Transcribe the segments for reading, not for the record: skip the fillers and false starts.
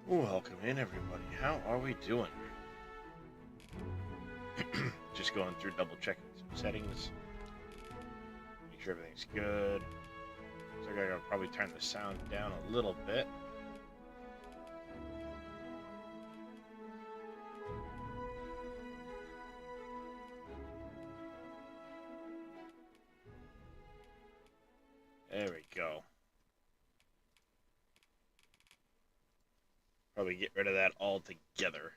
Welcome in, everybody. How are we doing? Just going through, double checking some settings, make sure everything's good. So I gotta probably turn the sound down a little bit. There we go. Probably get rid of that altogether.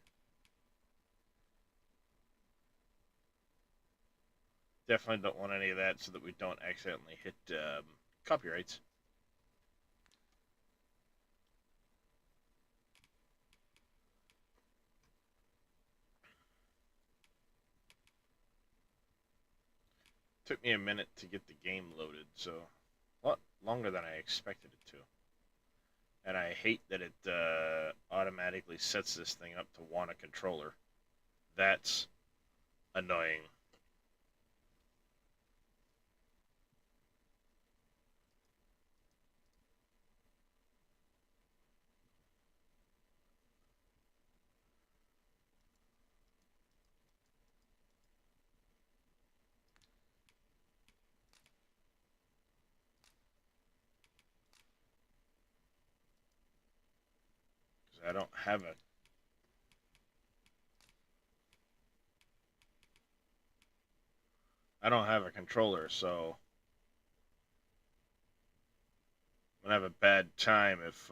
Definitely don't want any of that so that we don't accidentally hit copyrights. Took me a minute to get the game loaded, so a lot longer than I expected it to. And I hate that it automatically sets this thing up to want a controller. That's annoying. I don't have a controller, so I'm gonna have a bad time if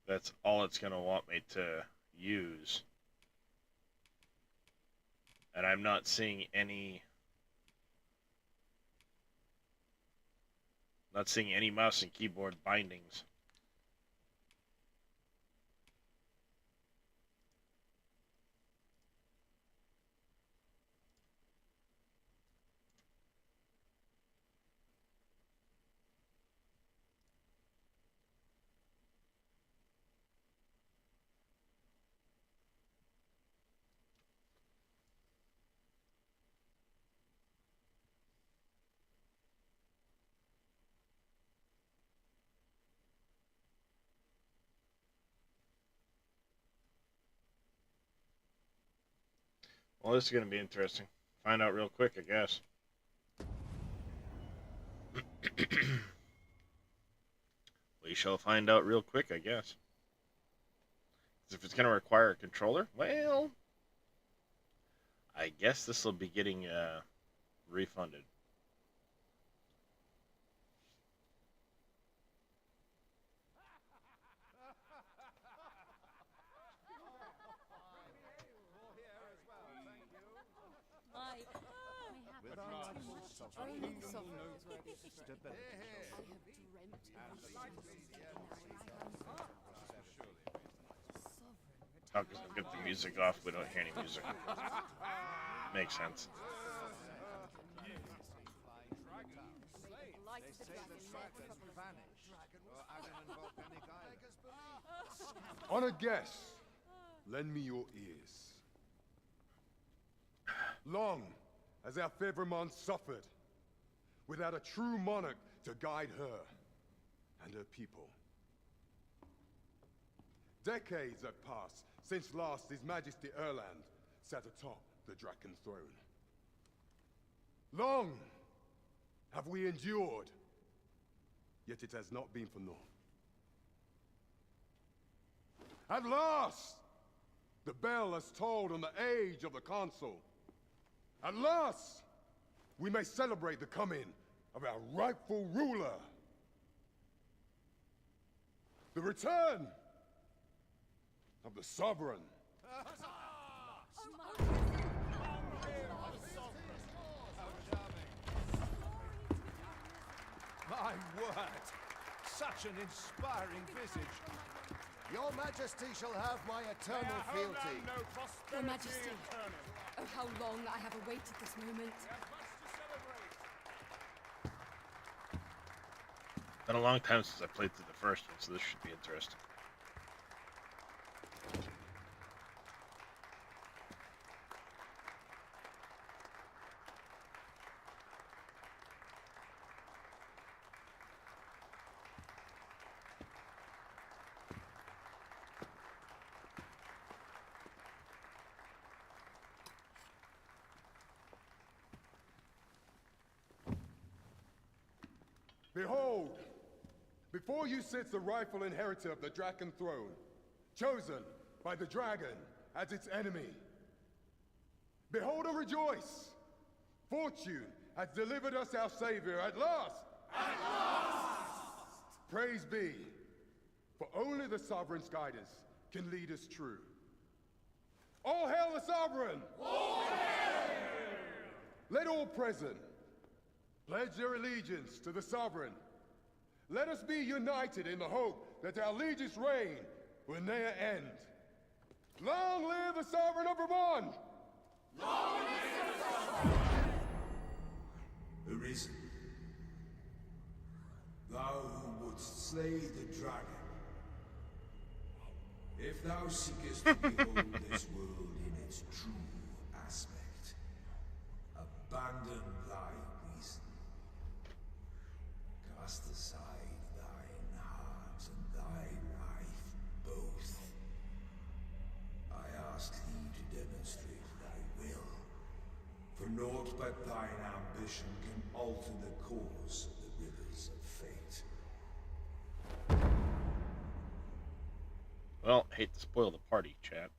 that's all it's gonna want me to use. And I'm not seeing any mouse and keyboard bindings. Well, this is gonna be interesting. Find out real quick, I guess. We shall find out real quick, I guess. If it's gonna require a controller, well, I guess this will be getting refunded. Oh, because I've got the music off, we don't hear any music. Makes sense. On a guess, lend me your ears. Long has our Fevremonde suffered, without a true monarch to guide her and her people. Decades have passed since last His Majesty Erland sat atop the Draken throne. Long have we endured, yet it has not been for naught. At last, the bell has tolled on the age of the Consul. At last, we may celebrate the coming of our rightful ruler. The return of the Sovereign. My word! Such an inspiring visage. Your Majesty shall have my eternal fealty. Your Majesty, oh how long I have awaited this moment. Been a long time since I played through the first one, so this should be interesting. Behold, before you sits the rightful inheritor of the Draken throne, chosen by the dragon as its enemy. Behold and rejoice! Fortune has delivered us our savior at last! At last! Praise be, for only the sovereign's guidance can lead us true. All hail the sovereign! All hail! Let all present pledge their allegiance to the sovereign. Let us be united in the hope that our liege's reign will ne'er end. Long live the sovereign of Vermont! Long live the sovereign! Arisen, thou who wouldst slay the dragon, if thou seekest to behold this world in its true aspect, abandon thy reason. Cast aside thine heart and thy life both. I ask thee to demonstrate thy will, for naught but thine ambition can alter the course of the rivers of fate. Well, hate to spoil the party, chat.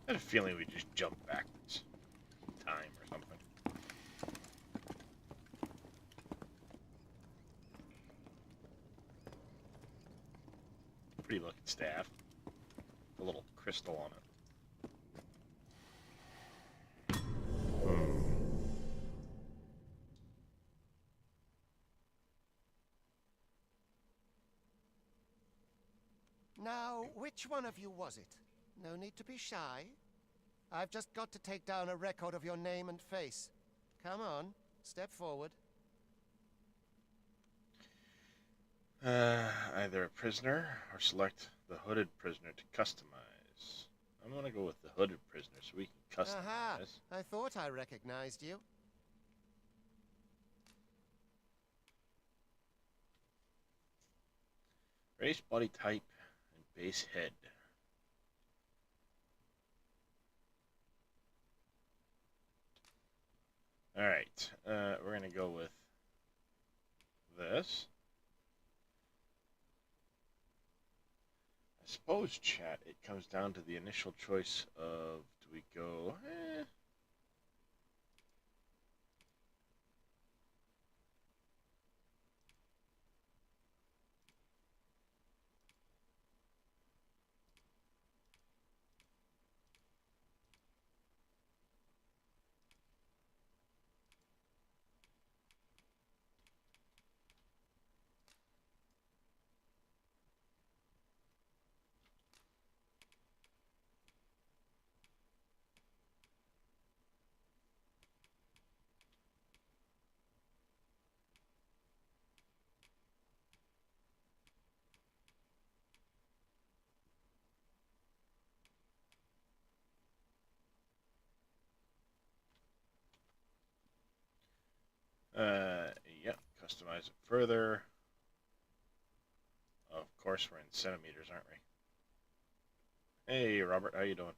I had a feeling we just jumped backwards in time or something. Pretty looking staff. A little crystal on it. Now, which one of you was it? No need to be shy. I've just got to take down a record of your name and face. Come on, step forward. Either a prisoner or select the hooded prisoner to customize. I'm gonna go with the hooded prisoner so we can customize. Aha! I thought I recognized you. Race, body type, and base head. Alright, we're gonna go with this. I suppose, chat, it comes down to the initial choice of, do we go, yeah, customize it further. Of course, we're in centimeters, aren't we? Hey, Robert, how you doing?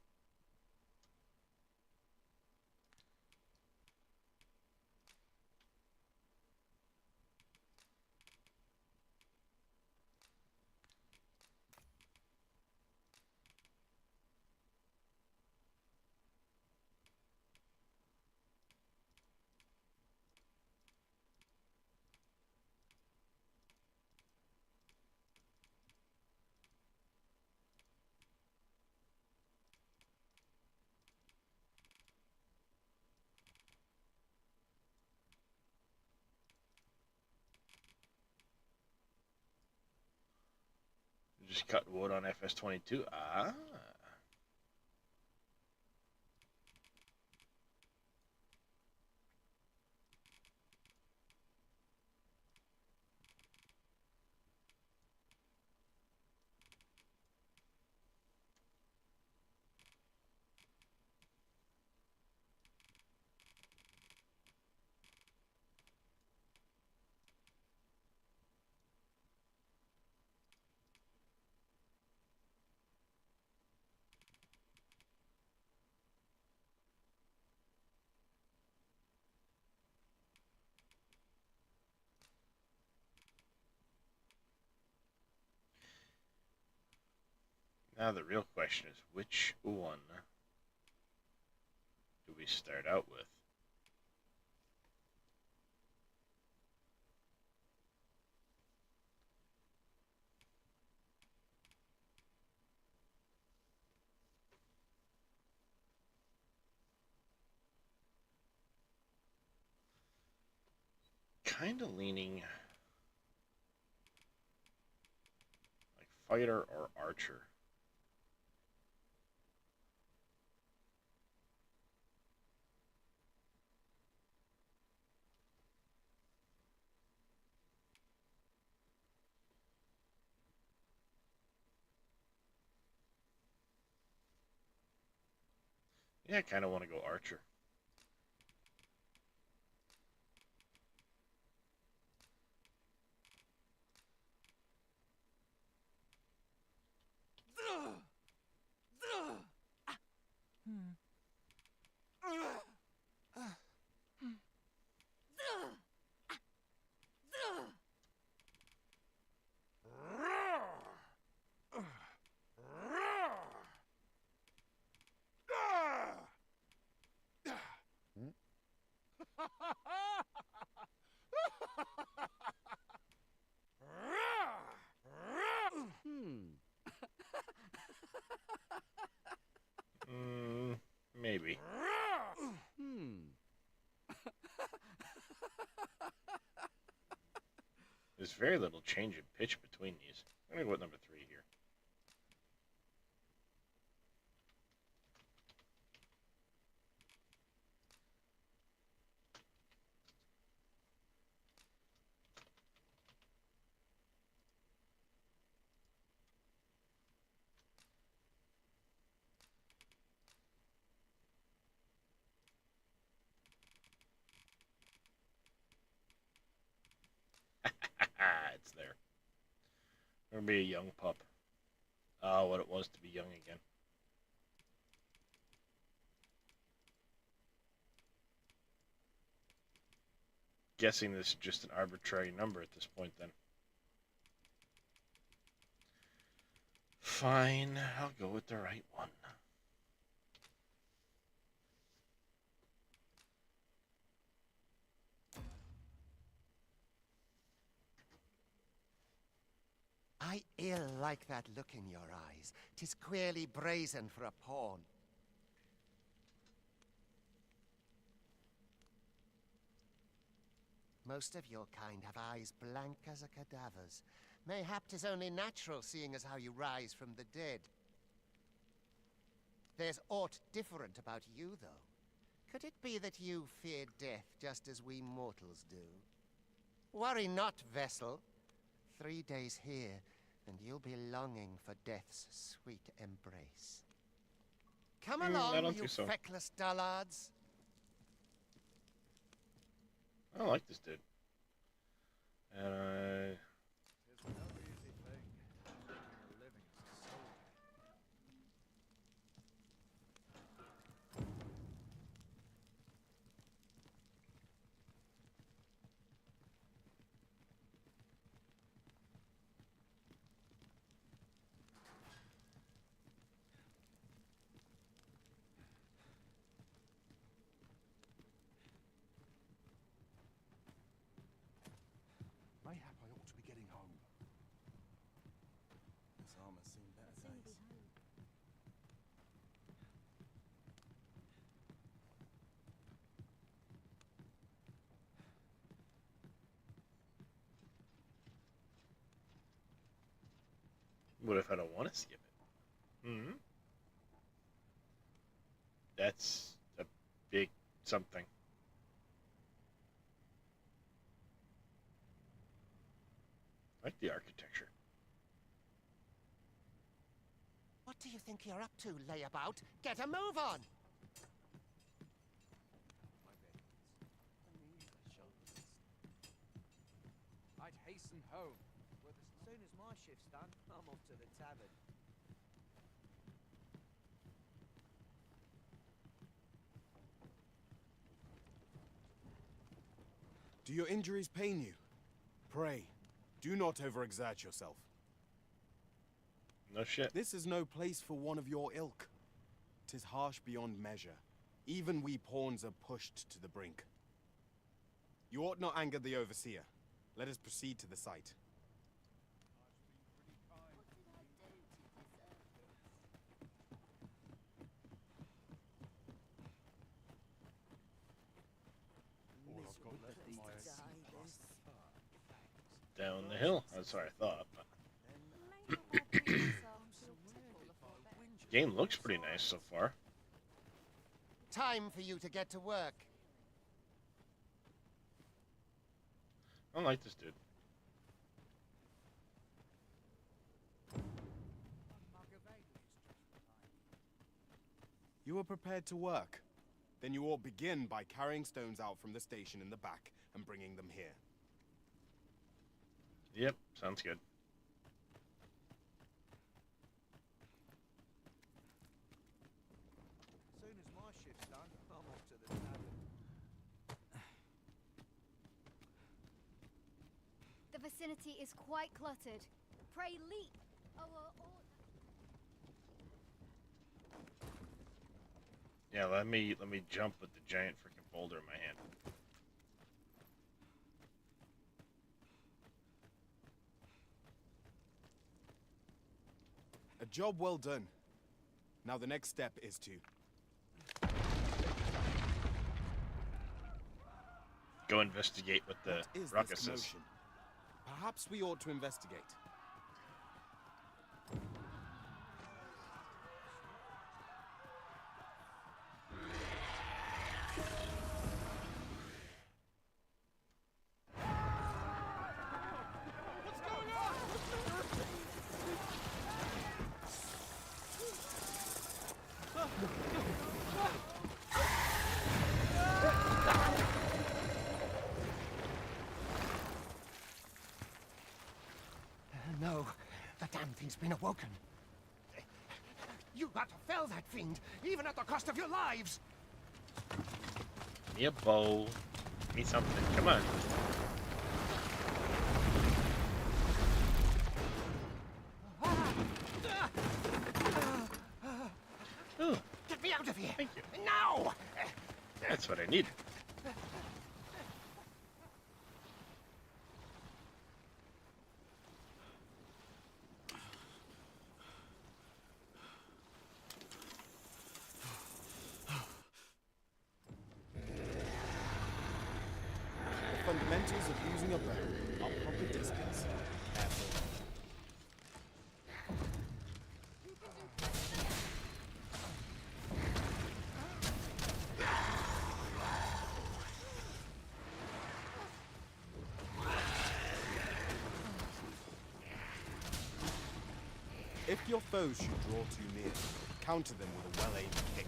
Just cut wood on FS22. Ah. Now the real question is, which one do we start out with? Kind of leaning like fighter or archer. Yeah, I kind of want to go archer. Maybe. There's very little change in pitch between these. I'm gonna go with number 3 here. It's there. Gonna be a young pup. Oh, what it was to be young again. Guessing this is just an arbitrary number at this point then. Fine, I'll go with the right one. I ill like that look in your eyes. 'Tis queerly brazen for a pawn. Most of your kind have eyes blank as a cadaver's. Mayhap 'tis only natural, seeing as how you rise from the dead. There's aught different about you, though. Could it be that you fear death just as we mortals do? Worry not, vessel. 3 days here, and you'll be longing for death's sweet embrace. Come I along, don't you think so. feckless dullards. I don't like this dude. And It's no easy thing, making a living as a soldier. Mayhap I ought to be getting home. This armor's seen better days. what if I don't want to skip it? That's a big something. I like the architecture. What do you think you're up to, layabout? Get a move on! I'd hasten home. Well, as soon as my shift's done, I'm off to the tavern. Do your injuries pain you? Pray, do not overexert yourself. No shit. This is no place for one of your ilk. 'Tis harsh beyond measure. Even we pawns are pushed to the brink. You ought not anger the overseer. Let us proceed to the site. Down the hill. That's what I thought. But game looks pretty nice so far. Time for you to get to work. I don't like this dude. You are prepared to work. Then you ought begin by carrying stones out from the station in the back and bringing them here. Yep, sounds good. As soon as my shift's done, I'm off to the tavern. The vicinity is quite cluttered. Pray leap. Yeah, let me jump with the giant freaking boulder in my hand. A job well done. Now the next step is to... Go investigate what the What is this ruckus is. commotion? Perhaps we ought to investigate. No, the damn thing's been awoken. You got to fell that fiend, even at the cost of your lives. Give me a bow. Give me something. Come on. Ooh, Get me out of here! thank you. Now! That's what I need. The fundamentals of using a bow are proper distance. Careful. If your foes should draw too near, counter them with a well-aimed kick.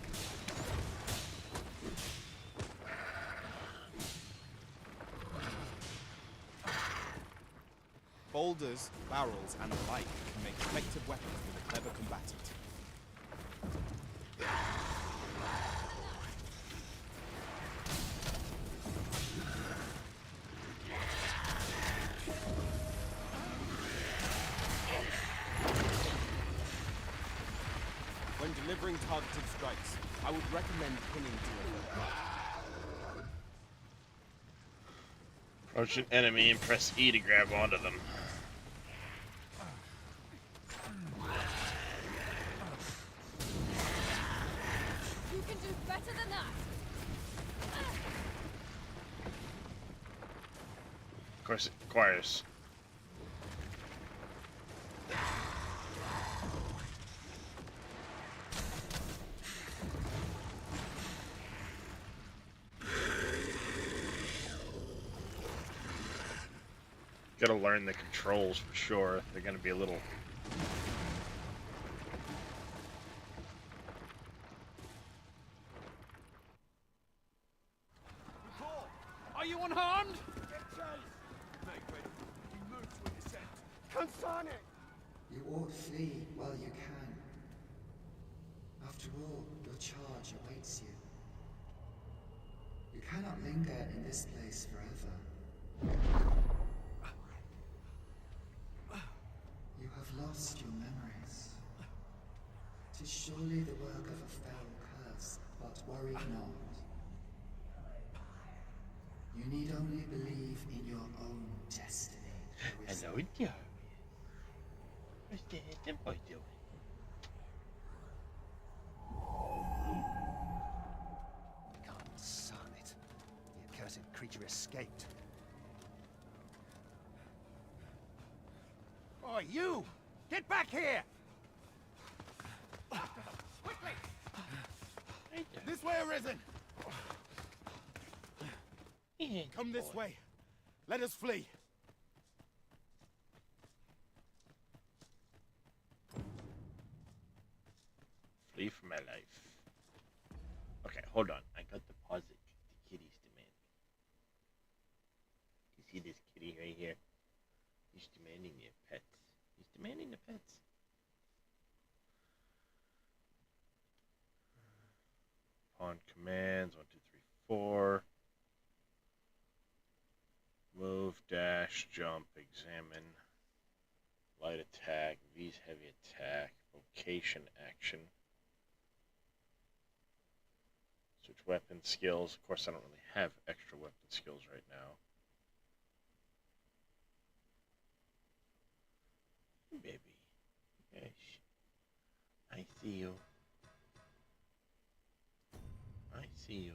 Boulders, barrels, and the like can make effective weapons with a clever combatant. When delivering targeted strikes, I would recommend pinning to a Approach an enemy and press E to grab onto them. You can do better than that. Of course, it requires. Gotta learn the controls for sure. They're gonna be a little. Are you unharmed? You ought flee while you can. After all, your charge awaits you. You cannot linger in this place forever. You have lost your memories. 'Tis surely the work of a fell curse, but worry not. You need only believe in your own destiny. Hello, Darby. What's the handsome boy doing? Can't son it. The accursed creature escaped. Oh, you! Get back here! Quickly! This way, Arisen! Come this way. Let us flee. Flee from my life. Okay, hold on. I got the deposit the kitty's demanding. You see this kitty right here? He's demanding the pets. He's demanding the pets. Pawn commands 1, 2, 3, 4. Move, dash, jump, examine, light attack, V's heavy attack, vocation action. Switch weapon skills. Of course, I don't really have extra weapon skills right now. Baby. Yes. I see you. I see you.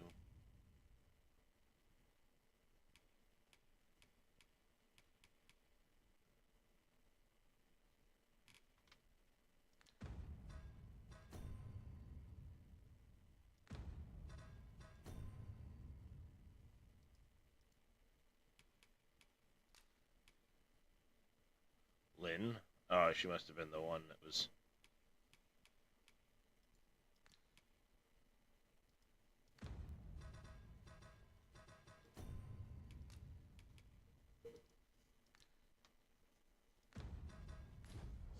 Lynn? Oh, she must have been the one that was...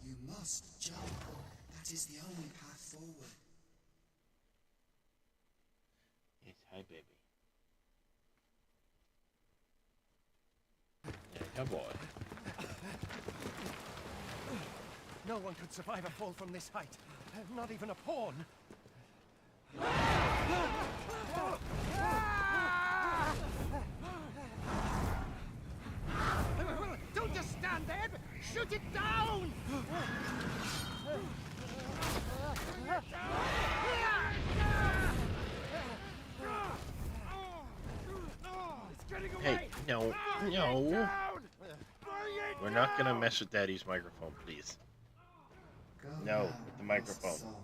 You must jump. That is the only path forward. Yes, hi, baby. Yeah, good boy. No one could survive a fall from this height. Not even a pawn. Don't just stand there! Shoot it down! Hey, no, no. We're not gonna mess with Daddy's microphone, please. Go No, now, with the microphone. lost soul.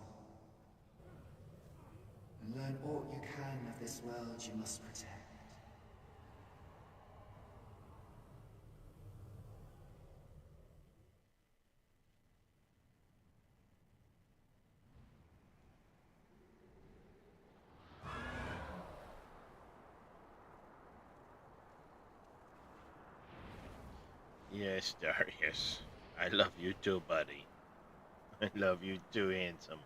And learn all you can of this world you must protect. Yes, Darius. I love you too, buddy. I love you too, handsome.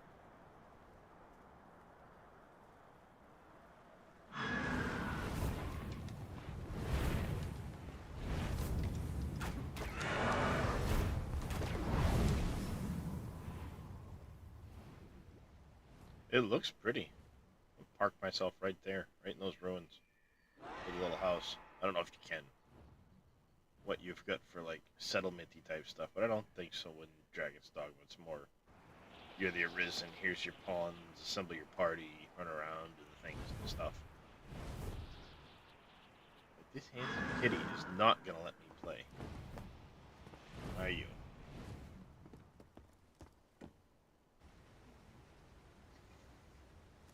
It looks pretty. I'll park myself right there, right in those ruins. With a little house. I don't know if you can. What you've got for like settlement-y type stuff, but I don't think so in Dragon's Dogma. It's more you're the Arisen, here's your pawns, assemble your party, run around, do the things and stuff. But this handsome kitty is not gonna let me play. Are you?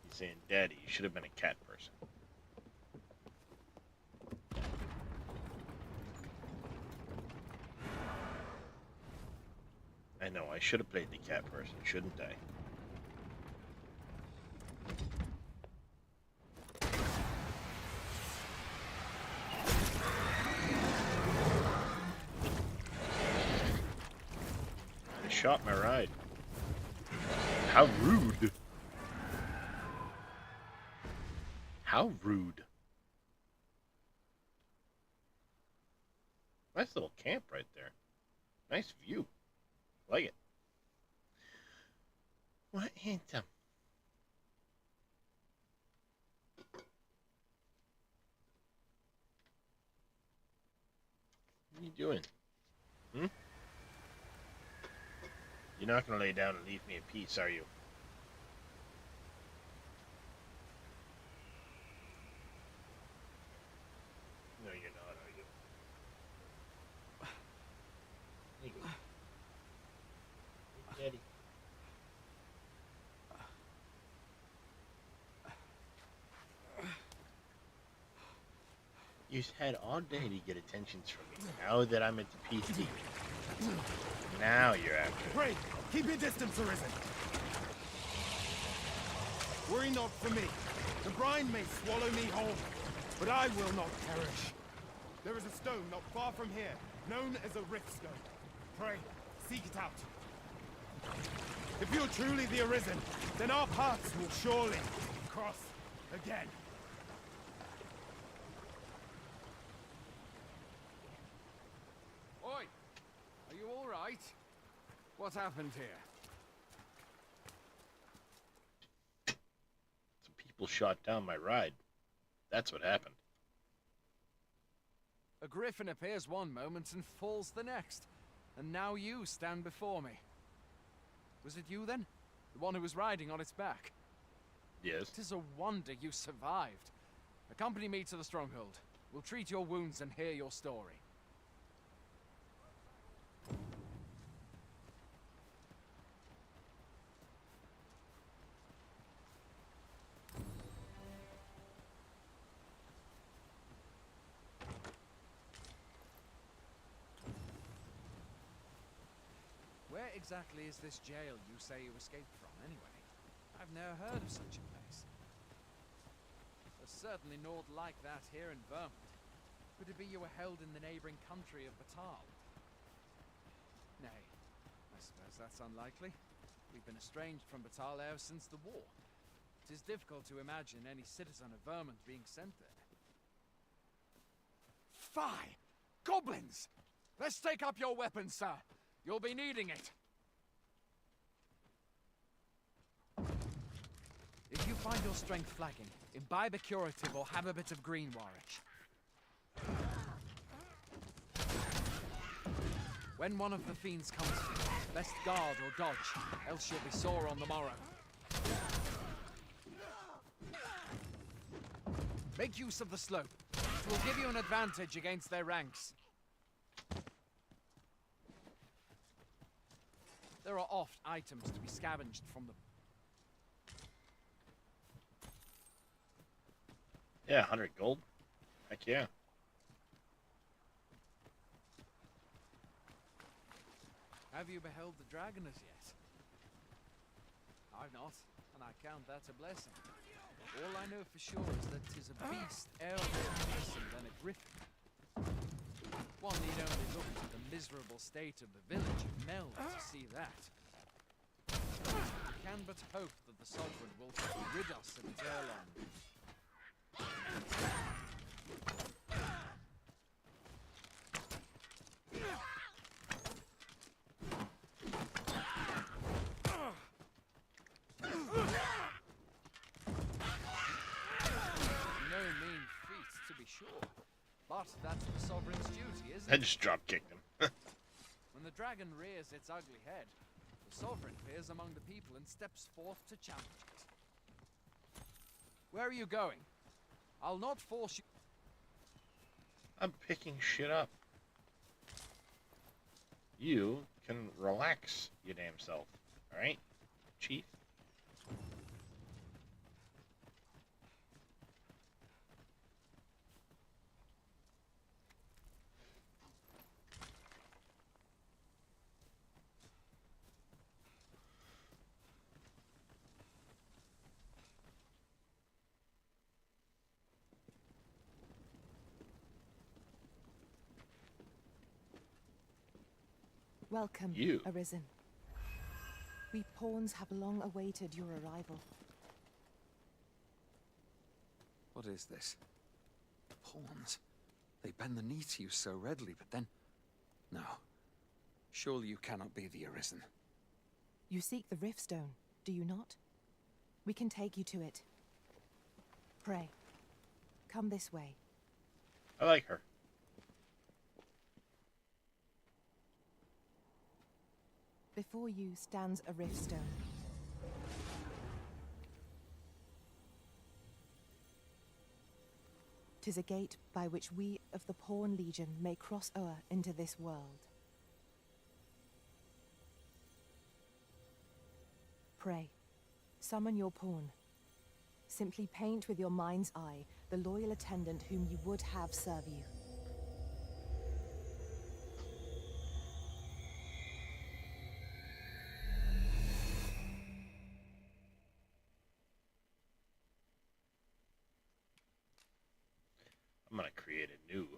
He's saying, Daddy, you should have been a cat person. I know, I should have played the cat person, shouldn't I? I shot my ride. How rude. How rude. Nice little camp right there. Nice view. Like it. What anthem? What are you doing? Hmm? You're not gonna lay down and leave me in peace, are you? No, you're not, are you? There you go. Hey, Daddy. You've had all day to get attentions from me. Now that I'm at the PC, now you're after me. Pray, keep your distance, Arisen. Worry not for me. The brine may swallow me whole, but I will not perish. There is a stone not far from here, known as a rift stone. Pray, seek it out. If you're truly the Arisen, then our paths will surely cross again. Oi! Are you all right? What happened here? Some people shot down my ride. That's what happened. A griffin appears one moment and falls the next. And now you stand before me. Was it you then? The one who was riding on its back? Yes. It is a wonder you survived. Accompany me to the stronghold. We'll treat your wounds and hear your story. Where exactly is this jail you say you escaped from, anyway? I've never heard of such a place. There's certainly naught like that here in Vermont. Could it be you were held in the neighboring country of Batal? Nay, I suppose that's unlikely. We've been estranged from Batal ever since the war. It is difficult to imagine any citizen of Vermont being sent there. Fie! Goblins! Let's take up your weapons, sir. You'll be needing it. If you find your strength flagging, imbibe a curative or have a bit of green Warwick. When one of the fiends comes for you, best guard or dodge, else you'll be sore on the morrow. Make use of the slope. It will give you an advantage against their ranks. There are oft items to be scavenged from them. Yeah, 100 gold. Heck yeah. Have you beheld the dragon as yet? I've not, and I count that a blessing. All I know for sure is that 'tis a beast e'er more fearsome than a griffin. One need only look at the miserable state of the village of Mel to see that. We can but hope that the Sovereign will rid us of it ere long. No mean feat, to be sure. But that's the Sovereign's duty, isn't I it? just drop kicked him. When the dragon rears its ugly head, the Sovereign appears among the people and steps forth to challenge it. Where are you going? I'll not force you. I'm picking shit up. You can relax your damn self. Alright, Chief? Welcome, You. Arisen. We pawns have long awaited your arrival. What is this? Pawns. They bend the knee to you so readily, but then... No. Surely you cannot be the Arisen. You seek the Riftstone. do you not? We can take you to it. Pray. Come this way. I like her. Before you stands a rift stone. 'Tis a gate by which we of the Pawn Legion may cross o'er into this world. Pray, summon your pawn. Simply paint with your mind's eye the loyal attendant whom you would have serve you. I'm gonna create a new.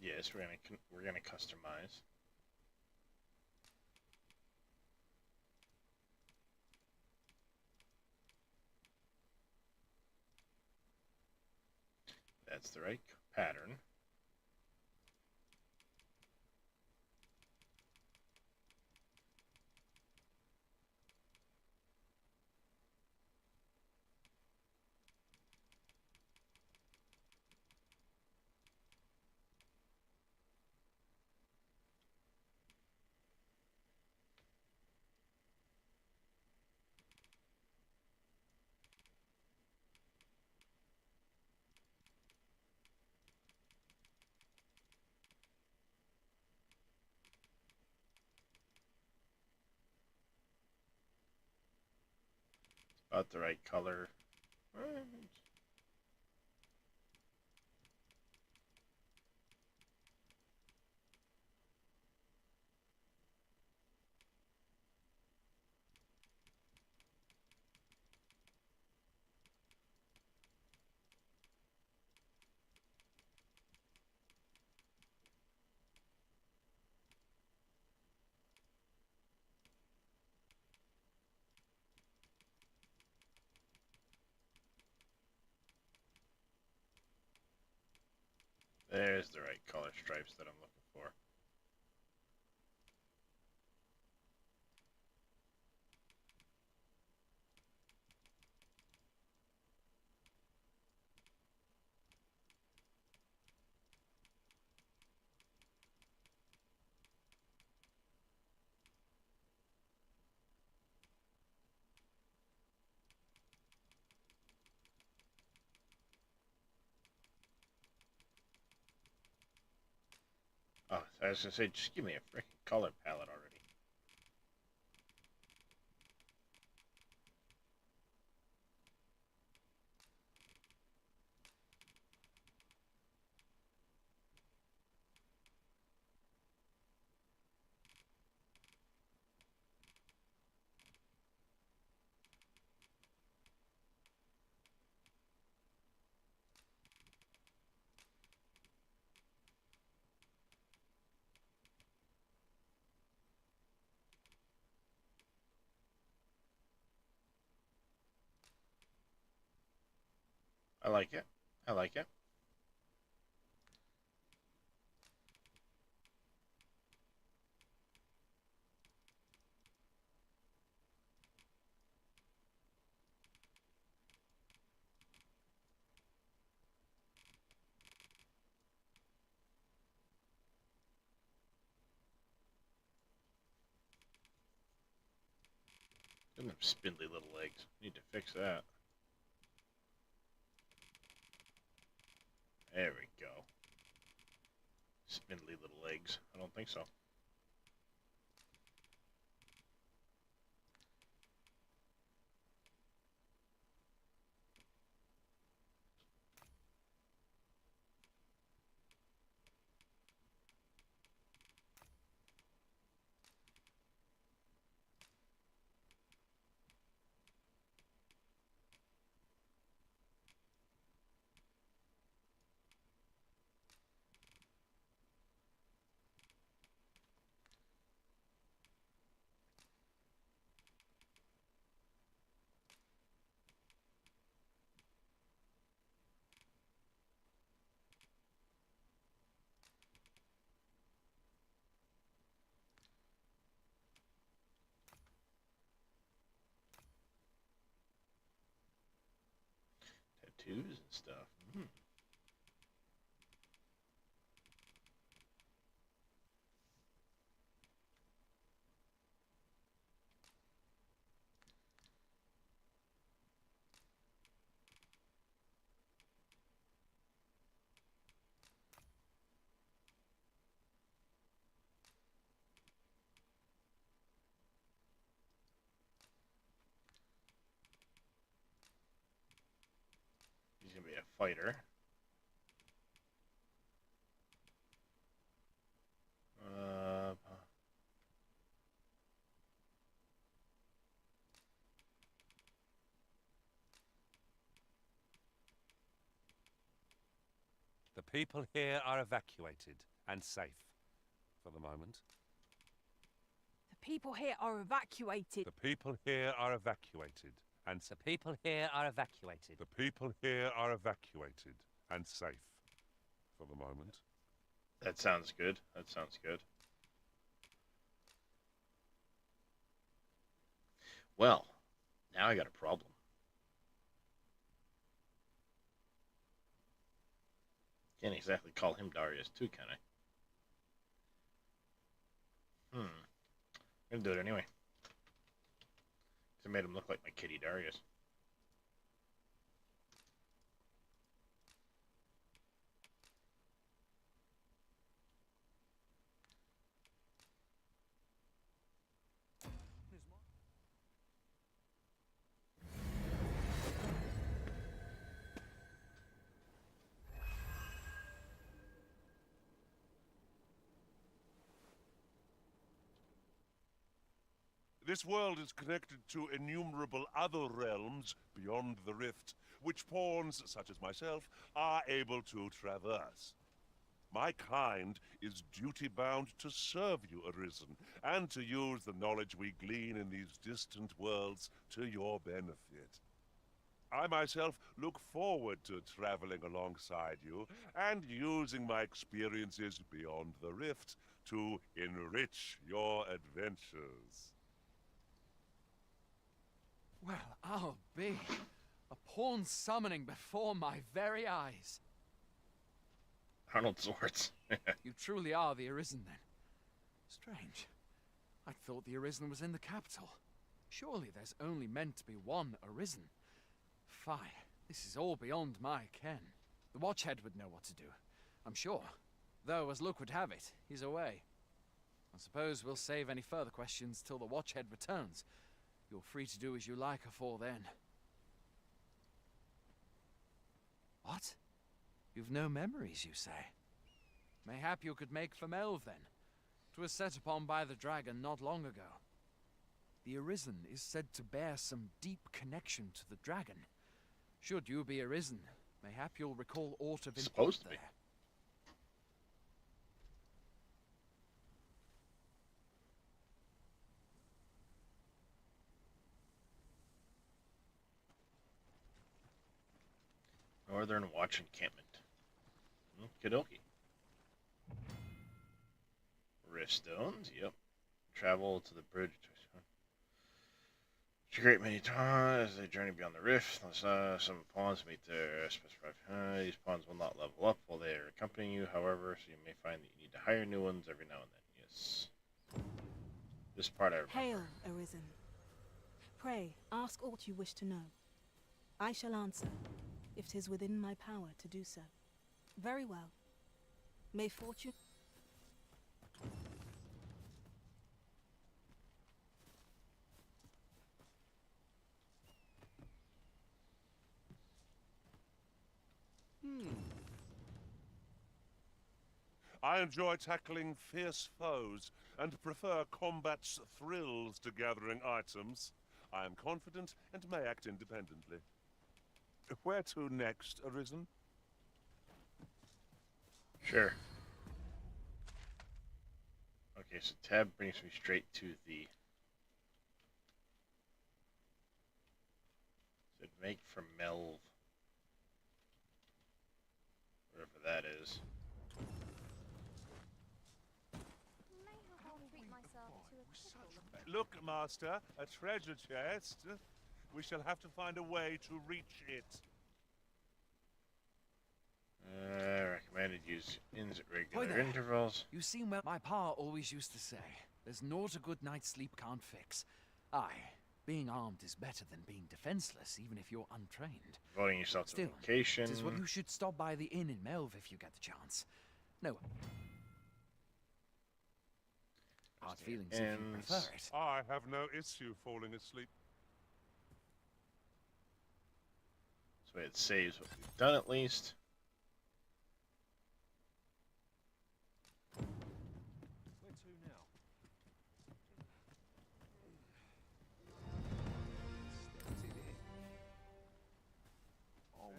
Yes, we're gonna customize. That's the right pattern. About the right color. There's the right color stripes that I'm looking for. Oh, I was gonna say, just give me a freaking color palette already. I like it. I like it. Look at them spindly little legs. Need to fix that. There we go. Spindly little legs. I don't think so. DD2s and stuff. Hmm. He's gonna be a fighter. The people here are evacuated and safe for the moment. The people here are evacuated. The people here are evacuated and The people here are evacuated. the people here are evacuated and safe for the moment. That sounds good. That sounds good. Well, now I got a problem. Can't exactly call him Darius too, can I? I'm gonna do it anyway. 'Cause I made him look like my kitty Darius. This world is connected to innumerable other realms beyond the rift, which pawns, such as myself, are able to traverse. My kind is duty-bound to serve you, Arisen, and to use the knowledge we glean in these distant worlds to your benefit. I myself look forward to traveling alongside you and using my experiences beyond the rift to enrich your adventures. Well, I'll be. A pawn summoning before my very eyes. Arnold Swartz. You truly are the Arisen, then. Strange. I thought the Arisen was in the capital. Surely there's only meant to be one Arisen. Fie, this is all beyond my ken. The Watchhead would know what to do, I'm sure. Though, as luck would have it, he's away. I suppose we'll save any further questions till the Watchhead returns. You're free to do as you like afore then. What? You've no memories, you say? Mayhap you could make for Melve, then. 'Twas set upon by the dragon not long ago. The Arisen is said to bear some deep connection to the dragon. Should you be Arisen, mayhap you'll recall aught of import Supposed to be. there. Northern Watch Encampment. Okie Rift Stones, yep. Travel to the bridge. It's a great many times as they journey beyond the rift. Some pawns meet their specified. These pawns will not level up while they are accompanying you, however, so you may find that you need to hire new ones every now and then. Yes. This part I remember. Hail, Arisen. Pray, ask aught you wish to know. I shall answer, if 'tis within my power to do so. Very well. May fortune... I enjoy tackling fierce foes and prefer combat's thrills to gathering items. I am confident and may act independently. Where to next, Arisen? Sure. Okay, so tab brings me straight to the... Said make from Melve. Whatever that is. Look, Master, a treasure chest. We shall have to find a way to reach it. Recommended use ins at Hi regular there. intervals. You seem well. My pa always used to say, there's naught a good night's sleep can't fix. Aye, being armed is better than being defenseless, even if you're untrained. Devoting yourself to Still, vocation. it is what you should stop by the inn in Melv if you get the chance. No. Hard feelings if you prefer it. I have no issue falling asleep. So it saves what we've done at least. Where to now?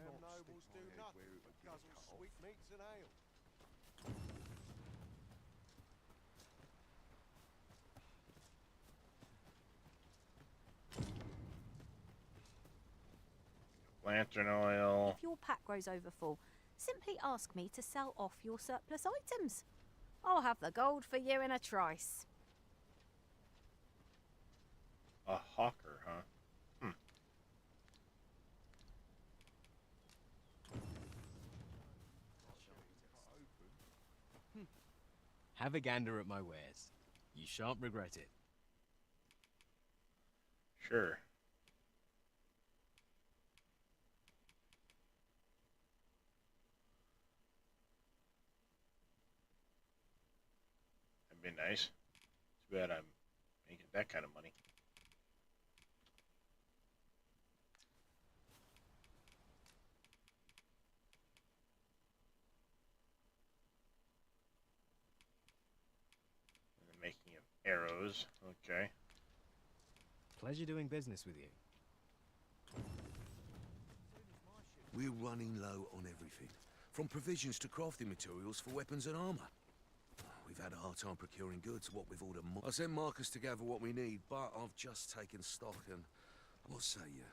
Them nobles do nothing but guzzle sweetmeats and ale. Lantern oil. If your pack grows over full, simply ask me to sell off your surplus items. I'll have the gold for you in a trice. A hawker, huh? Have a gander at my wares. You shan't regret it. Sure. That'd be nice. Too bad I'm making that kind of money. And the making of arrows. Okay. Pleasure doing business with you. We're running low on everything, from provisions to crafting materials for weapons and armor. We've had a hard time procuring goods, what with all the I sent Marcus to gather what we need, but I've just taken stock and... What say you?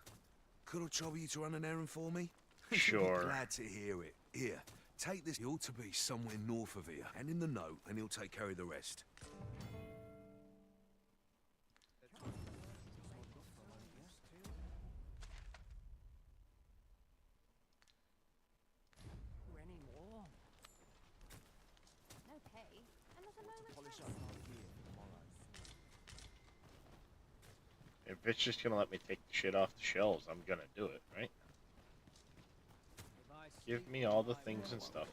Could I trouble you to run an errand for me? Sure. Glad to hear it. Here, take this. He ought to be somewhere north of here, and in the note, and he'll take care of the rest. Any more? No pay, and not a moment's Polish rest. up my gear for tomorrow. If it's just gonna let me take the shit off the shelves, I'm gonna do it, right? Give me all the things and stuff.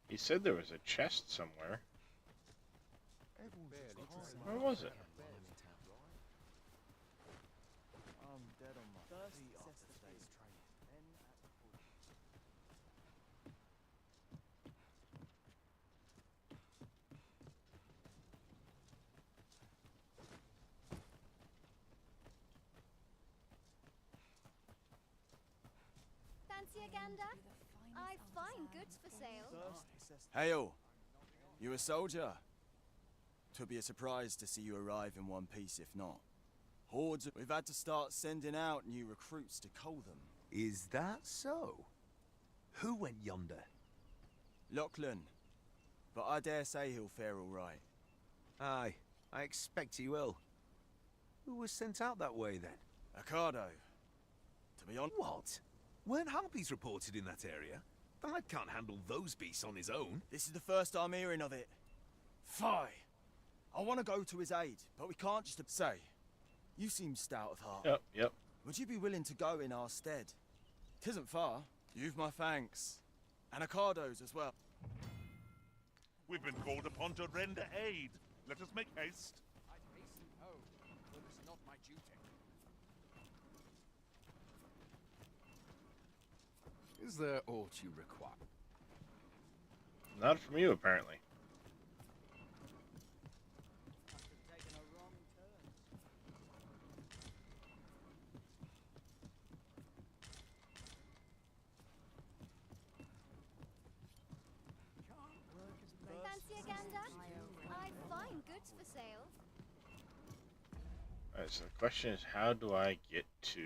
He said there was a chest somewhere. Where was it? I'm dead on my feet after today's training. Then at the pool. Fancy a gander? I find goods for sale. Hail! You a soldier? 'Twould be a surprise to see you arrive in one piece if not. Hordes. We've had to start sending out new recruits to cull them. Is that so? Who went yonder? Lachlan. But I dare say he'll fare all right. Aye, I expect he will. Who was sent out that way then? Accardo. To be honest. What? Weren't harpies reported in that area? The lad can't handle those beasts on his own. This is the first I'm hearing of it. Fie! I want to go to his aid, but we can't just say. You seem stout of heart. Yep. Would you be willing to go in our stead? 'Tisn't far. You've my thanks. And Accardo's as well. We've been called upon to render aid. Let us make haste. I'd hasten home, but it's not my duty. Is there aught you require? Not from you, apparently. Must have taken a wrong turn. Fancy a gander? I find goods for sale. Alright, so the question is, how do I get to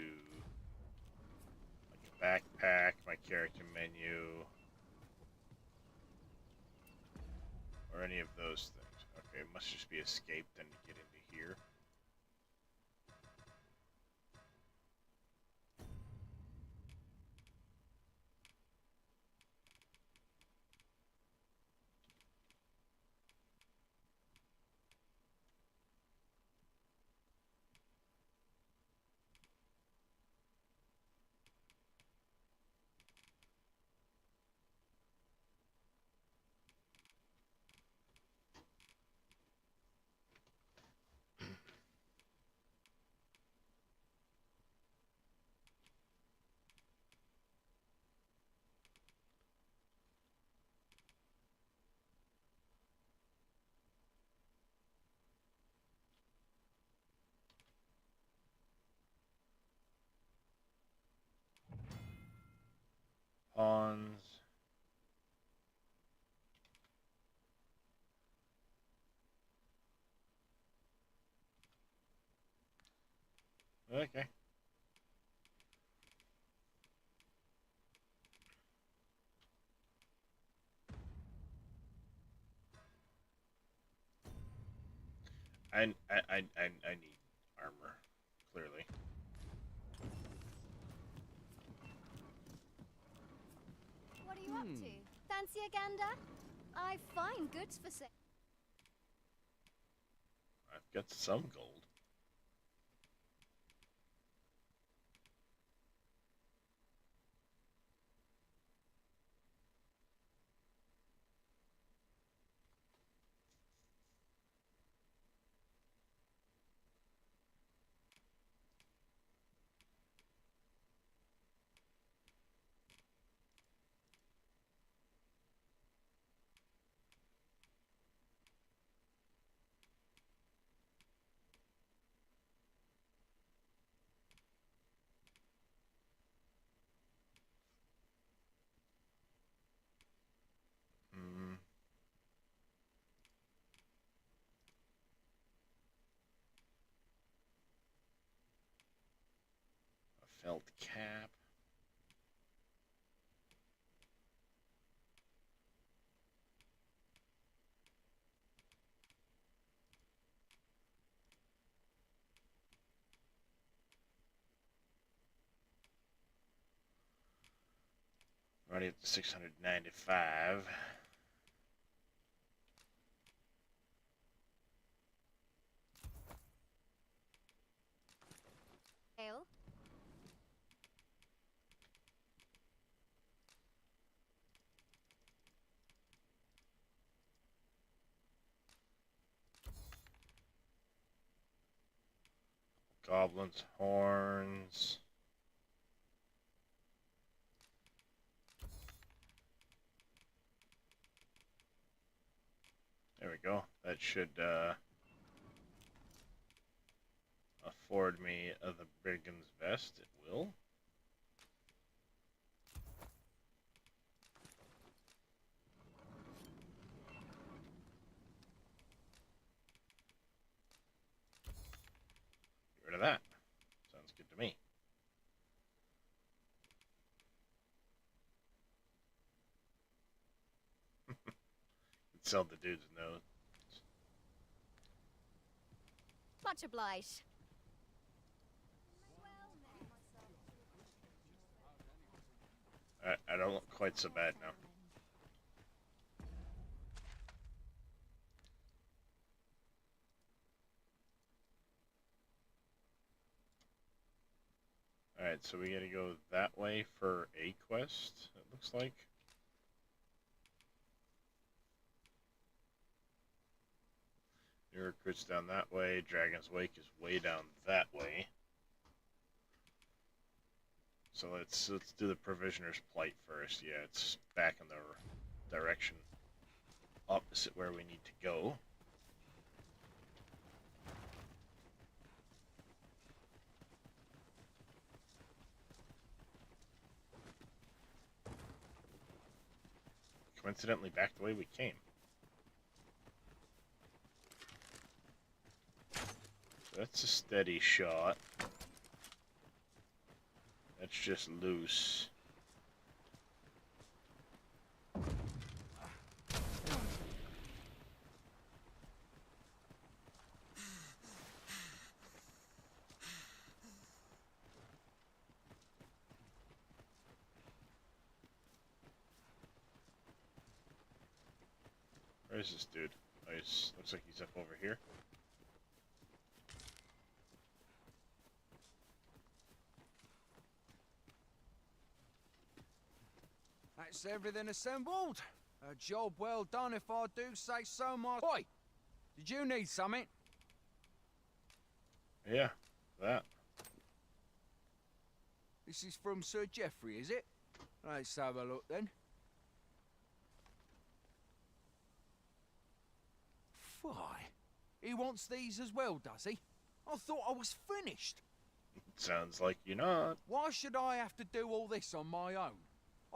like a backpack, my character menu? or any of those things. Okay, it must just be escape then to get into here. Pawns. Okay. I need armor, clearly. What are you up to? Fancy a gander? I find goods for sale. I've got some gold. A felt cap. Already at 695. Ale? Goblins' horns. There we go. That should afford me the brigand's vest. It will. Get rid of that. Sounds good to me. Could sell the dude's nose. Much obliged. I don't look quite so bad now. Alright, so we gotta go that way for a quest, it looks like. New recruits down that way, Dragon's Wake is way down that way. So let's do the Provisioner's Plight first. Yeah, it's back in the direction opposite where we need to go. Coincidentally, back the way we came. That's a steady shot. That's just loose. Where is this dude? Oh, looks like he's up over here. That's everything assembled. A job well done if I do say so myself. Oi! Did you need something? Yeah, that. This is from Sir Geoffrey, is it? Let's have a look then. Fie. He wants these as well, does he? I thought I was finished. Sounds like you're not. Why should I have to do all this on my own?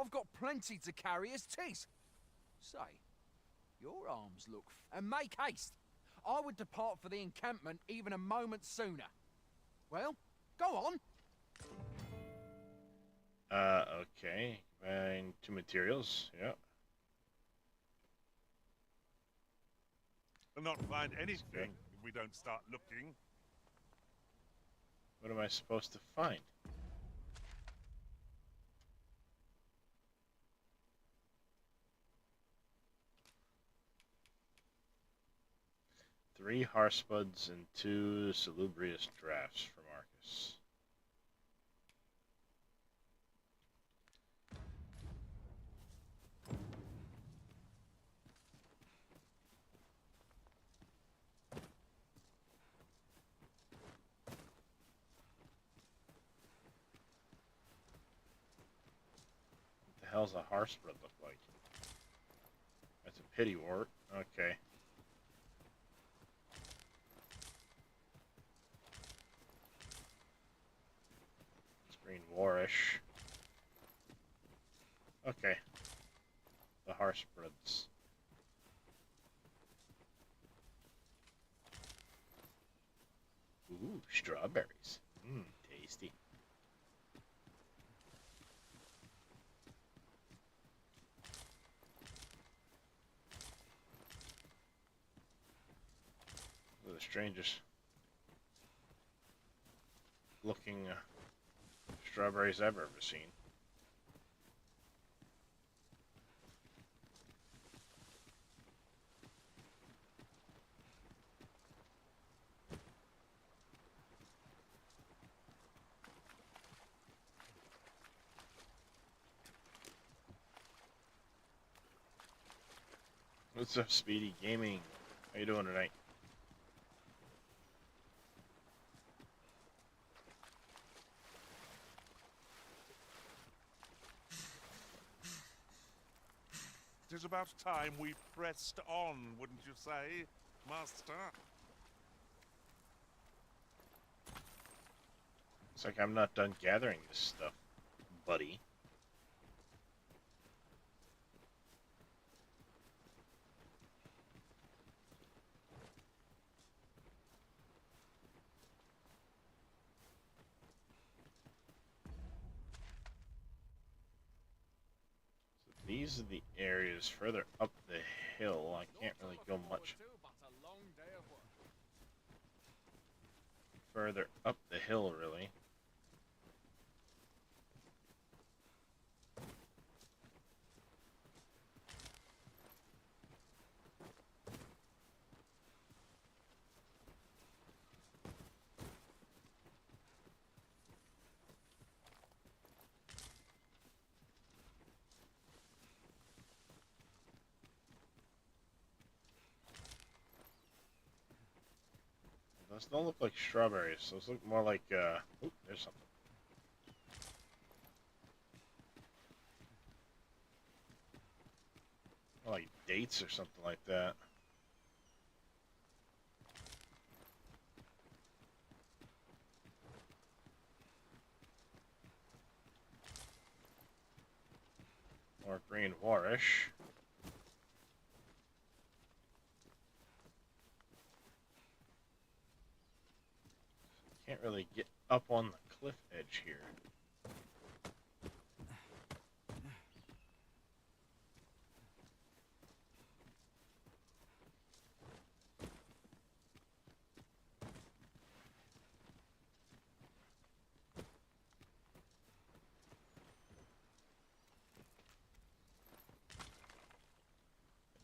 I've got plenty to carry as tis. Say, your arms look and make haste. I would depart for the encampment even a moment sooner. Well, go on. Okay. Find 2 materials. Yeah. We'll not find anything if we don't start looking. What am I supposed to find? Three Harspuds and 2 salubrious drafts for Marcus. What the hell's a Harspud look like? That's a pity wart. Okay. Green Warish. Okay. The Harspuds. Ooh, strawberries. Mmm, tasty. They're the strangest looking strawberries I've ever seen. What's up, Speedy Gaming? How you doing tonight? It is about time we pressed on, wouldn't you say, Master? It's like I'm not done gathering this stuff, buddy. These are the areas further up the hill. I can't really go much further up the hill, really. Those don't look like strawberries. Those look more like, oop, there's something. More like dates or something like that. More green warish. Can't really get up on the cliff edge here.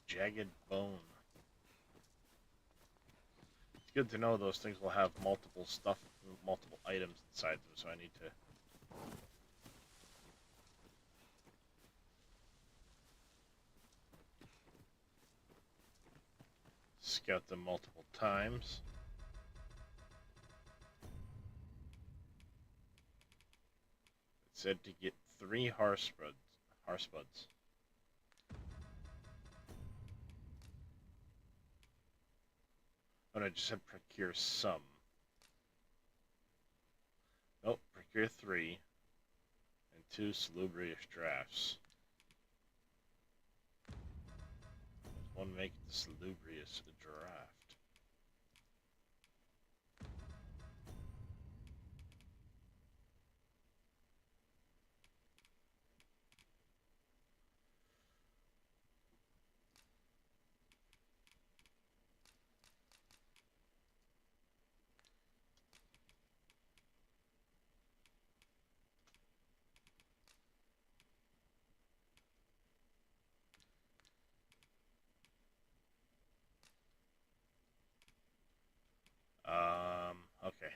Jagged bone. It's good to know those things will have multiple items inside them, so I need to scout them multiple times. It said to get 3 Harspuds. Oh no, I just said procure some. Nope, procure 3 and 2 salubrious drafts. One make the salubrious draft. Okay.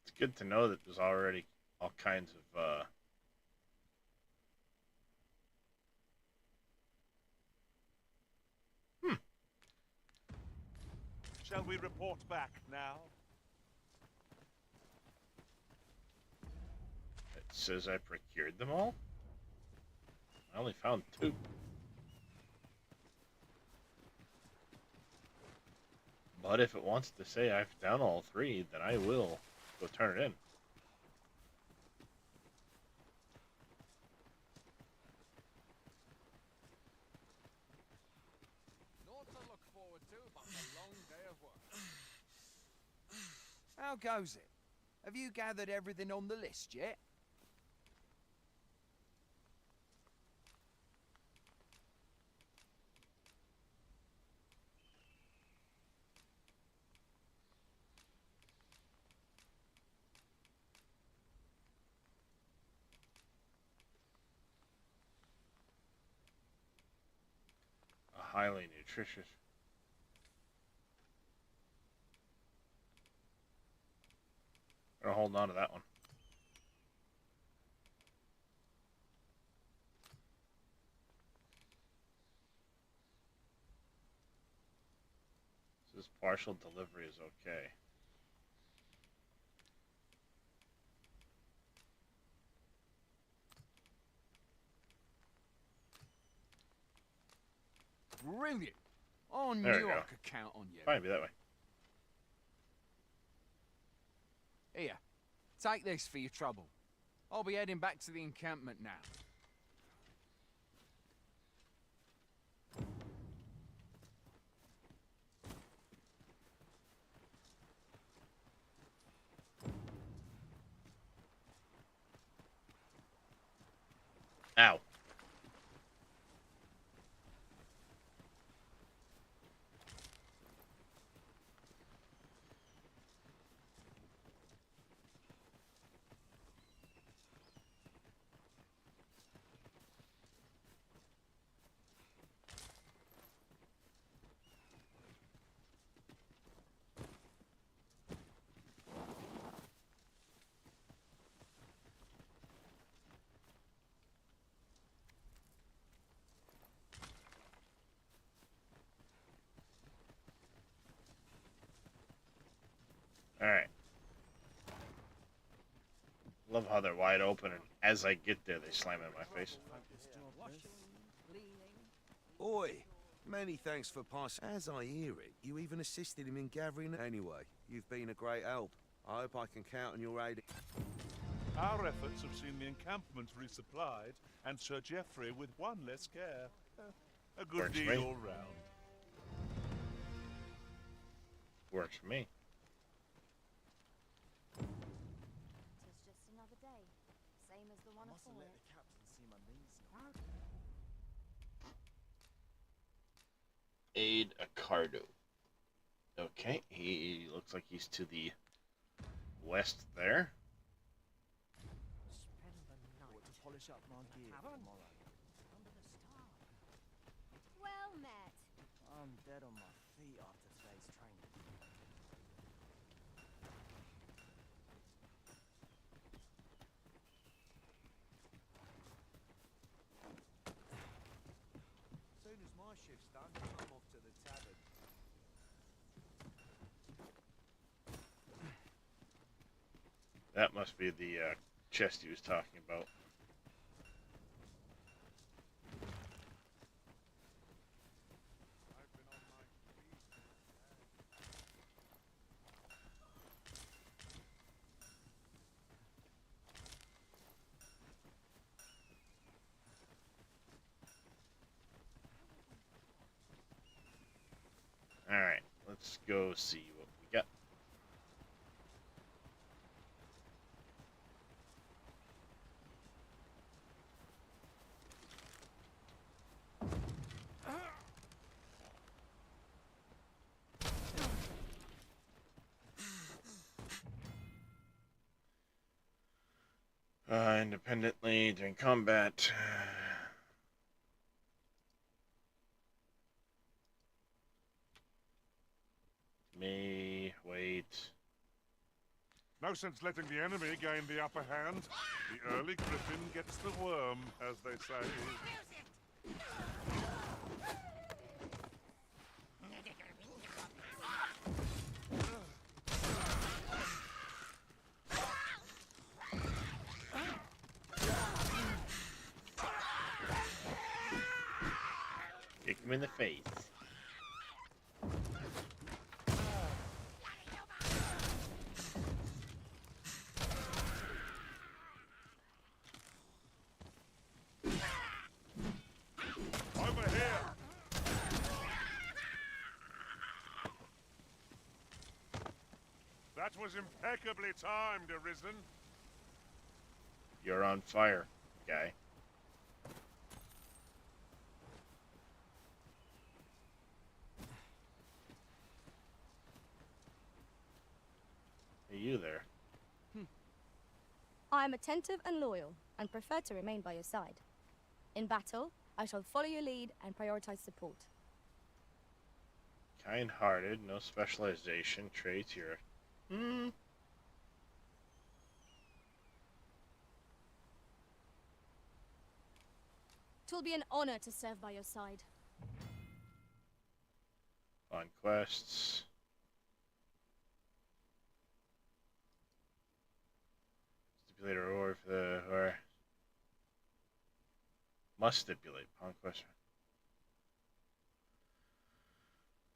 It's good to know that there's already all kinds of, Shall we report back now? It says I procured them all? I only found 2. But if it wants to say I've done all 3, then I will go turn it in. Naught to look forward to but a long day of work. How goes it? Have you gathered everything on the list yet? A highly nutritious. Gonna hold on to that one. This partial delivery is okay. Brilliant! I There we knew go. I could count on you. Fine, be that way. Here, take this for your trouble. I'll be heading back to the encampment now. Ow. Alright. Love how they're wide open, and as I get there, they slam in my face. Oi! Many thanks for passing. As I hear it, you even assisted him in gathering. Anyway, you've been a great help. I hope I can count on your aid. Our efforts have seen the encampment resupplied, and Sir Geoffrey with one less care. A good Works for deed me. all round. Works for me. Tis just another day, same as the one afore it. Aid Accardo. Okay, he looks like he's to the west there. Spend the night to polish up my gear for tomorrow. Under the stars. Well met. I'm dead on my feet after today's training. As soon as my shift's done, I'm off to the tavern. That must be the chest he was talking about. Alright, let's go see what we got. Independently during combat. Me, wait. No sense letting the enemy gain the upper hand. The early griffin gets the worm, as they say. Kick him in the face. Over here! That was impeccably timed, Arisen. You're on fire, guy. Hey, you there. I am attentive and loyal, and prefer to remain by your side. In battle, I shall follow your lead and prioritize support. Kind-hearted, no specialization, traits here. Twill be an honor to serve by your side. On quests. Stipulate a reward for the or must stipulate upon quest.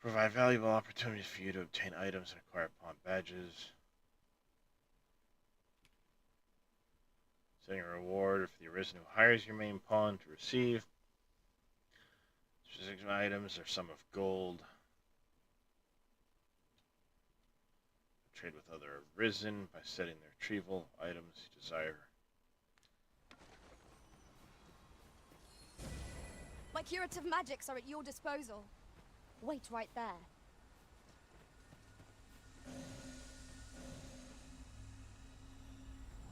Provide valuable opportunities for you to obtain items and acquire pawn badges. Setting a reward for the Arisen who hires your main pawn to receive specific items or sum of gold. Trade with other Arisen by setting the retrieval items you desire. My curative magics are at your disposal. Wait right there.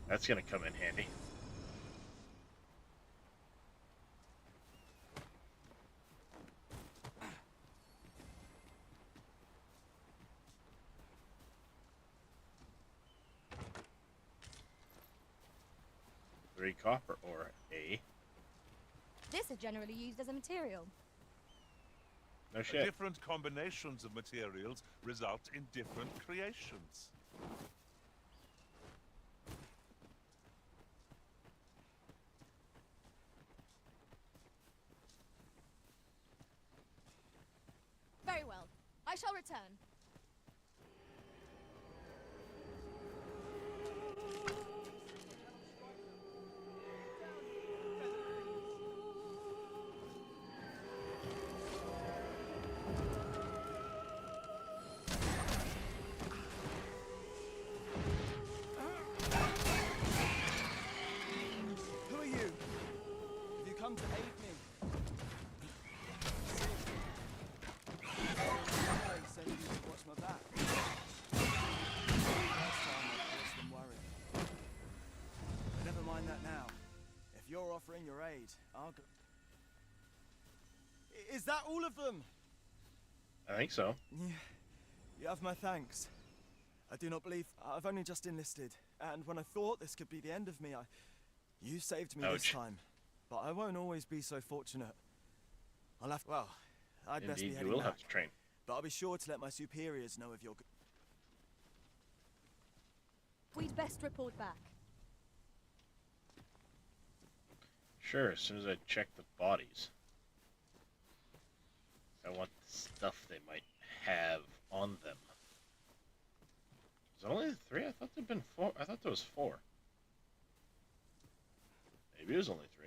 That's gonna come in handy. Three copper ore, A. This is generally used as a material. No shit. Different combinations of materials result in different creations. Very well. I shall return. Who are you? Have you come to aid me? I send you to offering your aid. Is that all of them? I think so. Yeah, you have my thanks. I do not believe I've only just enlisted, and when I thought this could be the end of me, you saved me this time. But I won't always be so fortunate. I'll have well, I'd best be Indeed, heading you will back. have to train. But I'll be sure to let my superiors know of your. We'd best report back. Sure, as soon as I check the bodies. I want the stuff they might have on them. Is it only 3? I thought there'd been 4. I thought there was 4. Maybe it was only 3.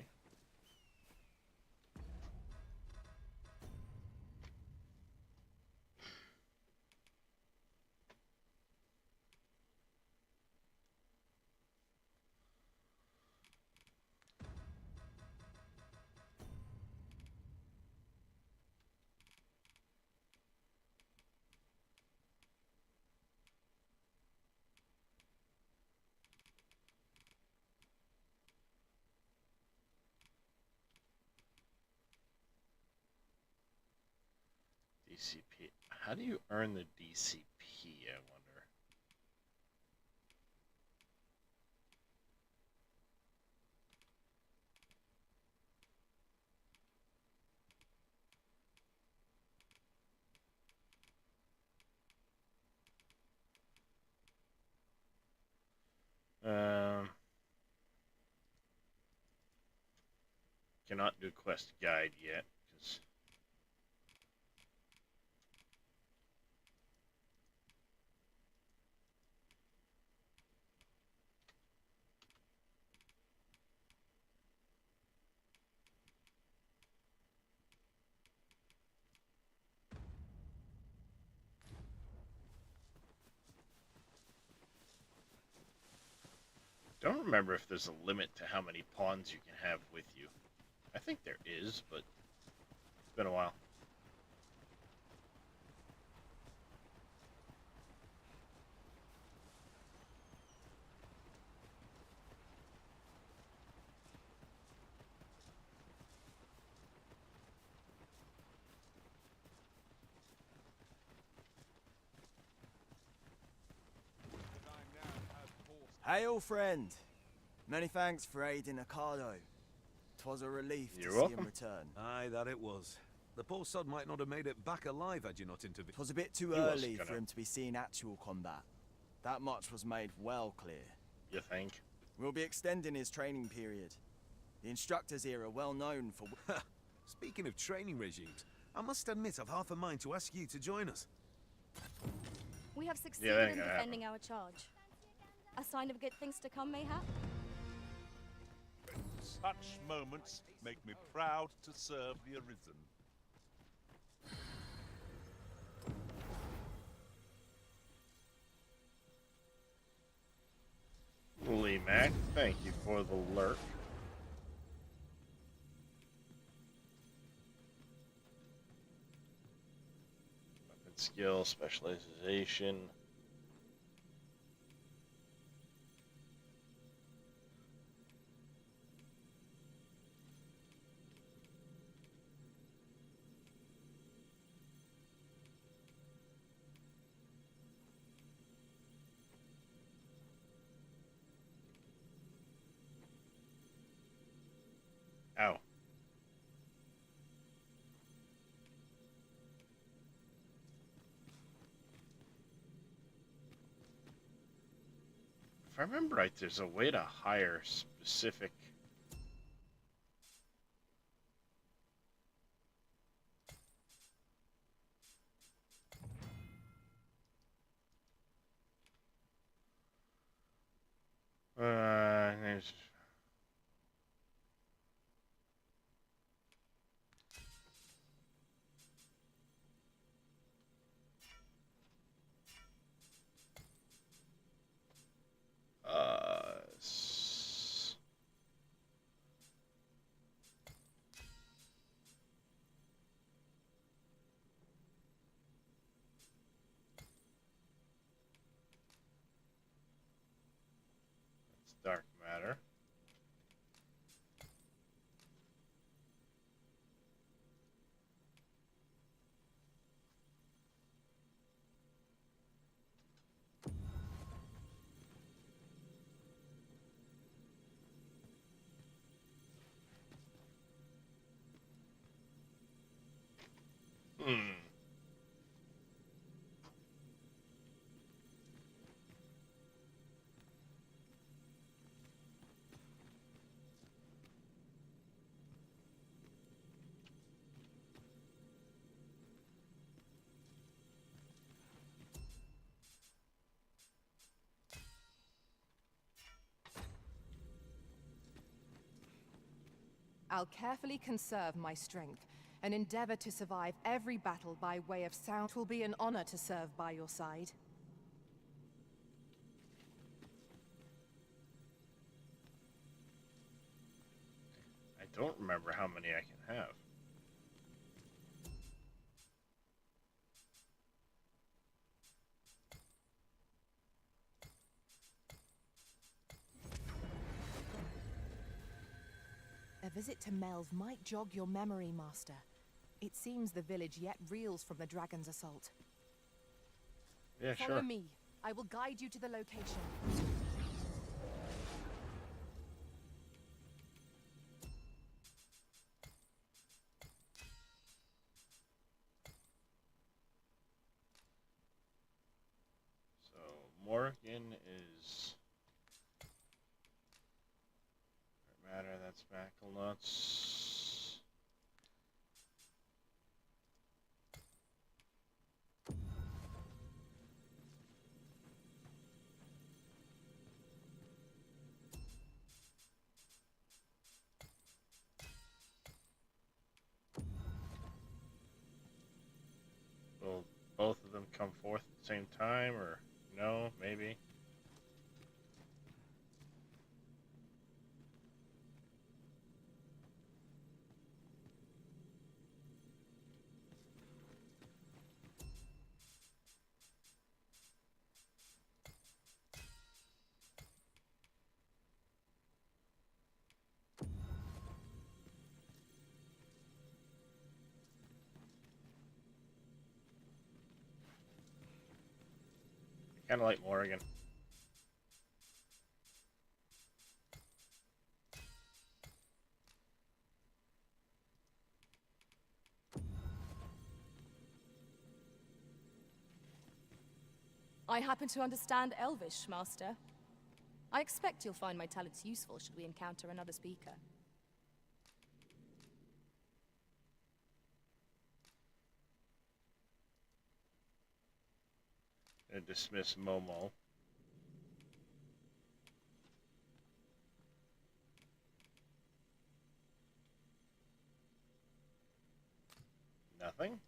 DCP. How do you earn the DCP, I wonder? Cannot do quest guide yet, because don't remember if there's a limit to how many pawns you can have with you. I think there is, but it's been a while. Hail, friend. Many thanks for aiding Ocado. 'Twas a relief to You're see welcome. him return. Aye, that it was. The poor sod might not have made it back alive had you not intervened. 'Twas a bit too early for him to be seeing actual combat. That much was made well clear. You think? We'll be extending his training period. The instructors here are well known for... Speaking of training regimes, I must admit I've half a mind to ask you to join us. We have succeeded that ain't in gonna defending our charge. A sign of good things to come, mayhap? Such moments make me proud to serve the Arisen. Lee Mac, thank you for the lurk. Weapon skill, specialization. Ow. If I remember right, there's a way to hire specific... there's... Dark matter. Hmm. I'll carefully conserve my strength and endeavor to survive every battle by way of sound. It will be an honor to serve by your side. I don't remember how many I can have. A visit to Melve might jog your memory, Master. It seems the village yet reels from the dragon's assault. Yeah, Follow sure. me. I will guide you to the location. So Morgan is matter. That's Mackle nuts. Will both of them come forth at the same time, or no? Maybe. Kind of like Morgan. I happen to understand Elvish, Master. I expect you'll find my talents useful should we encounter another speaker. And dismiss Momo. Nothing?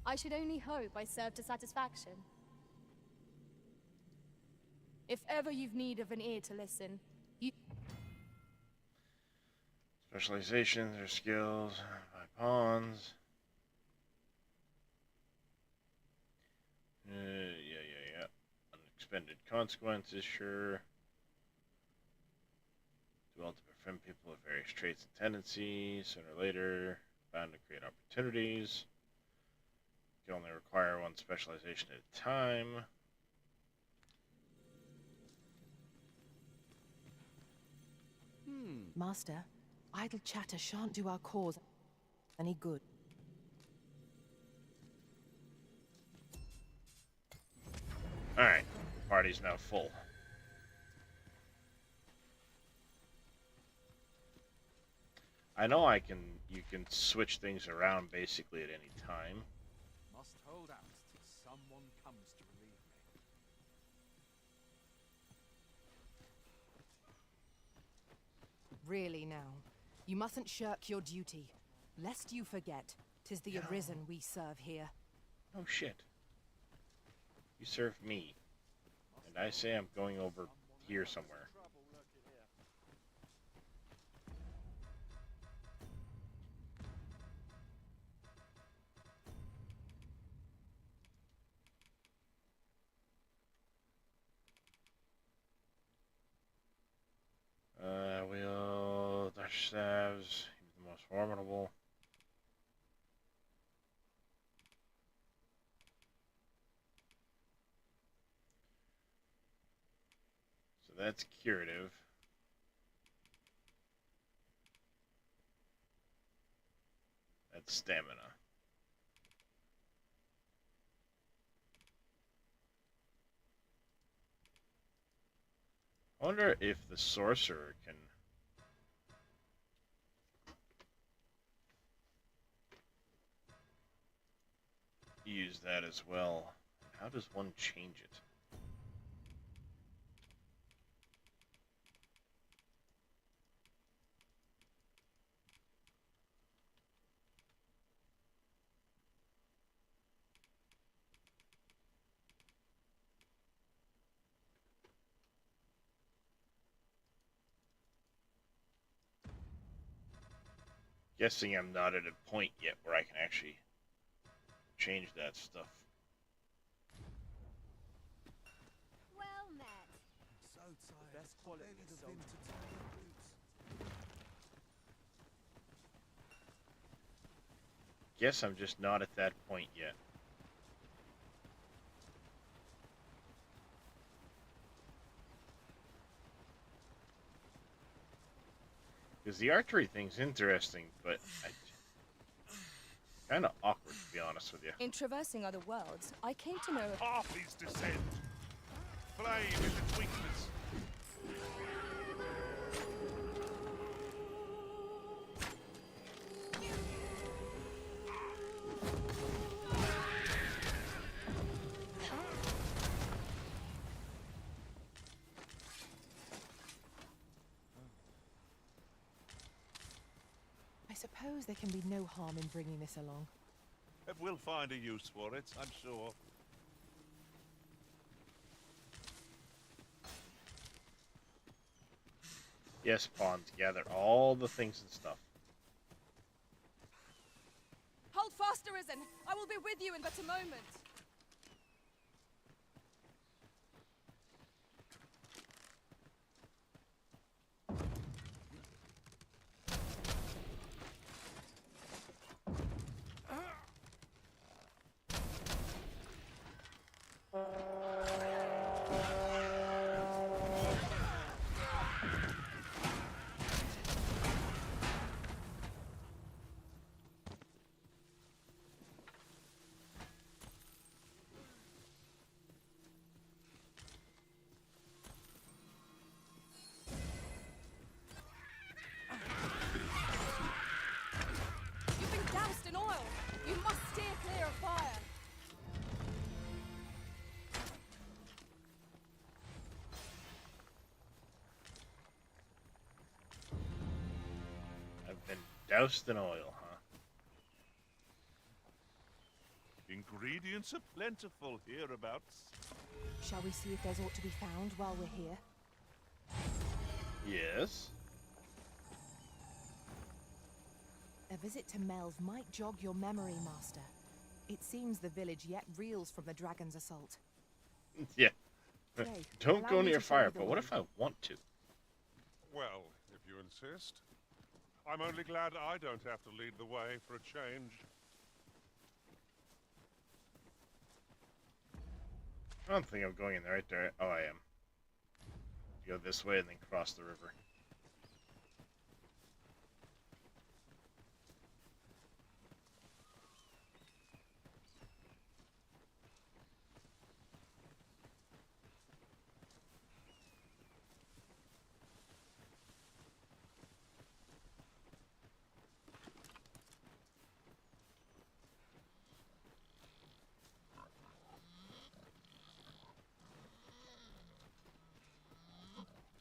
I should only hope I serve to satisfaction. If ever you've need of an ear to listen, you... Specializations or skills by pawns. Yeah. Unexpended consequences, sure. Well, to befriend people with various traits and tendencies, sooner or later, bound to create opportunities. You can only require one specialization at a time. Master, idle chatter shan't do our cause any good. Alright, party's now full. I know you can switch things around basically at any time. Must hold out till someone comes to relieve me. Really now, you mustn't shirk your duty, lest you forget 'tis the Arisen we serve here. Oh shit. You serve me. And I say I'm going over here somewhere. We'll Dutch staves, the most formidable. That's curative. That's stamina. I wonder if the sorcerer can use that as well. How does one change it? Guessing I'm not at a point yet where I can actually change that stuff. Well met. So tired. Best quality is sold to boots. Guess I'm just not at that point yet. Because the archery thing's interesting, but kind of awkward, to be honest with you. In traversing other worlds, I came to know... Harpies descend. Flame is its weakness. I suppose there can be no harm in bringing this along. We'll find a use for it, I'm sure. Yes, pawns, gather all the things and stuff. Hold fast, Arisen! I will be with you in but a moment! You've been doused in oil! You must steer clear of fire! I've been doused in oil, huh? Ingredients are plentiful hereabouts. Shall we see if there's aught to be found while we're here? Yes. A visit to Melv might jog your memory, Master. It seems the village yet reels from the dragon's assault. Yeah. Pray, Don't allow go me near to show fire, you the but what way. if I want to? Well, if you insist. I'm only glad I don't have to lead the way for a change. I don't think I'm going in the right direction. Oh, I am. Go this way and then cross the river.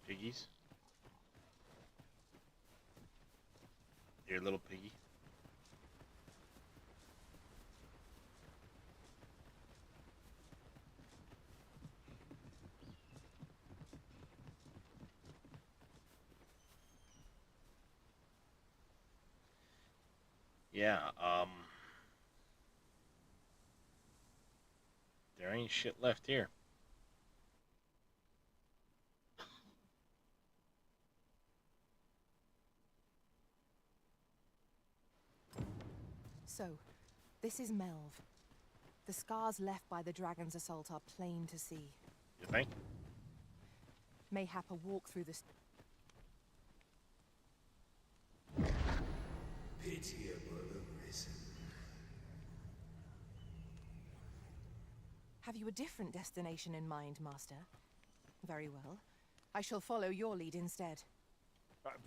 Piggies. Your little piggy. Yeah, there ain't shit left here. So, this is Melv. The scars left by the dragon's assault are plain to see. You think? mayhap a walk through the... Pitiable arisen. Have you a different destination in mind, Master? Very well. I shall follow your lead instead.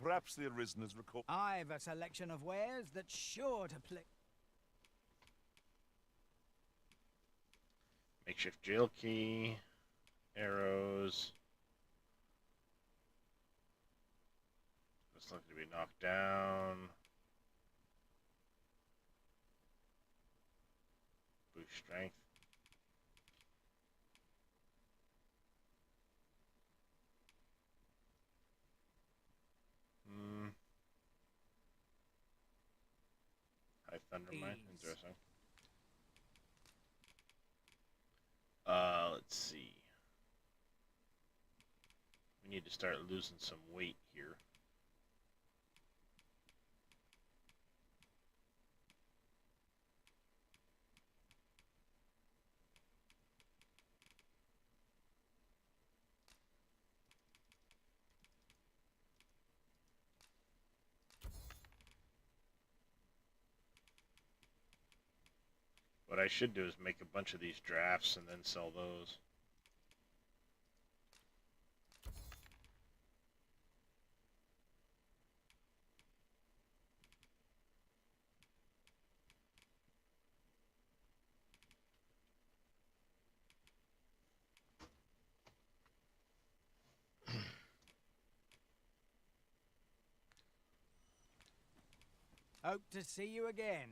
Perhaps the Arisen is recalled. I've a selection of wares that's sure to play. Makeshift jail key, arrows. It's looking to be knocked down. Boost strength. High Thunder Mine, interesting. Let's see. We need to start losing some weight here. What I should do is make a bunch of these drafts and then sell those. Hope to see you again.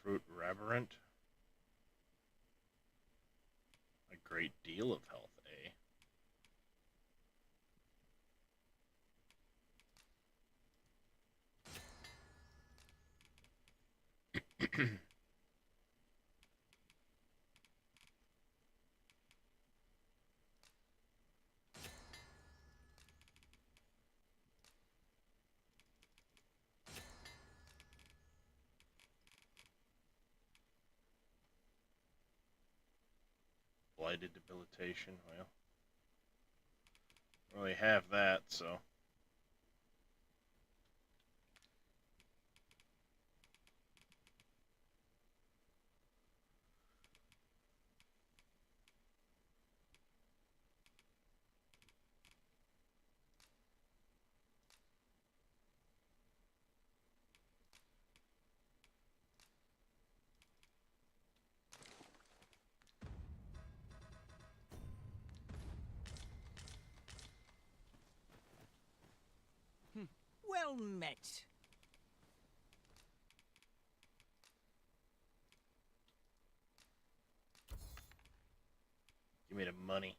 Fruit Reverent. A great deal of health, eh? Blighted debilitation, well, really have that, so. Well met. Give me the money.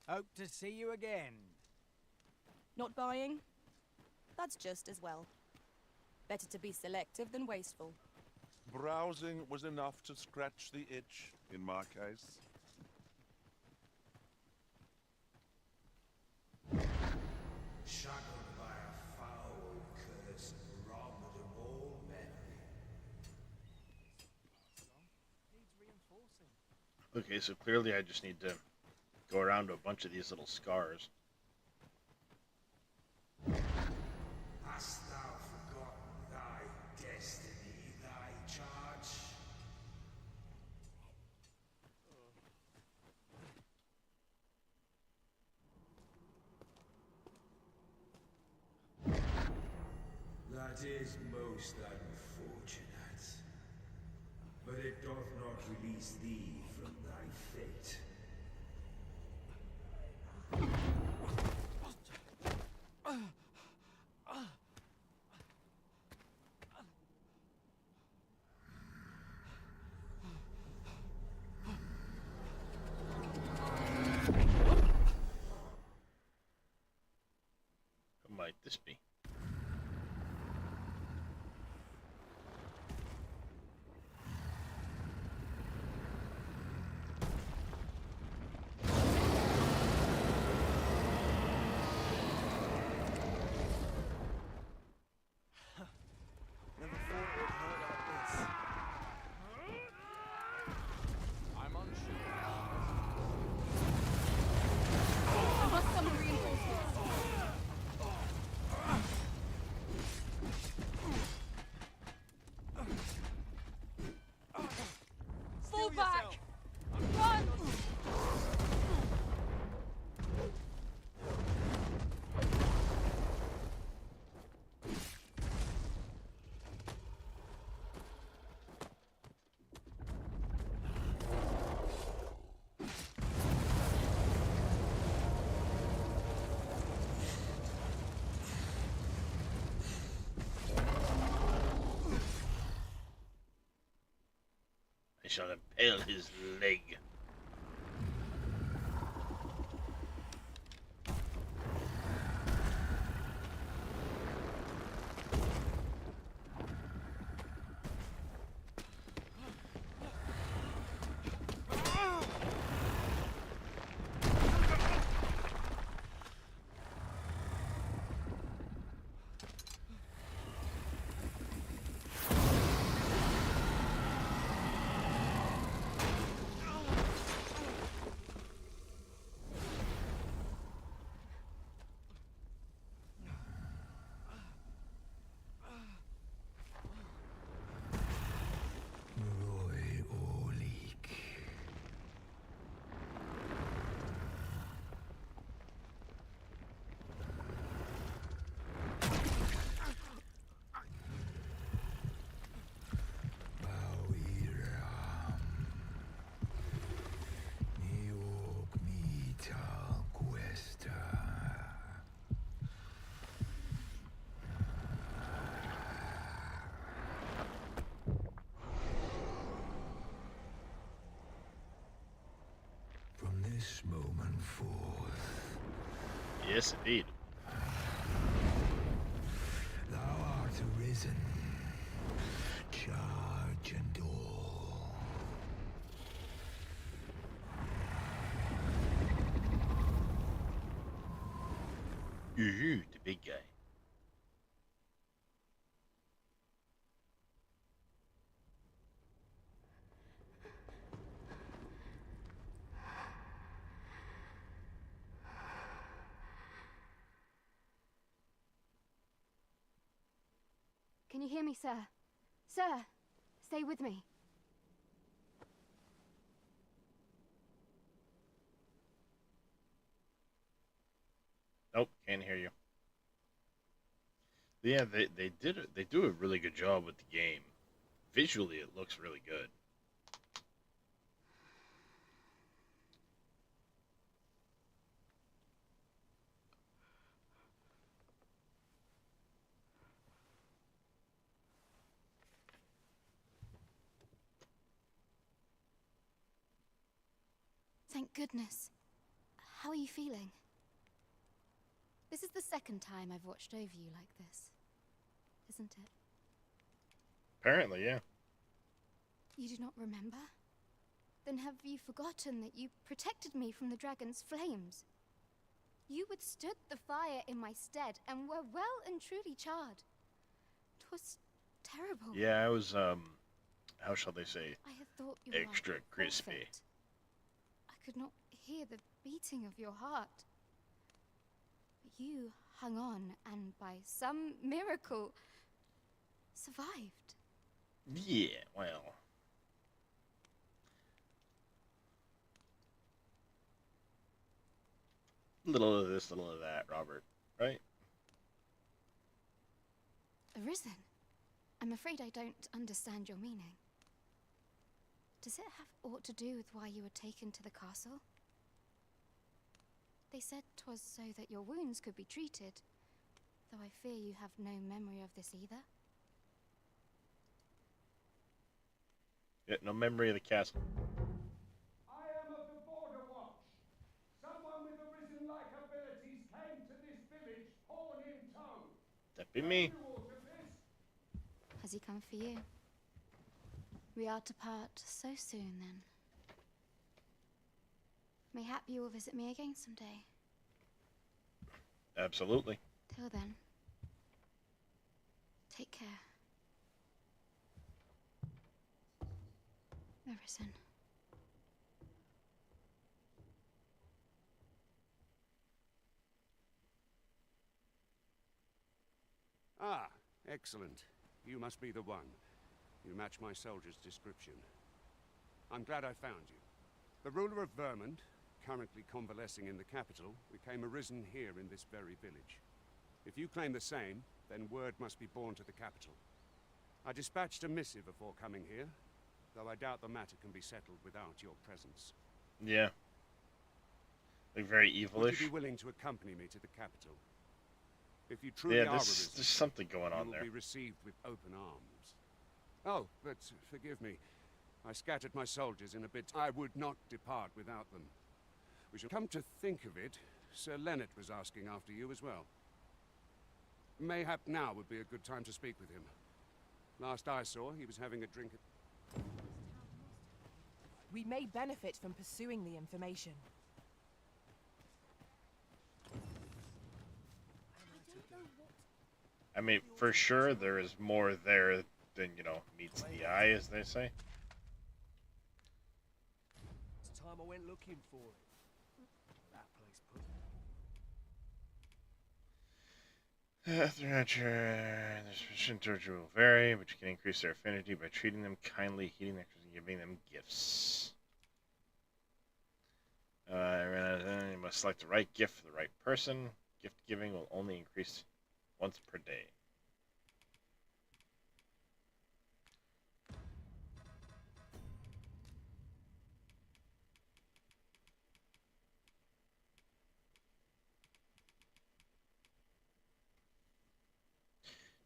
Hope to see you again. Not buying? That's just as well. Better to be selective than wasteful. Browsing was enough to scratch the itch, in my case. Shackled by a foul curse, robbed of all memory. Needs reinforcing. Okay, so clearly I just need to go around to a bunch of these little scars. Hast thou forgotten thy destiny, thy charge? That is most unfortunate. But it doth not release thee from thy fate. this be? Never thought it would hurt like this. I'm unsure. I must summon reinforcements. Fall back! Run! I shall impale his leg. From this moment forth, Yes, indeed. thou art arisen. Charge and all. The big guy. Can you hear me, sir? Sir, stay with me. Nope, can't hear you. Yeah, they do a really good job with the game. Visually, it looks really good. Thank goodness. How are you feeling? This is the second time I've watched over you like this, isn't it? Apparently, yeah. You do not remember? Then have you forgotten that you protected me from the dragon's flames? You withstood the fire in my stead and were well and truly charred. 'Twas terrible. Yeah, I was, how shall they say, I had thought you were extra crispy. forfeit. I could not hear the beating of your heart. But you hung on and by some miracle survived. Yeah, well. Little of this, little of that, Robert, right? Arisen? I'm afraid I don't understand your meaning. Does it have aught to do with why you were taken to the castle? They said 'twas so that your wounds could be treated, though I fear you have no memory of this either. Yeah, no memory of the castle. I am of the Border Watch. Someone with arisen-like abilities came to this village, horn in tow. Be me. Has he come for you? We are to part so soon, then. Mayhap you will visit me again someday. Absolutely. Till then, take care. Arisen. Ah, excellent. You must be the one. You match my soldier's description. I'm glad I found you. The ruler of Vermont, currently convalescing in the capital, became arisen here in this very village. If you claim the same, then word must be borne to the capital. I dispatched a missive before coming here, though I doubt the matter can be settled without your presence. Yeah. Like very Would evilish. you be willing to accompany me to the capital? If you truly are arisen, there's something going on you will there. be received with open arms. Oh, but forgive me. I scattered my soldiers in a bit. I would not depart without them. We shall come to think of it. Sir Leonard was asking after you as well. Mayhap now would be a good time to speak with him. Last I saw, he was having a drink at... We may benefit from pursuing the information. I mean, for sure, there is more there than, you know, meets the eye, as they say. It's time I went looking for it. That place put Through nature, the sufficient torture will vary, but you can increase their affinity by treating them kindly, heeding their and giving them gifts. You must select the right gift for the right person. Gift giving will only increase once per day.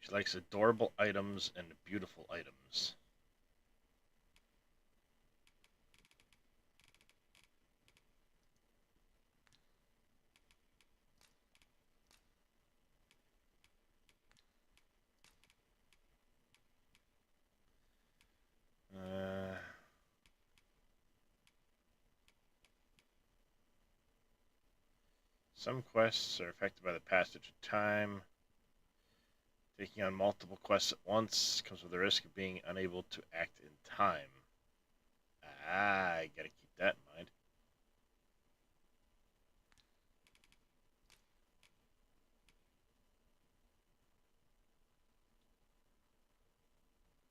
She likes adorable items and beautiful items. Some quests are affected by the passage of time. Taking on multiple quests at once comes with the risk of being unable to act in time. Ah, I gotta keep that in mind.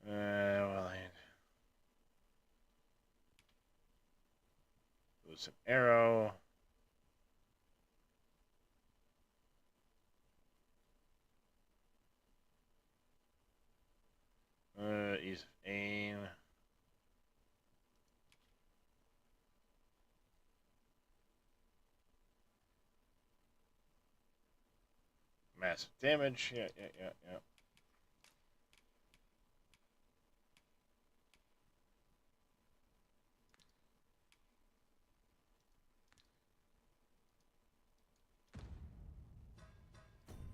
Well, it was an arrow. Ease of aim. Massive damage. Yeah.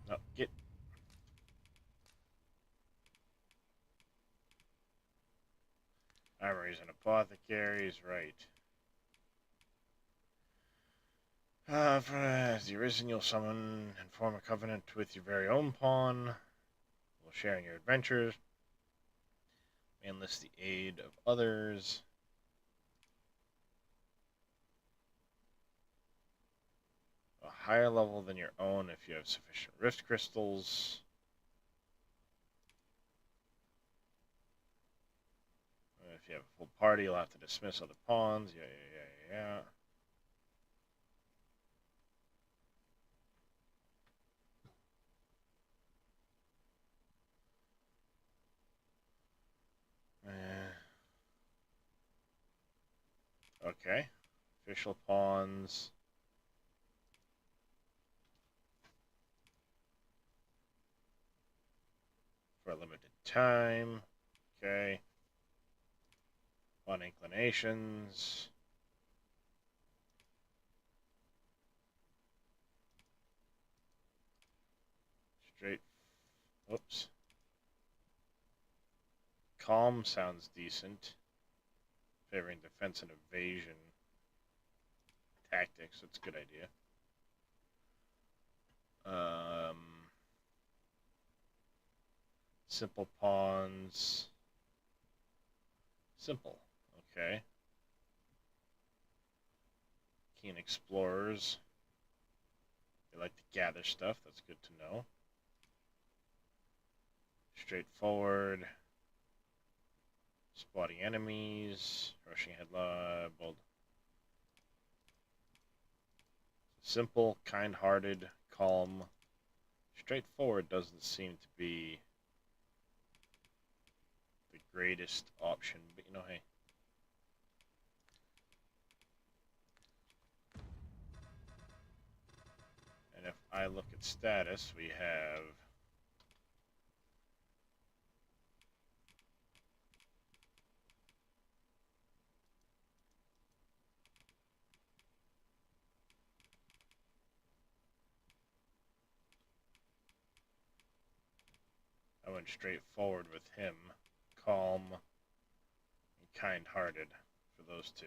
No, get. Armories and apothecaries, right. As the Arisen, you'll summon and form a covenant with your very own pawn, while sharing your adventures. Enlist the aid of others. A higher level than your own if you have sufficient rift crystals. If you have a full party, you'll have to dismiss other pawns. Yeah. Okay. Official pawns. For a limited time. Okay. Pawn inclinations. Straight. Oops. Calm sounds decent. Favoring defense and evasion tactics. That's a good idea. Simple pawns. Simple. Okay. Keen explorers. They like to gather stuff. That's good to know. Straightforward. Spotting enemies. Rushing headlock. Bold. Simple, kind-hearted, calm. Straightforward doesn't seem to be the greatest option, but you know, hey. And if I look at status, we have I went straight forward with him, calm and kind-hearted for those two.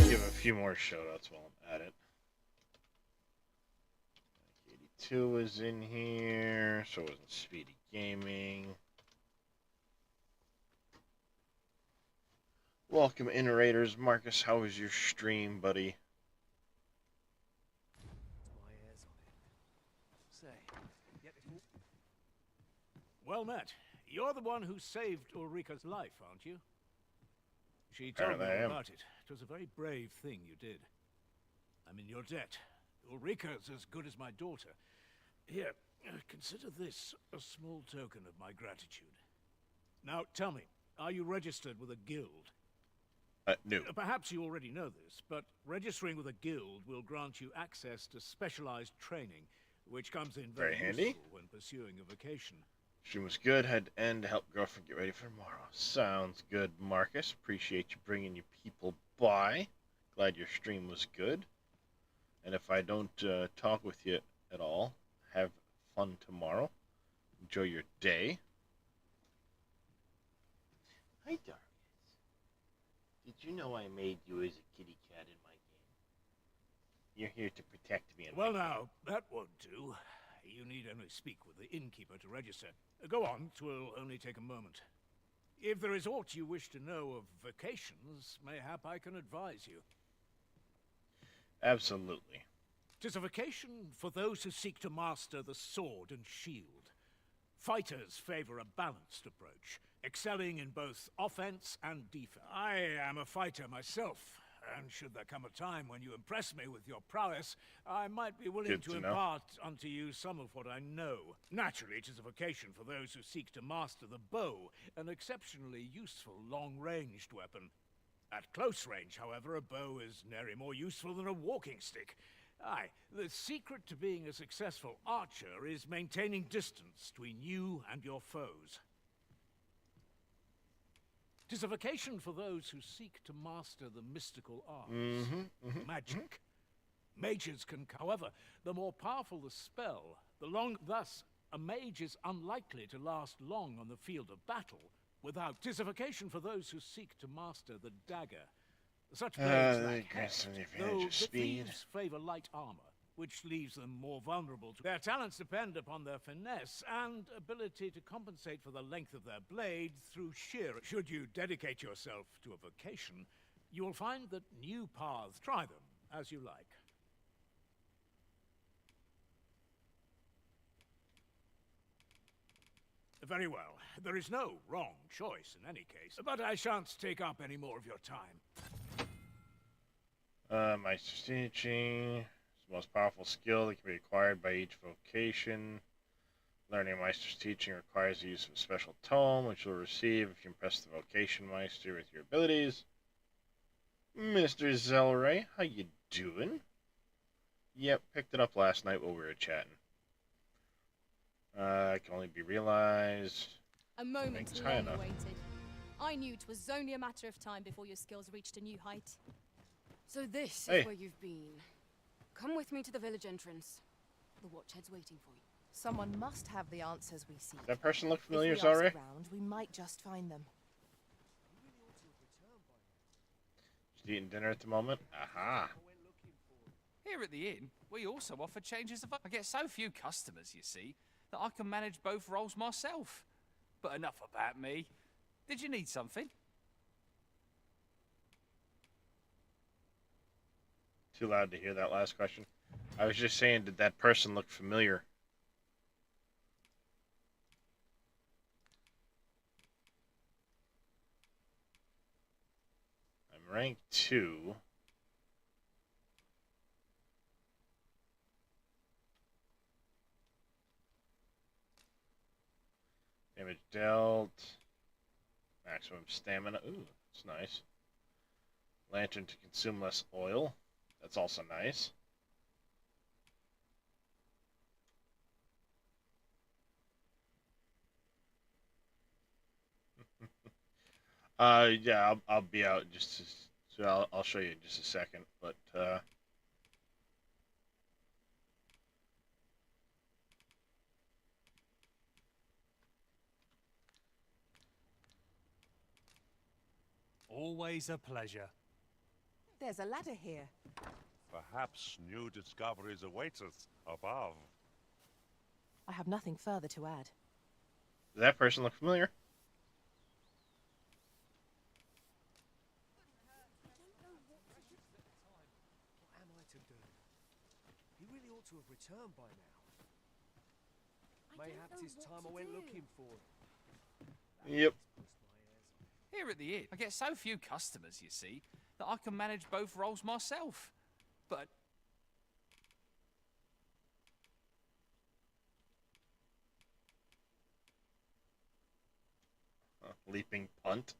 Give a few more shoutouts while I'm at it. DD2 is in here, so wasn't Speedy Gaming. Welcome in, Raiders. Marcus, how was your stream, buddy? Well met. You're the one who saved Ulrika's life, aren't you? She told me Apparently I all am. about it. It was a very brave thing you did. I'm in your debt. Ulrika's as good as my daughter. Here, consider this a small token of my gratitude. Now, tell me, are you registered with a guild? No. Perhaps you already know this, but registering with a guild will grant you access to specialized training, which comes in very handy. useful when pursuing a vocation. Stream was good. Had to end to help girlfriend get ready for tomorrow. Sounds good, Marcus. Appreciate you bringing your people by. Glad your stream was good. And if I don't talk with you at all, have fun tomorrow. Enjoy your day. Hi, Darius. Did you know I made you as a kitty cat in my game? You're here to protect me. Well, now, that won't do. You need only speak with the innkeeper to register. Go on, 'twill only take a moment. If there is aught you wish to know of vocations, mayhap I can advise you. Absolutely. 'Tis a vocation for those who seek to master the sword and shield. Fighters favor a balanced approach, excelling in both offense and defense. I am a fighter myself, and should there come a time when you impress me with your prowess, I might be willing Good to to know. impart unto you some of what I know. Naturally, it is a vocation for those who seek to master the bow, an exceptionally useful long-ranged weapon. At close range, however, a bow is nary more useful than a walking stick. Aye, the secret to being a successful archer is maintaining distance between you and your foes. 'Tis a vocation for those who seek to master the mystical arts. Magic. Mages can, however, the more powerful the spell, thus, a mage is unlikely to last long on the field of battle without. 'Tis a vocation for those who seek to master the dagger. Such blades they lack grant some heft, advantage though of the speed. thieves favor light armor, which leaves them more vulnerable to. Their talents depend upon their finesse and ability to compensate for the length of their blade through sheer. Should you dedicate yourself to a vocation, you will find that new paths. Try them as you like. Very well. There is no wrong choice in any case, but I shan't take up any more of your time. Meister's teaching is the most powerful skill that can be acquired by each vocation. Learning Meister's teaching requires the use of a special tome, which you'll receive if you impress the Vocation Meister with your abilities. Mr. Zelray, how you doing? Yep, picked it up last night while we were chatting. It can only be realized. A moment High long enough. awaited. I knew it was only a matter of time before your skills reached a new height. So this Hey. is where you've been. Come with me to the village entrance. The Watchhead's waiting for you. Someone must have the answers we seek. That person look familiar, If we ask Zarre? around, we might just find them. She's eating dinner at the moment? Aha. Here at the inn, we also offer changes of... I get so few customers, you see, that I can manage both roles myself. But enough about me. Did you need something? Too loud to hear that last question. I was just saying, did that person look familiar? I'm rank 2. Damage dealt. Maximum stamina. Ooh, that's nice. Lantern to consume less oil. That's also nice. Yeah, I'll be out just so I'll show you in just a second, but Always a pleasure. There's a ladder here. Perhaps new discoveries await us above. I have nothing further to add. does that person look familiar? What am I to do? He really ought to have returned by now. Mayhaps it's time I went looking for him. Yep. Here at the inn, I get so few customers, you see, that I can manage both roles myself. But... Leaping punt.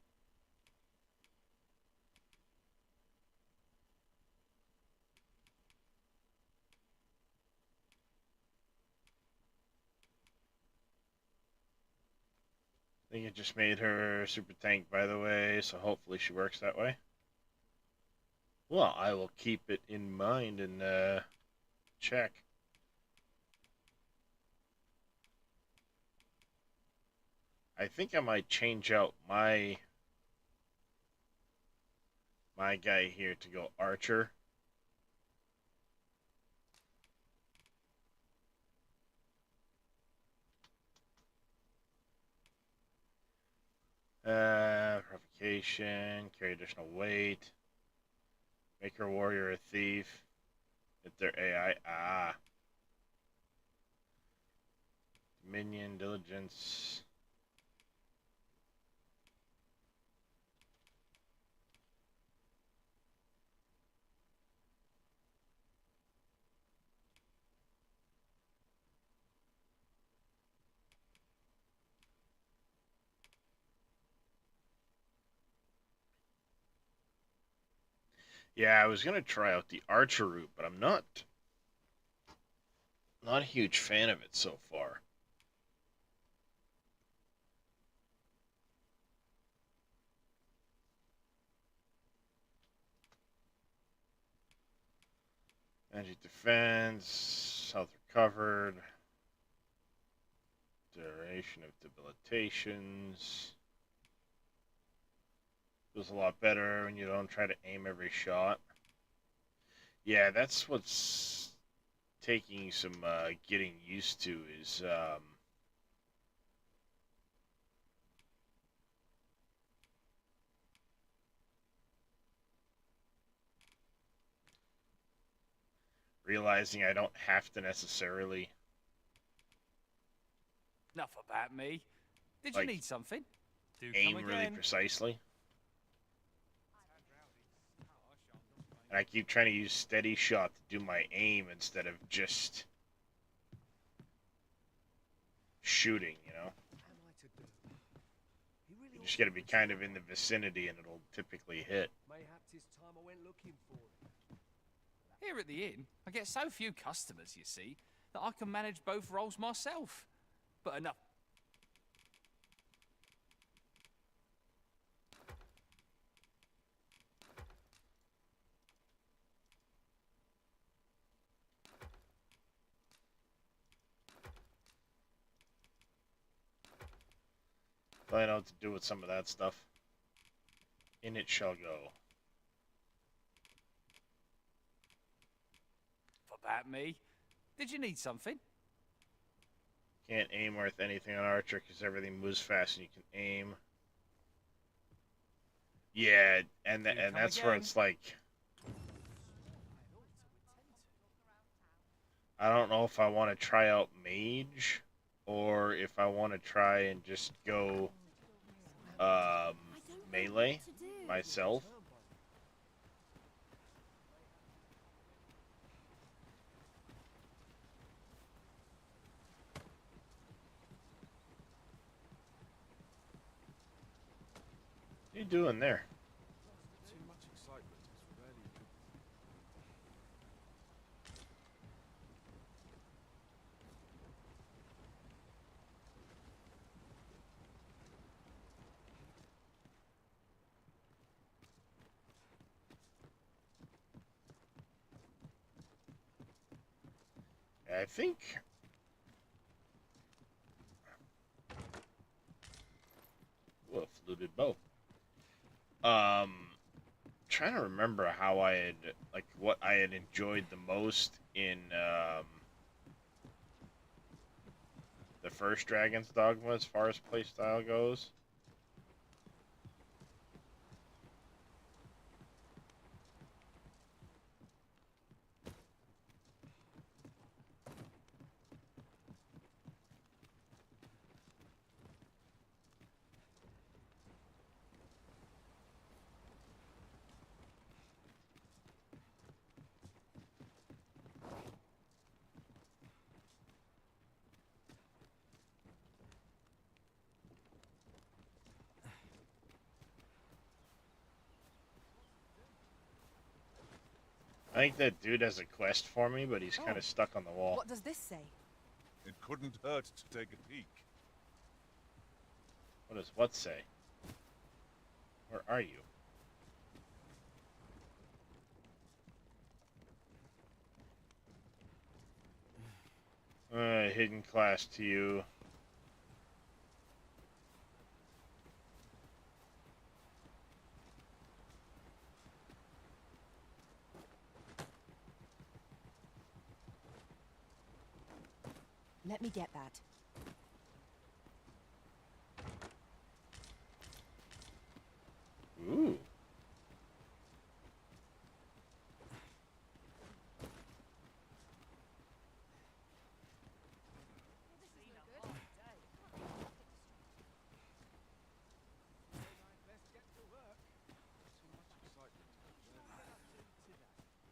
I think it just made her super tank, by the way, so hopefully she works that way. Well, I will keep it in mind and check. I think I might change out my guy here to go archer. Provocation, carry additional weight, make her warrior a thief, hit their AI. Ah. Dominion, diligence. Yeah, I was gonna try out the archer route, but I'm not a huge fan of it so far. Magic defense, health recovered, duration of debilitations. Feels a lot better when you don't try to aim every shot. Yeah, that's what's taking some getting used to is realizing I don't have to necessarily Enough about me. Did Like, you need something? Do aim come really again. precisely. And I keep trying to use steady shot to do my aim instead of just shooting, you know. You just gotta be kind of in the vicinity and it'll typically hit. Mayhaps it's time I went looking for it. Here at the inn, I get so few customers, you see, that I can manage both roles myself. But enough. Find out what to do with some of that stuff. In it shall go. About me. Did you need something? Can't aim worth anything on Archer because everything moves fast and you can aim. Yeah, and that's where it's like, I don't know if I want to try out Mage or if I want to try and just go melee myself. What are you doing there? Too much excitement is rarely a good I think a fluted bow. Trying to remember how I had, like, what I had enjoyed the most in the first Dragon's Dogma as far as playstyle goes. I think that dude has a quest for me, but he's kind of stuck on the wall. What does this say? It couldn't hurt to take a peek. What does what say? Where are you? Hidden class to you. Let me get that. Ooh.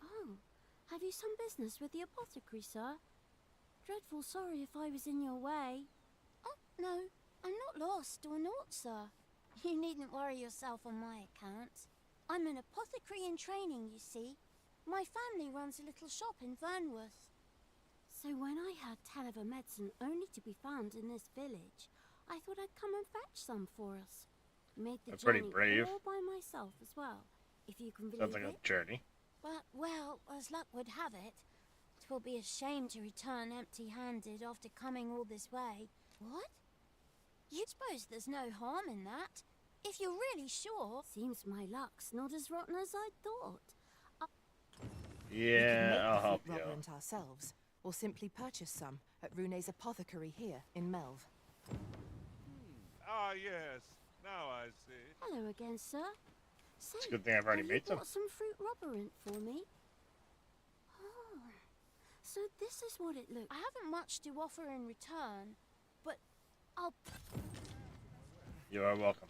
Oh, have you some business with the apothecary, sir? Dreadful sorry if I was in your way. Oh, no, I'm not lost or naught, sir. You needn't worry yourself on my account. I'm an apothecary in training, you see. My family runs a little shop in Vernworth. So when I heard tell of a medicine only to be found in this village, I thought I'd come and fetch some for us. Made the That's pretty journey brave. all by myself as well, if you can believe Sounds like it. a journey. But, well, as luck would have it, 'twill be a shame to return empty-handed after coming all this way. What? You suppose there's no harm in that? If you're really sure. Seems my luck's not as rotten as I'd thought. Yeah, I'll help you. Rubberant ourselves, or simply purchase some at Rune's apothecary here in Melv. Ah, yes. Now I see. Hello again, sir. Say, It's a good thing I've already have made you some. bought some fruit rubberant for me? Oh, so this is what it looks. I haven't much to offer in return, but I'll. You are welcome.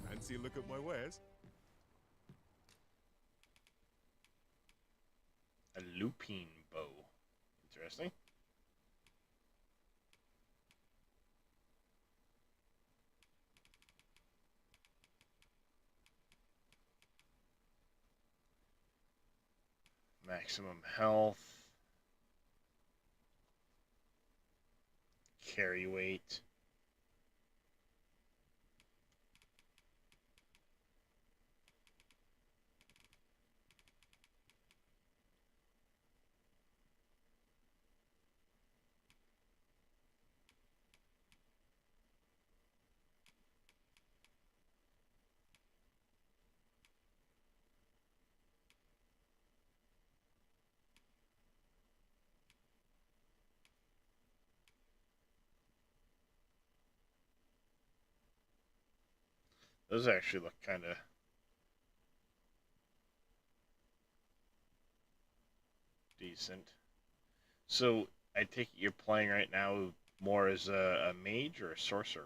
Fancy a look at my wares? A lupine bow. interesting. Maximum health. Carry weight. Those actually look kind of decent. So, I take it you're playing right now more as a mage or a sorcerer?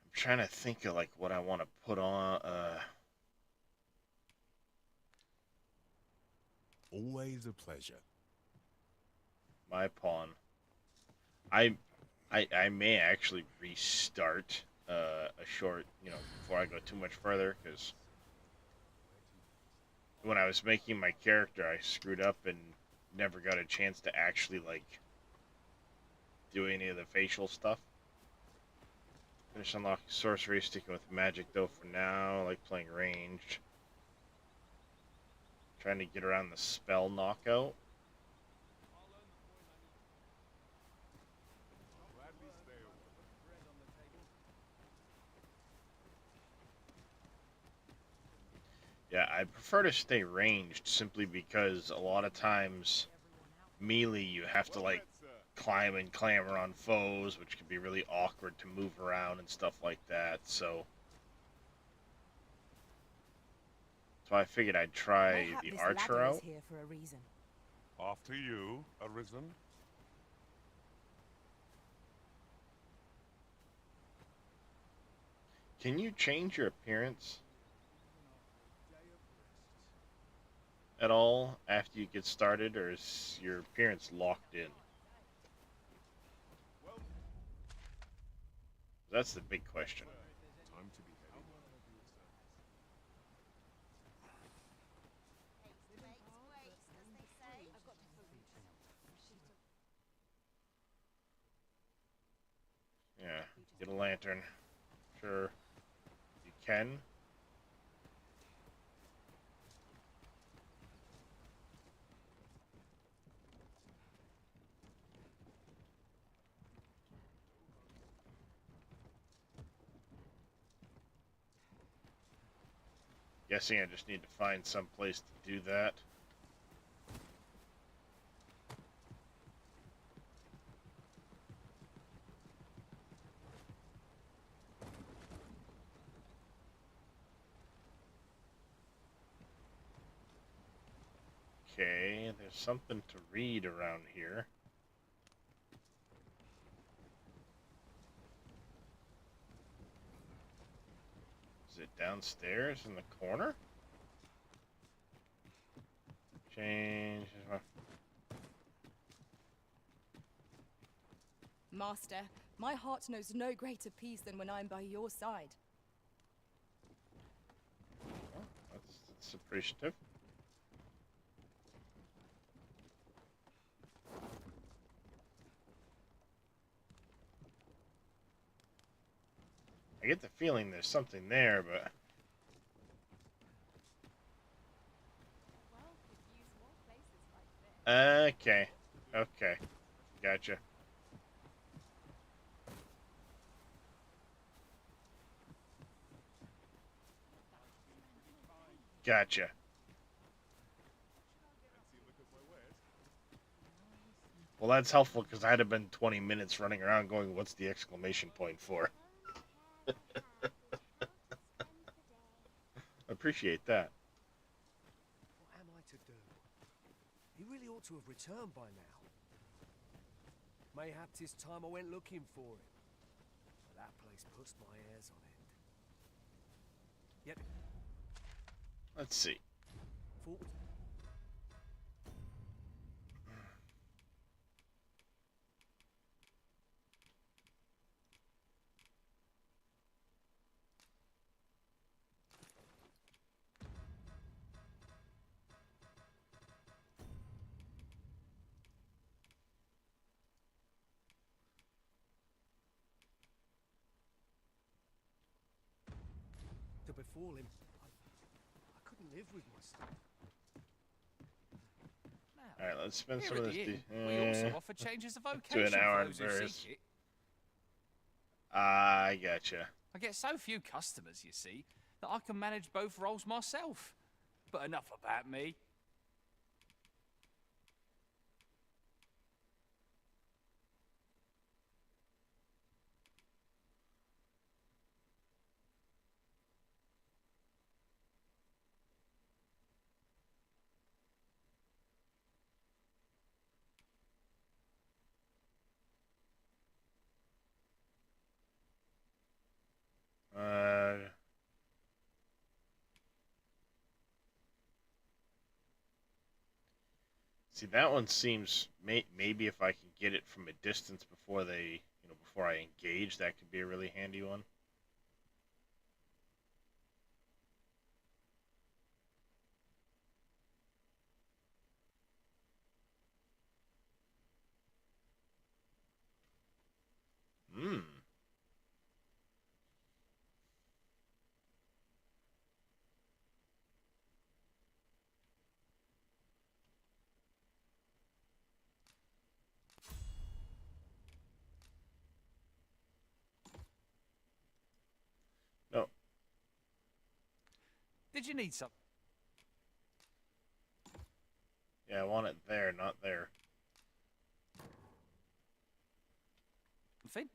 I'm trying to think of like what I want to put on. Always a pleasure. My pawn. I may actually restart a short, before I go too much further, because when I was making my character, I screwed up and never got a chance to actually like do any of the facial stuff. Finish unlocking sorcery, sticking with magic though for now. I like playing ranged. Trying to get around the spell knockout. Yeah, I prefer to stay ranged simply because a lot of times melee you have to like climb and clamber on foes, which can be really awkward to move around and stuff like that. So I figured I'd try the archer out. Here for a reason. After you, Arisen. Can you change your appearance at all after you get started, or is your appearance locked in? That's the big question. Time to be heading. Yeah, get a lantern. Sure, you can. Guessing I just need to find some place to do that. Okay, there's something to read around here. Is it downstairs in the corner? Change. Master, my heart knows no greater peace than when I'm by your side. Oh, that's appreciative. I get the feeling there's something there, but... Okay. Okay. Gotcha. Gotcha. Well, that's helpful, because I'd have been 20 minutes running around going, what's the exclamation point for? appreciate that. What am I to do? He really ought to have returned by now. Mayhaps it's time I went looking for him. But that place puts my hairs on end. Yet... Let's see. Thought... To befall him, I couldn't live with myself. Alright, let's spend Here some at of this. the inn, we also offer changes of To vocation an hour for and those who various. seek it. I gotcha. I get so few customers, you see, that I can manage both roles myself. But enough about me. See, that one seems maybe if I can get it from a distance before they, before I engage, that could be a really handy one. Hmm. No. Did you need some? Yeah, I want it there, not there. Finn?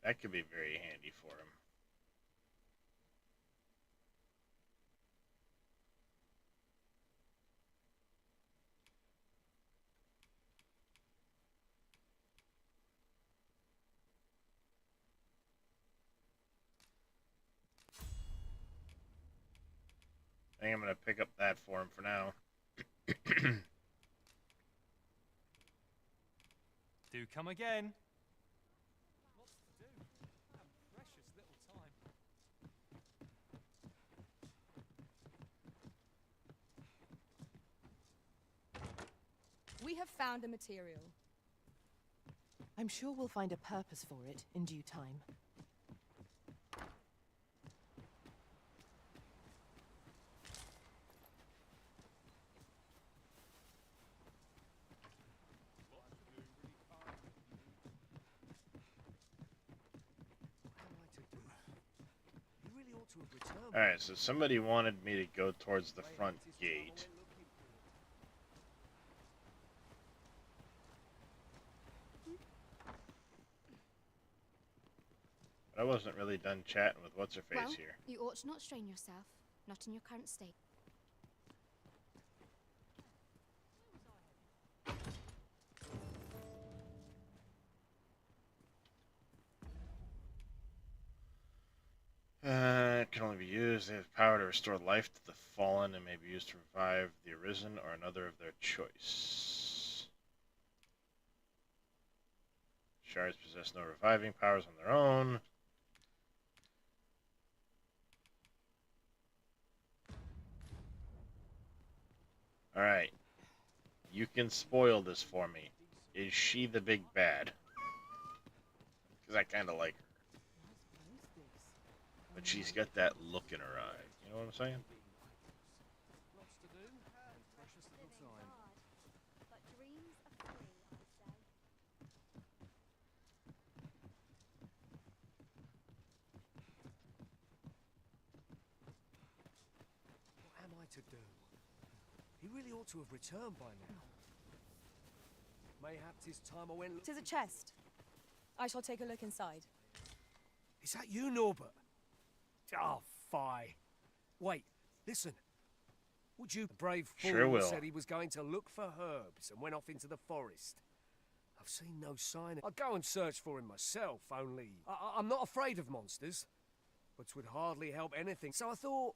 That could be very handy for him. I think I'm going to pick up that for him for now. Do come again. Lots to do. Precious little time. We have found a material. I'm sure we'll find a purpose for it in due time. Alright, so somebody wanted me to go towards the front gate. But I wasn't really done chatting with what's-her-face Well, here. you ought to not strain yourself. Not in your current state. It can only be used. They have power to restore life to the fallen and may be used to revive the arisen or another of their choice. Shards possess no reviving powers on their own. Alright. You can spoil this for me. Is she the big bad? Because because I kind of like her. But she's got that look in her eye. You know what I'm saying? Lots to do. Precious little time. But dreams are free, I say. What am I to do? He really ought to have returned by now. Mayhap 'tis time I went. Tis a chest. I shall take a look inside. Is that you, Norbert? Oh, fie. Wait, listen. Would you, brave fool, Sure will. said he was going to look for herbs and went off into the forest? I've seen no sign. I'll go and search for him myself, only I'm not afraid of monsters, but 'twould hardly help anything. So I thought,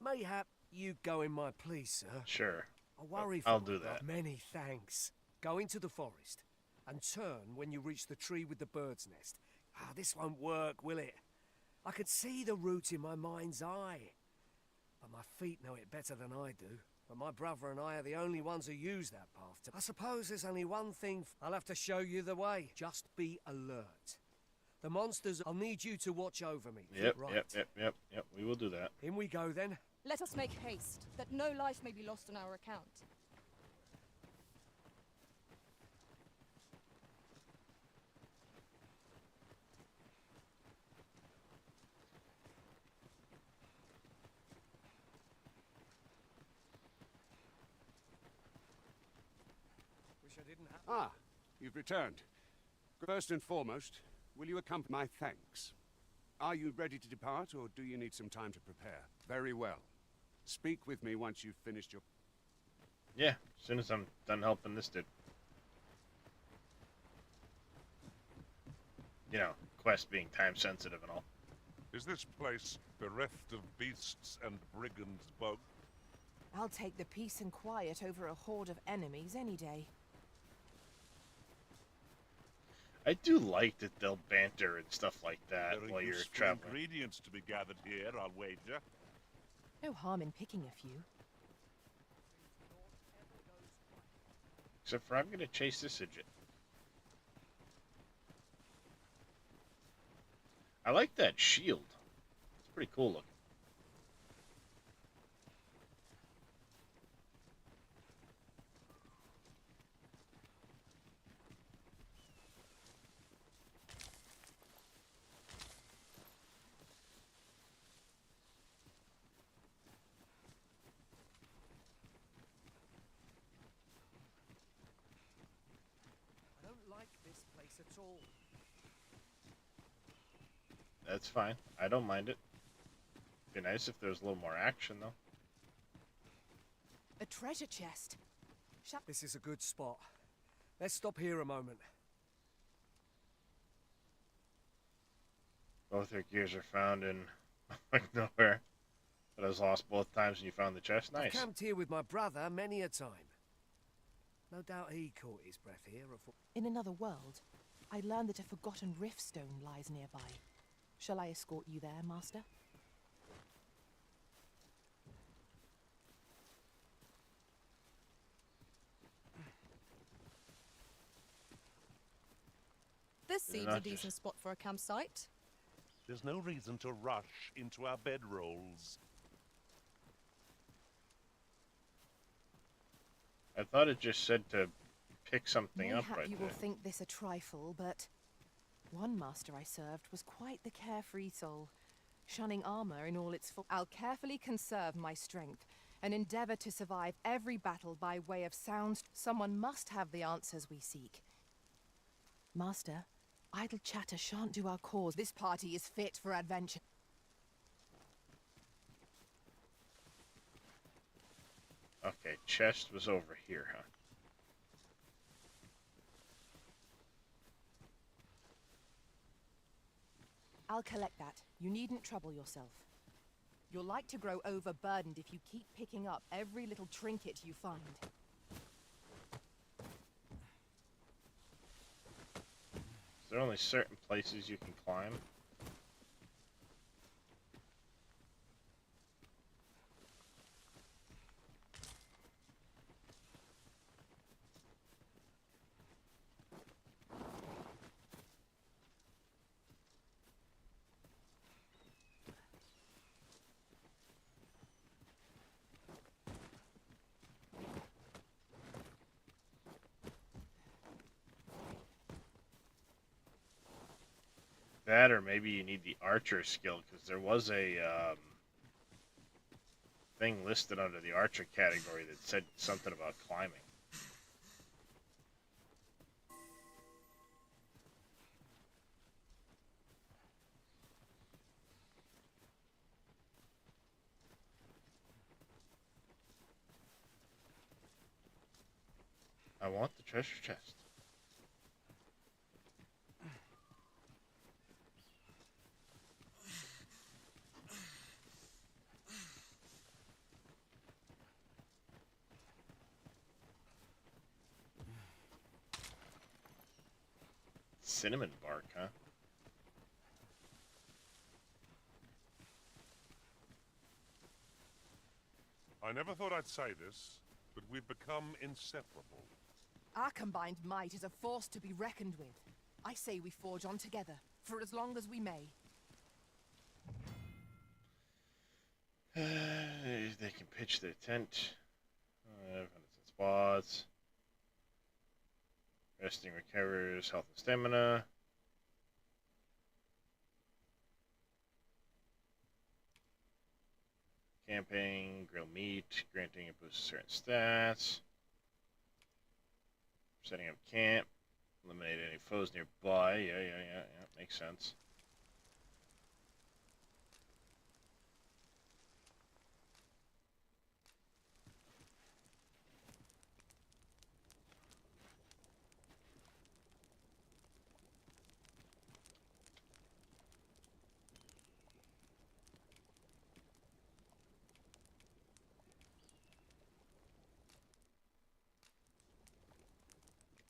mayhap you'd go in my place, sir. Sure. I worry for I'll you, do but that. Many thanks. Go into the forest and turn when you reach the tree with the bird's nest. Ah, this won't work, will it? I can see the root in my mind's eye. But my feet know it better than I do. But my brother and I are the only ones who use that path. I suppose there's only one thing. I'll have to show you the way. Just be alert. The monsters, I'll need you to watch over me. Yep, Right. yep. We will do that. In we go then. Let us make haste, that no life may be lost on our account. Wish I didn't have. Ah, you've returned. First and foremost, will you accompany my thanks? Are you ready to depart, or do you need some time to prepare? Very well. Speak with me once you've finished your... Yeah, as soon as I'm done helping this dude. You know, quest being time sensitive and all. Is this place bereft of beasts and brigands both? I'll take the peace and quiet over a horde of enemies any day. I do like that they'll banter and stuff like that Very while you're useful traveling. ingredients to be gathered here, I'll wager. No harm in picking a few. Except for I'm going to chase this idiot. I like that shield. It's pretty cool looking. I don't like this place at all. That's fine. I don't mind it. Be nice if there was a little more action, though. A treasure chest. This is a good spot. Let's stop here a moment. Both your gears are found in like nowhere. But I was lost both times and you found the chest. I've Nice. camped here with my brother many a time. No doubt he caught his breath here. In another world, I learned that a forgotten rift stone lies nearby. Shall I escort you there, Master? This seems a decent spot for a campsite. There's no reason to rush into our bedrolls. I thought it just said to pick something up Mayhap right you there. will think this a trifle, but one master I served was quite the carefree soul, shunning armor in all its full. I'll carefully conserve my strength and endeavor to survive every battle by way of sound. Someone must have the answers we seek. Master, idle chatter shan't do our cause. This party is fit for adventure. Okay, chest was over here, huh? I'll collect that. You needn't trouble yourself. You'll like to grow overburdened if you keep picking up every little trinket you find. Is there only certain places you can climb? That, or maybe you need the archer skill, because there was a thing listed under the archer category that said something about climbing. I want the treasure chest. Cinnamon bark, huh? I never thought I'd say this, but we've become inseparable. Our combined might is a force to be reckoned with. I say we forge on together, for as long as we may. They can pitch their tent. Spots. Resting recovers health and stamina. Camping, grill meat, granting a boost to certain stats. Setting up camp. Eliminate any foes nearby. Yeah. Makes sense.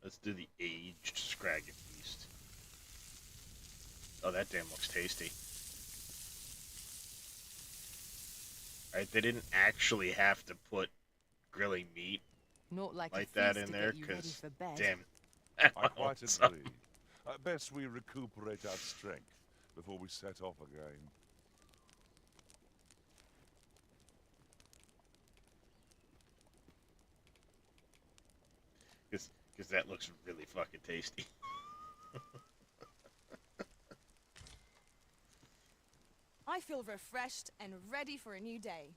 Let's do the aged Scraggin Feast. Oh, that damn looks tasty. Right, they didn't actually have to put grilling meat Not like that in there, because damn. I quite agree. Best we recuperate our strength before we set off again. Because that looks really fucking tasty. I feel refreshed and ready for a new day.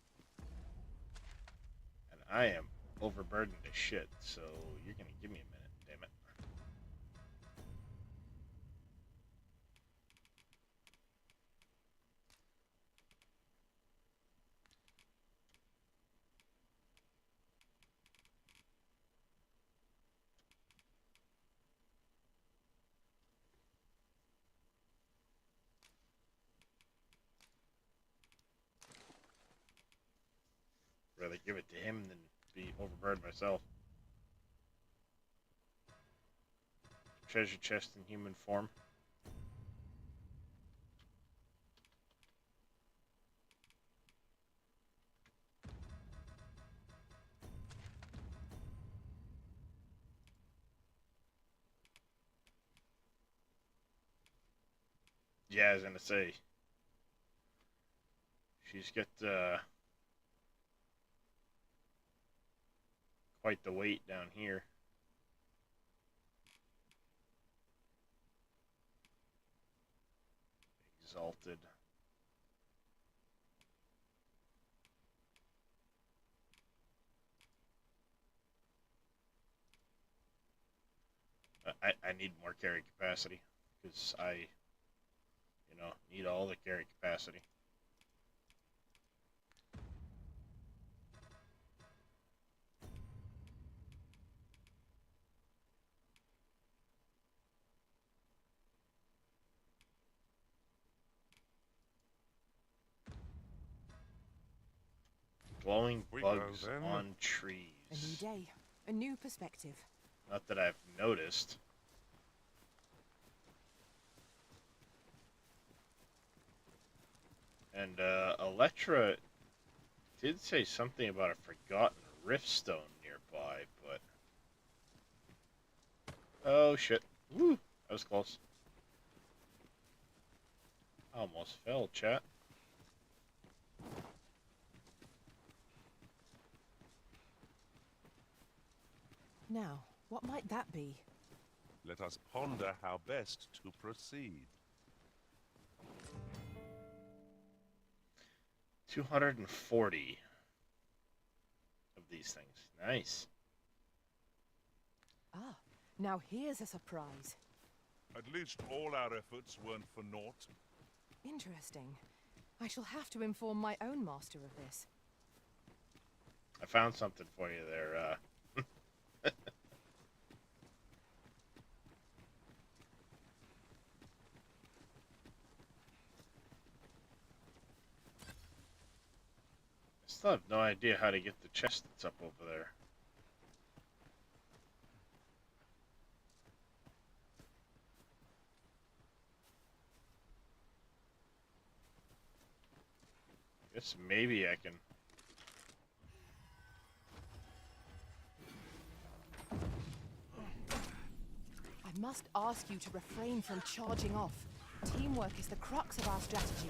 And I am overburdened as shit, so you're gonna give me a minute, damn it. Rather give it to him than be overburdened myself. Treasure chest in human form. Yeah, I was gonna say. She's got quite the weight down here. Exalted. I need more carry capacity, because I, need all the carry capacity. Glowing bugs on trees. A new day, a new perspective. Not that I've noticed. And Electra did say something about a forgotten riftstone nearby, but... Oh shit. Woo! That was close. Almost fell, chat. Now, what might that be? Let us ponder how best to proceed. 240 of these things. Nice. Ah, now here's a surprise. At least all our efforts weren't for naught. Interesting. I shall have to inform my own master of this. I found something for you there. I still have no idea how to get the chest that's up over there. Guess maybe I can. I must ask you to refrain from charging off. Teamwork is the crux of our strategy.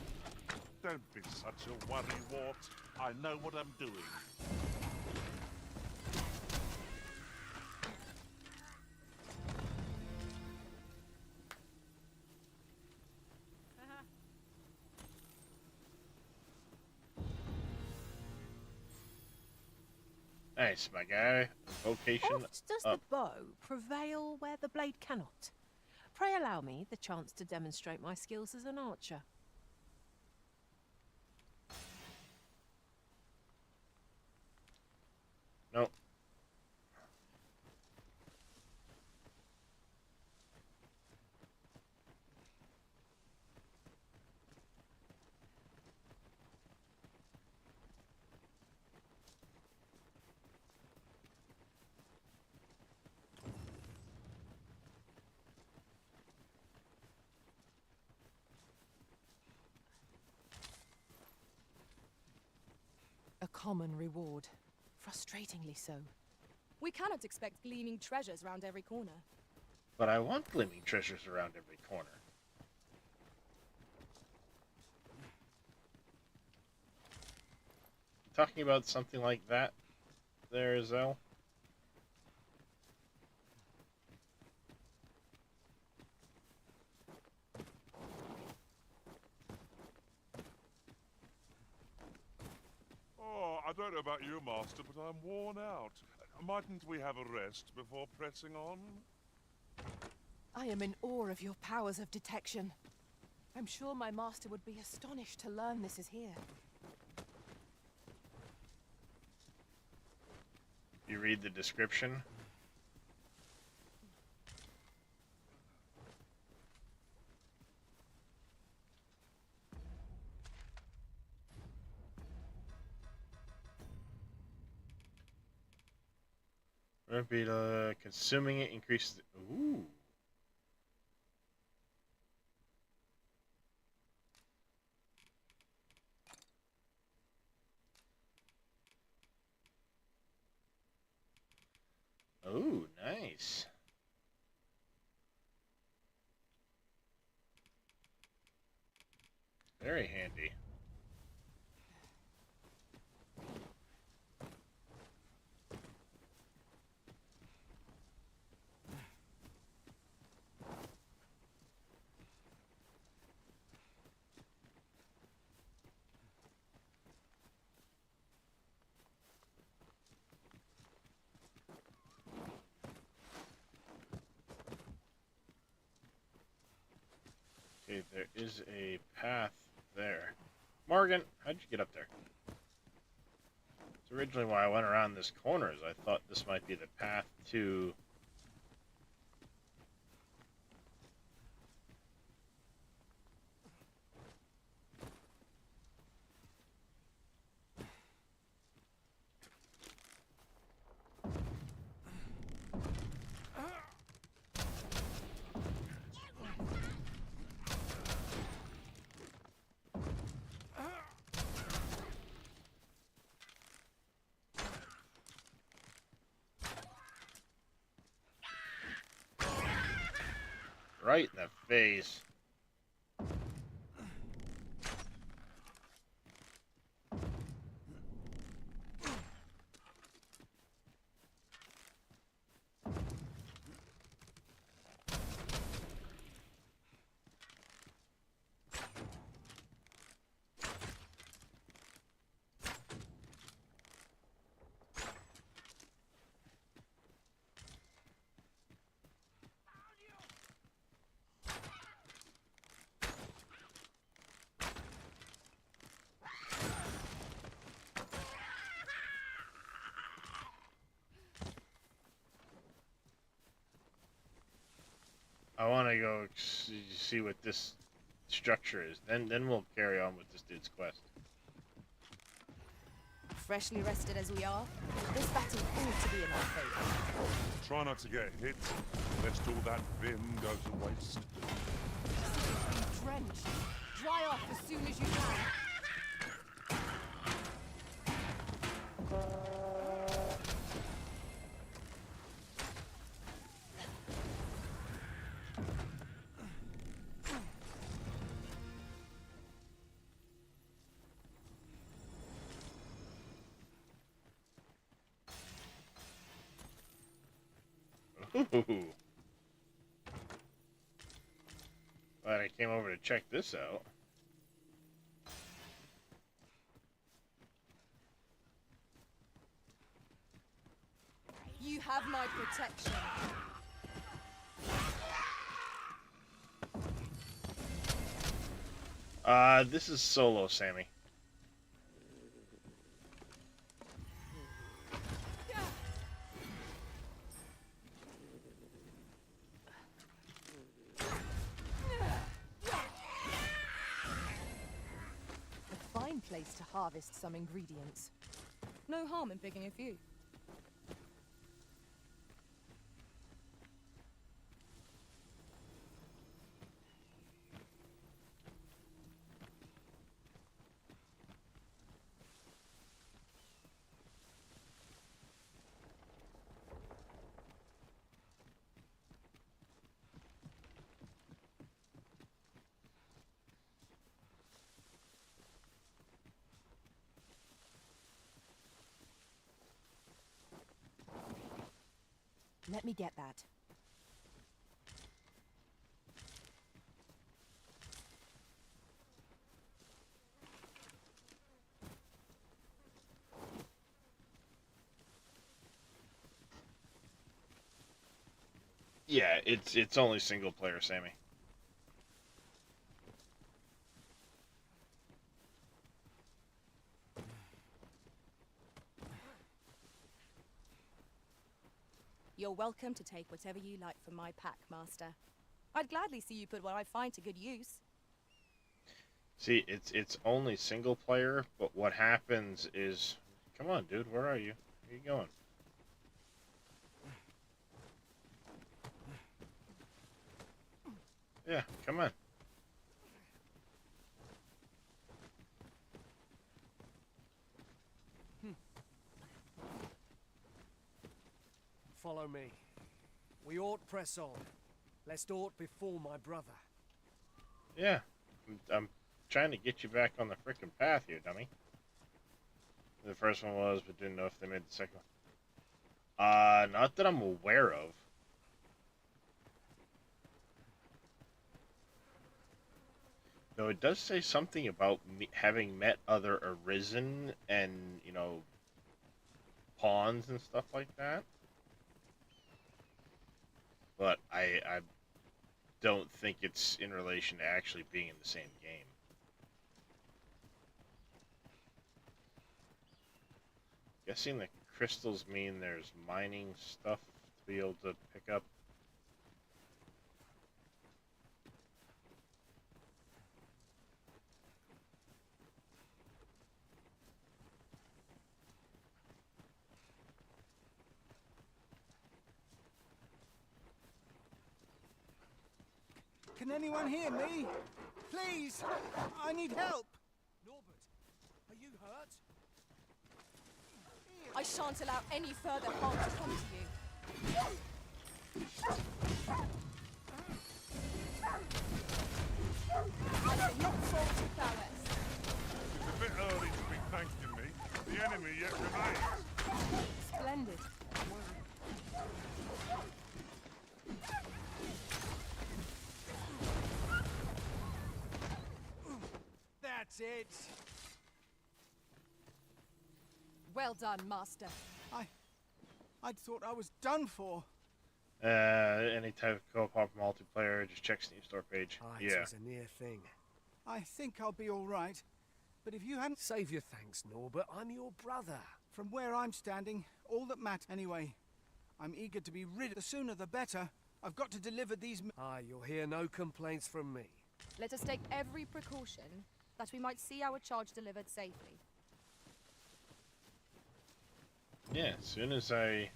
Don't be such a worrywart. I know what I'm doing. Nice, my guy. Vocation Oft does up. the bow prevail where the blade cannot. Pray allow me the chance to demonstrate my skills as an archer. Nope. A common reward. Frustratingly so. We cannot expect gleaming treasures round every corner. But I want gleaming treasures around every corner. Talking about something like that there, Zell? Oh, I don't know about you, Master, but I'm worn out. Mightn't we have a rest before pressing on? I am in awe of your powers of detection. I'm sure my master would be astonished to learn this is here. You read the description? Repeat, consuming it increases. Ooh. Oh, nice. Very handy. Okay, there is a path there. Morgan, how'd you get up there? So originally when I went around this corner, I thought this might be the path to... Right in the face. I want to go see what this structure is. Then we'll carry on with this dude's quest. Freshly rested as we are, this battle ought to be in our favor. Try not to get hit, lest all that vim go to waste. Be drenched. Dry off as soon as you can. Ooh. Glad I came over to check this out. You have my protection. This is solo, Sammy. A fine place to harvest some ingredients. No harm in picking a few. Let me get that. Yeah, it's only single player, Sammy. You're welcome to take whatever you like from my pack, Master. I'd gladly see you put what I find to good use. See, it's only single player, but what happens is... Come on, dude, where are you? Where are you going? Yeah, come on. Follow me. We ought press on, lest aught befall my brother. Yeah, I'm trying to get you back on the frickin' path here, dummy. The first one was, but didn't know if they made the second one. Not that I'm aware of. Though it does say something about me having met other Arisen and, you know, pawns and stuff like that. But I don't think it's in relation to actually being in the same game. Guessing the crystals mean there's mining stuff to be able to pick up. Can anyone hear me? Please, I need help. Norbert, are you hurt? I shan't allow any further harm to come to you. I shall not fall to prowess. It's a bit early to be thanking me. The enemy yet remains. Splendid. That's it. Well done, Master. I'd thought I was done for. Any type of co-op multiplayer, just check Steam store page. It was a near thing. I think I'll be all right. But if you hadn't... Save your thanks, Norbert. I'm your brother. From where I'm standing, all that matters... Anyway, I'm eager to be rid. The sooner the better. I've got to deliver these... You'll hear no complaints from me. Let us take every precaution that we might see our charge delivered safely. Yeah, as soon as I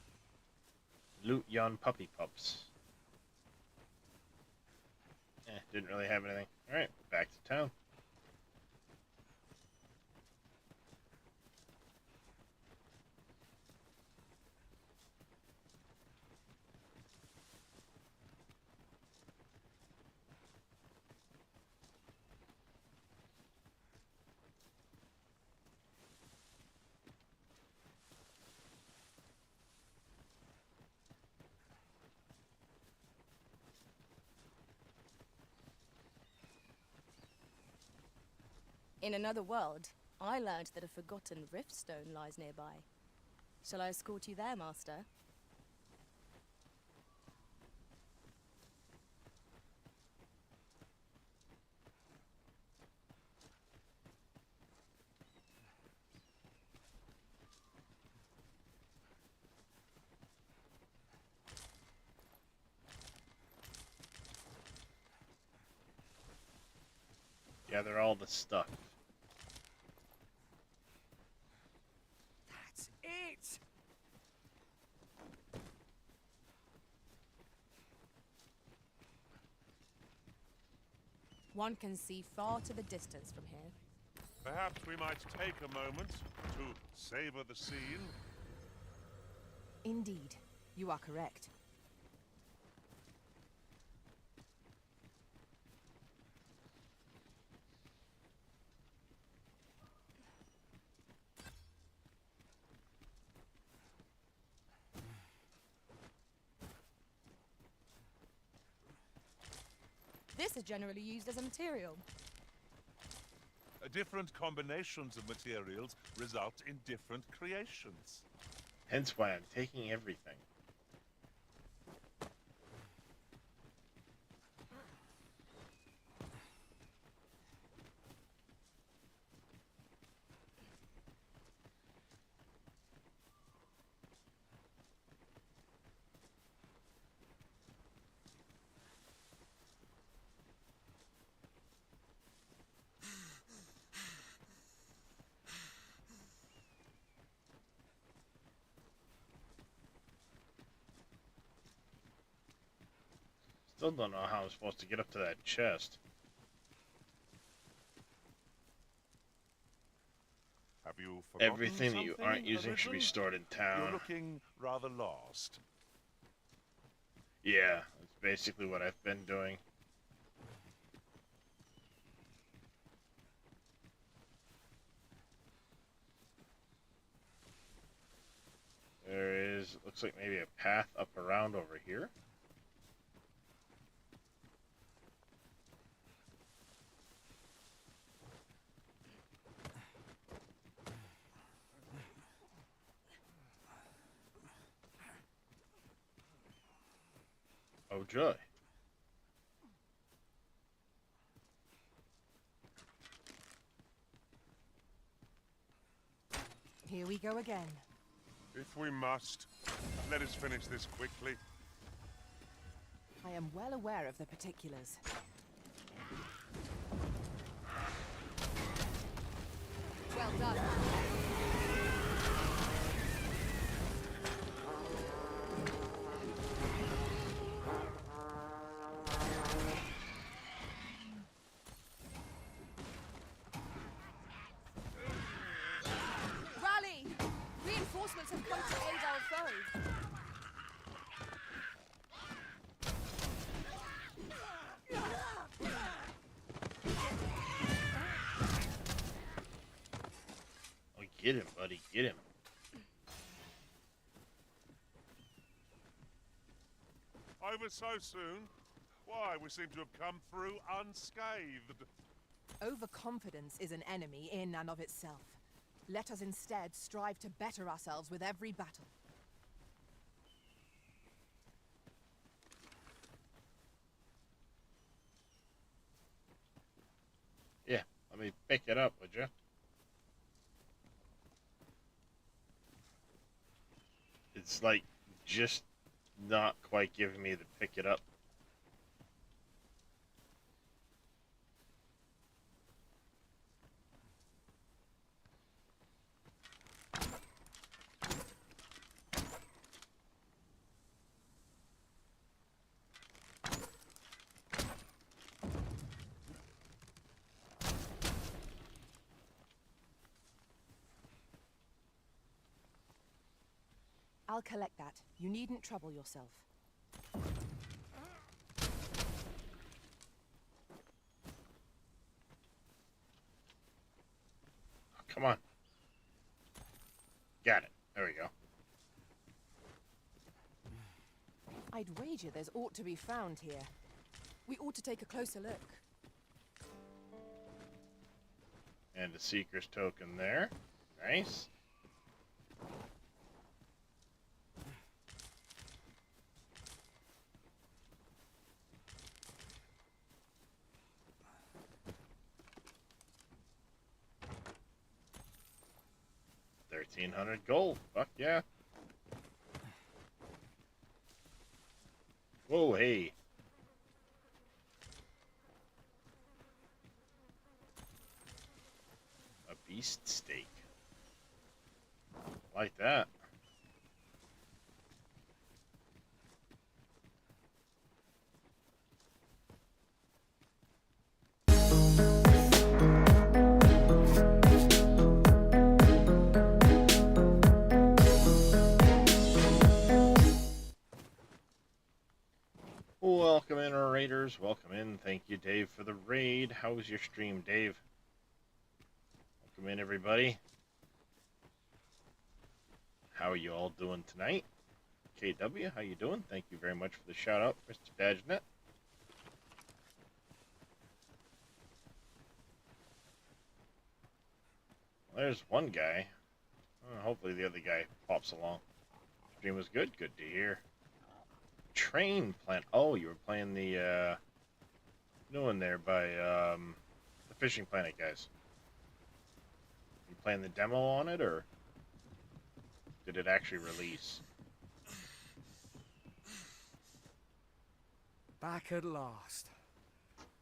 loot yon puppy pups. Didn't really have anything. Alright, back to town. In another world, I learned that a forgotten riftstone lies nearby. Shall I escort you there, Master? Gather all the stuff. That's it! One can see far to the distance from here. Perhaps we might take a moment to savor the scene. Indeed, you are correct. This is generally used as a material. Different combinations of materials result in different creations. Hence why I'm taking everything. Still don't know how I'm supposed to get up to that chest. Have you forgotten Everything that you aren't using should be Original? stored in town. You're looking rather lost. Yeah, that's basically what I've been doing. There is, looks like maybe a path up around over here. Oh joy. Here we go again. If we must, let us finish this quickly. I am well aware of the particulars. Well done. Rally! Reinforcements have come to aid our foe. Oh, get him, buddy, get him. Over so soon? Why, we seem to have come through unscathed. Overconfidence is an enemy in and of itself. Let us instead strive to better ourselves with every battle. Yeah, let me pick it up, would you? It's like just not quite giving me the pick it up. I'll collect that. You needn't trouble yourself. Come on. Got it. There we go. I'd wager there's aught to be found here. We ought to take a closer look. And the Seeker's token there. Nice. $1,300 gold. Fuck yeah. Whoa, hey. A beast steak. Like that. Welcome in, our raiders. Welcome in. Thank you, Dave, for the raid. How was your stream, Dave? Welcome in, everybody. How are you all doing tonight? KW, how you doing? Thank you very much for the shout out, Mr. Badgenet. There's one guy. Hopefully the other guy pops along. Stream was good. Good to hear. Train plant. Oh, you were playing the new one there by the Fishing Planet guys. You playing the demo on it, or did it actually release? Back at last.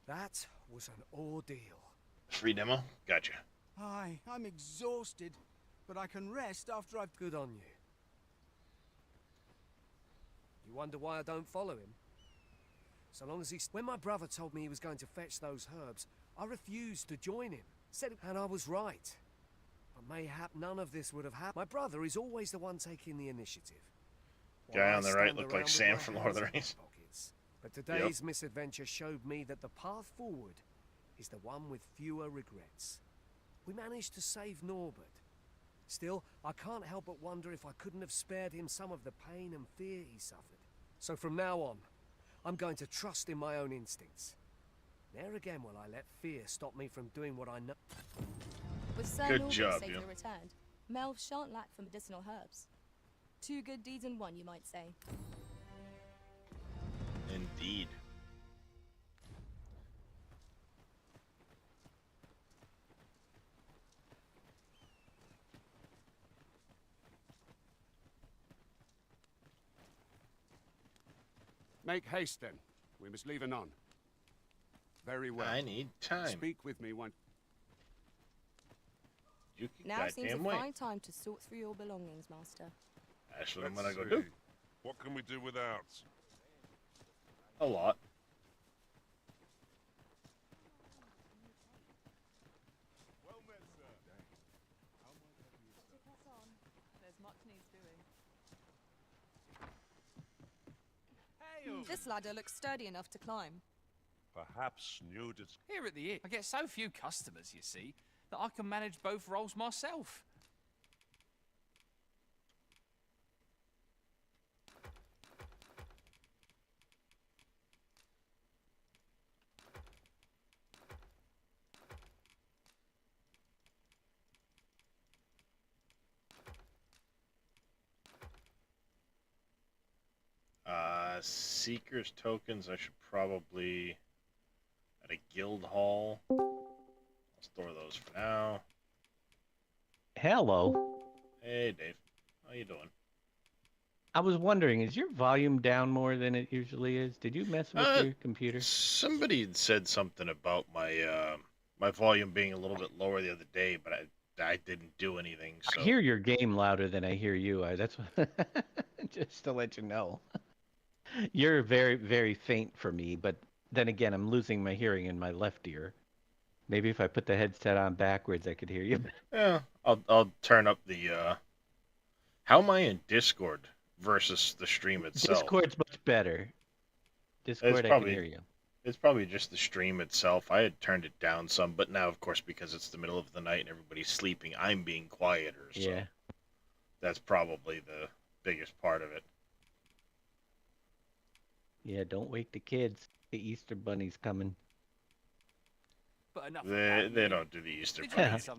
That was an ordeal. Free demo? Gotcha. Aye, I'm exhausted, but I can rest after I've... Good on you. You wonder why I don't follow him? So long as he's... When my brother told me he was going to fetch those herbs, I refused to join him. And I was right. But mayhap none of this would have happened. My brother is always the one taking the initiative. Guy on the right looked like Sam from Lord of the Rings. But today's misadventure showed me that the path forward is the one with fewer regrets. We managed to save Norbert. Still, I can't help but wonder if I couldn't have spared him some of the pain and fear he suffered. So from now on, I'm going to trust in my own instincts. Ne'er again will I let fear stop me from doing what I know. With Sir Good Norbert job, safely you. returned, Melv shan't lack for medicinal herbs. 2 good deeds in one, you might say. Indeed. Make haste, then. We must leave anon. Very well. I need time. Speak with me one... You Now seems a goddamn way. fine time to sort through your belongings, Master. That's what I'm gonna Let's go see. do. What can we do without? A lot. There's much needs doing. This ladder looks sturdy enough to climb. Perhaps new Here at the inn, I get so few customers, you see, that I can manage both roles myself. Seeker's tokens, I should probably at a guild hall. I'll store those for now. Hello. Hey, Dave. How you doing? I was wondering, is your volume down more than it usually is? Did you mess with your computer? Somebody had said something about my volume being a little bit lower the other day, but I didn't do anything. I So hear your game louder than I hear you. That's what, just to let you know. You're very, very faint for me, but then again, I'm losing my hearing in my left ear. Maybe if I put the headset on backwards, I could hear you. yeah, I'll turn up the. How am I in Discord versus the stream itself? Discord's much better. It's Discord, I can hear you. It's probably just the stream itself. I had turned it down some, but now, of course, because it's the middle of the night and everybody's sleeping, I'm being quieter. So Yeah. that's probably the biggest part of it. Yeah, don't wake the kids. The Easter Bunny's coming. But enough They don't do the Easter Did Bunny you need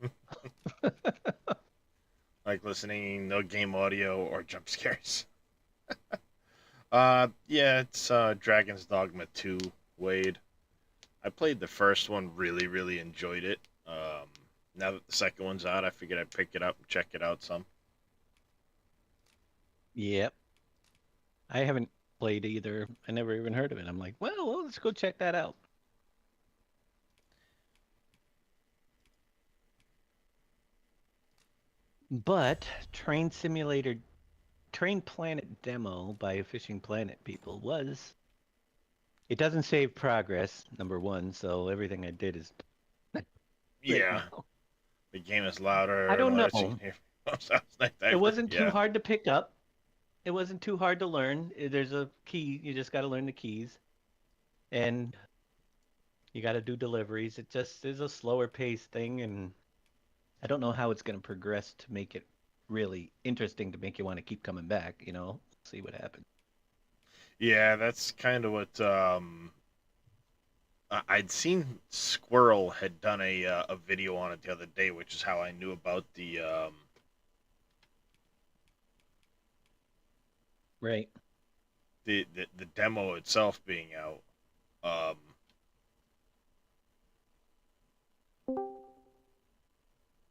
anymore. Like listening, no game audio or jump scares. Yeah, it's Dragon's Dogma 2, Wade. I played the first one, really, really enjoyed it. Now that the second one's out, I figured I'd pick it up and check it out some. Yep. I haven't played either. I never even heard of it. I'm like, well, let's go check that out. But Train Simulator, Train Planet demo by Fishing Planet people was. It doesn't save progress, number one, so everything I did is. Yeah. The game is louder. I don't know. It wasn't too Yeah. hard to pick up. It wasn't too hard to learn. There's a key. You just got to learn the keys. And you got to do deliveries. It just is a slower paced thing, and I don't know how it's going to progress to make it really interesting to make you want to keep coming back, you know? See what happens. Yeah, that's kind of what I'd seen. Squirrel had done a video on it the other day, which is how I knew about the right. The demo itself being out.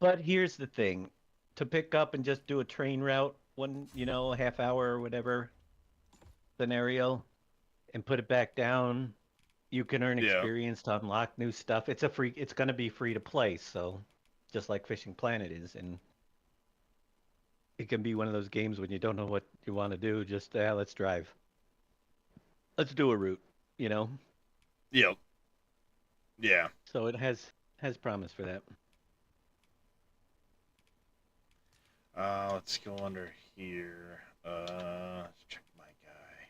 But here's the thing. To pick up and just do a train route, a half hour or whatever scenario, and put it back down, you can earn experience to unlock new stuff. It's going to be free to play, so just like Fishing Planet is, and it can be one of those games when you don't know what you want to do, just let's drive. Let's do a route, you know? Yep. Yeah. So it has promise for that. Let's go under here. Let's check my guy.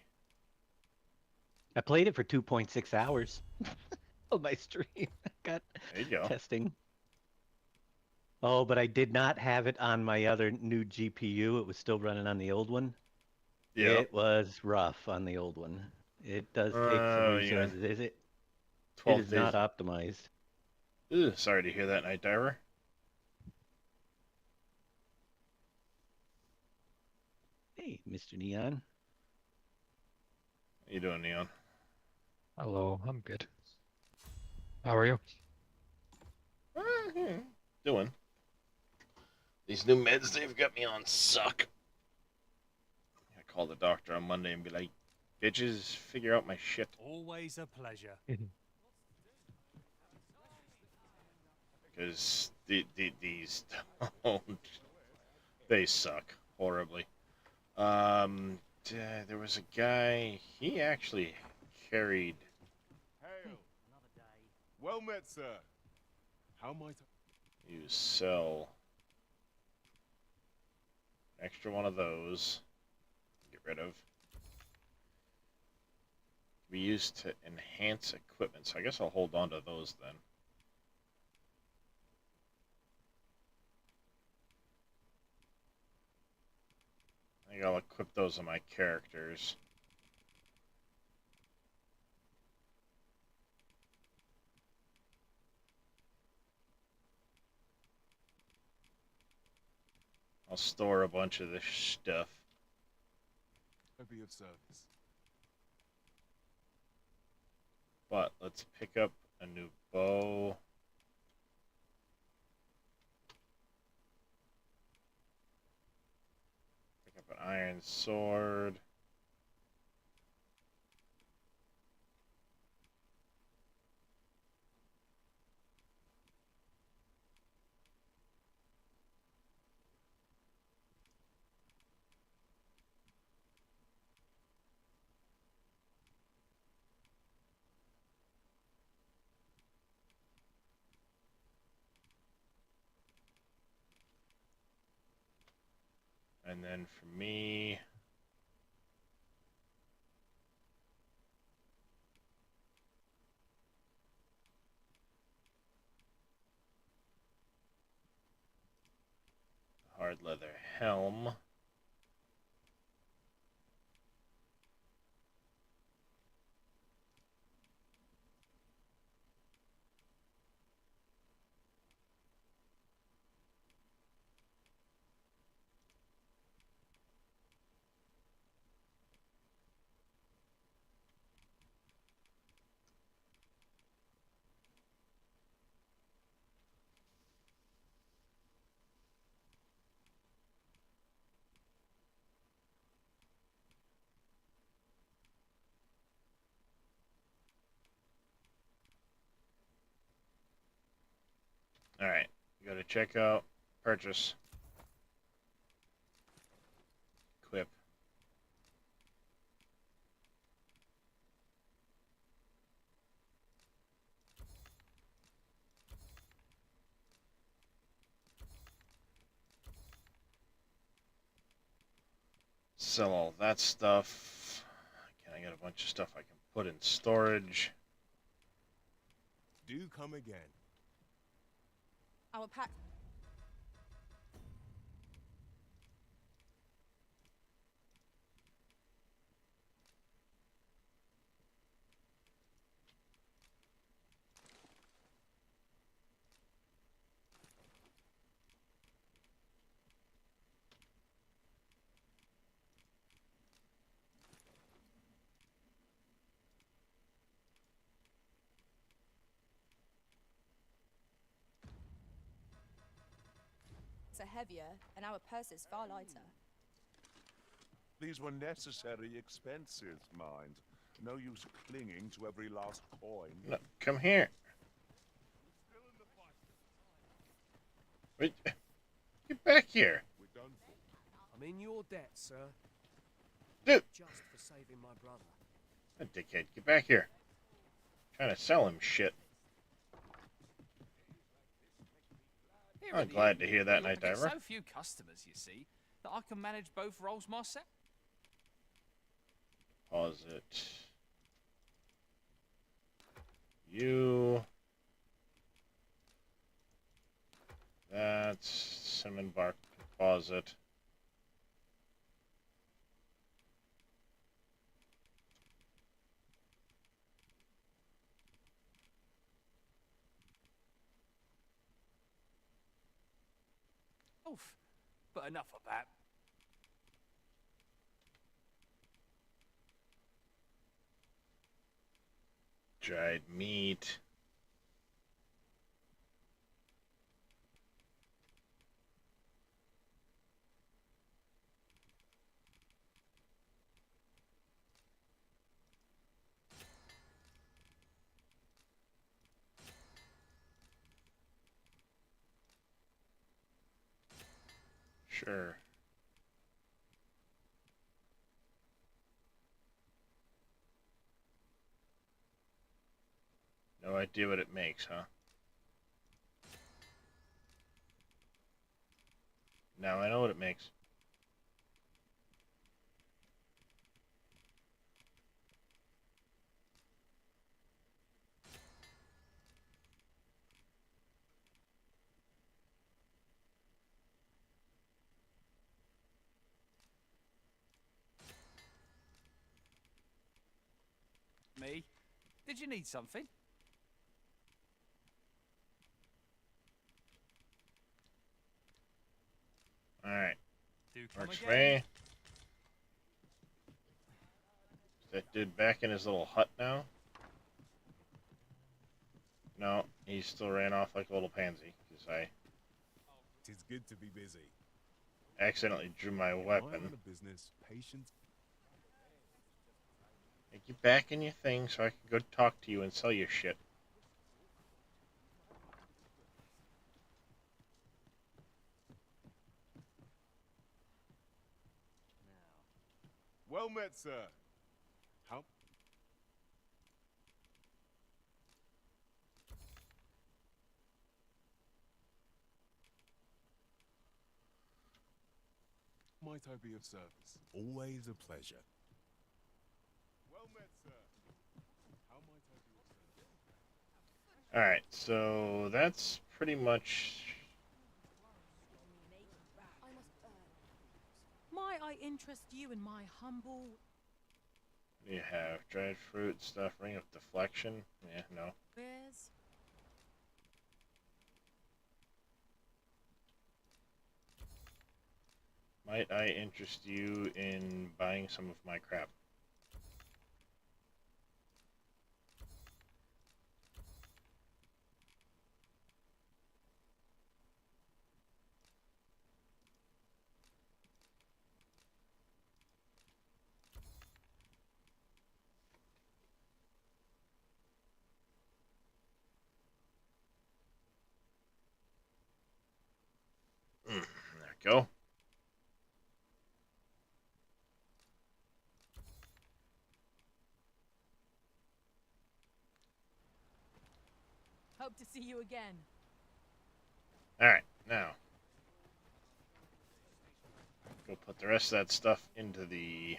I played it for 2.6 hours on my stream. I got there you go. Testing. Oh, but I did not have it on my other new GPU. It was still running on the old one. Yeah. It was rough on the old one. It does take some resources. Is it? It is not optimized. Ugh, sorry to hear that, Night Diver. Hey, Mr. Neon. How you doing, Neon? Hello, I'm good. How are you? Doing. These new meds they've got me on suck. I call the doctor on Monday and be like, bitches, figure out my shit. Always a pleasure. Because these don't. They suck horribly. There was a guy, he actually carried... Hail! Another day. Well met, sir. How might You sell... extra one of those. Get rid of. Be used to enhance equipment, so I guess I'll hold on to those then. I think I'll equip those on my characters. I'll store a bunch of this stuff. be of service? But let's pick up a new bow. Pick up an iron sword. And then for me, hard leather helm. Alright, go to checkout, purchase, equip. Sell all that stuff. Okay, I got a bunch of stuff I can put in storage. Do come again. Our pack. Are heavier, and our purses far lighter. These were necessary expenses, mind. No use clinging to every last coin. No, come here. Wait, get back here. I'm in your debt, sir. Dude. Just for saving my brother. That dickhead, get back here. Trying to sell him shit. I'm glad to hear that, Night I get Diver. so few customers, you see, that I can manage both roles myself. Pause it. You. That's cinnamon bark. Pause it. Oof. But enough of that. Dried meat. Sure. No idea what it makes, huh? Now I know what it makes. Me? Did you need something? Alright. Do come Works again. for me. Is that dude back in his little hut now? No, he still ran off like a little pansy. Cause I... Tis good to be busy. accidentally drew my weapon. Business, patience. Get you back in your thing so I can go talk to you and sell your shit. Well met, sir. How? Might I be of service? Always a pleasure. Well met, sir. How might I be of service? Alright, so that's pretty much... Might I interest you in my humble... You have dried fruit stuff, ring of deflection. Yeah, no. wares? Might I interest you in buying some of my crap? There we go. Hope to see you again. Alright, now. Go put the rest of that stuff into the...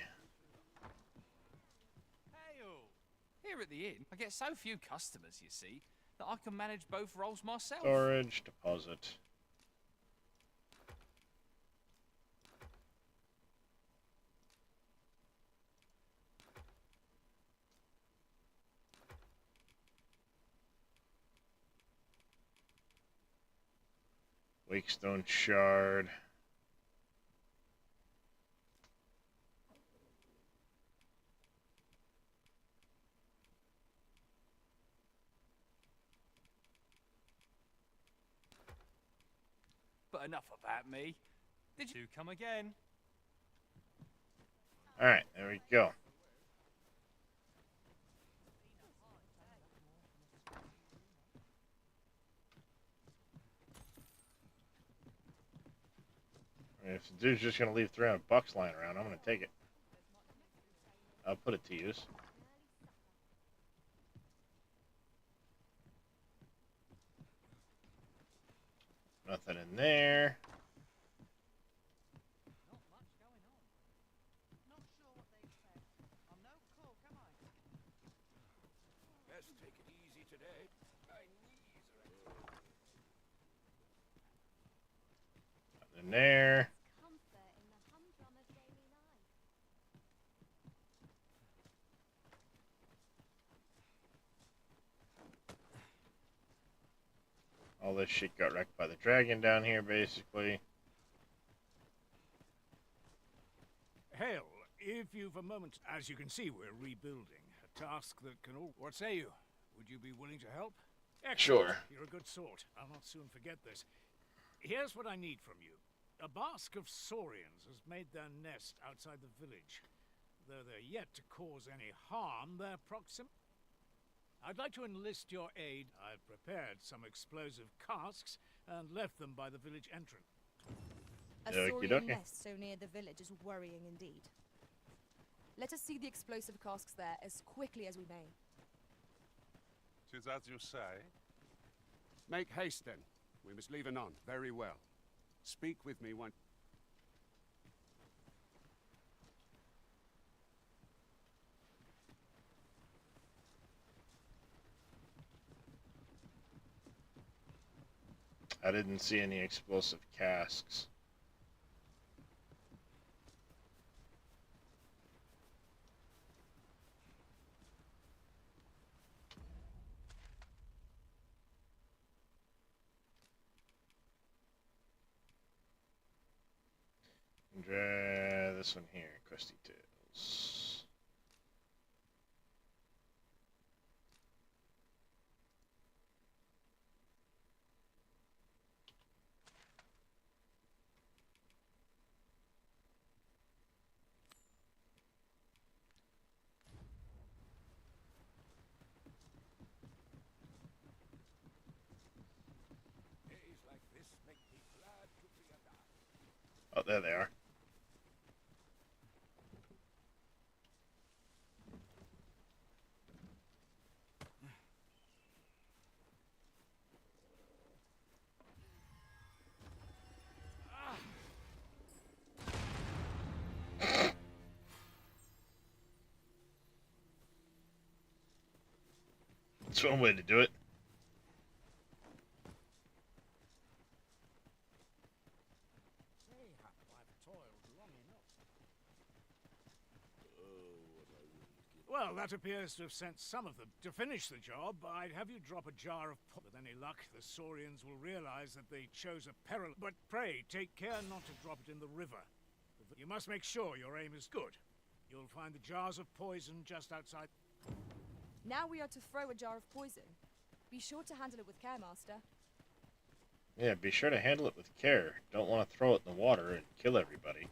Here at the inn, I get so few customers, you see, that I can manage both roles myself. storage deposit. Wakestone shard. But enough about me. Did you come again? Alright, there we go. If the dude's just gonna leave $300 lying around, I'm gonna take it. I'll put it to use. Nothing in there. Best take it easy today. My knees are... Nothing in there. All this shit got wrecked by the dragon down here, basically. Hail, if you've a moment, as you can see, we're rebuilding. A task that can all... What say you? Would you be willing to help? Excellent. Sure. You're a good sort. I'll not soon forget this. Here's what I need from you. A basque of saurians has made their nest outside the village. Though they're yet to cause any harm, their proximity... I'd like to enlist your aid. I've prepared some explosive casks and left them by the village entrance. A saurian nest so near the village is worrying indeed. Let us see the explosive casks there as quickly as we may. 'Tis as you say. Make haste then. We must leave anon. Very well. Speak with me when... I didn't see any explosive casks. This one here, Crusty Tails. there they are. That's one way to do it. Well, that appears to have sent some of them. To finish the job, I'd have you drop a jar of With any luck, the Saurians will realize that they chose a peril. But pray, take care not to drop it in the river. You must make sure your aim is good. You'll find the jars of poison just outside. Now we are to throw a jar of poison. Be sure to handle it with care, Master. Yeah, be sure to handle it with care. Don't want to throw it in the water and kill everybody.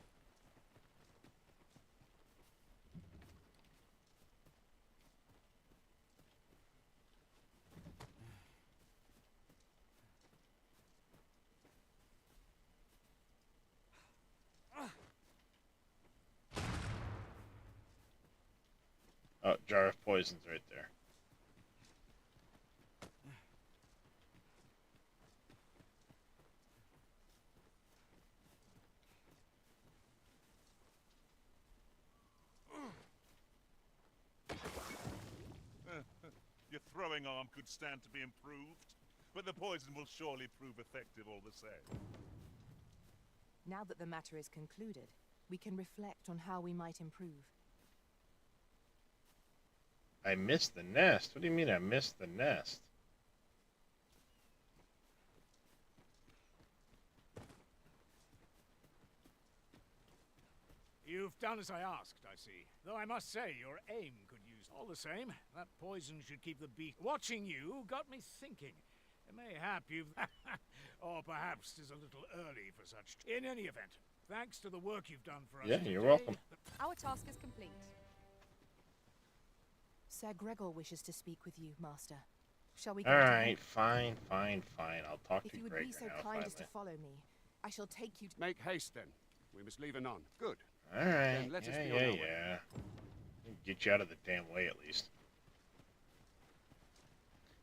Oh, jar of poison's right there. Your throwing arm could stand to be improved, but the poison will surely prove effective all the same. Now that the matter is concluded, we can reflect on how we might improve. I missed the nest. What do you mean I missed the nest? You've done as I asked, I see. Though I must say, your aim could use... All the same, that poison should keep the beast... Watching you got me thinking. Mayhap you've... or perhaps 'tis a little early for such... In any event, thanks to the work you've done for us Yeah, today, you're welcome. Our task is complete. Sir Gregor wishes to speak with you, Master. Shall we go? Alright, fine. I'll talk If to you would Gregor be so now, kind as to finally. follow me, I shall take you to... Make haste, then. We must leave anon. Good. Alright, Then let us be on our way. yeah. Get you out of the damn way, at least.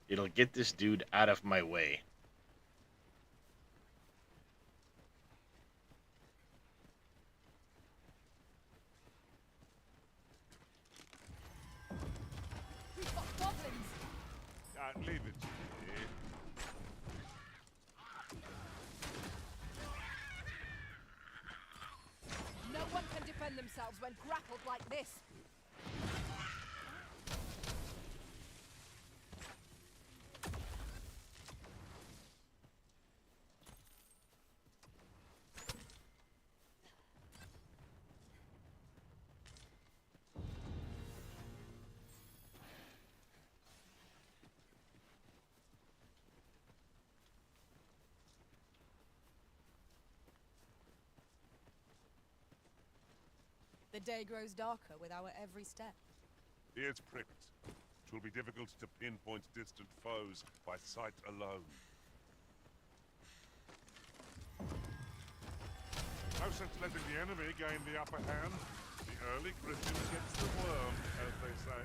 It'll get this dude out of my way. We've got goblins! Leave it to me. No one can defend themselves when grappled like this. The day grows darker with our every step. Ears pricked. It will be difficult to pinpoint distant foes by sight alone. No sense letting the enemy gain the upper hand. The early Christian gets the worm, as they say.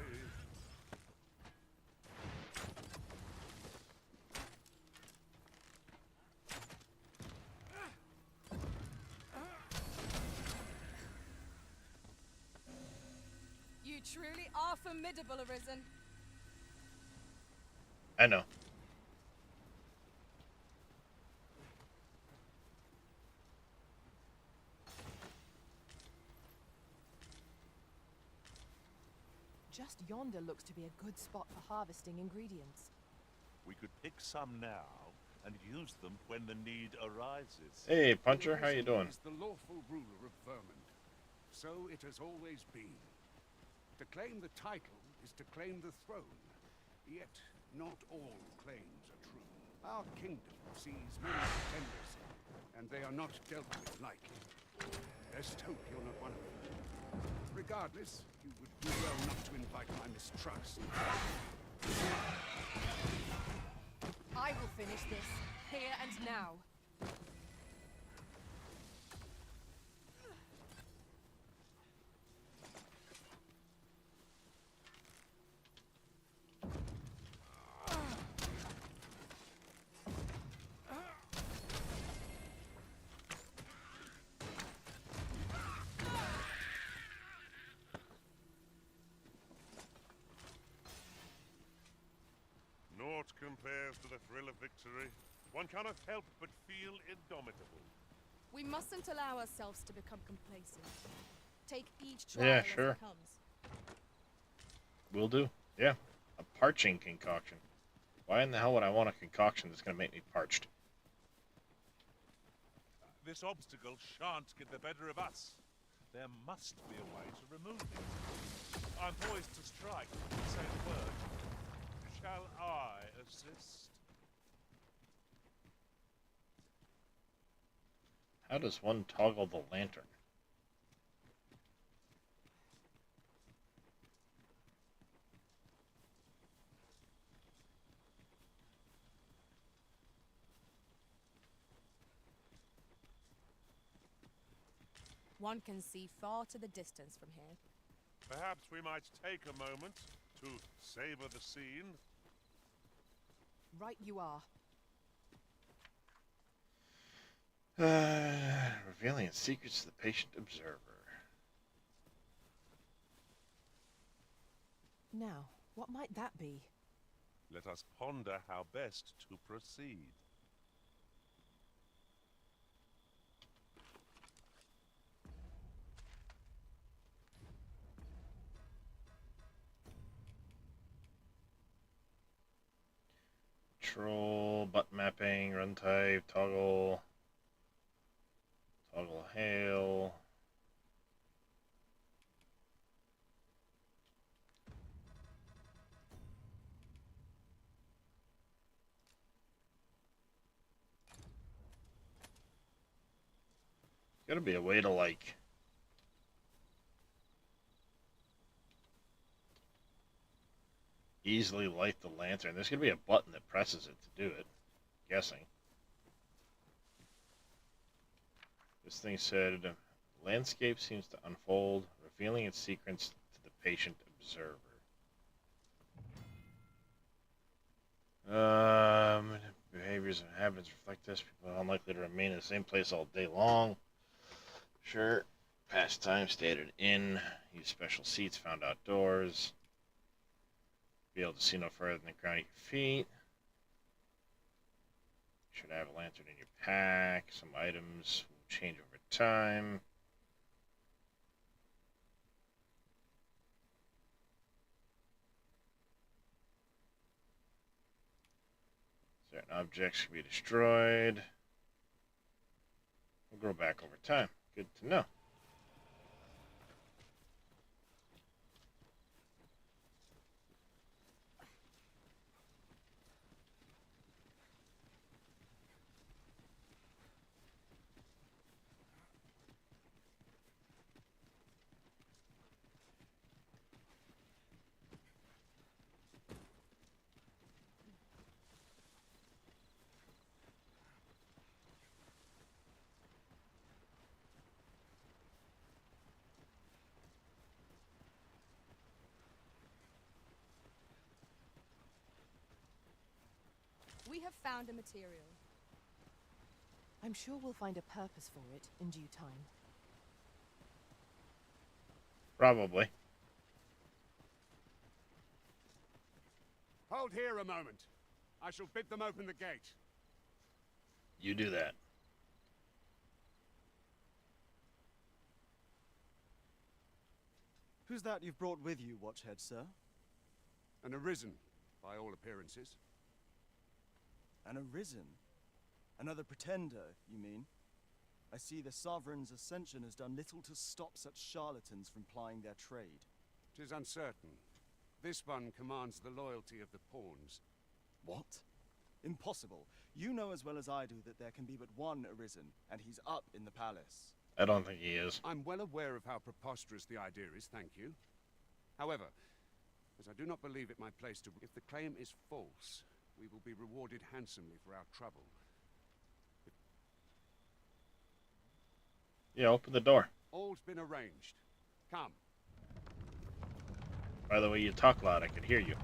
You truly are formidable, Arisen. I know. Just yonder looks to be a good spot for harvesting ingredients. We could pick some now and use them when the need arises. Hey, Puncher, how you doing? Is the lawful ruler of Vermont. So it has always been. To claim the title is to claim the throne. Yet, not all claims are true. Our kingdom sees many pretenders, and they are not dealt with lightly. Best hope you're not one of them. Regardless, you would do well not to invite my mistrust. I will finish this, here and now. compares to the thrill of victory. One cannot help but feel indomitable. We mustn't allow ourselves to become complacent. Take each trial Yeah, as sure. it comes. Will do. Yeah. A parching concoction. Why in the hell would I want a concoction that's going to make me parched? This obstacle shan't get the better of us. There must be a way to remove it. I'm poised to strike. Say the word. Shall I assist? How does one toggle the lantern? One can see far to the distance from here. Perhaps we might take a moment to savor the scene. Right you are. Revealing its secrets to the patient observer. Now, what might that be? Let us ponder how best to proceed. Control, button mapping, run type, toggle hail. Gotta be a way to, like, easily light the lantern. There's gonna be a button that presses it to do it. I'm guessing. This thing said, landscape seems to unfold, revealing its secrets to the patient observer. Behaviors and habits reflect this. People are unlikely to remain in the same place all day long. Sure. Pastime, stay at an inn. Use special seats found outdoors. Be able to see no further than the ground at your feet. Should have a lantern in your pack. Some items will change over time. Certain objects can be destroyed. Will grow back over time. Good to know. We have found a material. I'm sure we'll find a purpose for it in due time. Probably. Hold here a moment. I shall bid them open the gate. You do that. Who's that you've brought with you, Watchhead, sir? An arisen, by all appearances. An arisen? Another pretender, you mean? I see the Sovereign's ascension has done little to stop such charlatans from plying their trade. 'Tis uncertain. This one commands the loyalty of the pawns. What? Impossible. You know as well as I do that there can be but one arisen, and he's up in the palace. I don't think he is. I'm well aware of how preposterous the idea is, thank you. However, as I do not believe it my place to... If the claim is false, we will be rewarded handsomely for our trouble. Yeah, open the door. All's been arranged. Come. By the way, you talk loud. I could hear you.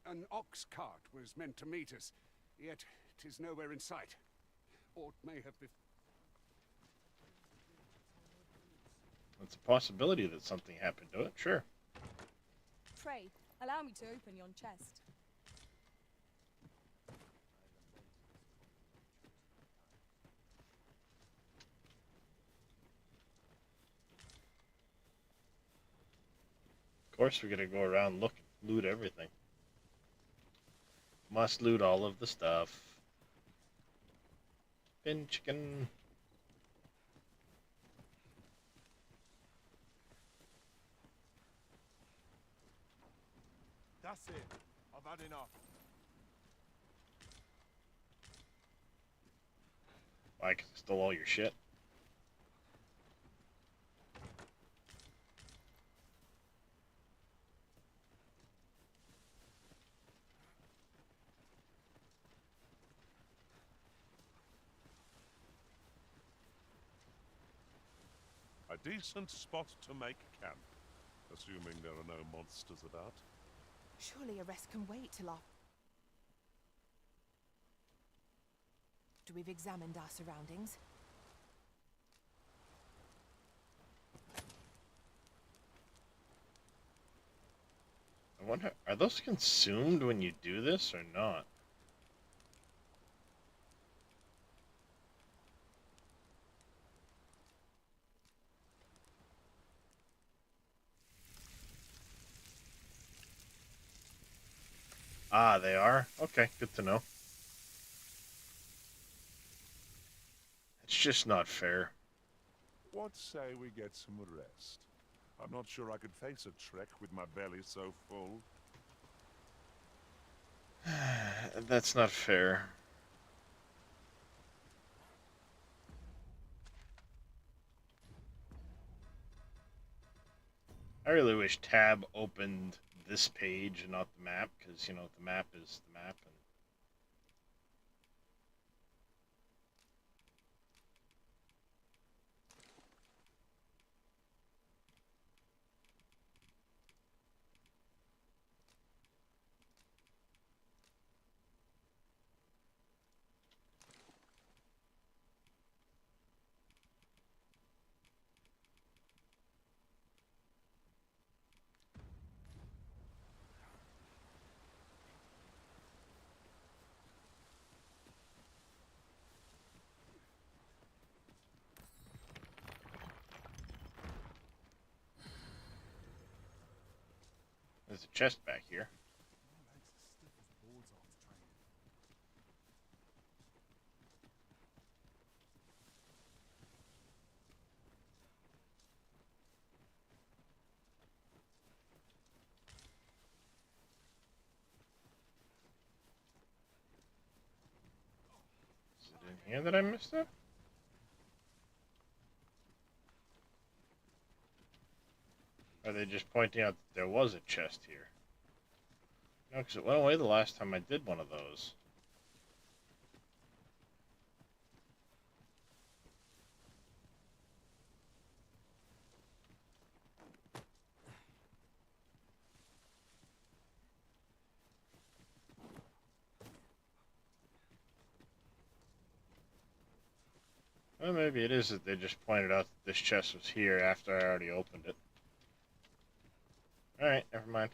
An ox cart was meant to meet us, yet 'tis nowhere in sight. Or it may have been... It's a possibility that something happened to it, sure. Pray, allow me to open yon chest. Of course we're gonna go around loot everything. Must loot all of the stuff. Bin chicken. That's it. I've had enough. Why? 'Cause I stole all your shit? A decent spot to make camp, assuming there are no monsters about. Surely a rest can wait till after we've examined our surroundings. I wonder, are those consumed when you do this or not? Ah, they are? Okay, good to know. It's just not fair. What say we get some rest? I'm not sure I could face a trek with my belly so full. That's not fair. I really wish Tab opened this page and not the map, because, you know, the map is the map. And there's a chest back here. Is it in here that I missed it? Or are they just pointing out that there was a chest here? No, because it went away the last time I did one of those. Well, maybe it is that they just pointed out that this chest was here after I already opened it. Alright, never mind.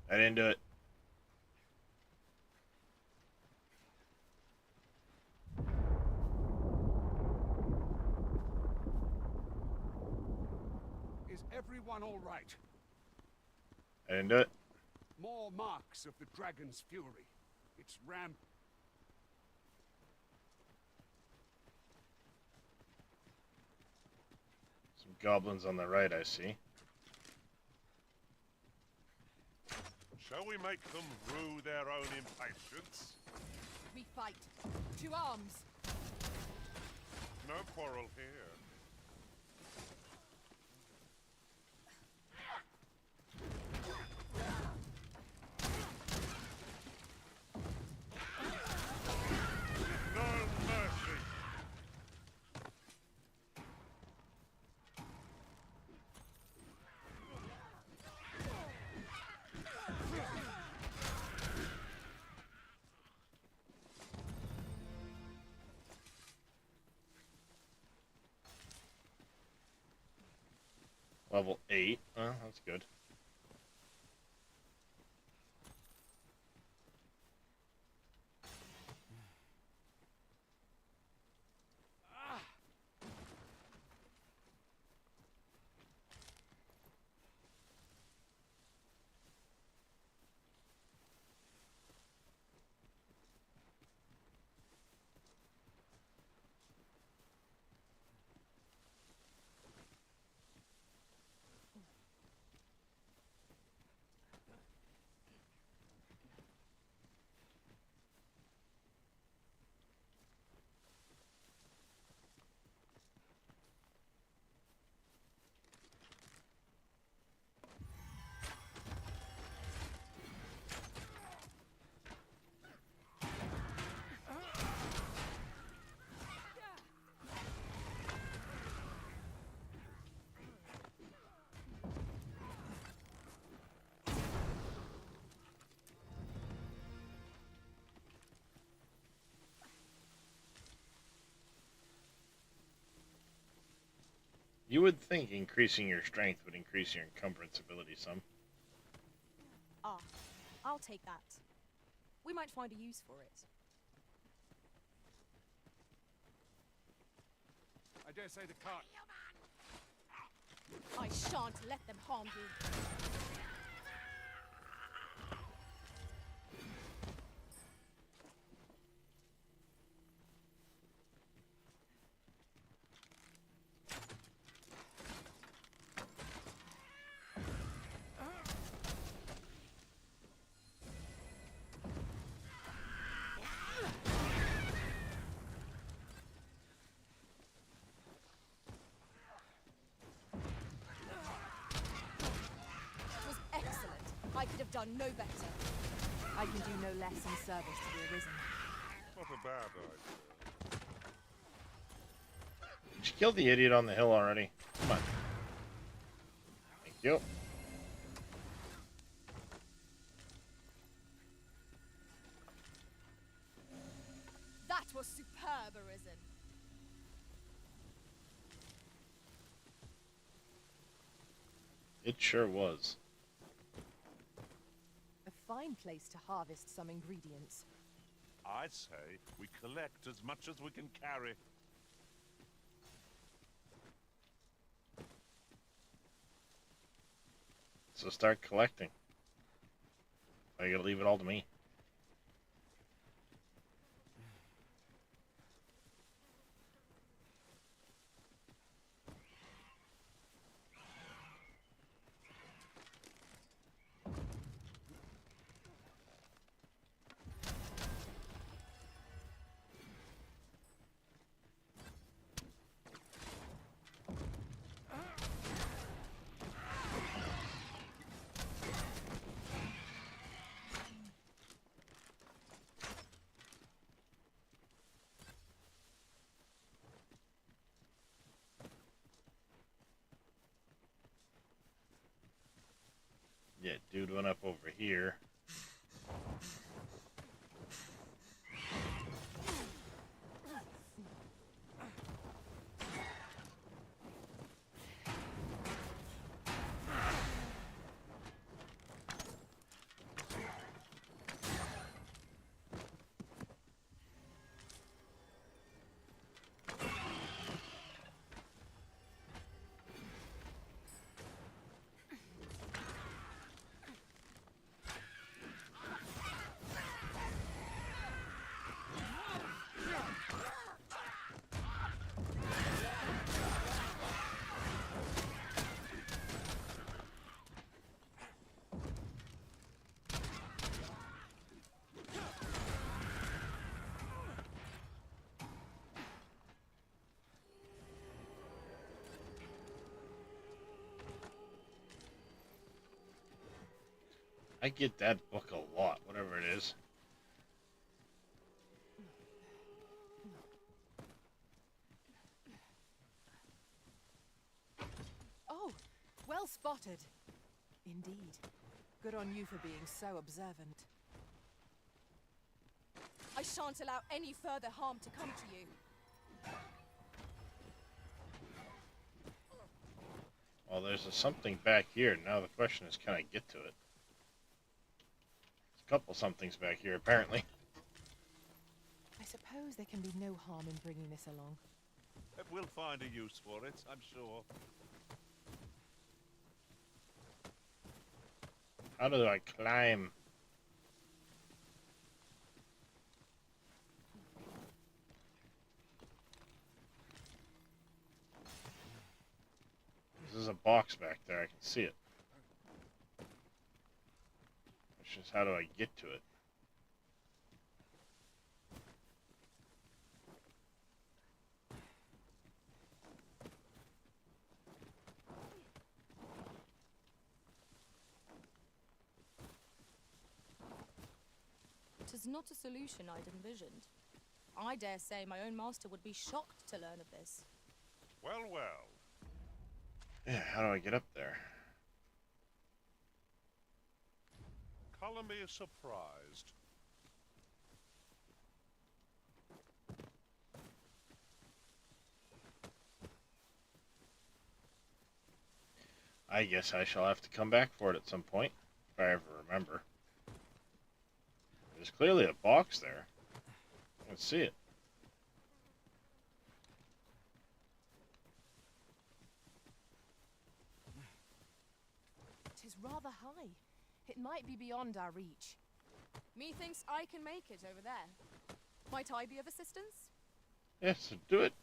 I didn't do it. Is everyone all right? I didn't do it. More marks of the dragon's fury. Its ramp. Some goblins on the right, I see. Shall we make them rue their own impatience? fight. To arms. No quarrel here. No mercy. Level 8. That's good. You would think increasing your strength would increase your encumbrance ability some. Ah, I'll take that. We might find a use for it. I dare say the cart. I shan't let them harm you. I could have done no better. I can do no less in service to the Arisen. Not a bad idea. Did you kill the idiot on the hill already? Come on. Thank you. That was superb, Arisen. It sure was. A fine place to harvest some ingredients. I'd say we collect as much as we can carry. So start collecting. I gotta leave it all to me. Yeah, dude went up over here. I get that book a lot, whatever it is. Oh, well spotted. Indeed. Good on you for being so observant. I shan't allow any further harm to come to you. Well, there's something back here. Now the question is, can I get to it? There's a couple somethings back here, apparently. I suppose there can be no harm in bringing this along. We'll find a use for it, I'm sure. How do I climb? There's a box back there. I can see it. It's just how do I get to it? Tis not a solution I'd envisioned. I dare say my own master would be shocked to learn of this. Well, well. Yeah, how do I get up there? Color me surprised. I guess I shall have to come back for it at some point, if I ever remember. There's clearly a box there. Let's see it. Tis rather high. It might be beyond our reach. Methinks I can make it over there. Might I be of assistance? Yes, do it.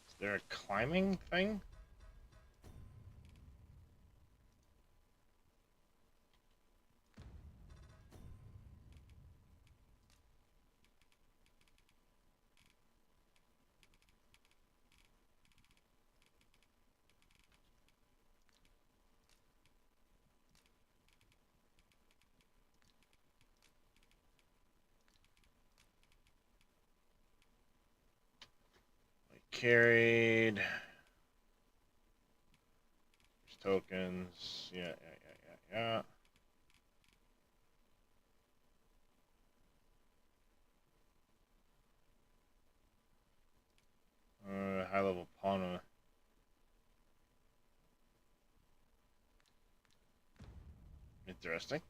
Is there a climbing thing? Carried. There's tokens. Yeah. High level pawn. Interesting.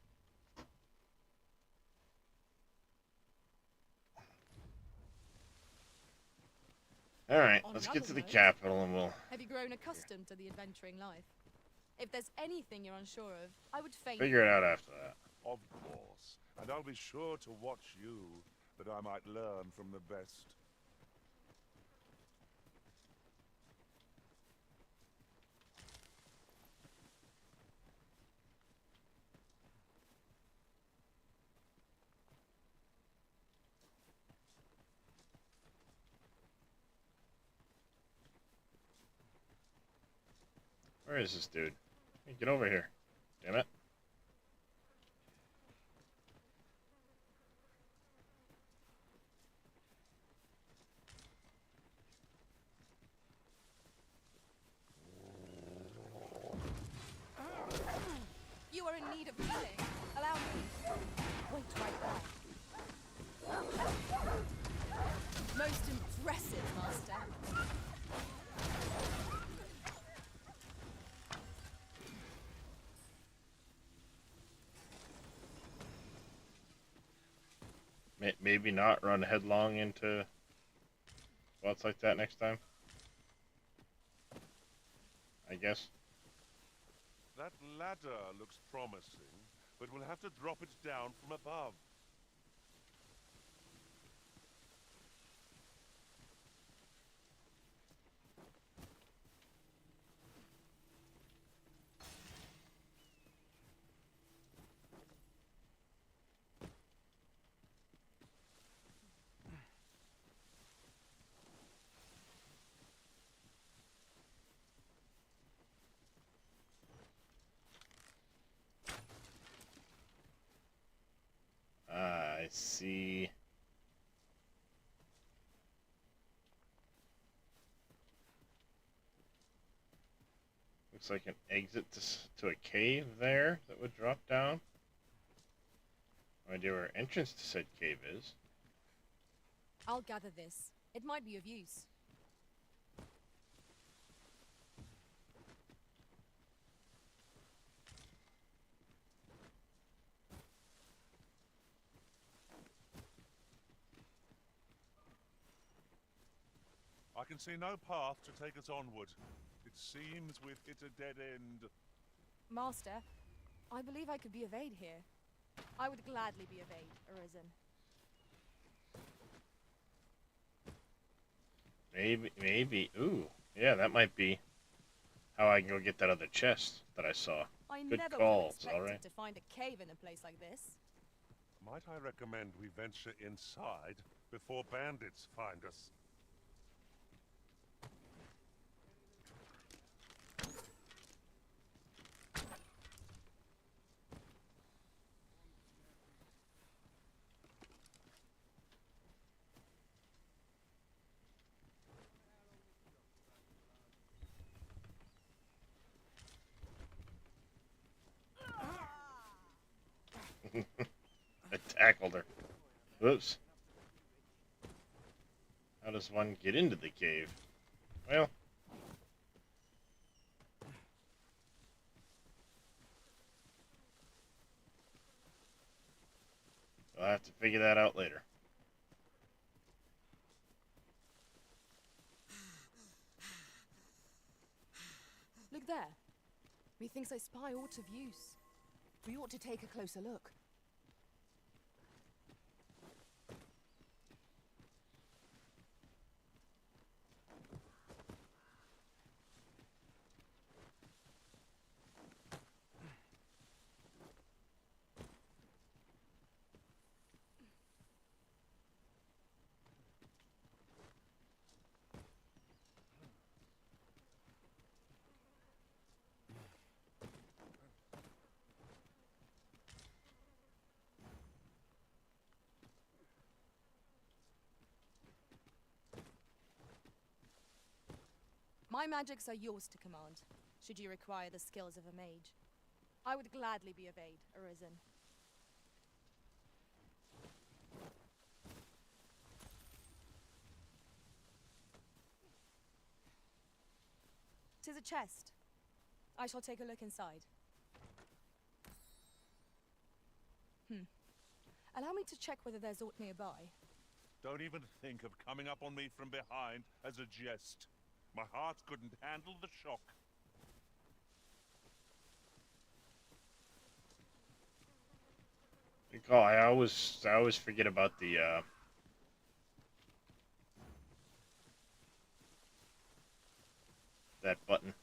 Alright, let's get to the capital and we'll... Have you grown accustomed to the adventuring life? If there's anything you're unsure of, I would faint. Figure it out after that. Of course. And I'll be sure to watch you, that I might learn from the best. Where is this dude? Hey, get over here. Damn it. You are in need of healing. Allow me. Wait right there. Most impressive, Master. Maybe not run headlong into spots like that next time. I guess. That ladder looks promising, but we'll have to drop it down from above. I see. Looks like an exit to a cave there that would drop down. No idea where entrance to said cave is. I'll gather this. It might be of use. I can see no path to take us onward. It seems we've hit a dead end. Master, I believe I could be of aid here. I would gladly be of aid, Arisen. Maybe. Ooh, yeah, that might be how I can go get that other chest that I saw. I Good never calls, would have all right. expected to find a cave in a place like this. Might I recommend we venture inside before bandits find us? I tackled her. Whoops. How does one get into the cave? Well. I'll have to figure that out later. Look there. Methinks I spy aught of use. We ought to take a closer look. My magics are yours to command, should you require the skills of a mage. I would gladly be of aid, Arisen. "'Tis a chest. I shall take a look inside. Allow me to check whether there's aught nearby. Don't even think of coming up on me from behind as a jest. My heart couldn't handle the shock. Oh, I always forget about the that button.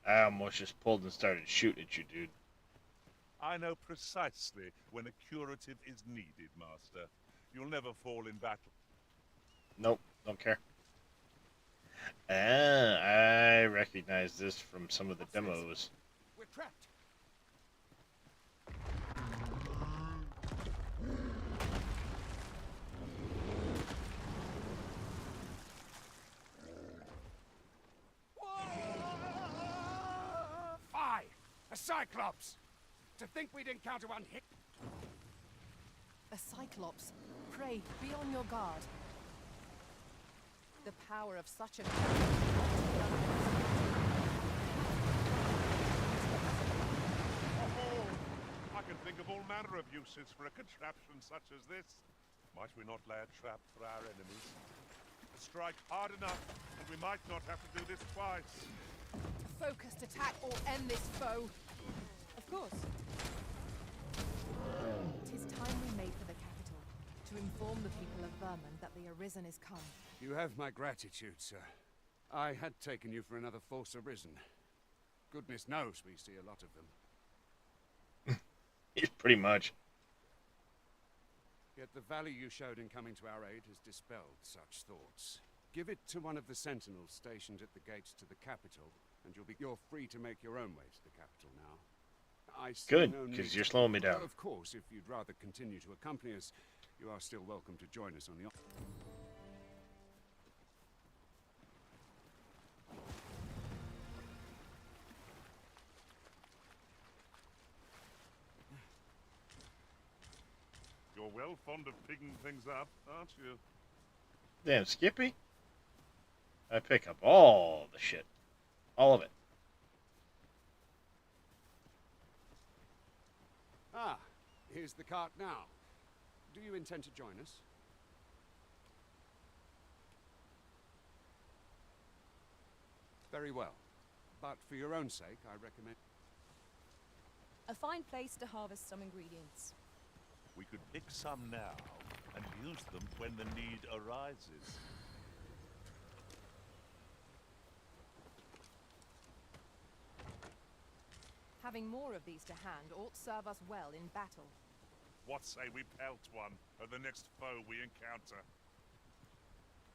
I almost just pulled and started shooting at you, dude. I know precisely when a curative is needed, Master. You'll never fall in battle. Nope, don't care. Ah, I recognize this from some of the demos. We're trapped. Fie! A Cyclops! To think we'd encounter one hit. A Cyclops. Pray, be on your guard. The power of such a... I can think of all manner of uses for a contraption such as this. Might we not lay a trap for our enemies? Strike hard enough, and we might not have to do this twice. Focused attack or end this foe. Of course. 'Tis time we made for the capital, to inform the people of Vermund that the Arisen is come. You have my gratitude, sir. I had taken you for another false Arisen. Goodness knows we see a lot of them. Pretty much. Yet the value you showed in coming to our aid has dispelled such thoughts. Give it to one of the sentinels stationed at the gates to the capital, and you're free to make your own way to the capital now. I see Good, no because need you're to- slowing me down. Of course, if you'd rather continue to accompany us, you are still welcome to join us on the... You're well fond of picking things up, aren't you? Damn, Skippy. I pick up all the shit. All of it. Ah, here's the cart now. Do you intend to join us? Very well. But for your own sake, I recommend... A fine place to harvest some ingredients. We could pick some now and use them when the need arises. Having more of these to hand ought serve us well in battle. What say we pelt one at the next foe we encounter?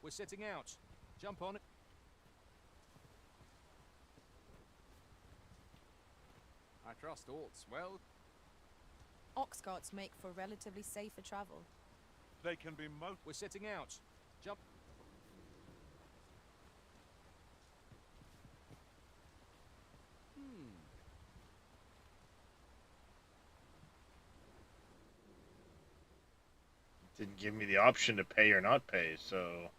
We're setting out. Jump on it. I trust Ort's well. Ox carts make for relatively safer travel. They can be We're setting out. Jump. Didn't give me the option to pay or not pay, so...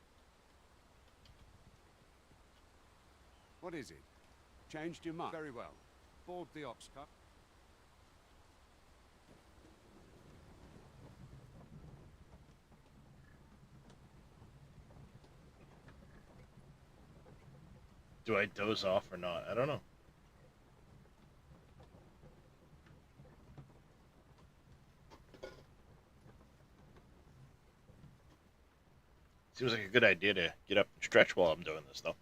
What is it? Changed your mind? Very well. Board the ox cart. Do I doze off or not? I don't know. Seems like a good idea to get up and stretch while I'm doing this, though.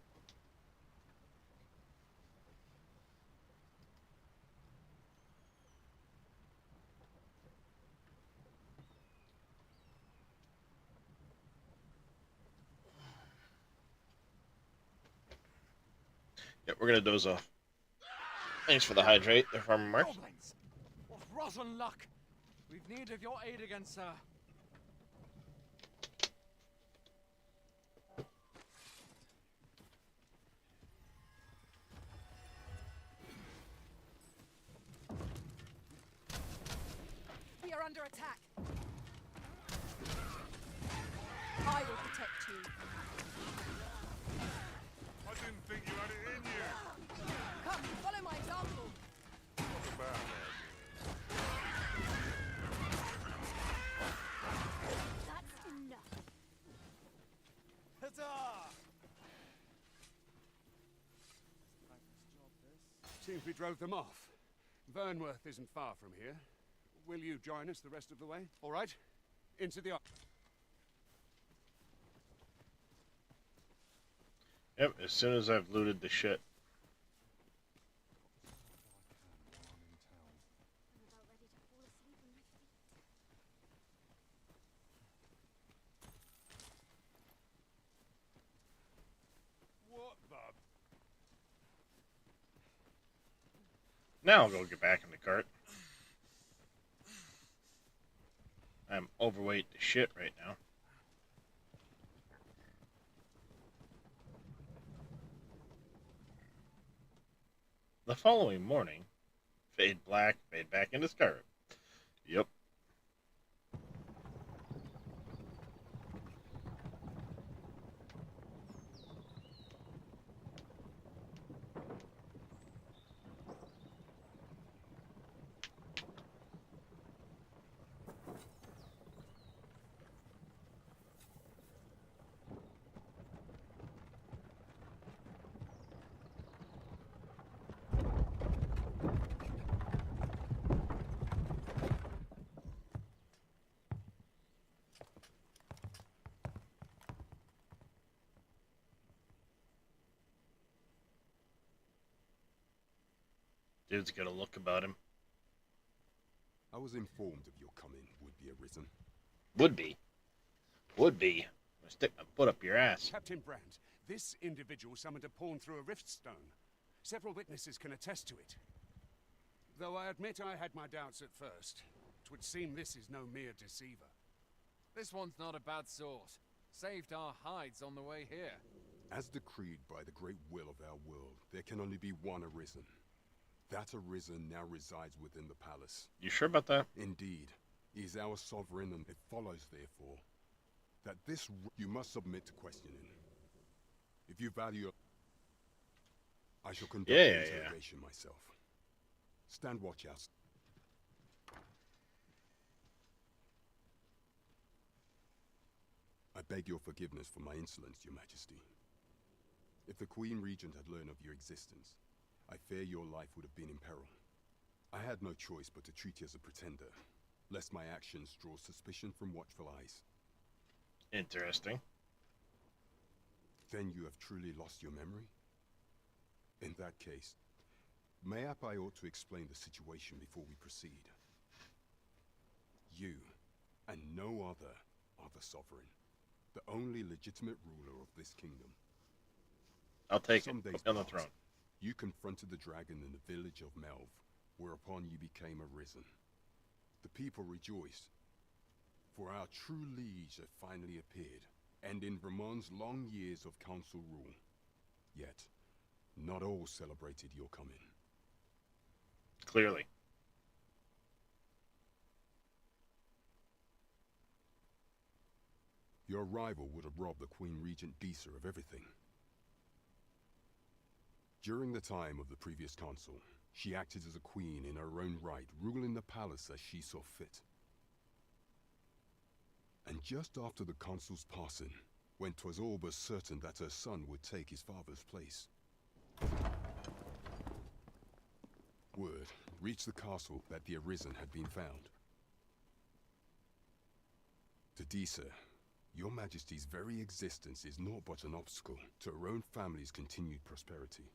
Yep, we're gonna doze off. Thanks for the hydrate, there, Farmer Mark. Goblins! What rotten luck! We've need of your aid again, sir. We are under attack. I will protect you. I didn't think you had it in you. Come, follow my example. What about That's enough. Huzzah! Seems we drove them off. Vernworth isn't far from here. Will you join us the rest of the way? All right? Into the... Yep, as soon as I've looted the shit. what the... Now I'll go get back in the cart. I'm overweight to shit right now. The following morning, fade black, fade back into Skyrim. Yep. Dude's got a look about him. I was informed of your coming, would-be Arisen. Would be. Would be. Stick my foot up your ass. Captain Brandt, this individual summoned a pawn through a rift stone. Several witnesses can attest to it. Though I admit I had my doubts at first. It would seem this is no mere deceiver. This one's not a bad sort. Saved our hides on the way here. As decreed by the great will of our world, there can only be one Arisen. That Arisen now resides within the palace. You sure about that? Indeed. He is our sovereign, and it follows, therefore, that this you must submit to questioning. If you value, I shall conduct the interrogation myself. Stand watch out. I beg your forgiveness for my insolence, Your Majesty. If the Queen Regent had learned of your existence, I fear your life would have been in peril. I had no choice but to treat you as a pretender, lest my actions draw suspicion from watchful eyes. Interesting. Then you have truly lost your memory? In that case, mayhap I ought to explain the situation before we proceed. You, and no other, are the sovereign, the only legitimate ruler of this kingdom. I'll take it. Put on the throne. You confronted the dragon in the village of Melv, whereupon you became Arisen. The people rejoiced, for our true liege had finally appeared, and in Vermont's long years of council rule. Yet, not all celebrated your coming. Clearly. Your arrival would have robbed the Queen Regent Disa of everything. During the time of the previous consul, she acted as a queen in her own right, ruling the palace as she saw fit. And just after the consul's passing, when 'twas all but certain that her son would take his father's place, word reached the castle that the Arisen had been found. To Disa, your Majesty's very existence is naught but an obstacle to her own family's continued prosperity.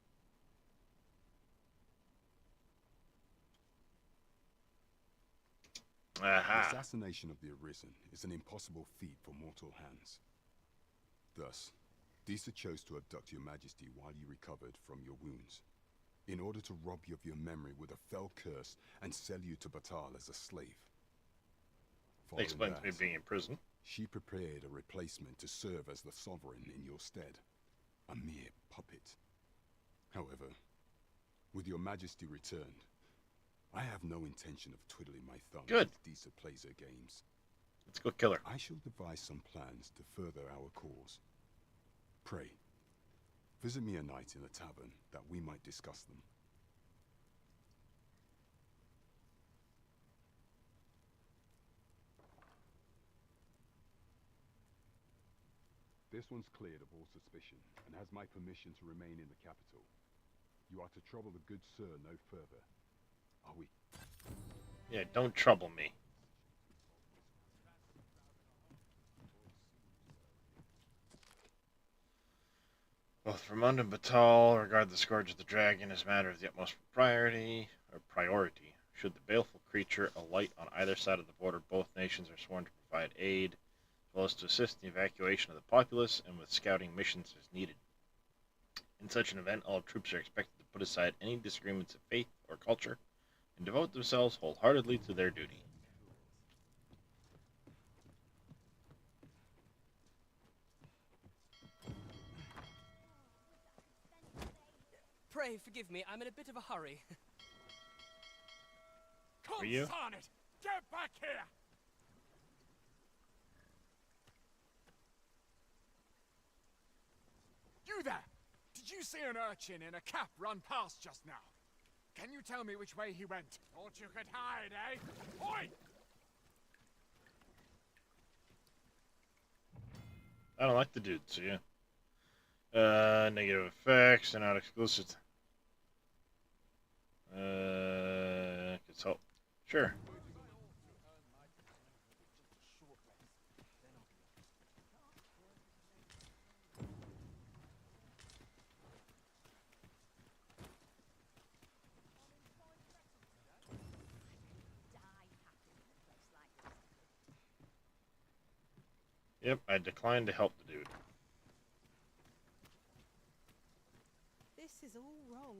The assassination of the Arisen is an impossible feat for mortal hands. Thus, Disa chose to abduct your Majesty while you recovered from your wounds, in order to rob you of your memory with a fell curse and sell you to Batal as a slave. Explains me being in prison. She prepared a replacement to serve as the sovereign in your stead, a mere puppet. However, with your Majesty returned, I have no intention of twiddling my thumbs as Disa plays her games. Let's go kill her. I shall devise some plans to further our cause. Pray, visit me a night in the tavern that we might discuss them. This one's cleared of all suspicion and has my permission to remain in the capital. You are to trouble the good sir no further. Are we? Yeah, don't trouble me. Both Vermont and Batal regard the Scourge of the Dragon as a matter of the utmost priority. Should the baleful creature alight on either side of the border, both nations are sworn to provide aid, as well as to assist in the evacuation of the populace and with scouting missions as needed. In such an event, all troops are expected to put aside any disagreements of faith or culture and devote themselves wholeheartedly to their duty. Pray forgive me, I'm in a bit of a hurry. Are you? Consign it! Get back here! You there! Did you see an urchin in a cap run past just now? Can you tell me which way he went? Thought you could hide, eh? Oi! I don't like the dude, so yeah. Negative effects are not exclusive. Consult. Sure. Yep, I declined to help the dude. This is all wrong.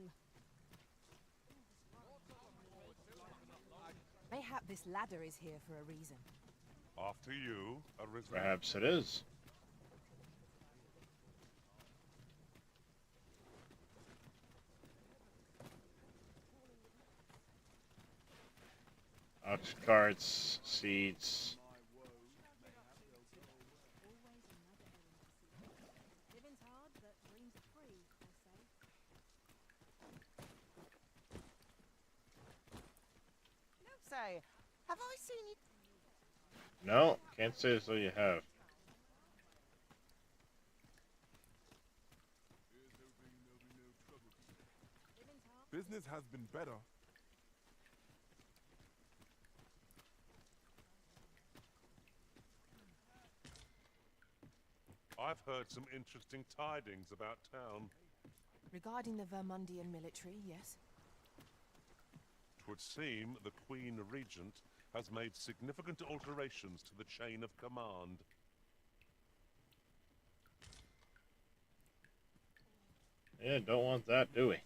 Mayhap this ladder is here for a reason. After you, Arisen. Perhaps it is. Ox carts, seeds. Living's hard, but dreams are free, they say. Say, have I seen you? No, can't say as though you have. Business has been better. I've heard some interesting tidings about town. Regarding the Vermundian military, yes. 'Twould seem the Queen Regent has made significant alterations to the chain of command. Yeah, don't want that, do we?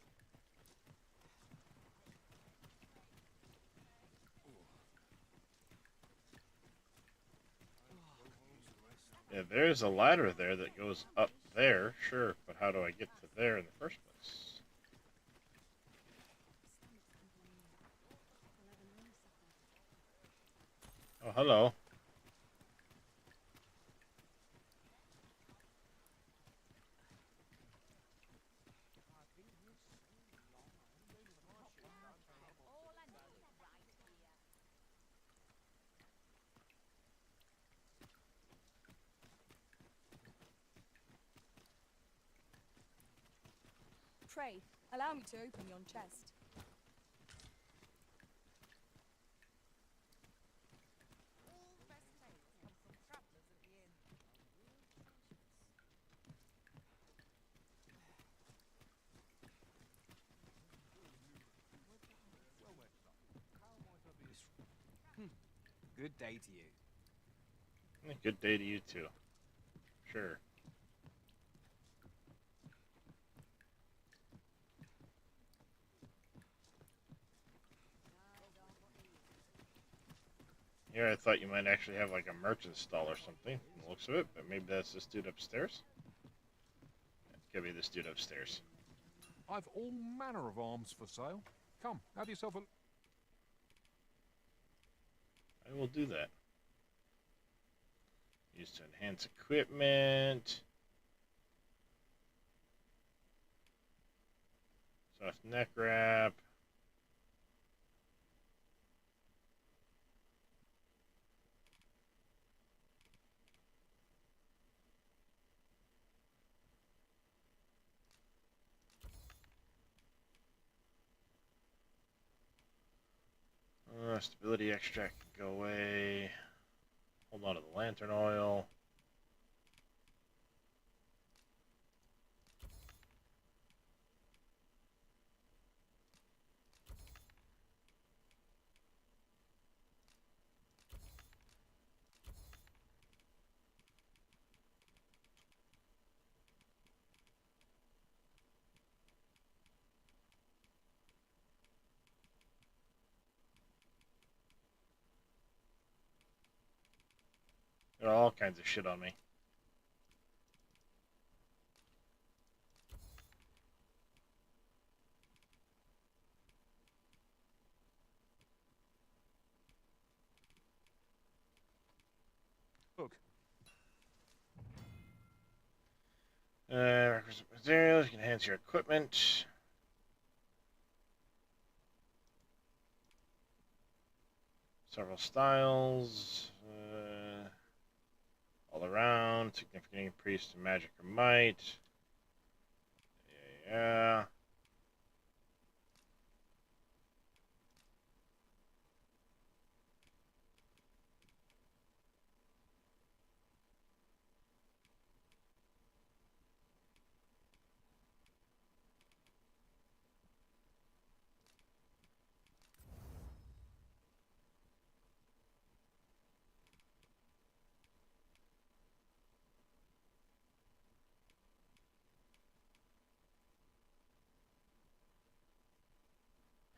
Yeah, there's a ladder there that goes up there, sure, but how do I get to there in the first place? Oh, hello. Pray, allow me to open yon chest. Good day to you. Good day to you too. Sure. Here I thought you might actually have like a merchant stall or something, from the looks of it, but maybe that's this dude upstairs? It could be this dude upstairs. I've all manner of arms for sale. Come, have yourself a... I will do that. Used to enhance equipment. Soft neck wrap. Stability extract can go away. Hold on to the lantern oil. There are all kinds of shit on me. Look. Requisite materials, you can enhance your equipment. Several styles. All around, significant increase to magic or might. Yeah.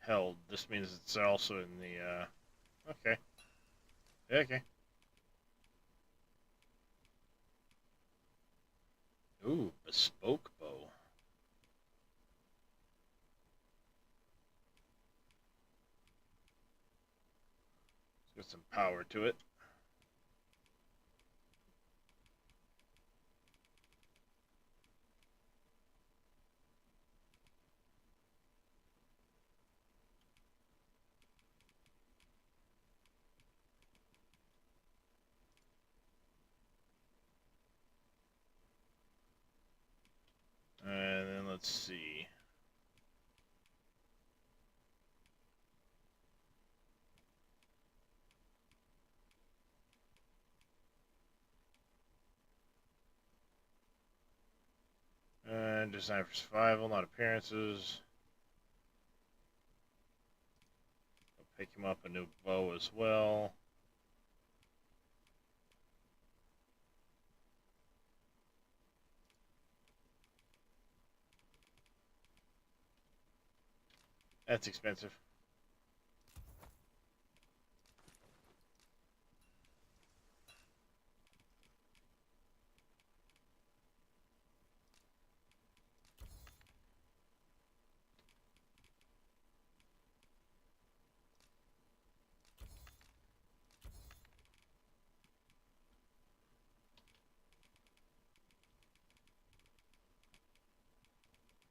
held. This means it's also in the, okay. Okay. Ooh, bespoke bow. It's got some power to it. And then let's see. Designed for survival, not appearances. I'll pick him up a new bow as well. That's expensive.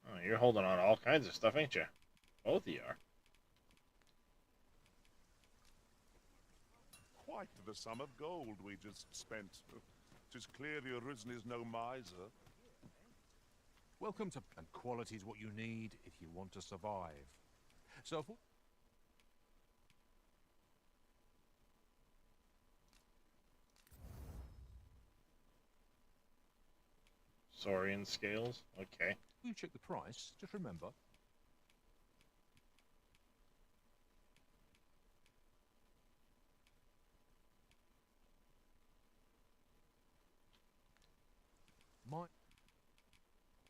Oh, you're holding on to all kinds of stuff, ain't you? Both of you are. Quite the sum of gold we just spent. 'Tis clear the Arisen is no miser. Welcome to... And quality's what you need if you want to survive. So if... Saurian scales? Okay. You check the price, just remember.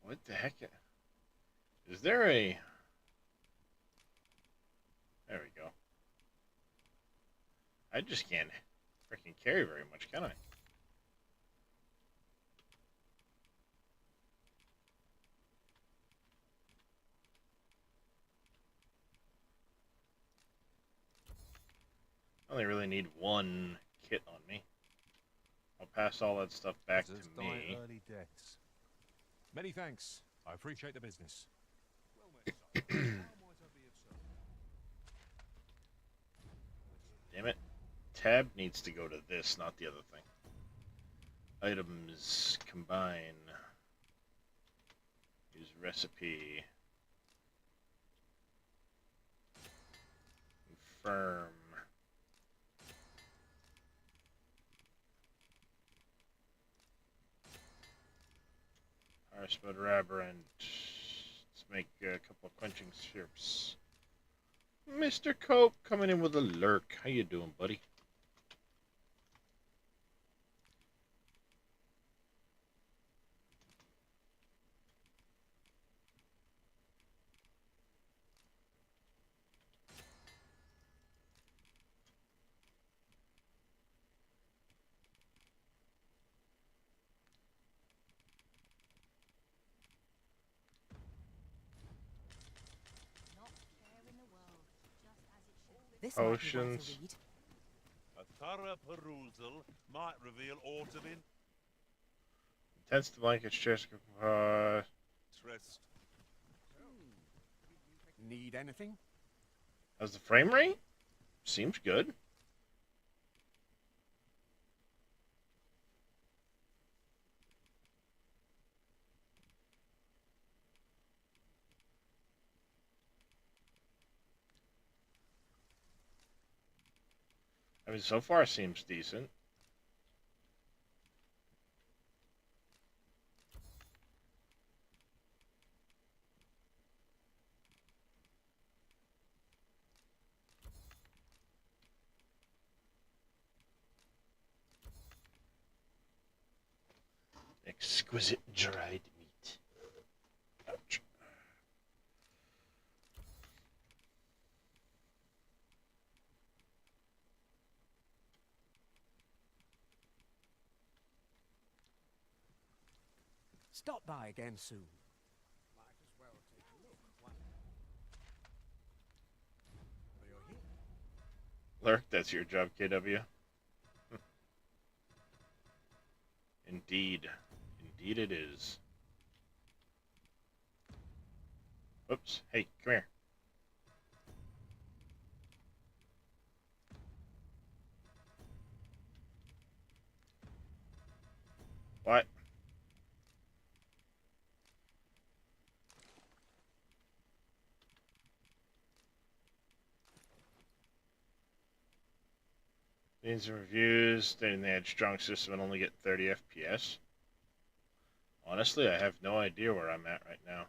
What the heck? Is there a... There we go. I just can't freaking carry very much, can I? I only really need one kit on me. I'll pass all that stuff back to me. Early deaths. Many thanks. I appreciate the business. Damn it. Tab needs to go to this, not the other thing. Items, combine. Use recipe. Confirm. Spud Rabberant. Let's make a couple of quenching syrups. Mr. Cope coming in with a lurk. How you doing, buddy? This Potions. A thorough perusal might reveal aught of it. Intense the blankets, chest. Trust. Need anything? How's the frame rate? Seems good. I mean, so far seems decent. Exquisite dried meat. Ouch. Stop by again soon. Might as well take a look. Why? Well, you're here. Lurk, that's your job, KW. Indeed. Indeed it is. Oops. Hey, come here. What? These reviews stating they had strong system and only get 30 FPS. Honestly, I have no idea where I'm at right now.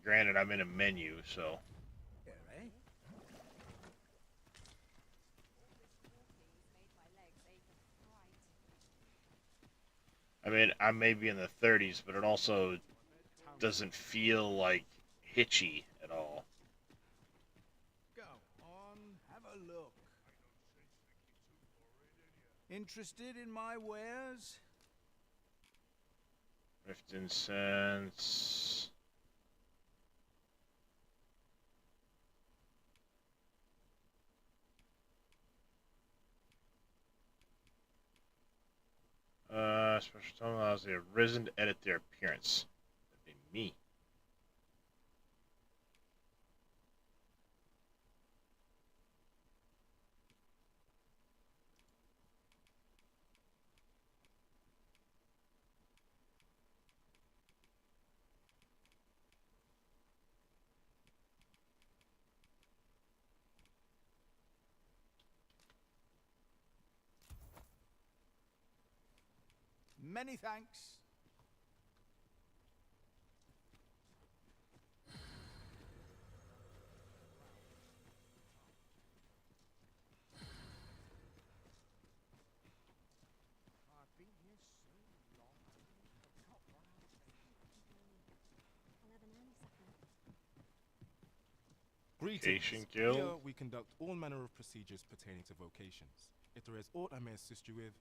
Granted, I'm in a menu, so. Here, eh? I mean, I may be in the 30s, but it also doesn't feel like hitchy at all. Go on, have a look. Interested in my wares? Rift Incense. Special tone allows the Arisen to edit their appearance. That'd be me. Many thanks. I've been here so long, I forgot what I was Greetings. Guild. Here we conduct all manner of procedures pertaining to vocations. If there is aught I may assist you with,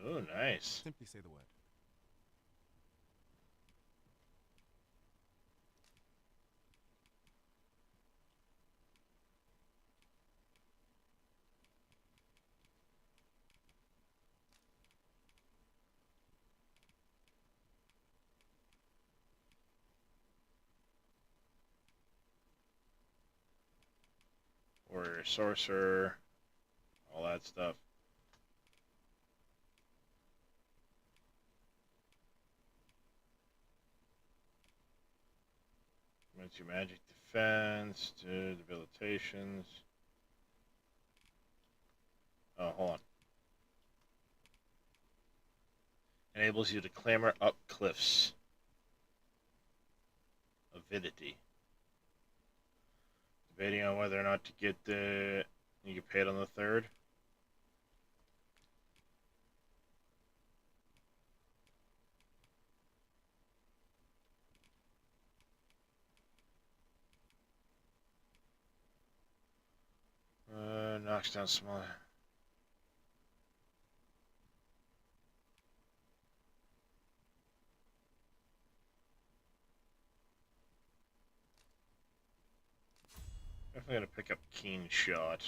Oh, nice. simply say the word. Warrior, sorcerer, all that stuff. Your magic defense, to debilitations. Oh, hold on. Enables you to clamber up cliffs. Avidity. Debating on whether or not to get the... You get paid on the 3rd. Knocks down smaller. Definitely gonna pick up Keen Shot.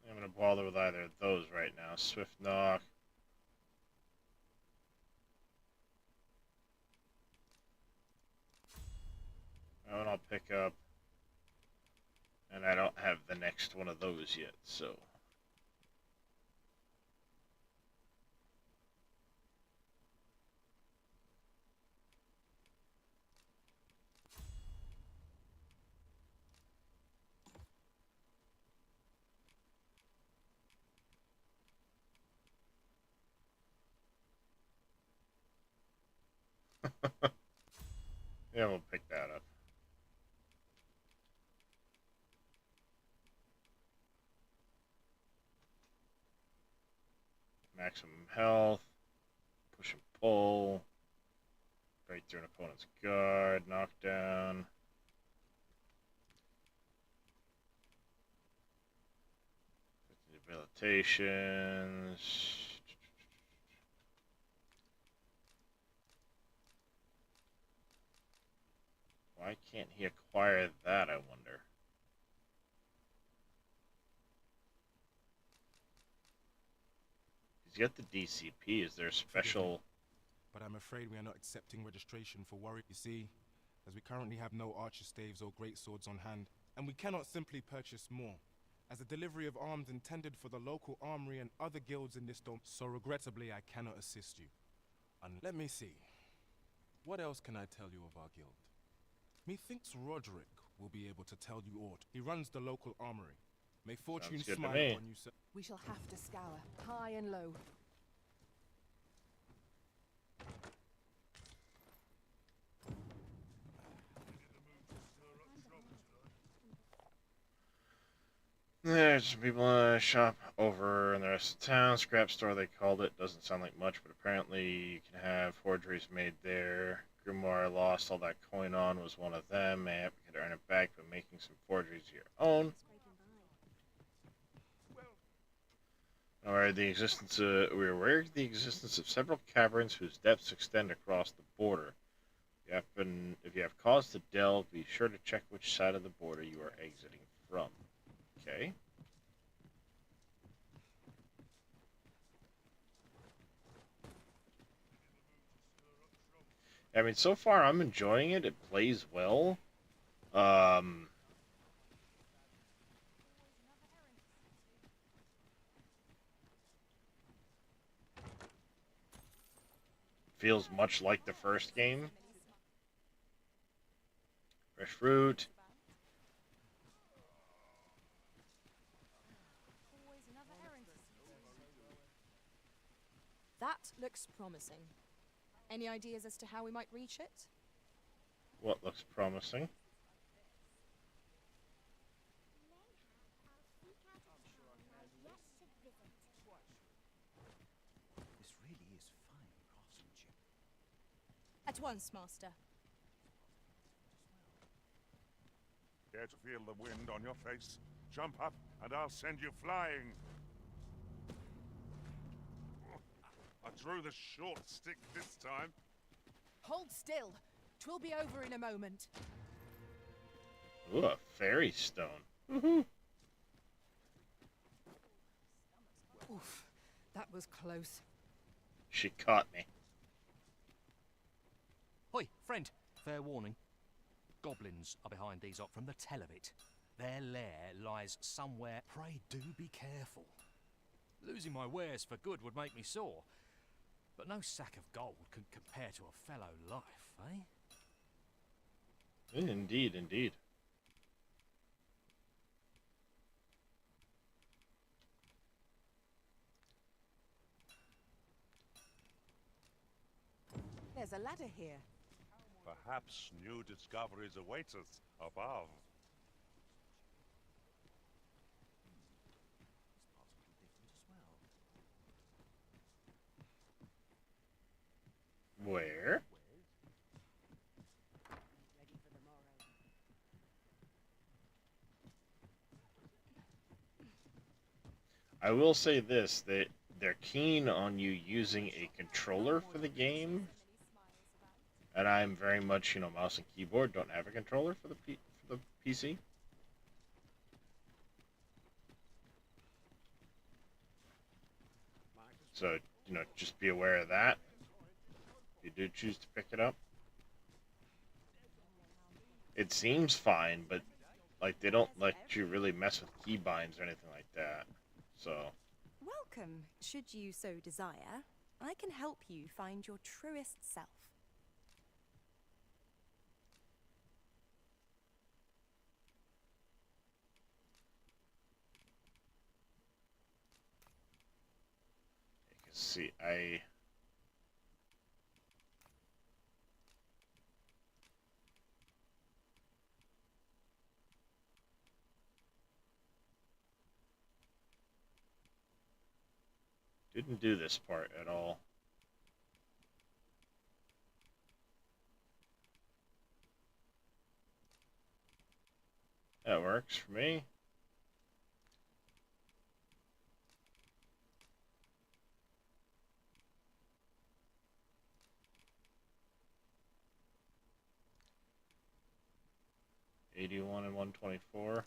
I'm gonna bother with either of those right now. Swift Knock. That one I'll pick up. And I don't have the next one of those yet, so. Yeah, we'll pick that up. maximum health, push and pull, break through an opponent's guard, knockdown. Debilitations. Why can't he acquire that, I wonder? He's got the DCP. Is there a special... But I'm afraid we are not accepting registration for worry. You see, as we currently have no archer staves or great swords on hand, and we cannot simply purchase more, as a delivery of arms intended for the local armory and other guilds in this dome, so regrettably I cannot assist you. And let me see. What else can I tell you of our guild? Methinks Roderick will be able to tell you aught. He runs the local armory. May fortune smile upon you, sir. We shall have to scour, high and low. There's some people in a shop over in the rest of town. Scrap store, they called it. Doesn't sound like much, but apparently you can have forgeries made there. Grimoire I lost all that coin on was one of them. Maybe I could earn it back by making some forgeries of your own. We are aware of the existence of several caverns whose depths extend across the border. If you have cause to delve, be sure to check which side of the border you are exiting from. Okay. I mean, so far I'm enjoying it. It plays well. Feels much like the first game. Fresh fruit. That looks promising. Any ideas as to how we might reach it? What looks promising? This really is fine craftsmanship. At once, Master. Care to feel the wind on your face? Jump up, and I'll send you flying. I drew the short stick this time. Hold still. 'Twill be over in a moment. Ooh, a fairy stone. Woohoo! Oof, that was close. She caught me. Hoi, friend. Fair warning. Goblins are behind these up from the tell of it. Their lair lies somewhere. Pray do be careful. Losing my wares for good would make me sore. But no sack of gold can compare to a fellow life, eh? Indeed, indeed. There's a ladder here. Perhaps new discoveries await us above. Where? I will say this, that they're keen on you using a controller for the game. And I'm very much, mouse and keyboard, don't have a controller for the PC. So, just be aware of that. If you do choose to pick it up. It seems fine, but like they don't let you really mess with keybinds or anything like that. So Welcome, should you so desire. I can help you find your truest self. you can see I Didn't do this part at all. That works for me. $81 and $124.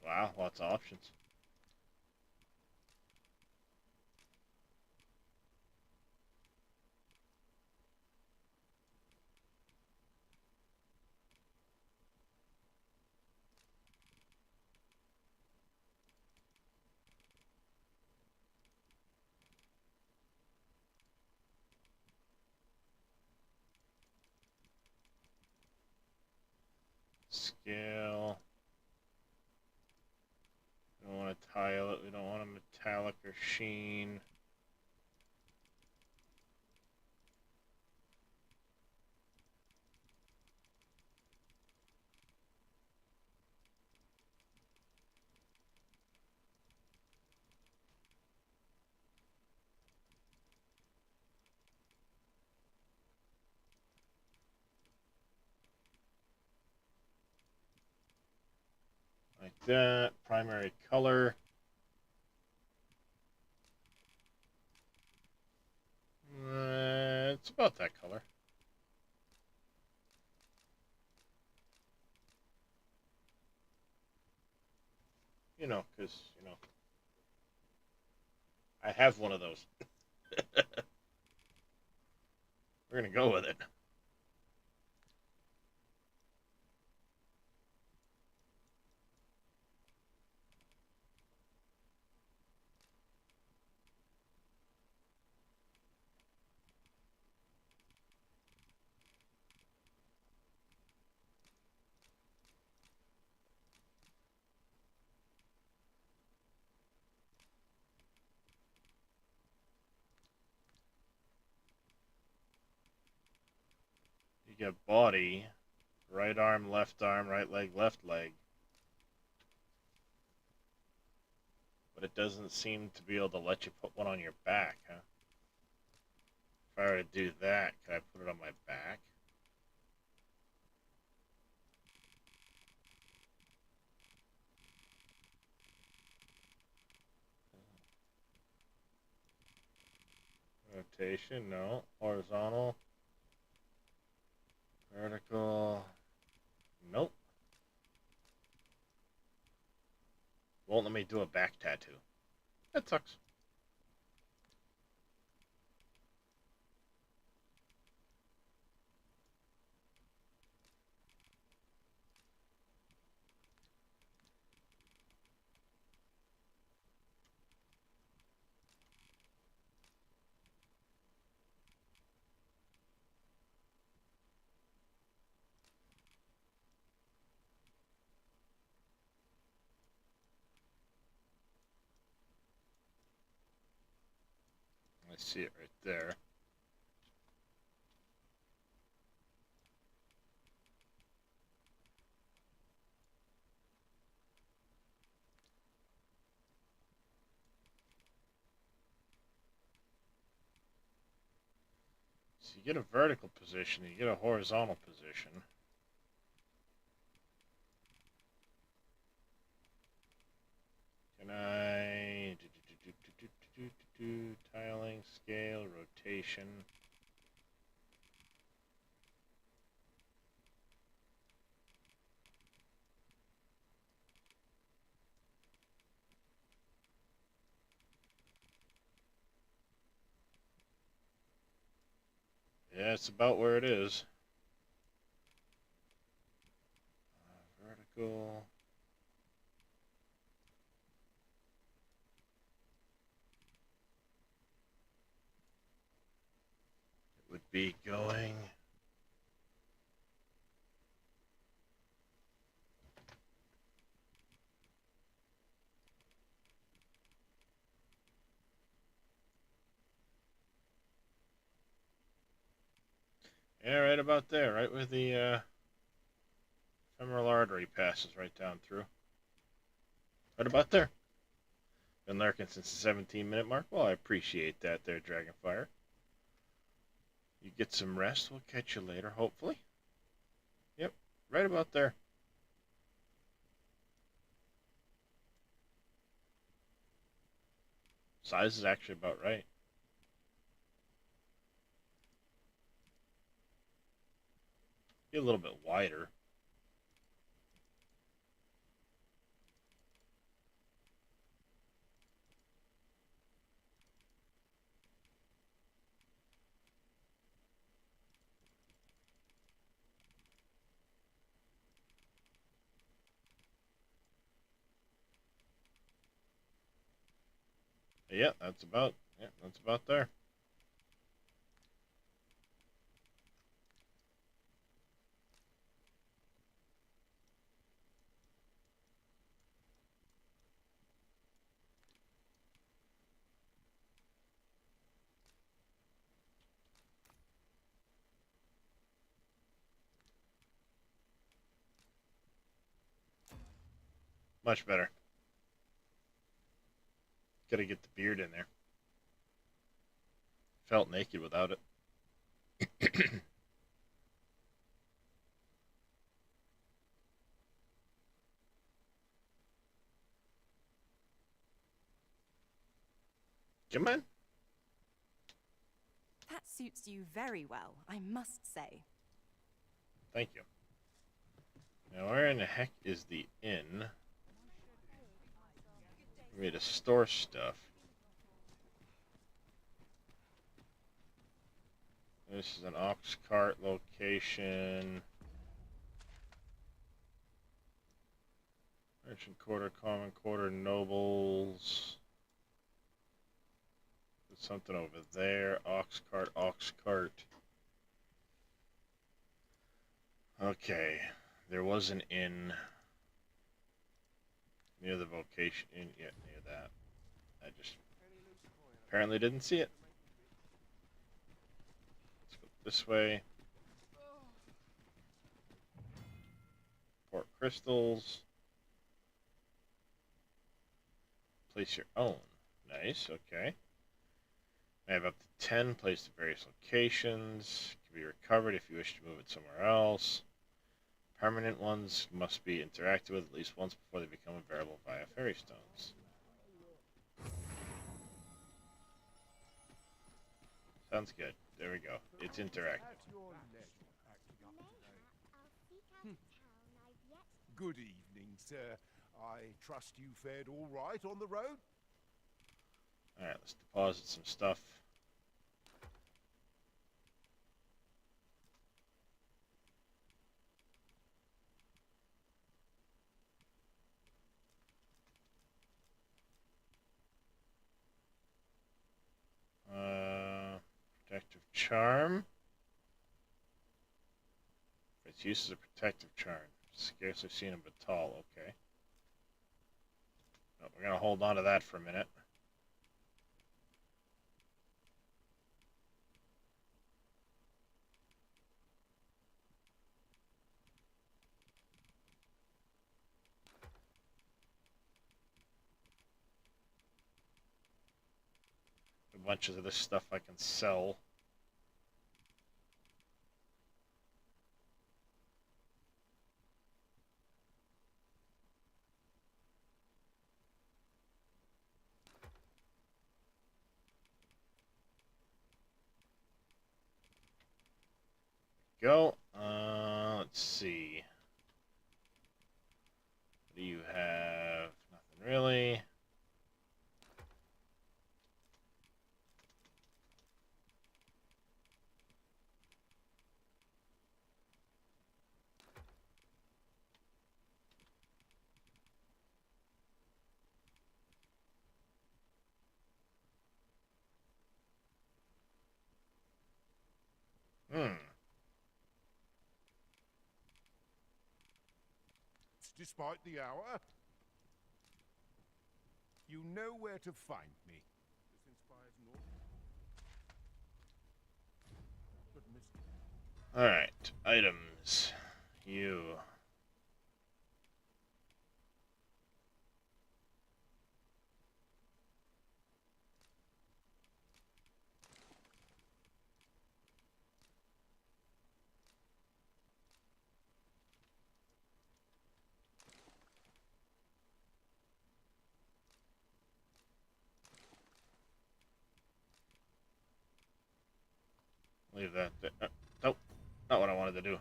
Wow, lots of options. Scale. We don't want to tile it. We don't want a metallic or sheen. Like that. Primary color. It's about that color. You know, because, you know, I have one of those. We're going to go with it. You get body, right arm, right leg, left leg. But it doesn't seem to be able to let you put one on your back, huh? If I were to do that, could I put it on my back? Rotation, no. Horizontal. Vertical. Nope. Won't let me do a back tattoo. That sucks. I see it right there. So you get a vertical position, you get a horizontal position. Can I tiling, scale, rotation? Yeah, it's about where it is. vehicle. It would be going. Yeah, right about there, right where the femoral artery passes right down through. Right about there. Been lurking since the 17-minute mark. Well, I appreciate that there, Dragonfire. You get some rest. We'll catch you later, hopefully. Yep, right about there. Size is actually about right. Be a little bit wider. Yeah, that's about there. Much better. Gotta get the beard in there. Felt naked without it. Come on. That suits you very well, I must say. Thank you. Now, where in the heck is the inn? For me to store stuff. This is an ox cart location. Merchant quarter, common quarter, nobles. There's something over there. Ox cart, ox cart. Okay, there was an inn near the vocation inn. Yeah, near that. I just apparently didn't see it. Let's go this way. Port crystals. Place your own. Nice, okay. I have up to 10 placed at various locations. Can be recovered if you wish to move it somewhere else. Permanent ones must be interacted with at least once before they become available via fairy stones. Sounds good. There we go. It's interactive. Good evening, sir. I trust you fared all right on the road? Alright, let's deposit some stuff. Protective charm. Its use is a protective charm. Scarcely seen him, but tall. Okay. Oh, we're gonna hold on to that for a minute. A bunch of this stuff I can sell. Go. Let's see. What do you have? Nothing really. Despite the hour, you know where to find me. This inspires no. Alright, items. You. Leave that there. Nope, not what I wanted to do.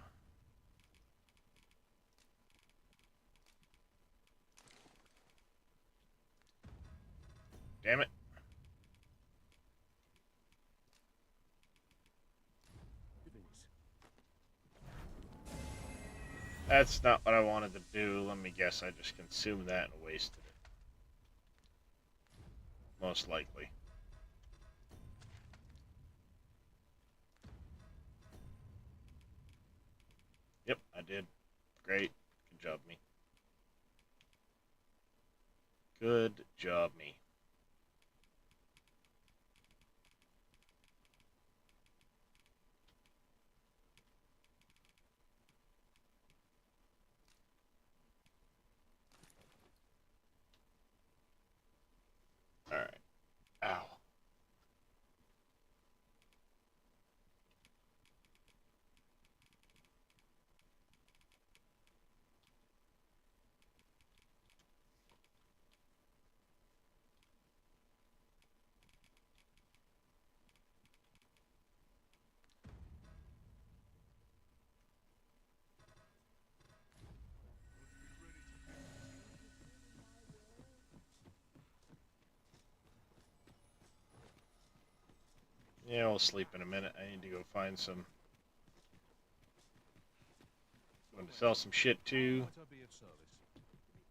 Damn it. That's not what I wanted to do. Let me guess, I just consumed that and wasted it. Most likely. Yep, I did. Great. Good job, me. Good job, me. Alright. Ow. Yeah, I'll sleep in a minute. I need to go find some. I'm going to sell some shit too. Might I be of service?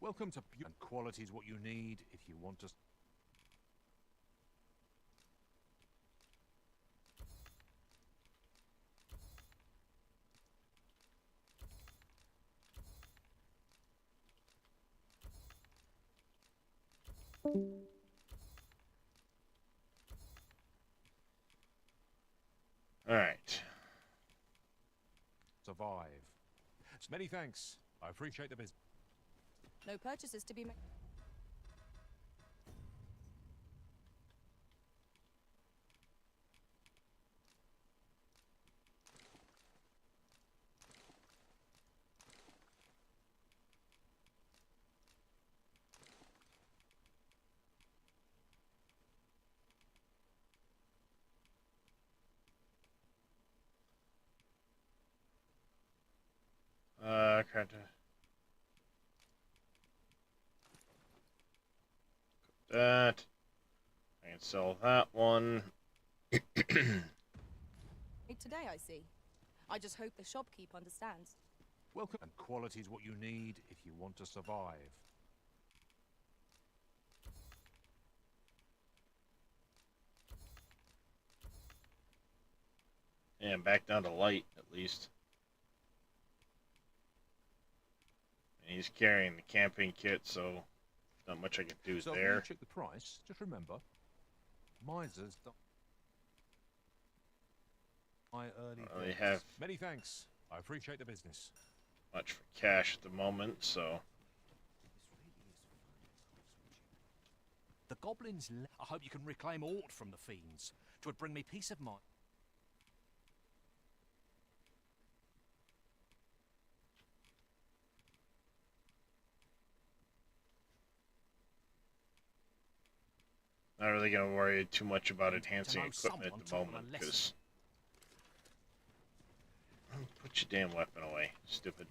Welcome to and quality is what you need if you want to. Alright. Survive. So many thanks. I appreciate the business. No purchases to be made. Crap. That. I can sell that one. Today, I see. I just hope the shopkeep understands. Welcome and quality is what you need if you want to survive. Yeah, I'm back down to light, at least. And he's carrying the camping kit, so not much I can do So there. if you check the price, just remember, misers don't buy early. They have many thanks. I appreciate the business. much for cash at the moment, so. The goblins. I hope you can reclaim aught from the fiends. 'Twould bring me peace of mind. Not really going to worry too much about enhancing know equipment at the someone taught them moment, a lesson. because... Put your damn weapon away, stupid.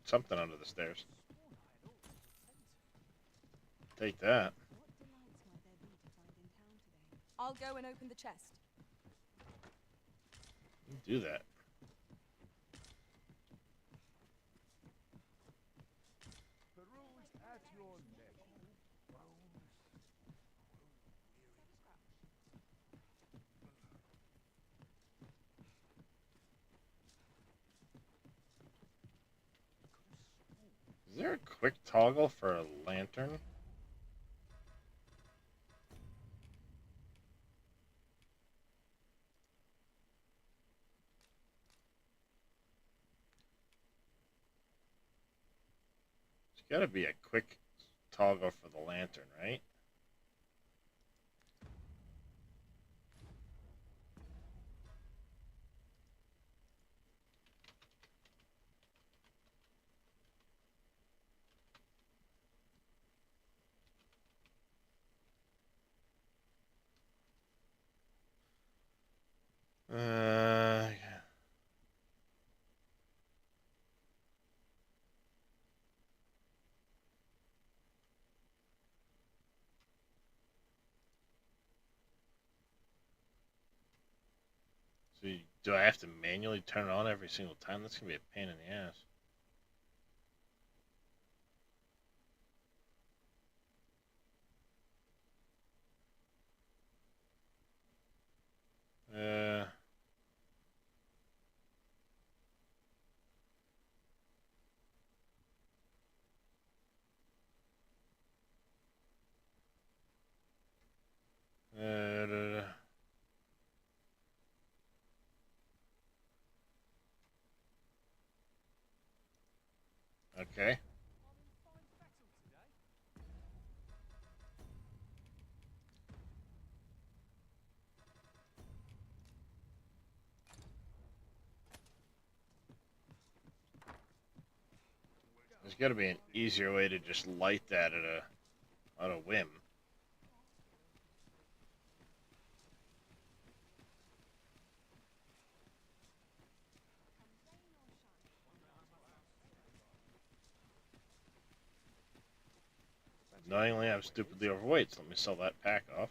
Something under the stairs. Take that. I'll go and open the chest. Do that. Peruse at your leisure. Is there a quick toggle for a lantern? There's gotta be a quick toggle for the lantern, right? Yeah. So do I have to manually turn it on every single time? That's gonna be a pain in the ass. Uh. Uh, okay. There's got to be an easier way to just light that at a whim. Knowingly, I'm stupidly overweight, so let me sell that pack off.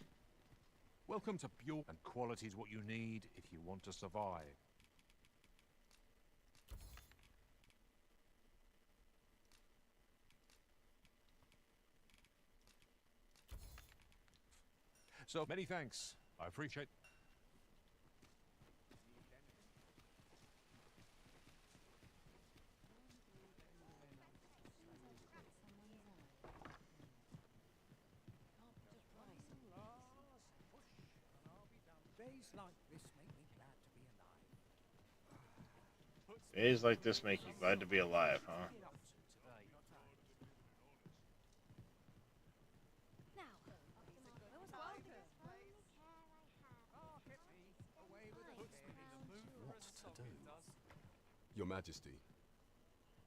Welcome to pure and quality is what you need if you want to survive. So many thanks. I appreciate. Days like this make me glad to be alive. Days like this make you glad to be alive, huh? What to do? Your Majesty,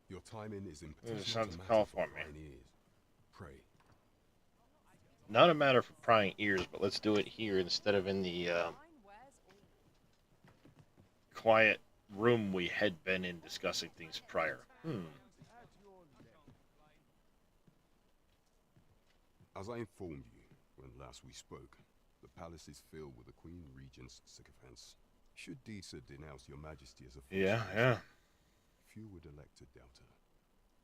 your timing is There's imperative sounds call for me. Pray. Not a matter for prying ears, but let's do it here instead of in the quiet room we had been in discussing things prior. As I informed you when last we spoke, the palace is filled with the Queen Regent's sycophants. Should DD2 denounce your Majesty as a false Yeah. few would elect to doubt her.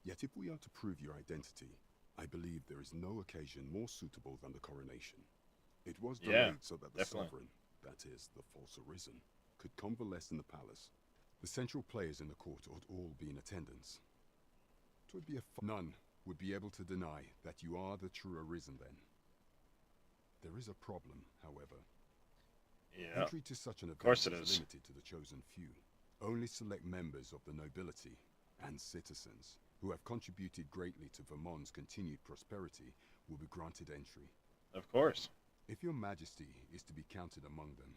Yet if we are to prove your identity, I believe there is no occasion more suitable than the coronation. It was delayed so that the sovereign, that is, the false arisen, could convalesce in the palace. The central players in the court ought all be in attendance. 'Twould be none would be able to deny that you are the true arisen then. There is a problem, however. Yeah. Entry to such an event Course it is is. limited to the chosen few. Only select members of the nobility and citizens who have contributed greatly to Vermont's continued prosperity will be granted entry. Of course. If your Majesty is to be counted among them,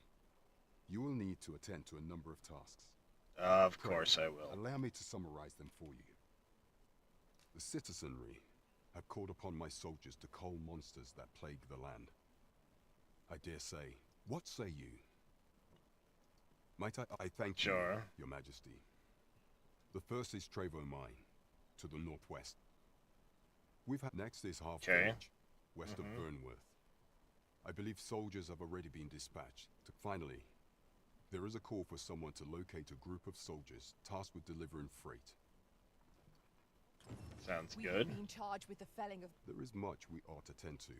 you will need to attend to a number of tasks. Of course I will. Allow me to summarize them for you. The citizenry have called upon my soldiers to cull monsters that plague the land. I dare say, what say you? Might I thank you, your Majesty. The first is Trevo Mine, to the northwest. Next is Half Village, west of Burnworth. I believe soldiers have already been dispatched. Finally, There is a call for someone to locate a group of soldiers tasked with delivering freight. Sounds We good. have been charged with the felling of... There is much we ought to tend to,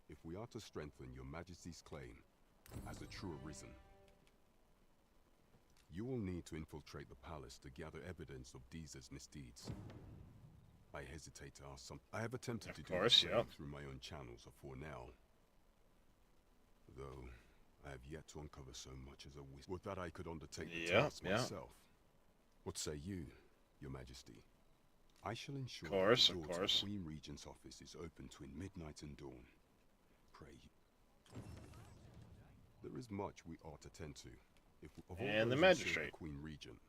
if we are to strengthen your Majesty's claim as the true arisen. You will need to infiltrate the palace to gather evidence of Deez's misdeeds. I hesitate to ask some... I have attempted to do the same through my own channels for now. Though, I have yet to uncover so much as a whisper. Would that I could undertake the task myself. What say you, Your Majesty? I shall ensure that the door to the Queen Regent's office is open between midnight and dawn. Pray. There is much we ought to tend to. If we, of all and the those who serve magistrate. the Queen Regent,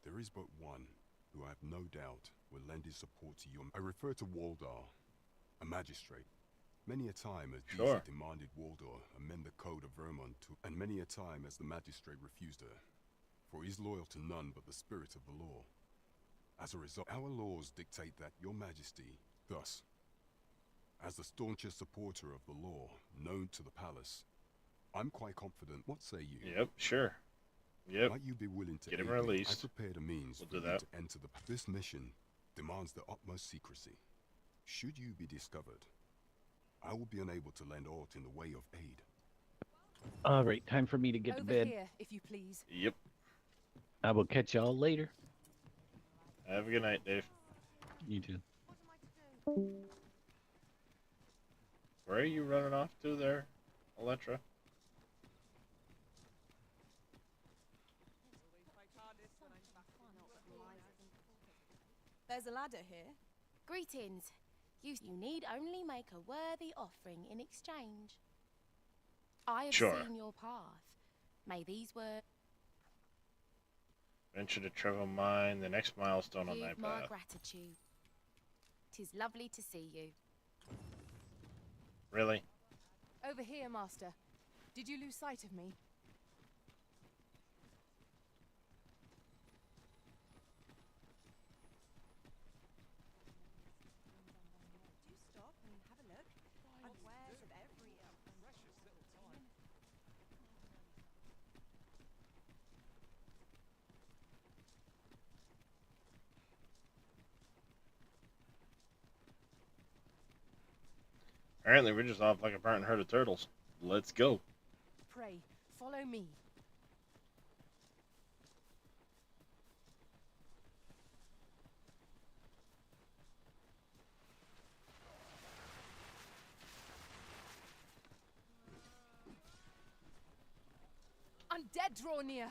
there is but one who I have no doubt will lend his support to you. I refer to Waldar, a magistrate. Many a time has Deeza demanded Waldar amend the code of Vermont to, and many a time has the magistrate refused her, for he is loyal to none but the spirit of the law. As a result, our laws dictate that Your Majesty, thus, as the staunchest supporter of the law known to the palace, I'm quite confident. What say you? Yep, sure. Yep. Might you be willing to get him aid me? released? I prepared a means for you to enter the... This mission demands the utmost secrecy. Should you be discovered, I will be unable to lend aught in the way of aid. All right, time for me to get to bed. Here, if you please. Yep. I will catch y'all later. Have a good night, Dave. You too. Where are you running off to there, Electra? There's a ladder here. Greetings. You need only make a worthy offering in exchange. I have seen your path. May these words... Venture to Trevor Mine, the next milestone on that my path. gratitude. 'Tis lovely to see you. Really? Over here, Master. Did you lose sight of me? Do stop and have a look. And wares of every precious little time. Apparently we're just off like a parent herd of turtles. Let's go. Pray, follow me. Undead draw near.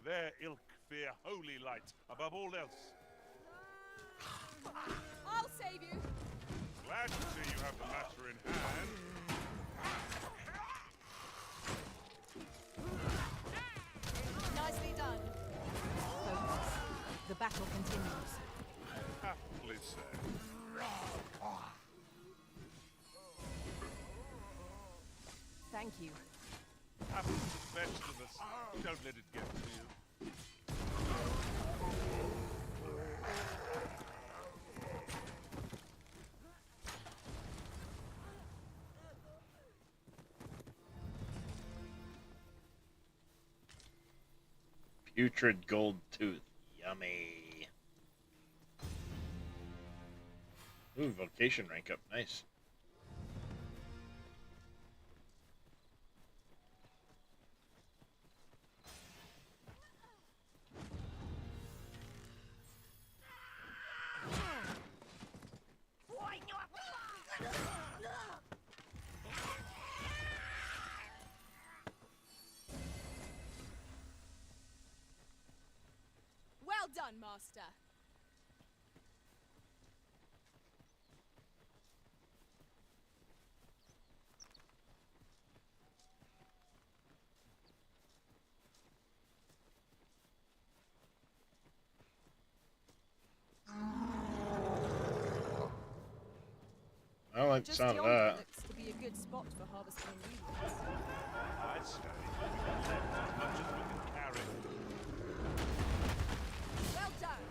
Their ilk fear holy light above all else. I'll save you. Glad to see you have the matter in hand. Nicely done. Focus. The battle continues. Aptly said. Thank you. Happens to best of us. Don't let it get to you. Putrid gold tooth. Yummy. Ooh, vocation rank up. Nice. Well done, Master. I like the sound of that. Looks to be a good spot for harvesting ingredients. I'd say as much as we can carry. Well done.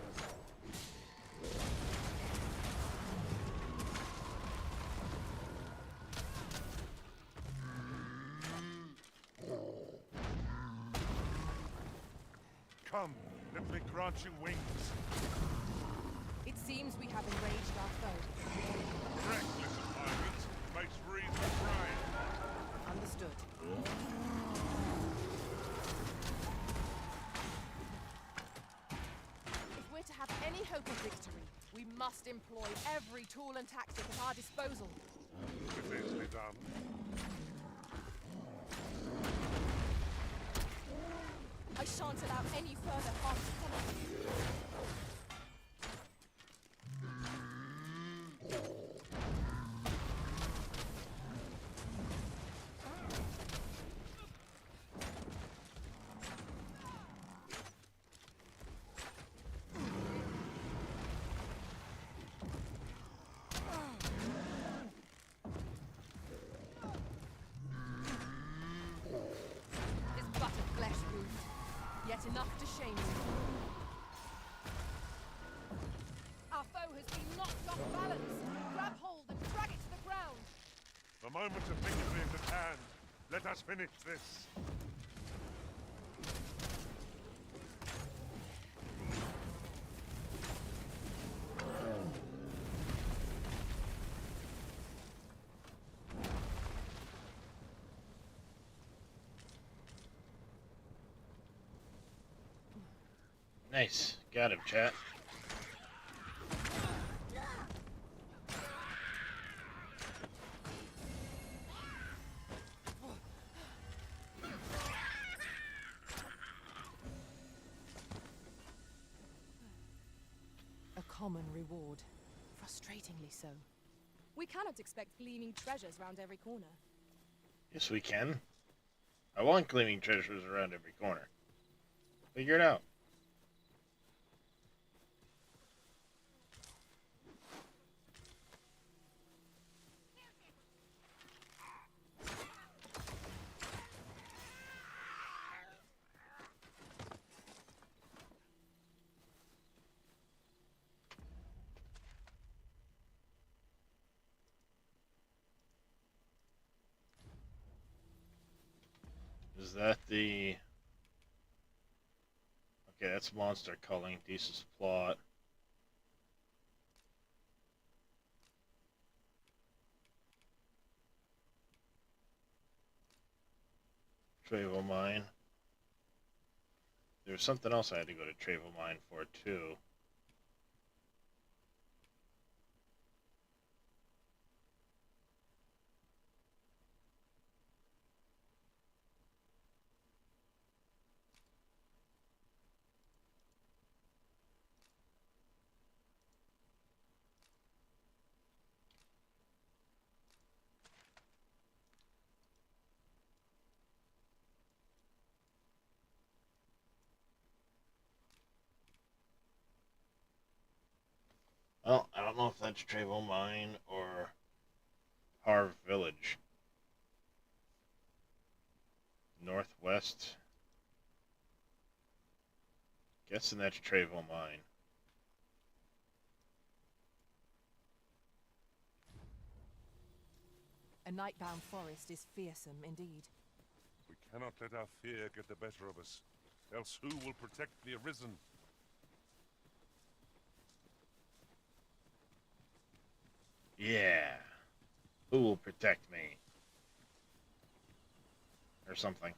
Come, let me grant you wings. It seems we have enraged our foe. Reckless violence makes reason brave. Understood. If we're to have any hope of victory, we must employ every tool and tactic at our disposal. If easily done. I shan't allow any further harm to come of you. Yet enough to shame you. Our foe has been knocked off balance. Grab hold and drag it to the ground. The moment of victory is at hand. Let us finish this. Nice. Got him, chat. A common reward. Frustratingly so. We cannot expect gleaming treasures round every corner. Yes, we can. I want gleaming treasures around every corner. Figure it out. Is that the... Okay, that's monster culling. Thesis plot. Travel mine. There was something else I had to go to Travel mine for too. Well, I don't know if that's Travel Mine or Harv Village. Northwest. Guessing that's Travel Mine. A nightbound forest is fearsome indeed. We cannot let our fear get the better of us. Else who will protect the Arisen? Yeah. Who will protect me? Or something.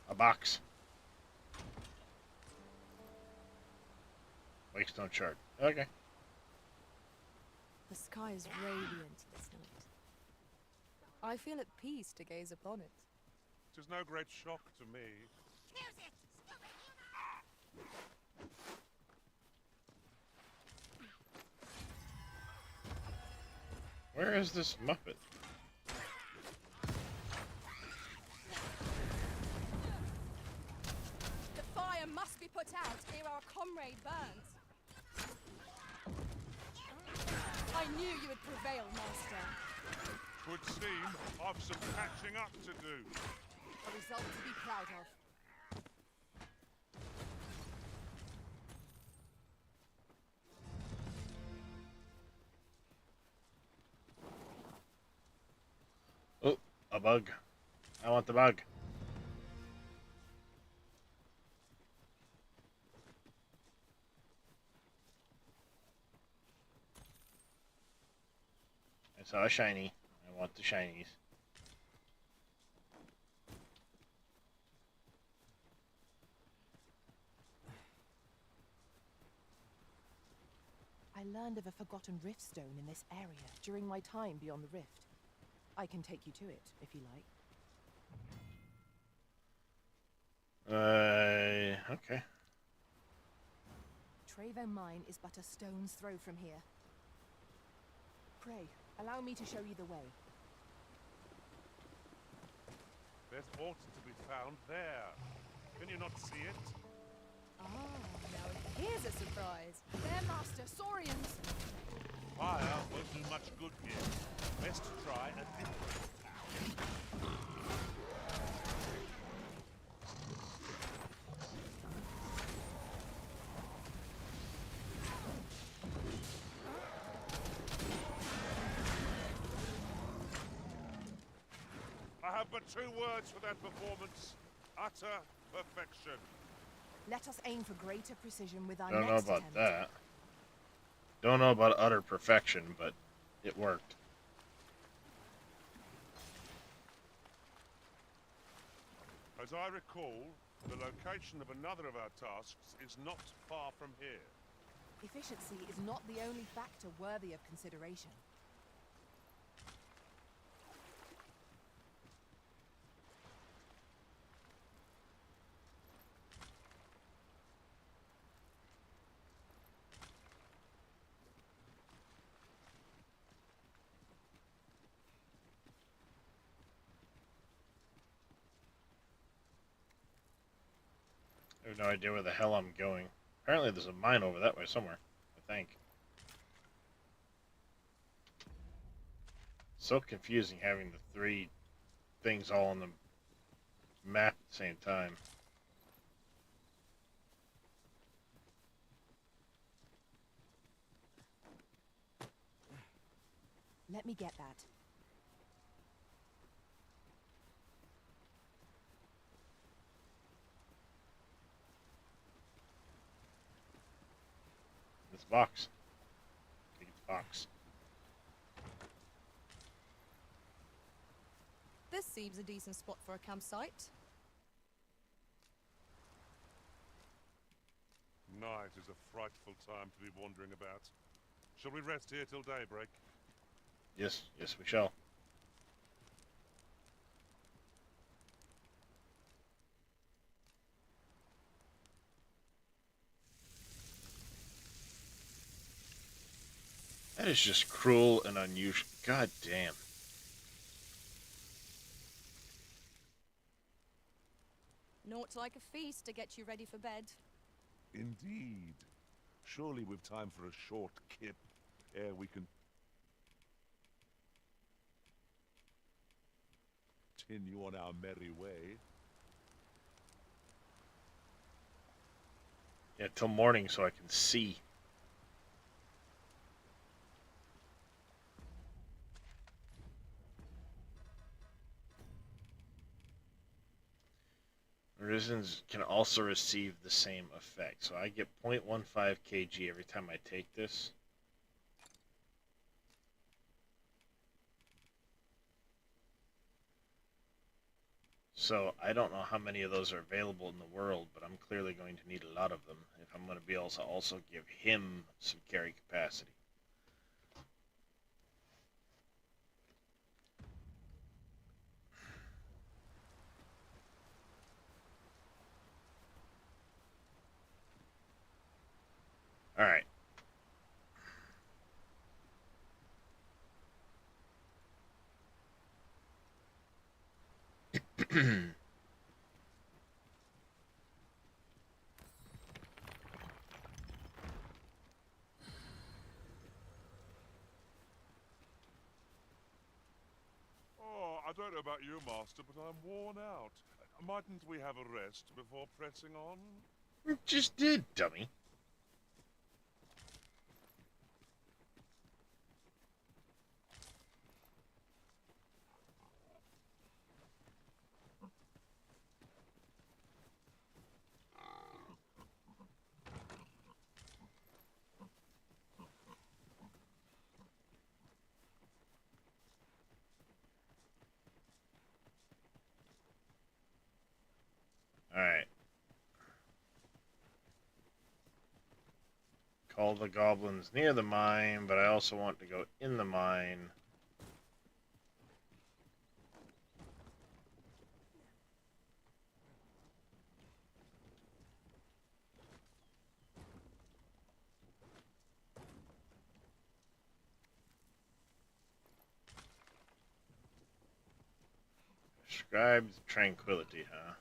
A box. Wakestone shard. Okay. The sky is radiant this night. I feel at peace to gaze upon it. 'Tis no great shock to me. Where is this Muppet? The fire must be put out ere our comrade burns. I knew you would prevail, Master. Would seem I've some catching up to do. A result to be proud of. bug. I want the bug. I saw a shiny. I want the shinies. I learned of a forgotten rift stone in this area during my time beyond the rift. I can take you to it, if you like. Okay. Trevo Mine is but a stone's throw from here. Pray, allow me to show you the way. There's water to be found there. Can you not see it? Ah, now here's a surprise. There, Master, Saurians! Fire won't do much good here. Best try a different tack. I have but 2 words for that performance. Utter perfection. Let us aim for greater precision with our Don't know next about attempt. that. Don't know about utter perfection, but it worked. As I recall, the location of another of our tasks is not far from here. Efficiency is not the only factor worthy of consideration. I have no idea where the hell I'm going. Apparently there's a mine over that way somewhere, I think. So confusing having the 3 things all on the map at the same time. Let me get that. This box. Take the box. This seems a decent spot for a campsite. Night is a frightful time to be wandering about. Shall we rest here till daybreak? Yes, yes we shall. That is just cruel and unusual. God damn. Naught like a feast to get you ready for bed. Indeed. Surely we've time for a short kip ere we can continue on our merry way. Yeah, till morning so I can see. Resins can also receive the same effect. So I get 0.15 kg every time I take this. So I don't know how many of those are available in the world, but I'm clearly going to need a lot of them if I'm going to be able to also give him some carry capacity. All right. Oh, I don't know about you, Master, but I'm worn out. Mightn't we have a rest before pressing on? We just did, dummy. Alright. Call the goblins near the mine, but I also want to go in the mine. Describe tranquility, huh?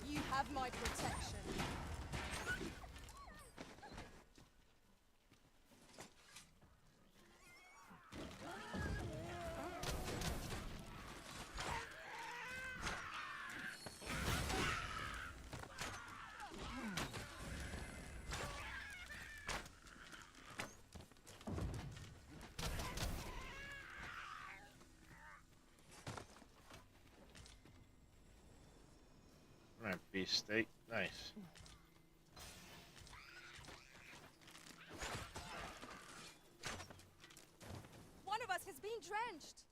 You have my protection. Alright, beefsteak. Nice. One of us has been drenched.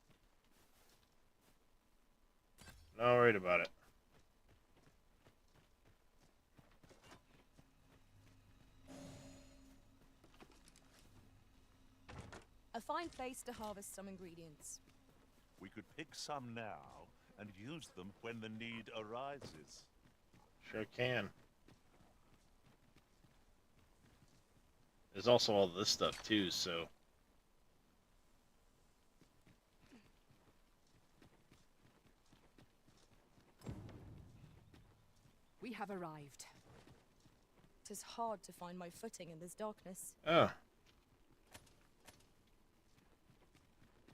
Not worried about it. A fine place to harvest some ingredients. We could pick some now and use them when the need arises. Sure can. There's also all this stuff too, so... We have arrived. 'Tis hard to find my footing in this darkness. Oh.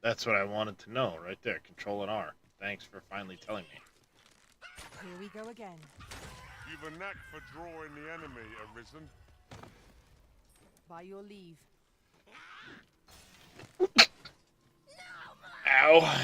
That's what I wanted to know, right there. Control and R. Thanks for finally telling me. Here we go again. You've a knack for drawing the enemy, Arisen. By your leave. Ow.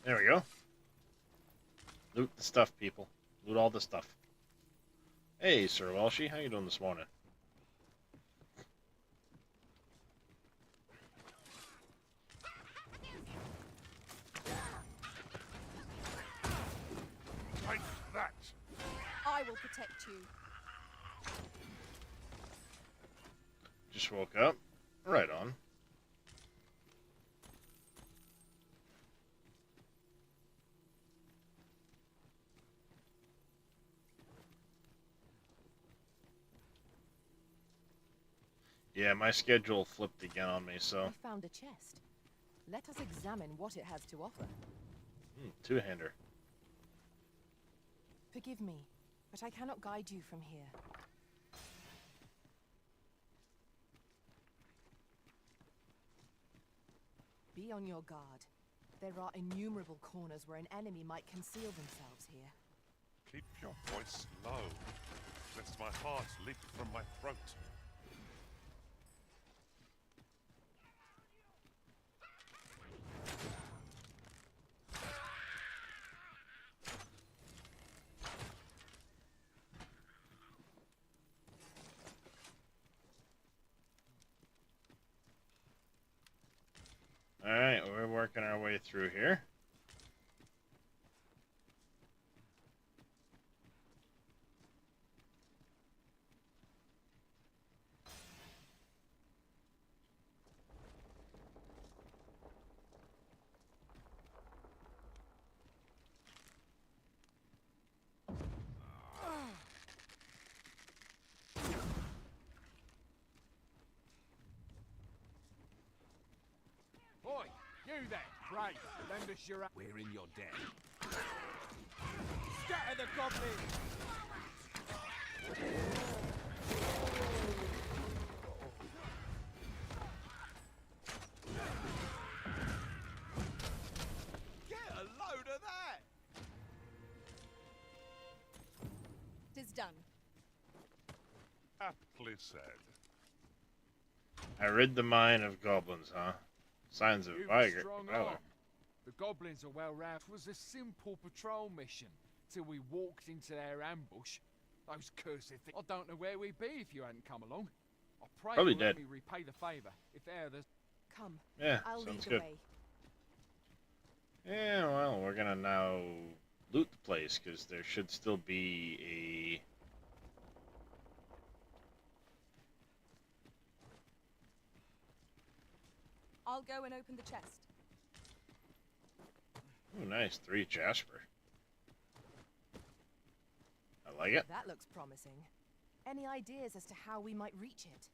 There we go. Loot the stuff, people. Loot all the stuff. Hey, Sir Welshie, how you doing this morning? Take that! I will protect you. Just woke up. Right on. Yeah, my schedule flipped again on me, so... I found a chest. Let us examine what it has to offer. Two-hander. Forgive me, but I cannot guide you from here. Be on your guard. There are innumerable corners where an enemy might conceal themselves here. Keep your voice low, lest my heart leap from my throat. Alright, we're working our way through here. Oi, you there, brave. Lend us your... We're in your debt. Scatter the goblins! Get a load of that! Tis done. Aptly said. I rid the mine of goblins, huh? Signs of You've a vigor. strong Valor. arm. The goblins are well rounded. It was a simple patrol mission till we walked into their ambush. Those cursed things. I don't know where we'd be if you hadn't come along. I pray Probably you'll let dead. me repay the favour if e'er there's... Come. Yeah, I'll lead sounds the good. way. Yeah, well, we're gonna now loot the place, because there should still be I'll go and open the chest. a... Ooh, nice. 3 Jasper. I like it. That looks promising. Any ideas as to how we might reach it?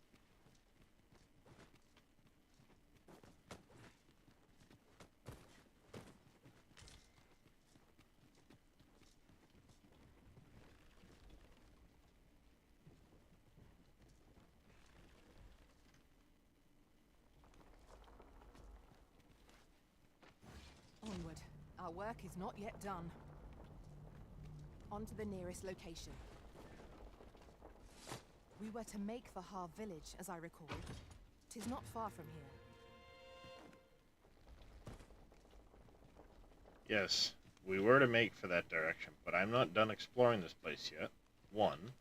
Onward. Our work is not yet done. On to the nearest location. We were to make for Har village, as I recall. 'Tis not far from here. Yes, we were to make for that direction, but I'm not done exploring this place yet. 1.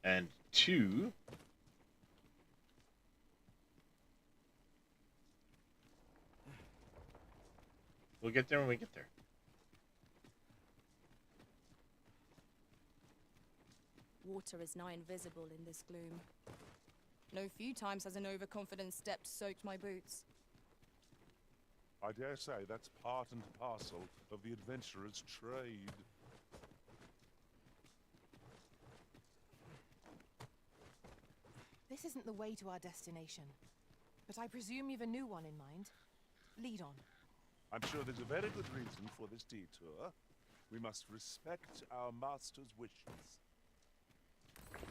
And 2... We'll get there when we get there. Water is nigh invisible in this gloom. No few times has an overconfident step soaked my boots. I dare say that's part and parcel of the adventurer's trade. This isn't the way to our destination. But I presume you've a new one in mind. Lead on. I'm sure there's a very good reason for this detour. We must respect our master's wishes.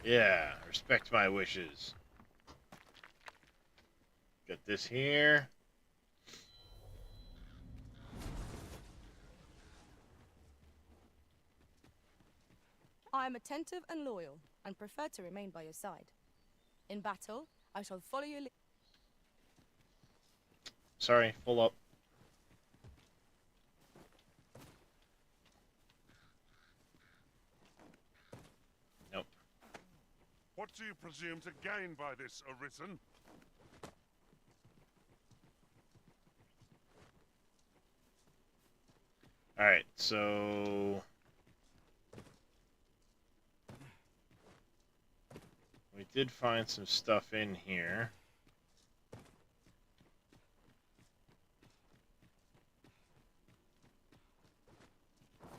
Yeah, respect my wishes. Got this here. I am attentive and loyal, and prefer to remain by your side. In battle, I shall follow your lead. Sorry, full up. Nope. What do you presume to gain by this, Arisen? Alright, so... we did find some stuff in here.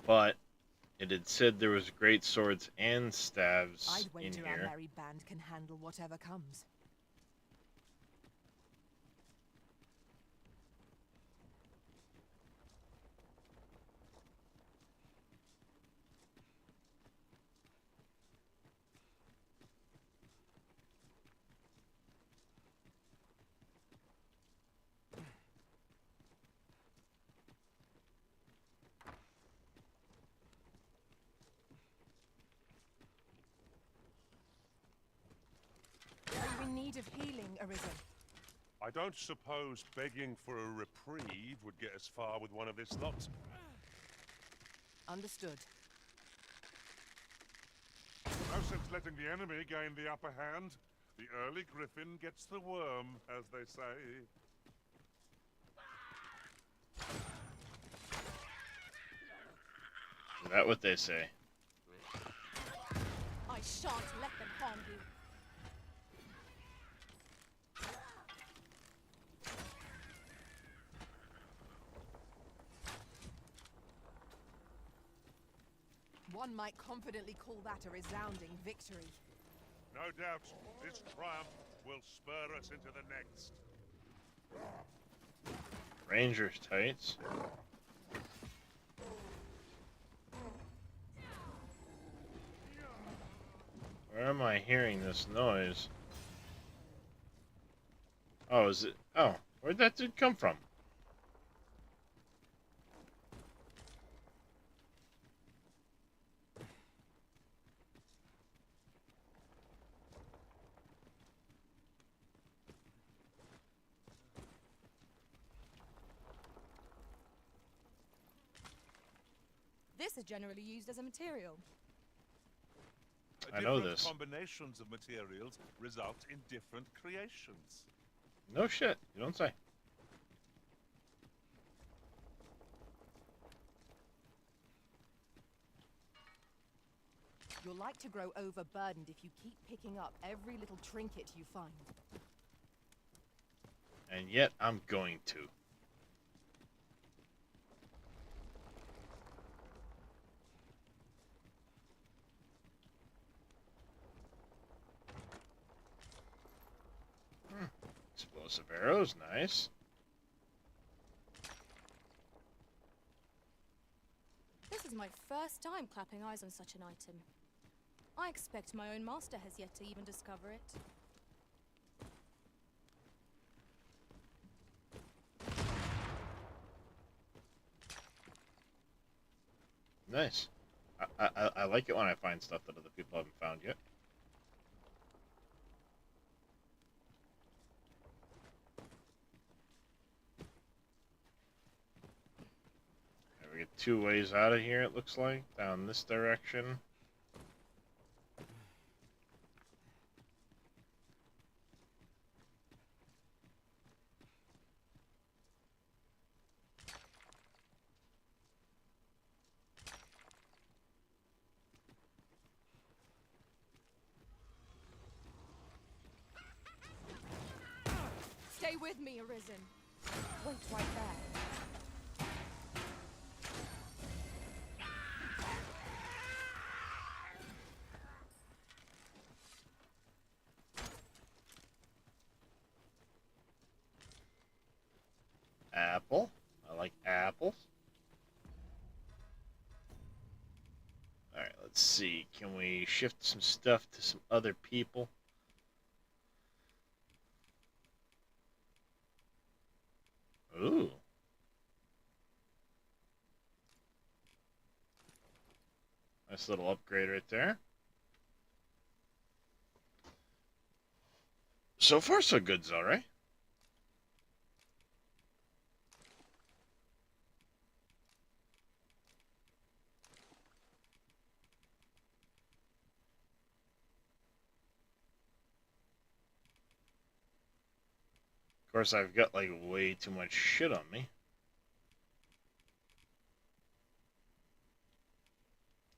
But it had said there was great swords and staves I'd in wager our here. merry band can handle whatever comes. Are you in need of healing, Arisen? I don't suppose begging for a reprieve would get us far with one of this lot. Understood. No sense letting the enemy gain the upper hand. The early griffin gets the worm, as they say. Is that what they say? I shan't let them harm you. One might confidently call that a resounding victory. No doubt, this triumph will spur us into the next. Ranger's tights. Where am I hearing this noise? Oh, is it? Oh, where'd that dude come from? This is generally used as a material. I know Different this. combinations of materials result in different creations. No shit, you don't say. You'll like to grow overburdened if you keep picking up every little trinket you find. And yet, I'm going to. Explosive arrows, nice. This is my first time clapping eyes on such an item. I expect my own master has yet to even discover it. Nice. I like it when I find stuff that other people haven't found yet. Okay, we get 2 ways out of here, it looks like. Down this direction. Stay with me, Arisen. Wait right there. Apple. I like apples. Alright, let's see. Can we shift some stuff to some other people? Ooh. Nice little upgrade right there. So far, so good, though, right? Of course, I've got, like, way too much shit on me.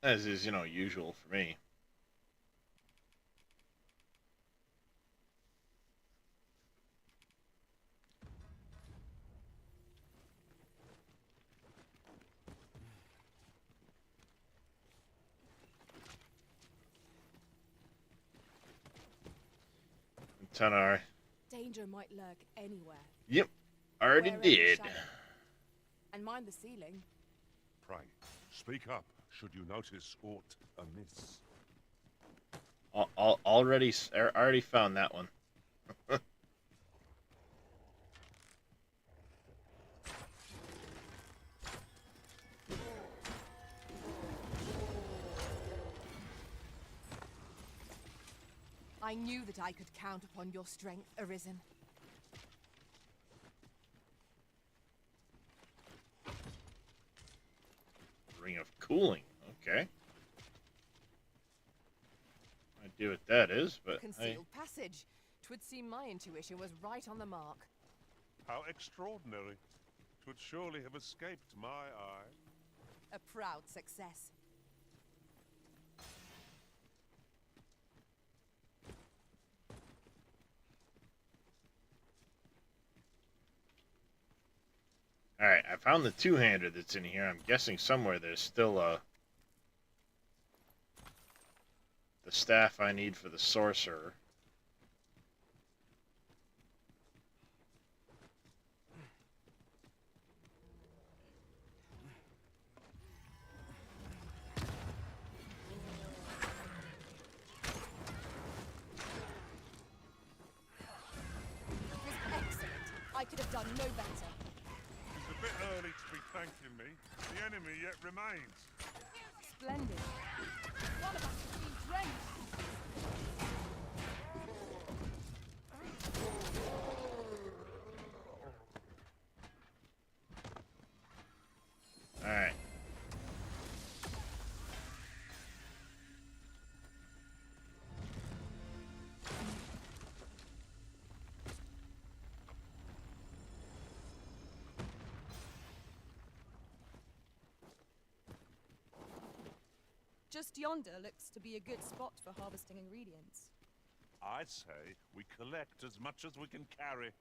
As is, you know, usual for me. Tanar. Danger might lurk anywhere. Yep, already Wherever did. shadow. And mind the ceiling. Pray, speak up should you notice aught amiss. Already found that one. I knew that I could count upon your strength, Arisen. Ring of Cooling, okay. I do what that is, but Concealed passage. 'Twould seem my intuition was right on the mark. How extraordinary. 'Twould surely have escaped my eye. A proud success. I found the two-hander that's in here. I'm guessing somewhere there's still the staff I need for the sorcerer. I could have done no better. It's a bit early to be thanking me. The enemy yet remains. Splendid. One of us is being drenched. All right. Just yonder looks to be a good spot for harvesting ingredients. I say we collect as much as we can carry.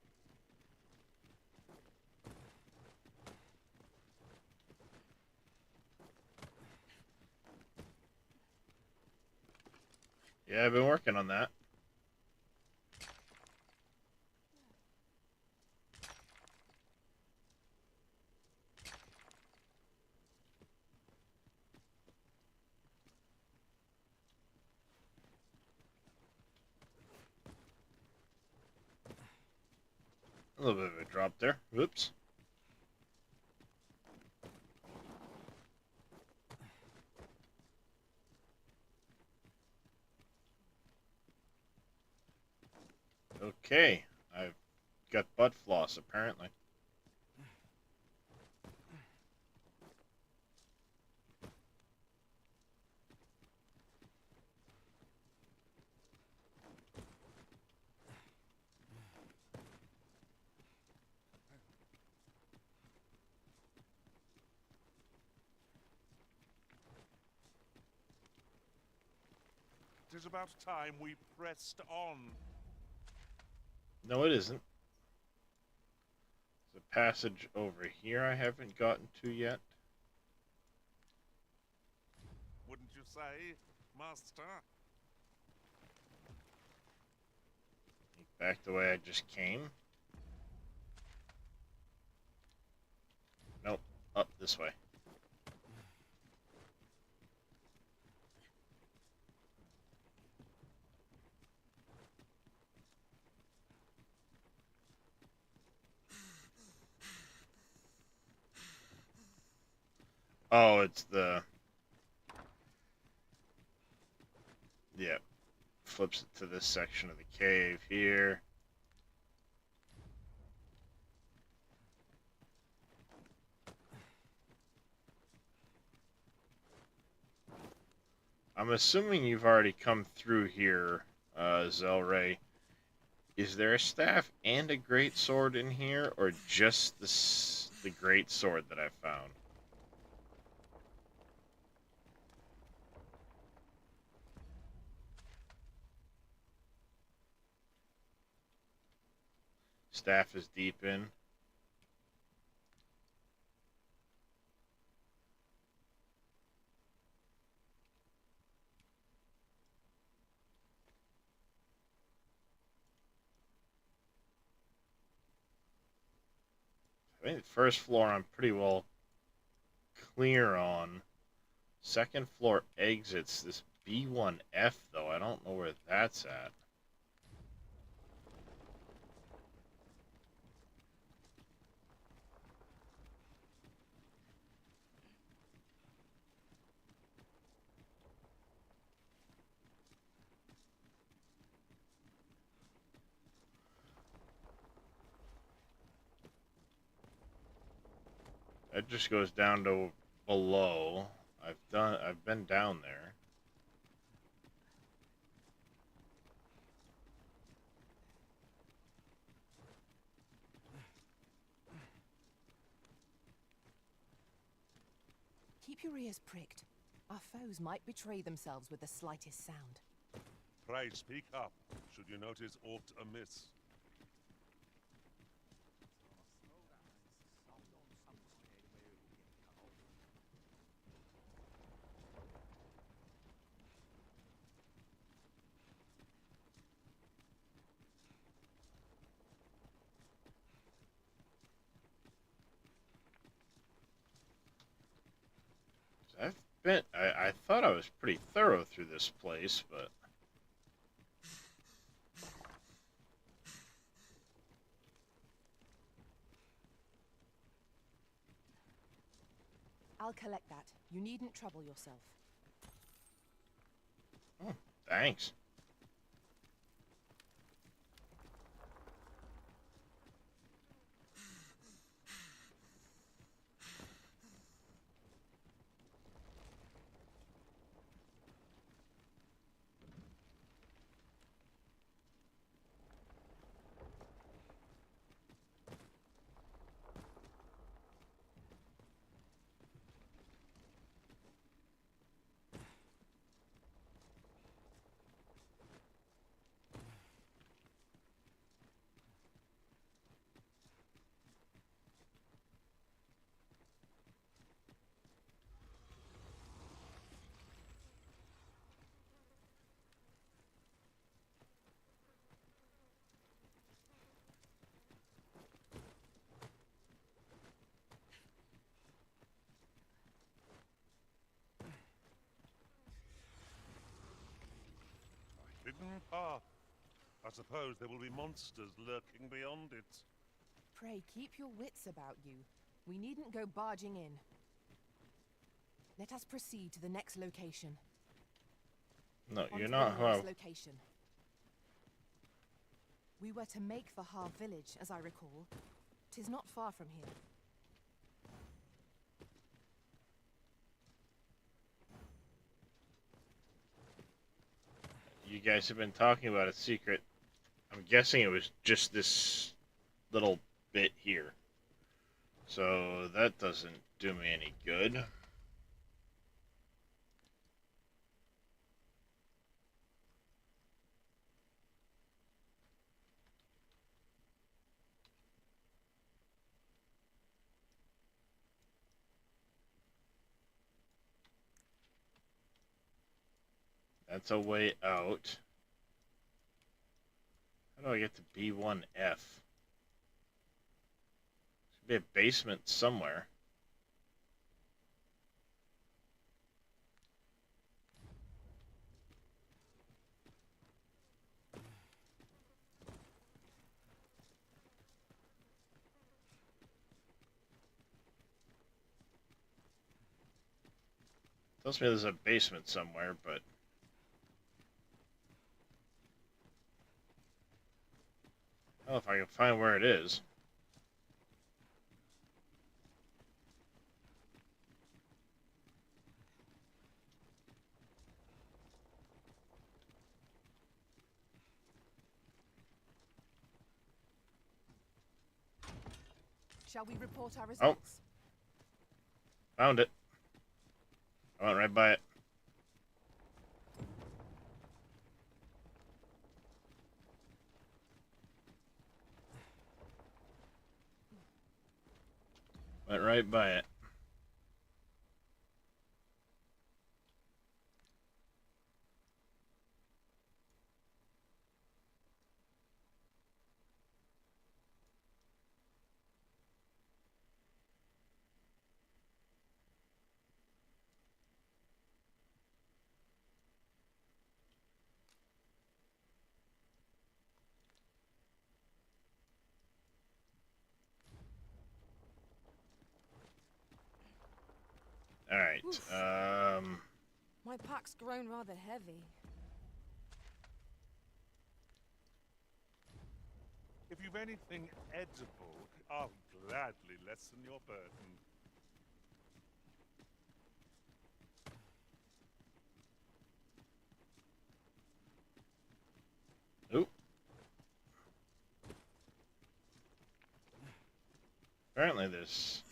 Yeah, I've been working on that. A little bit of a drop there. Whoops. Okay, I've got butt floss apparently. It is about time we pressed on. No, it isn't. There's a passage over here I haven't gotten to yet. Wouldn't you say, Master? Back the way I just came. Nope, up this way. Oh, it's the... Yeah. Flips it to this section of the cave here. I'm assuming you've already come through here, Zelray. Is there a staff and a great sword in here, or just the great sword that I found? Staff is deep in. I think the first floor I'm pretty well clear on. Second floor exits this B1F, though. I don't know where that's at. That just goes down to below. I've been down there. Keep your ears pricked. Our foes might betray themselves with the slightest sound. Pray speak up, should you notice aught amiss. I thought I was pretty thorough through this place, but... I'll collect that. You needn't trouble yourself. Oh, thanks. Hidden path. I suppose there will be monsters lurking beyond it. Pray, keep your wits about you. We needn't go barging in. Let us proceed to the next location. No, On you're to not the next how... location. We were to make for Har village, as I recall. 'Tis not far from here. You guys have been talking about a secret. I'm guessing it was just this little bit here. So that doesn't do me any good. That's a way out. How do I get to B1F? Should be a basement somewhere. Tells me there's a basement somewhere, but... I don't know if I can find where it is. Shall we report our Oh. results? Found it. I went right by it. Went right by it. Alright, My pack's grown rather heavy. If you've anything edible, I'll gladly lessen your burden. Oop. Apparently there's...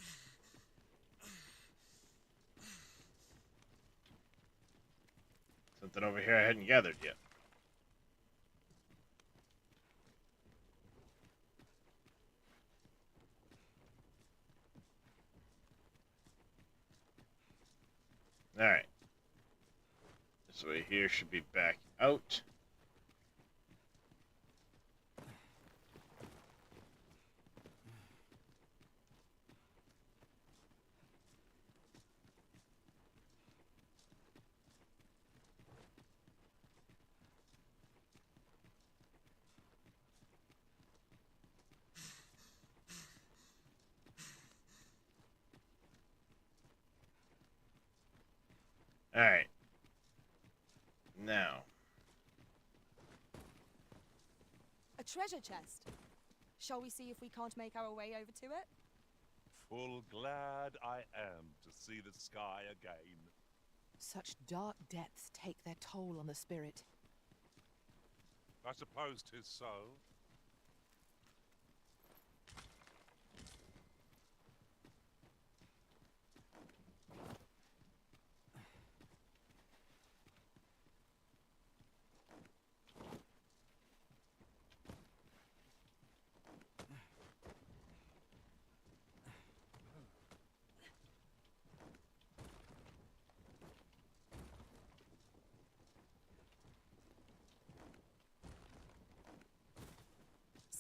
something over here I hadn't gathered yet. Alright. This way here should be back out. Alright. Now. A treasure chest. Shall we see if we can't make our way over to it? Full glad I am to see the sky again. Such dark depths take their toll on the spirit. I suppose 'tis so.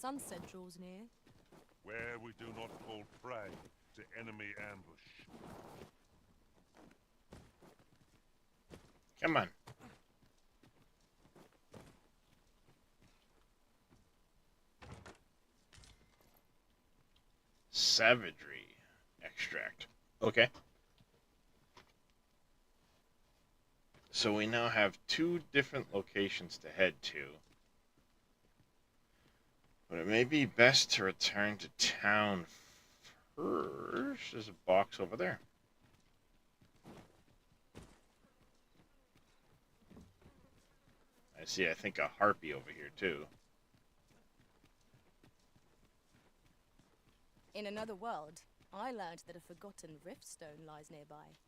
Sunset draws near. Where we do not fall prey to enemy ambush. Come on. Savagery extract. Okay. So we now have 2 different locations to head to. But it may be best to return to town first. There's a box over there. I see, I think a harpy over here too. In another world, I learned that a forgotten riftstone lies nearby.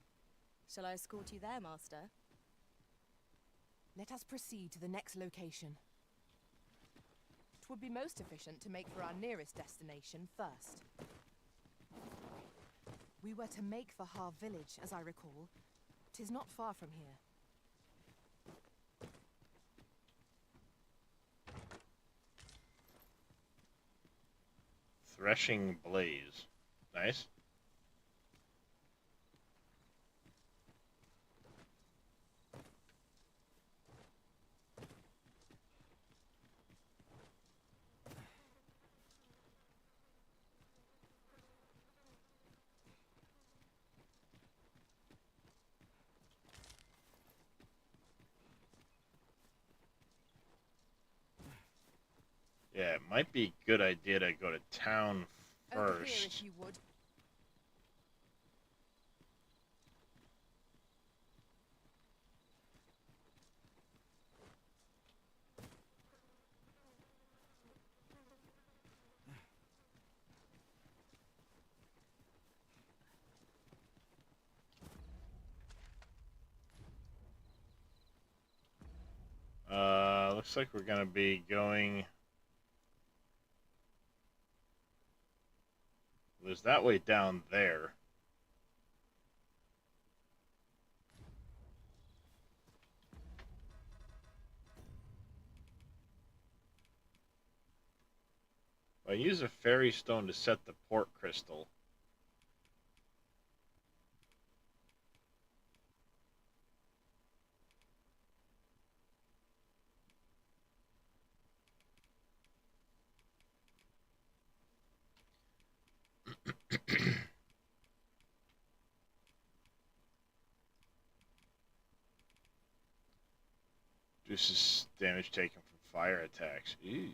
Shall I escort you there, Master? Let us proceed to the next location. It would be most efficient to make for our nearest destination first. We were to make for Har village, as I recall. 'Tis not far from here. Threshing Blaze. Nice. Yeah, it might be a good idea to go to town Over here, first. if you would. Looks like we're gonna be going. There's that way down there. I use a fairy stone to set the port crystal. Reduces damage taken from fire attacks. Ooh.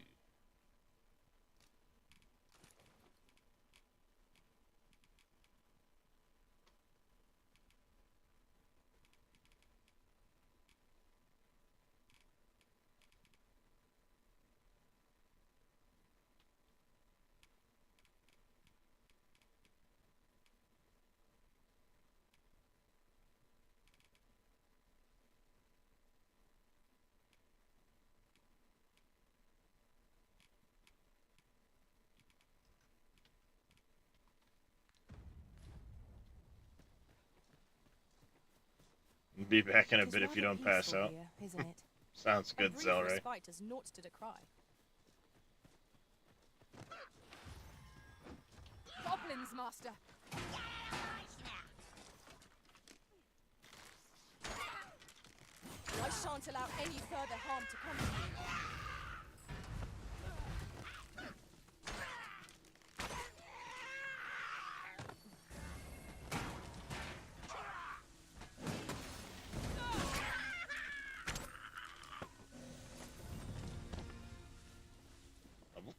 Be back in a bit if you don't pass out. Here, isn't it? Sounds good, A brief Zelray. respite has naught to decry. Goblins, Master! I shan't allow any further harm to come to you.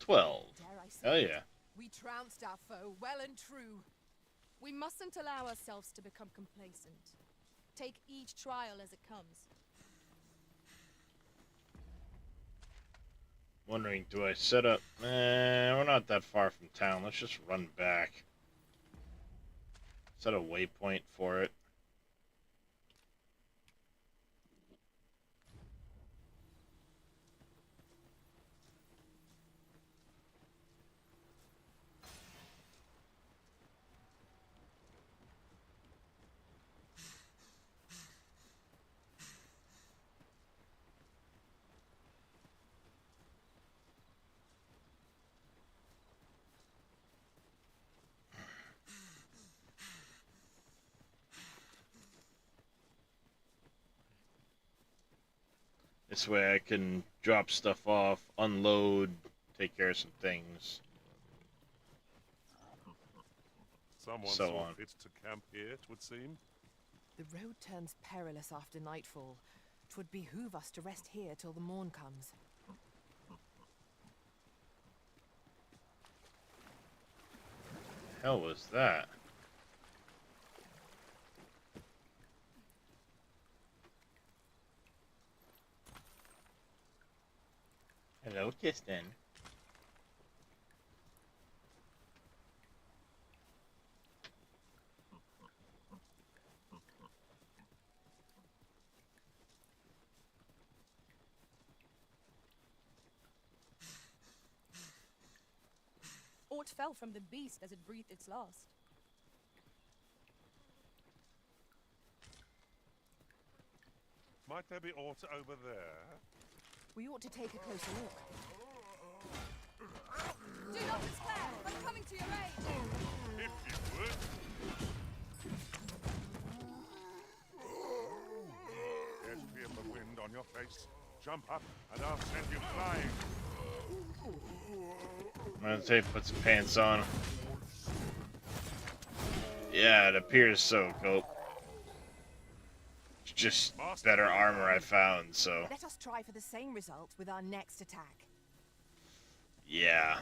12. Dare I say Hell it? yeah. We trounced our foe well and true. We mustn't allow ourselves to become complacent. Take each trial as it comes. Wondering, do I set up? We're not that far from town. Let's just run back. Set a waypoint for it. This way I can drop stuff off, unload, take care of some things. Someone So saw on. fit to camp here, it would seem. The road turns perilous after nightfall. 'Twould behoove us to rest here till the morn comes. The hell was that? Hello, Kistin. Aught fell from the beast as it breathed its last. Might there be aught over there? We ought to take a closer look. Do not despair! I'm coming to your aid! If you would. There's feel the wind on your face. Jump up and I'll send you flying. I'm gonna take put some pants on. Yeah, it appears so, Cope. It's just better armor I found, so Let us try for the same result with our next attack. yeah.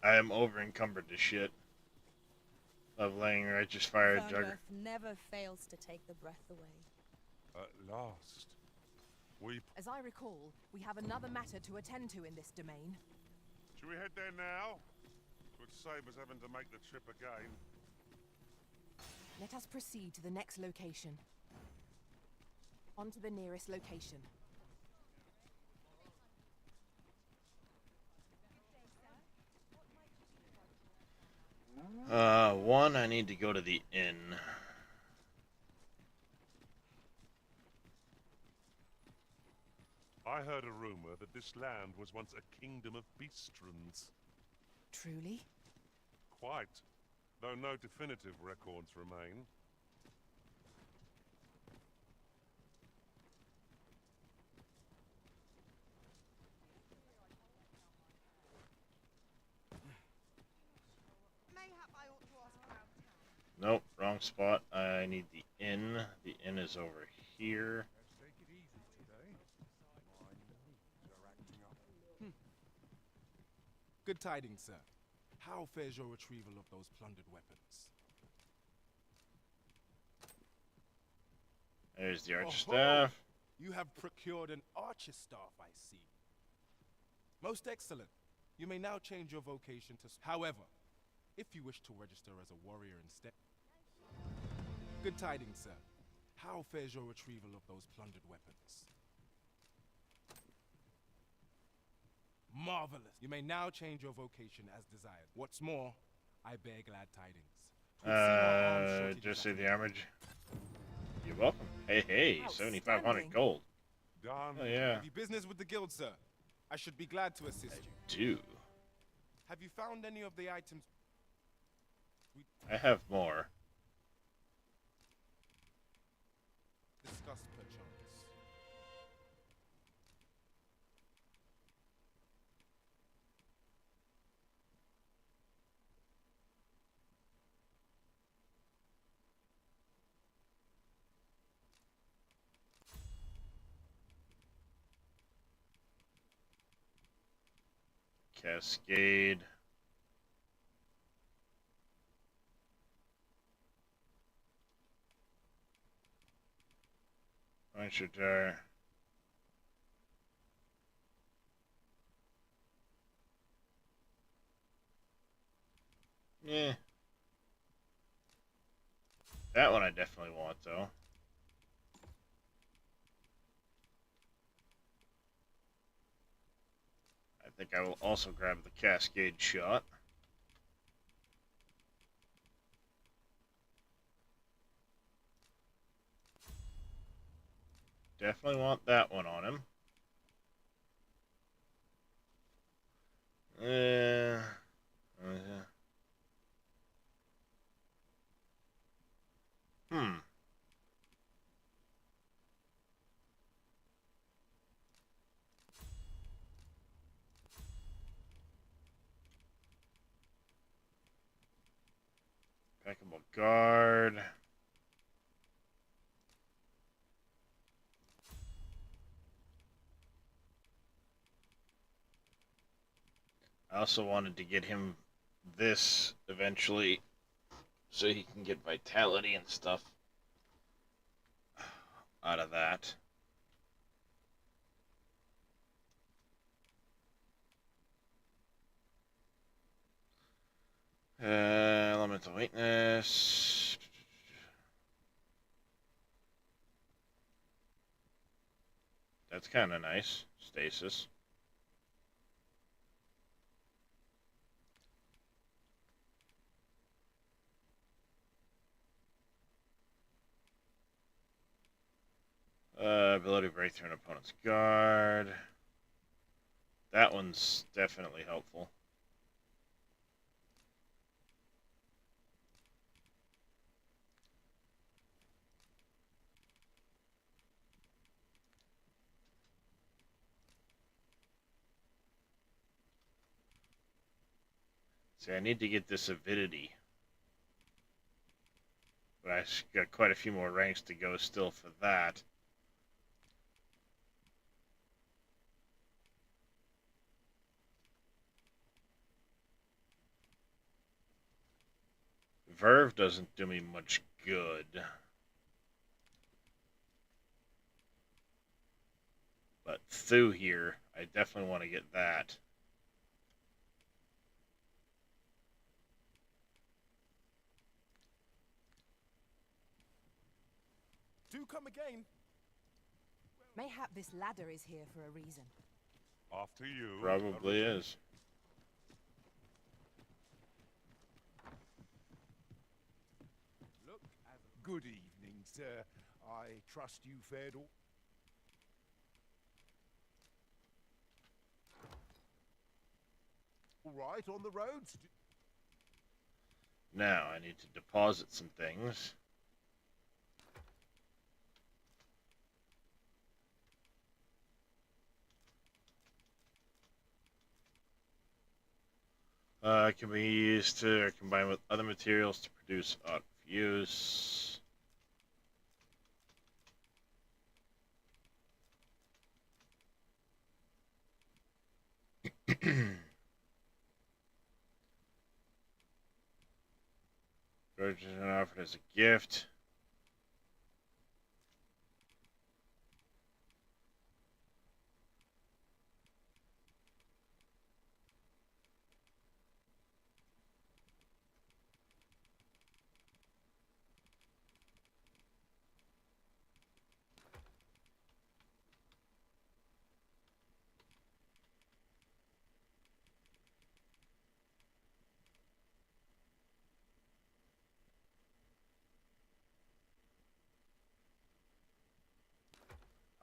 I am over encumbered to shit. Of laying righteous fire jugger. Fernworth never fails to take the breath away. At last. As I recall, we have another matter to attend to in this domain. Should we head there now? Would save us having to make the trip again. Let us proceed to the next location. On to the nearest location. One, I need to go to the inn. I heard a rumor that this land was once a kingdom of beastrons. Truly? Quite, though no definitive records remain. Nope, wrong spot. I need the inn. The inn is over here. Take it easy today. My knees are acting up. Good tidings, sir. How fares your retrieval of those plundered weapons? There's the archer Oho! staff. You have procured an archer staff, I see. Most excellent. You may now change your vocation to... However, if you wish to register as a warrior instead... Good tidings, sir. How fares your retrieval of those plundered weapons? Marvelous. You may now change your vocation as desired. What's more, I bear glad tidings. 'Twould seem our arms shortage Just is say at the an armor. You're welcome. Hey, 7,500 gold. Done. Oh yeah. Have you business with the guild, sir? I should be glad to assist you. Do. Have you found any of the items? I have more. Discussed perchance. Cascade. Puncture tire. Yeah. That one I definitely want, though. I think I will also grab the Cascade shot. Definitely want that one on him. Hmm. Impeccable guard. I also wanted to get him this eventually so he can get vitality and stuff out of that. Elemental weakness. That's kind of nice. Stasis. Ability to break through an opponent's guard. That one's definitely helpful. See, I need to get this avidity. But I got quite a few more ranks to go still for that. Verve doesn't do me much good. But through here, I definitely want to get that. Do come again. Mayhap this ladder is here for a reason. After you. Probably is. Look, good evening, sir. I trust you fared all right on the roads? Now, I need to deposit some things. Can be used to combine with other materials to produce out of use. Virgin offered as a gift.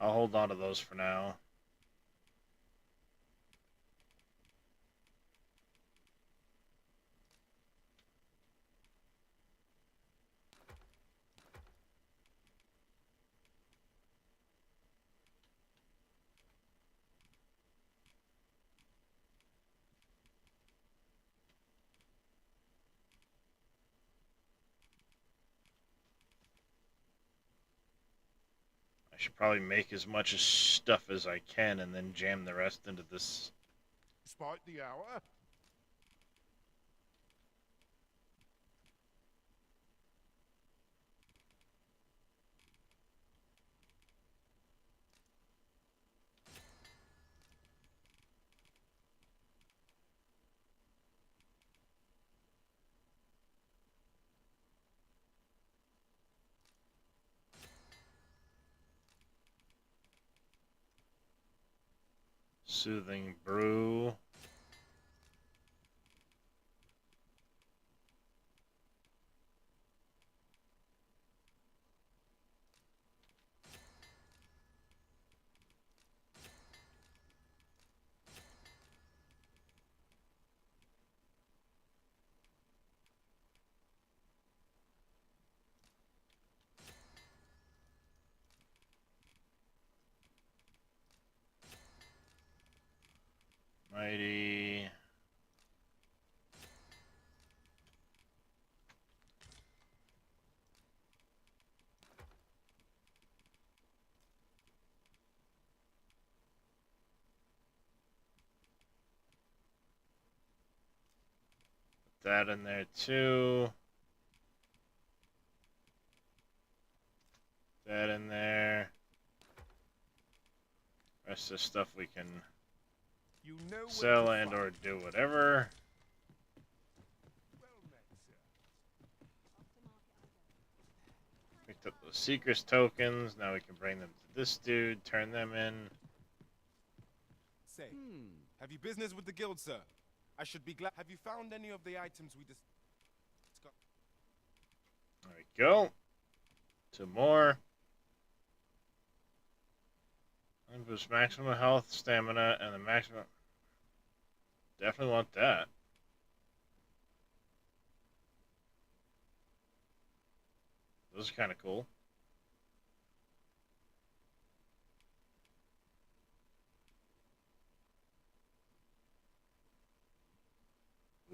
I'll hold on to those for now. I should probably make as much stuff as I can and then jam the rest into this. Despite the hour. Soothing brew. Mighty. Put that in there too. That in there. Rest of the stuff we can sell and or do whatever. Picked up those Seeker's tokens. Now we can bring them to this dude, turn them in. Say, have you business with the guild, sir? I should be glad. Have you found any of the items we discussed? There we go. 2 more. And boost maximum health, stamina, and the maximum. Definitely want that. Those are kind of cool.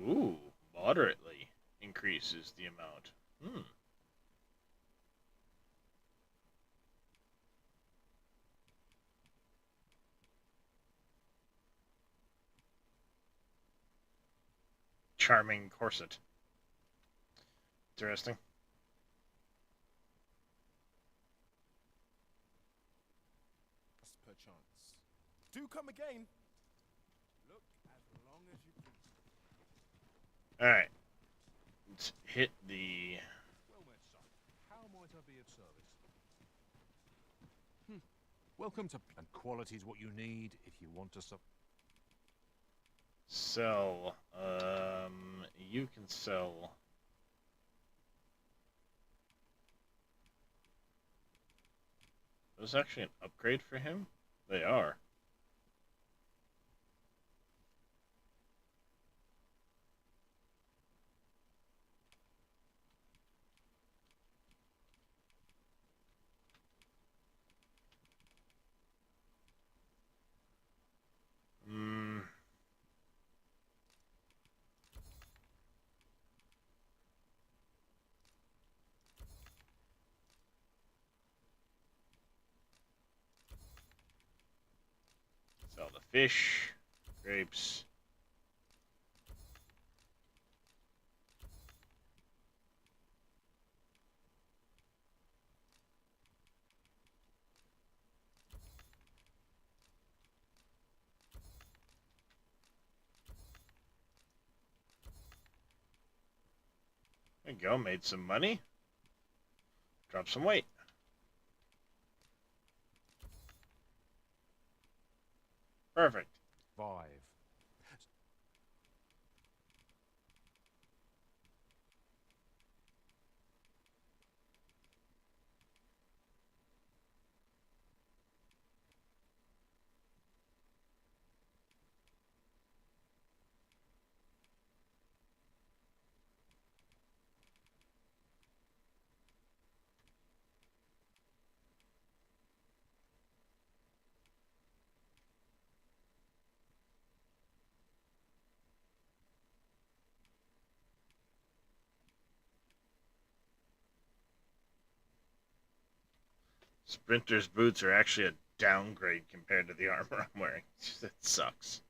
Ooh, moderately increases the amount. Charming corset. Interesting. Perchance. Do come again. Look as long as you please. Alright. Let's hit the... Well met, son. How might I be of service? Welcome to... And quality's what you need if you want to... Sell. You can sell... Is this actually an upgrade for him? They are. Sell the fish, grapes. There you go, made some money. Drop some weight. Perfect. 5. Sprinter's boots are actually a downgrade compared to the armor I'm wearing. It sucks.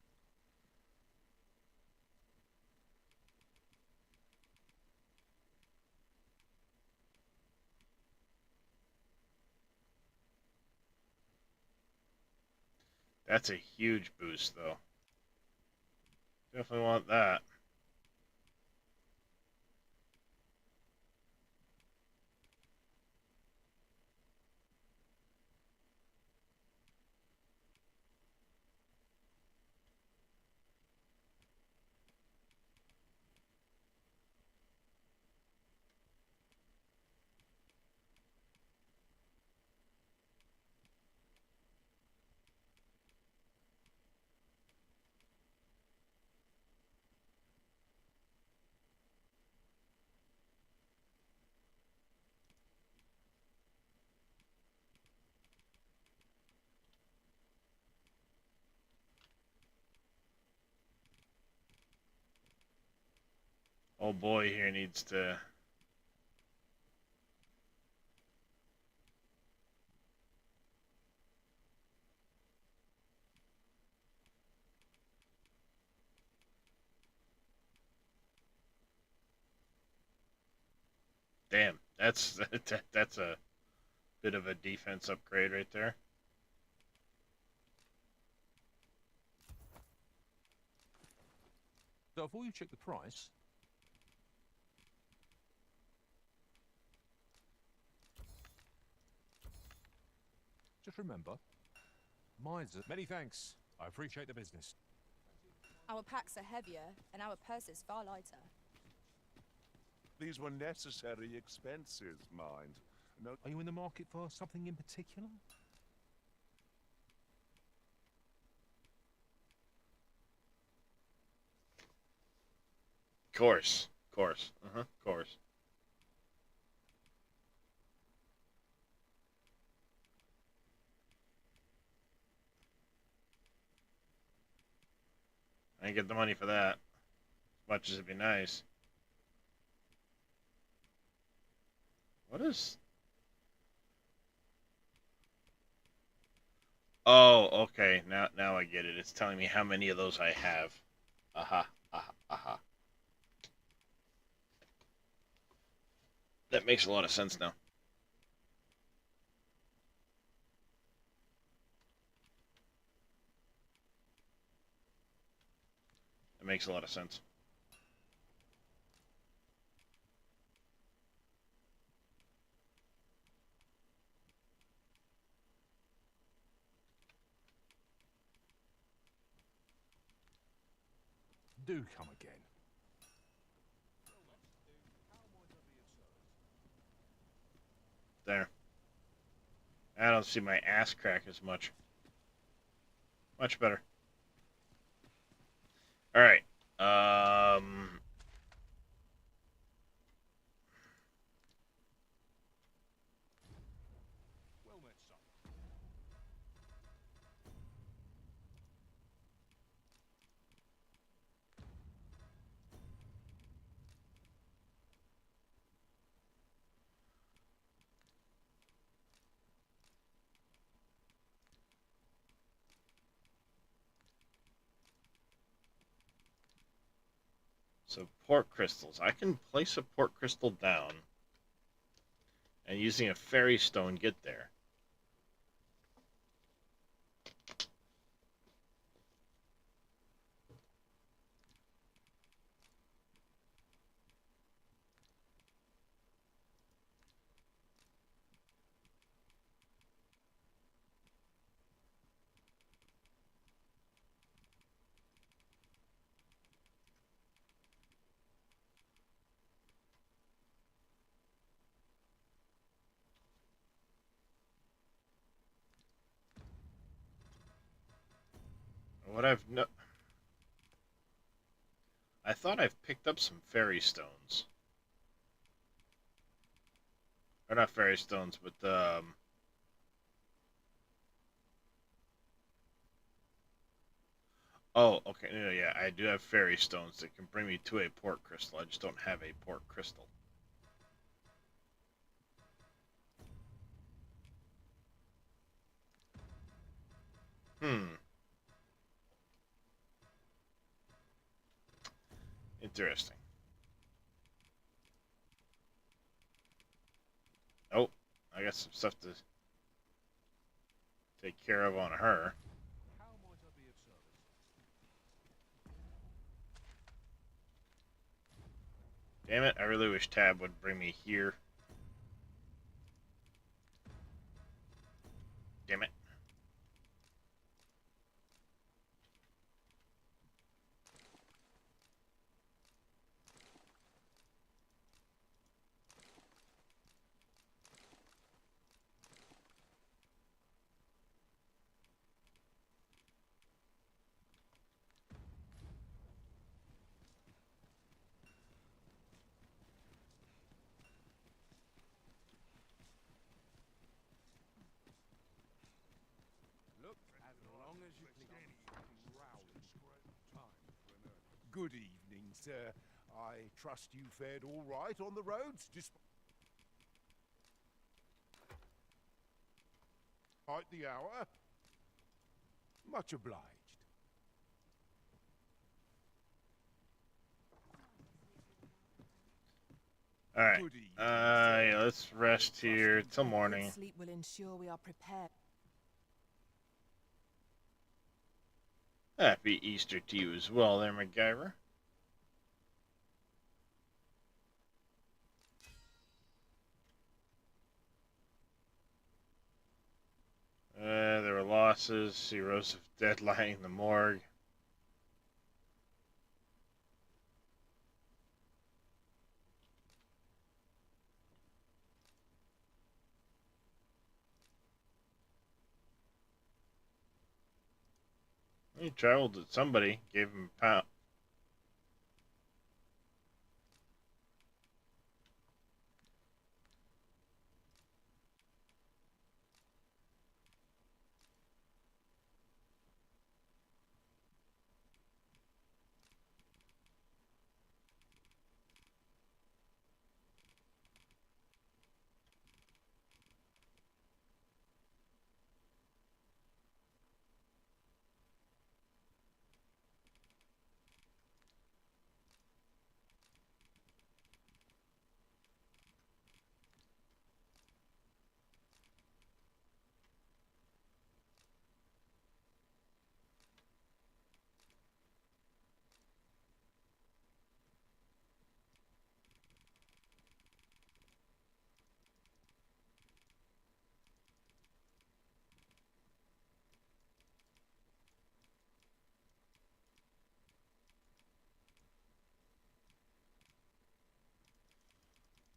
That's a huge boost, though. Definitely want that. Old boy here needs to... Damn, that's that's a bit of a defense upgrade right there. So before you check the price, just remember, mine's a... Many thanks. I appreciate the business. Our packs are heavier, and our purses far lighter. These were necessary expenses, mind. No. Are you in the market for something in particular? Course. Course. I ain't get the money for that. As much as it'd be nice. What is... Oh, okay. Now I get it. It's telling me how many of those I have. Aha. That makes a lot of sense now. That makes a lot of sense. Do come again. There. I don't see my ass crack as much. Much better. Alright. Well met, son. So port crystals. I can place a port crystal down and using a fairy stone get there. I thought I've picked up some fairy stones. Or not fairy stones, but oh, okay. No, yeah, I do have fairy stones that can bring me to a port crystal. I just don't have a port crystal. Interesting. Oh, I got some stuff to take care of on her. Damn it, I really wish Tab would bring me here. Damn it. Look, as long as you please. Good evening, sir. I trust you fared all right on the roads, despite the hour. Much obliged. Alright. Yeah, let's rest here till morning. Sleep will ensure we are prepared. Happy Easter to you as well there, MacGyver. There were losses. Heroes of dead lying in the morgue. He traveled with somebody, gave him a pound.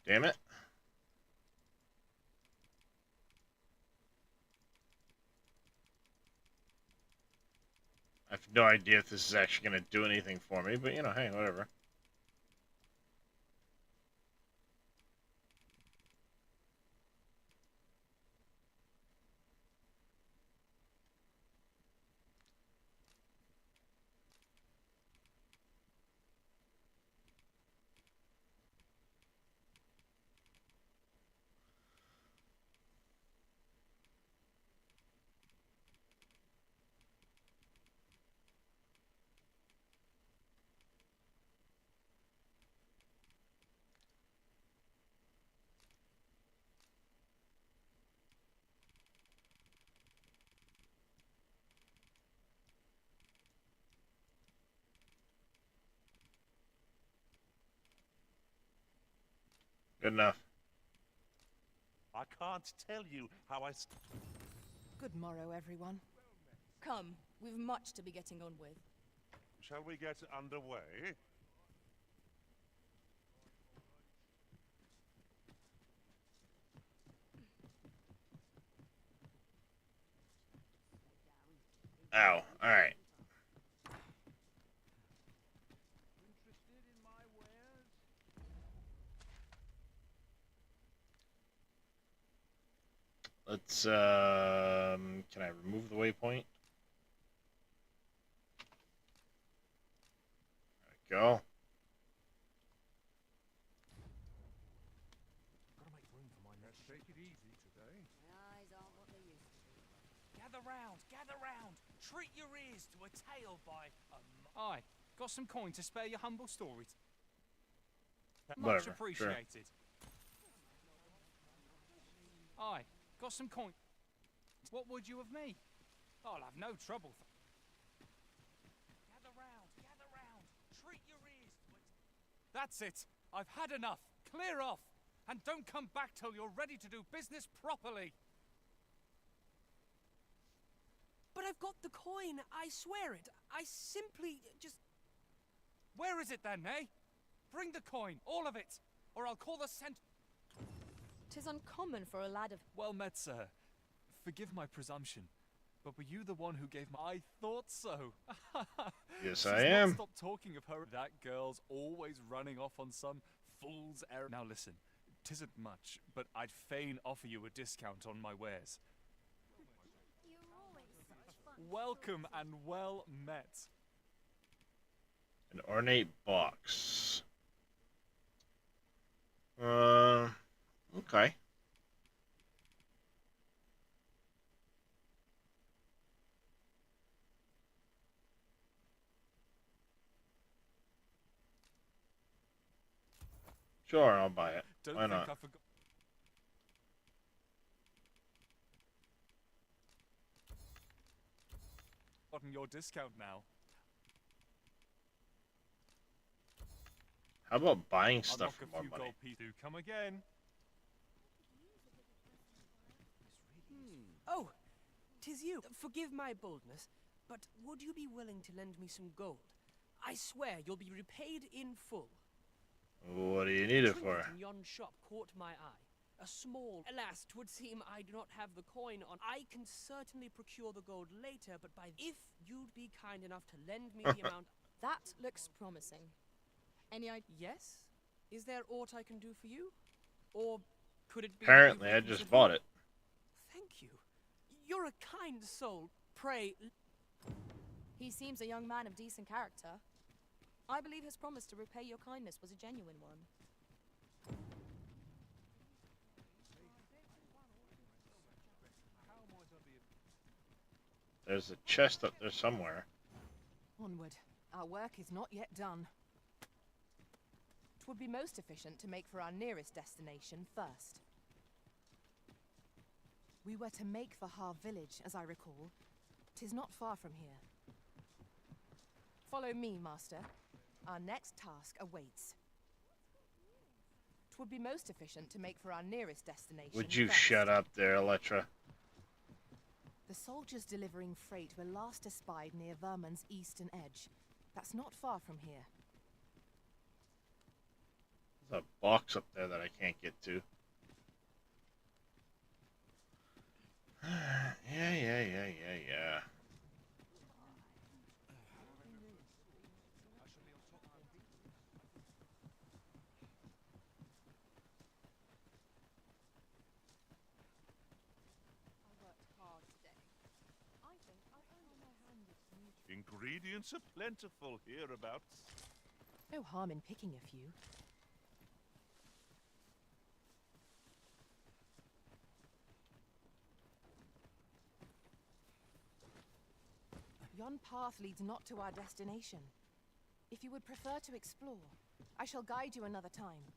Damn it. I have no idea if this is actually going to do anything for me, but you know, hey, whatever. Good enough. I can't tell you how I... Good morrow, everyone. Come, we've much to be getting on with. Shall we get underway? Ow. Alright. Let's, can I remove the waypoint? There we go. Let's take it easy today. Gather round, gather round. treat your ears to a tale by a... Aye, got some coin to spare your humble story. Much Whatever, sure. appreciated. Aye, got some coin. What would you of me? I'll have no trouble. Gather round, treat your ears to a... That's it. I've had enough. Clear off. And don't come back till you're ready to do business properly. But I've got the coin, I swear it. I simply just... Where is it then, eh? Bring the coin, all of it, or I'll call the cent... 'Tis uncommon for a lad of... Well met, sir. Forgive my presumption, but were you the one who gave my... I thought so. Yes, She's I am. Not stop talking of her. That girl's always running off on some fool's errand. Now listen, 'tisn't much, but I'd fain offer you a discount on my wares. Welcome and well met. An ornate box. Okay. Sure, I'll buy it. Don't Why think not? I forgot. Gotten your discount now. How about buying stuff Unlock for a more few money? gold pieces. Do come again. Oh, 'tis you. Forgive my boldness, but would you be willing to lend me some gold? I swear you'll be repaid in full. What do you need it for? Trinket in yon shop caught my eye. A small... Alas, 'twould seem I do not have the coin on. I can certainly procure the gold later, but by... If you'd be kind enough to lend me the amount... That looks promising. Any idea? Yes? Is there aught I can do for you? Or could it be... Apparently, I just bought it. Thank you. You're a kind soul. Pray... He seems a young man of decent character. I believe his promise to repay your kindness was a genuine one. There's a chest up there somewhere. Onward. Our work is not yet done. 'Twould be most efficient to make for our nearest destination first. We were to make for Har village, as I recall. 'Tis not far from here. Follow me, master. Our next task awaits. 'Twould be most efficient to make for our nearest destination Would you first. shut up there, Electra? The soldiers delivering freight were last espied near Vermund's eastern edge. That's not far from here. There's a box up there that I can't get to. Yeah. Ingredients are plentiful hereabouts. No harm in picking a few. Yon path leads not to our destination. If you would prefer to explore, I shall guide you another time.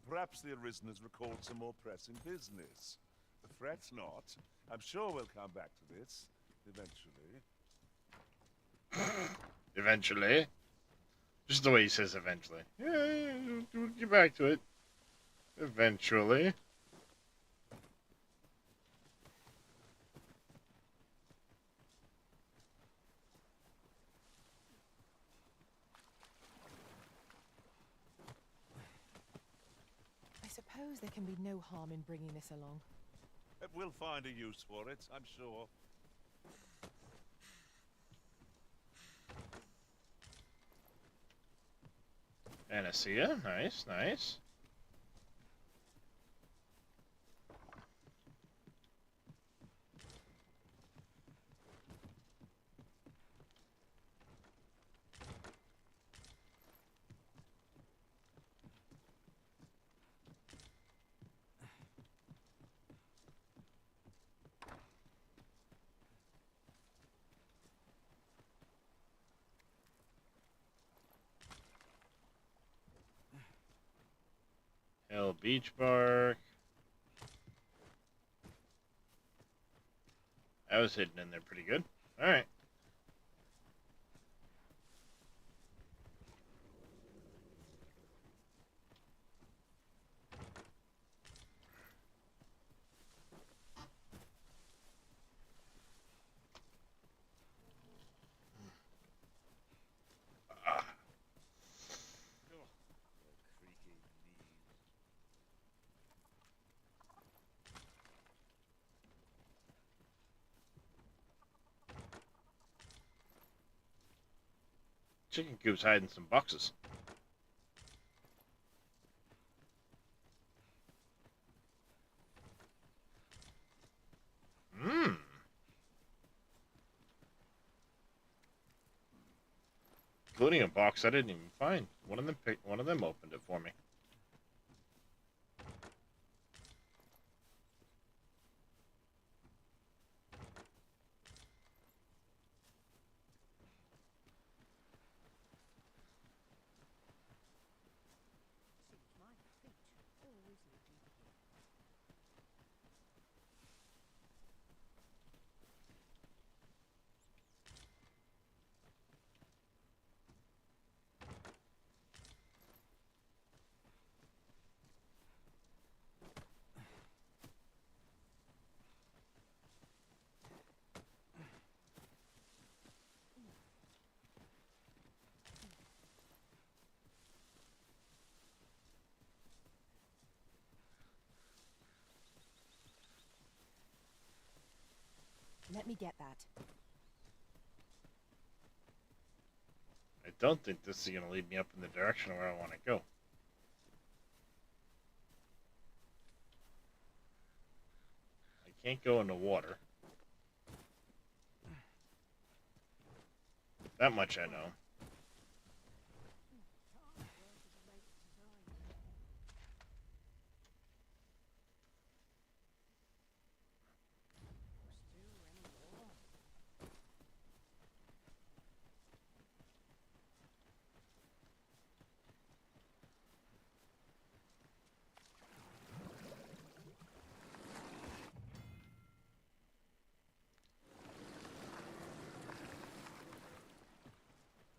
Perhaps the Arisen has recalled some more pressing business. Fret not. I'm sure we'll come back to this, eventually. Eventually. Just the way he says eventually. Yeah, we'll get back to it. Eventually. I suppose there can be no harm in bringing this along. We'll find a use for it, I'm sure. Panacea, nice. Hell beach bark. That was hidden in there pretty good. Alright. Chicken coop's hiding some boxes. Mmm. Including a box I didn't even find. One of them opened it for me. Let me get that. I don't think this is going to lead me up in the direction where I want to go. I can't go in the water. That much I know.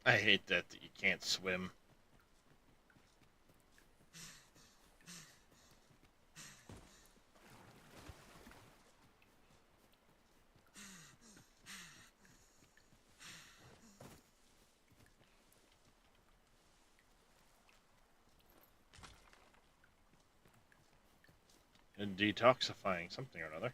I hate that you can't swim. And detoxifying something or another.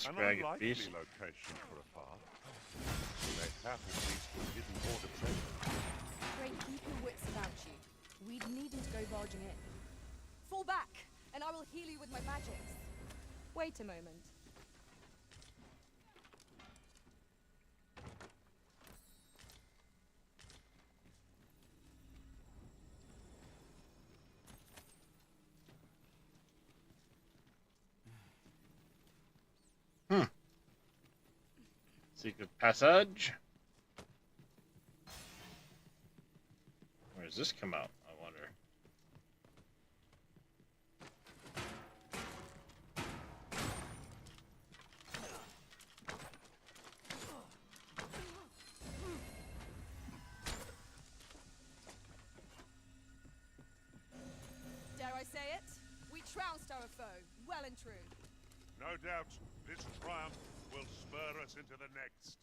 An unlikely location for a path. Mayhap it leads to a hidden hoard of treasure. Pray keep your wits about you. We'd needn't go barging in. Fall back, and I will heal you with my magics. Wait a moment. Secret passage. Where does this come out, I wonder? Dare I say it? We trounced our foe, well and true. No doubt, this triumph will spur us into the next.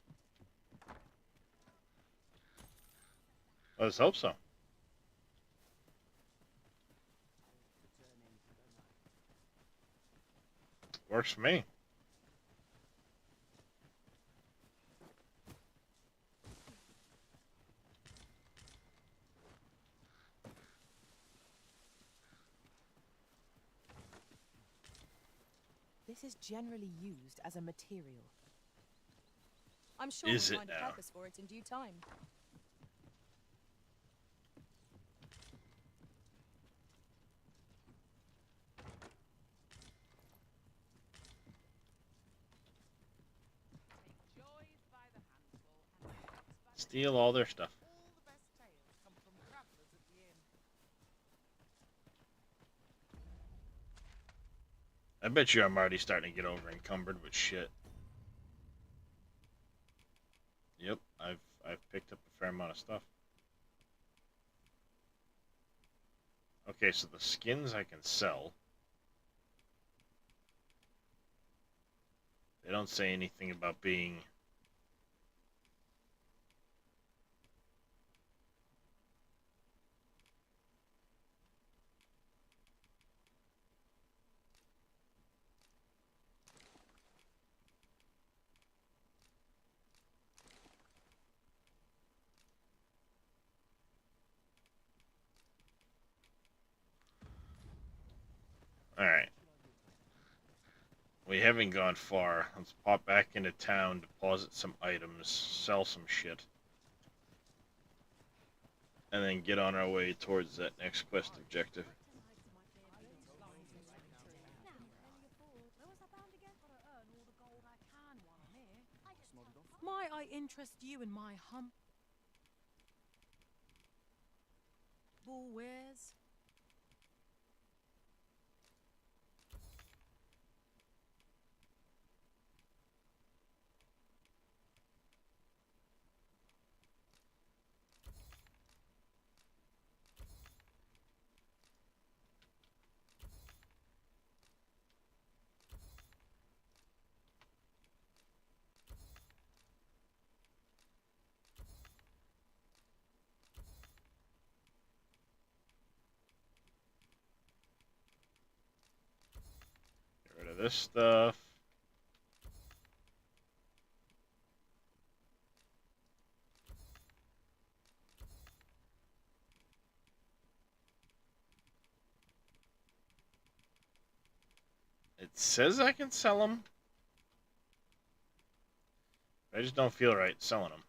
Let's hope so. Works for me. this is generally used as a material. I'm sure Is we'll it find a now? purpose for it in due time. Steal all their stuff. I bet you I'm already starting to get over encumbered with shit. Yep, I've picked up a fair amount of stuff. Okay, so the skins I can sell. They don't say anything about being... Alright. We haven't gone far. Let's pop back into town, deposit some items, sell some shit. And then get on our way towards that next quest objective. Might I interest you in my humble wares? Get rid of this stuff. It says I can sell them. I just don't feel right selling them.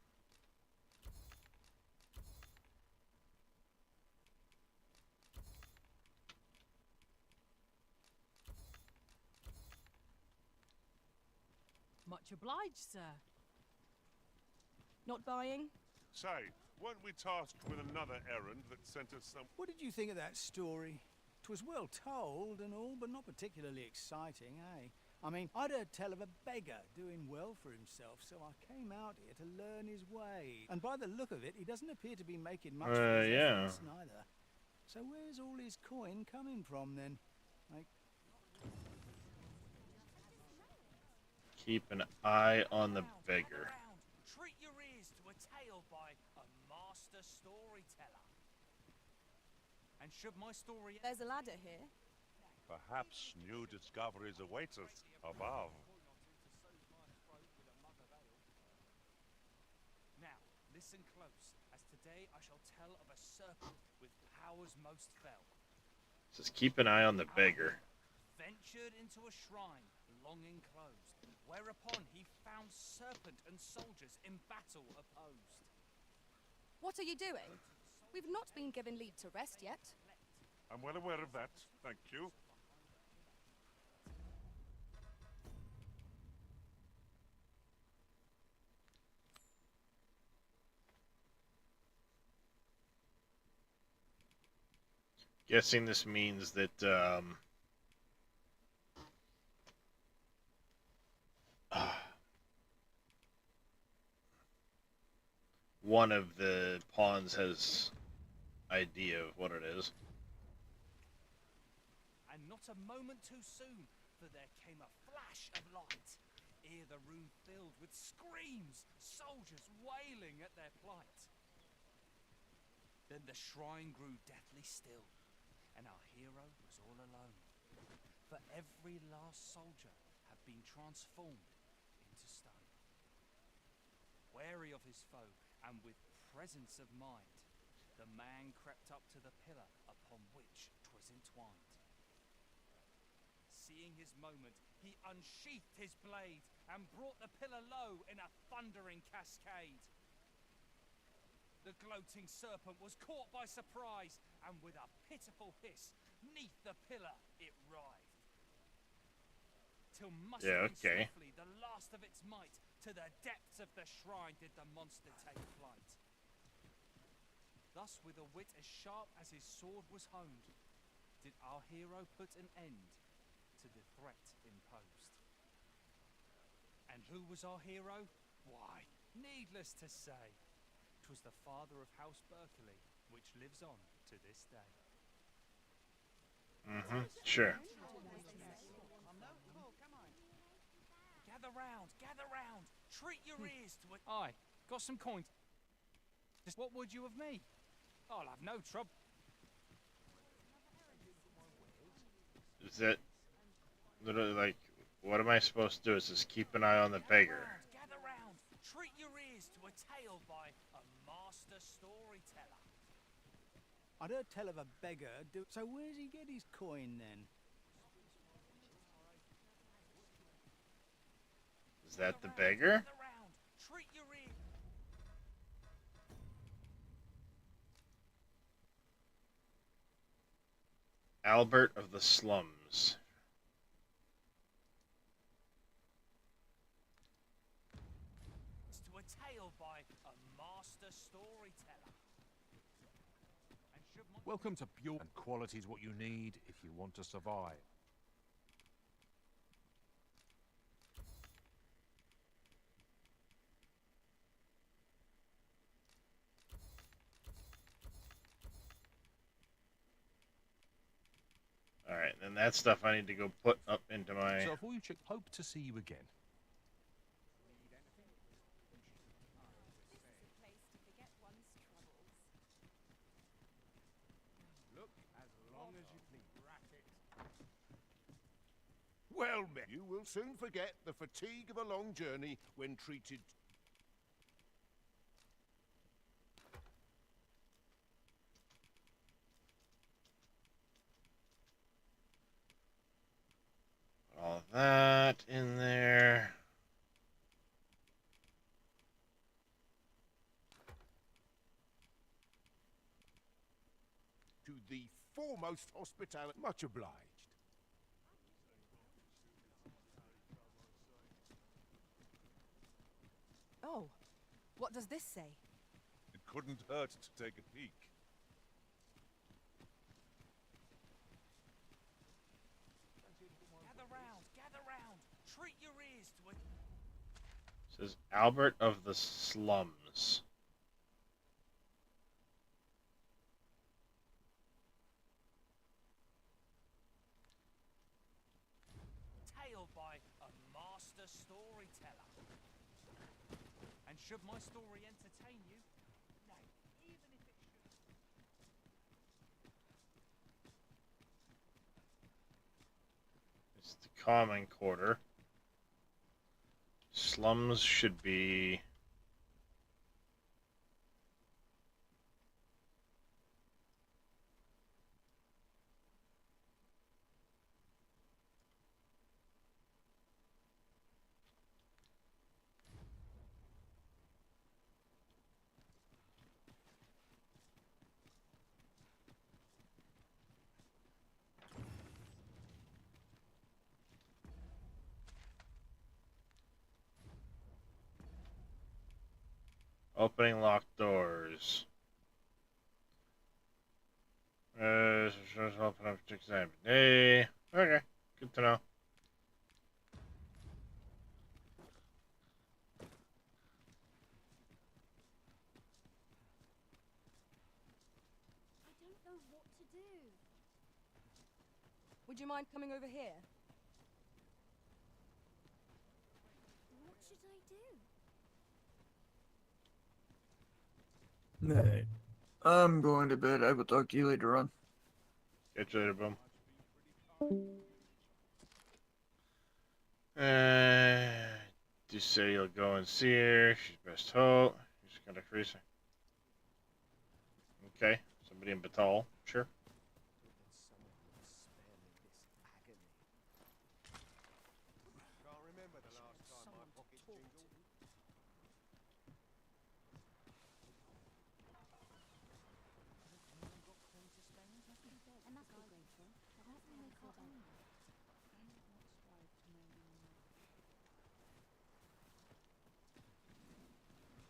Much obliged, sir. Not buying? Say, weren't we tasked with another errand that sent us some... What did you think of that story? 'Twas well told and all, but not particularly exciting, eh? I mean, I'd heard tell of a beggar doing well for himself, so I came out here to learn his way. And by the look of it, he doesn't appear to be making much for his yeah. efforts neither. So where's all his coin coming from then? Keep an eye on the beggar. Treat your ears to a tale by a master storyteller. And should my story... There's a ladder here. Perhaps new discoveries await us above. Now, listen close, as today I shall tell of a serpent with powers most fell. Says keep an eye on the beggar. Ventured into a shrine, long enclosed, whereupon he found serpent and soldiers in battle opposed. What are you doing? We've not been given leave to rest yet. I'm well aware of that, thank you. Guessing this means that one of the pawns has idea of what it is. And not a moment too soon, for there came a flash of light, ere the room filled with screams, soldiers wailing at their plight. Then the shrine grew deathly still, and our hero was all alone, for every last soldier had been transformed into stone. Wary of his foe, and with presence of mind, the man crept up to the pillar upon which 'twas entwined. Seeing his moment, He unsheathed his blade and brought the pillar low in a thundering cascade. The gloating serpent was caught by surprise, and with a pitiful hiss, 'neath the pillar it writhed. Till mustering swiftly the last of its might, to the depths of the shrine did the monster take flight. Thus, with a wit as sharp as his sword was honed, did our hero put an end to the threat imposed. And who was our hero? Why, needless to say, 'twas the father of House Berkeley, which lives on to this day. Sure. Gather round, treat your ears to it. Aye, got some coins. Just what would you of me? I'll have no trouble. Is that literally like, what am I supposed to do? Is just keep an eye on the beggar? Gather round, treat your ears to a tale by a master storyteller. I'd heard tell of a beggar. So where's he get his coin then? Is that the beggar? Treat your ears. Albert of the Slums. To a tale by a master storyteller. Welcome to Pure, and quality's what you need if you want to survive. Alright, then that stuff I need to go put up into my... So before you check, hope to see you again. Look as long as you please. Well, men, you will soon forget the fatigue of a long journey when treated. All that in there. To the foremost hospitality. Much obliged. Oh, what does this say? It couldn't hurt to take a peek. Gather round, treat your ears to it. It says Albert of the Slums. Tale by a master storyteller. And should my story entertain you, nay, even if it should. It's the common quarter. Slums should be... Opening locked doors. Open up to exam day. Okay, good to know. I don't know what to do. Would you mind coming over here? What should I do? Alright. I'm going to bed. I will talk to you later on. Catch you later, boom. Just say you'll go and see her. She's best hope. She's kind of crazy. Okay, somebody in Batal, sure. port.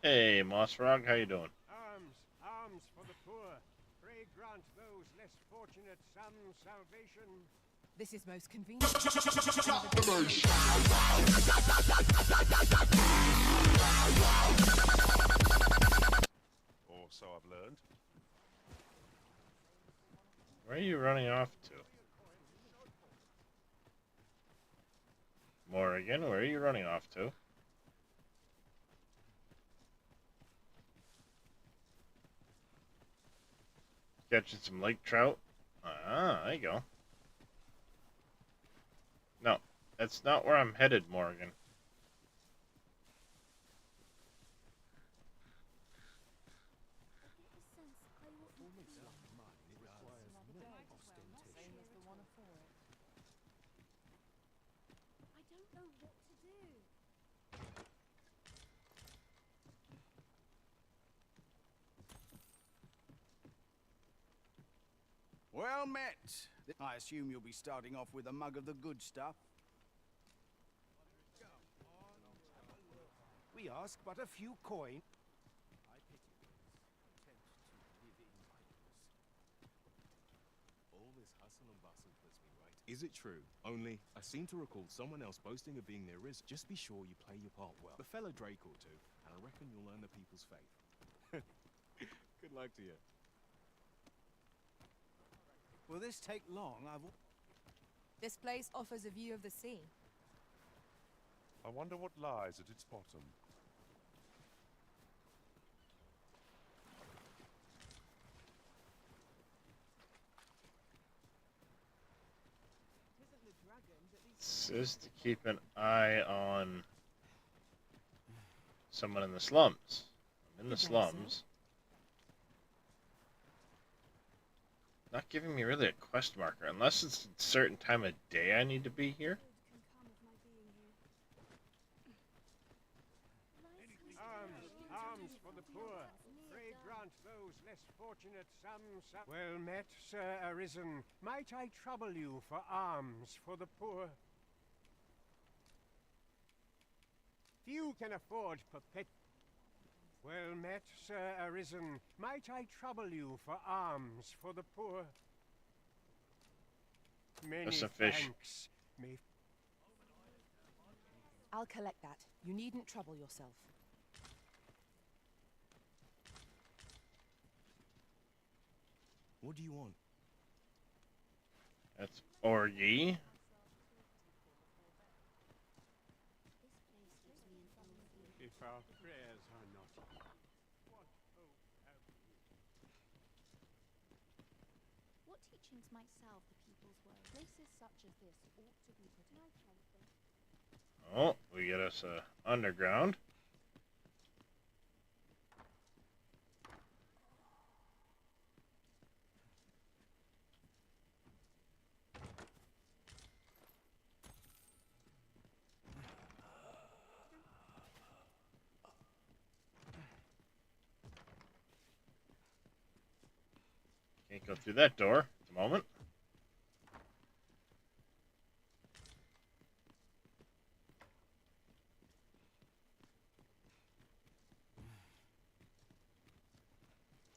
Hey, Mossrog, how you doing? Arms, arms for the poor. Pray grant those less fortunate some salvation. This is most convenient. Or so I've learned. Where are you running off to? Morrigan, where are you running off to? Catching some lake trout? Ah, there you go. No, that's not where I'm headed, Morgan. Well met. I assume you'll be starting off with a mug of the good stuff. We ask but a few coins. All this hustle and bustle puts me right. Is it true? Only, I seem to recall someone else boasting of being their is. Just be sure you play your part well. The fellow Drake ought to, and I reckon you'll earn the people's faith. Good luck to you. Will this take long? This place offers a view of the sea. I wonder what lies at its bottom. This is to keep an eye on someone in the slums. I'm in the slums. Not giving me really a quest marker, unless it's a certain time of day I need to be here. Arms, arms for the poor. Pray grant those less fortunate some. Well met, Sir Arisen. Might I trouble you for alms for the poor? Few can afford Well met, Sir Arisen. Might I trouble you for alms for the poor? Many That's a fish. thanks. I'll collect that. You needn't trouble yourself. What do you want? That's Orgy. If our prayers are not what hope have we? What teachings might salve the people's woe? Places such as this ought to be protected. Oh, we get us underground. Can't go through that door at the moment.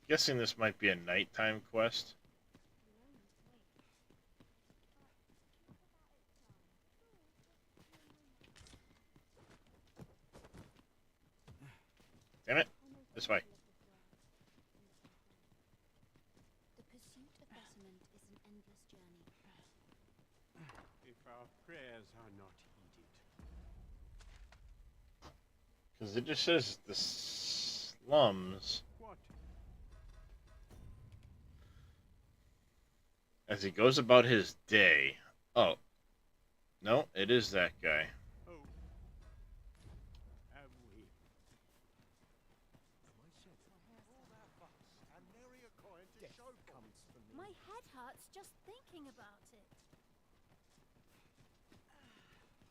Guessing this might be a nighttime quest. Damn it. This way. The pursuit of betterment is an endless journey. If our prayers are not heeded. Because it just says the slums. What? As he goes about his day. Oh. No, it is that guy. Oh. Have we? My head hurts just thinking about it.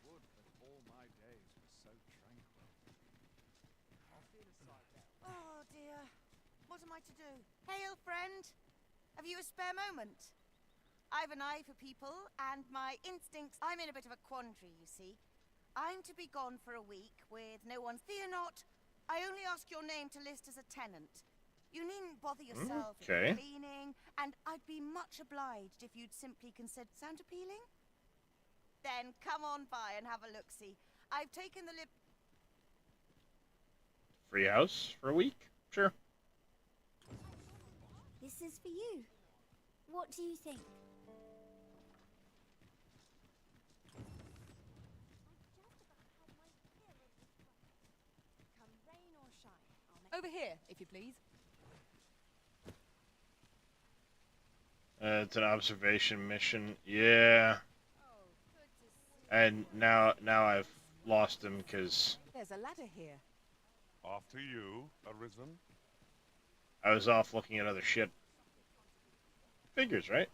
Would that all my days were so tranquil. What am I to do? Hail, friend. Have you a spare moment? I've an eye for people, and my instincts... I'm in a bit of a quandary, you see. I'm to be gone for a week with no one... Fear not. I only ask your name to list as a tenant. You needn't bother yourself with Okay. cleaning, and I'd be much obliged if you'd simply consider... Sound appealing? Then come on by and have a look-see. I've taken the Free house for a week? Sure. This is for you. What do you think? Come rain or shine. Over here, if you please. It's an observation mission. Yeah. And now I've lost him because There's a ladder here. After you, Arisen. I was off looking at other shit. Figures, right?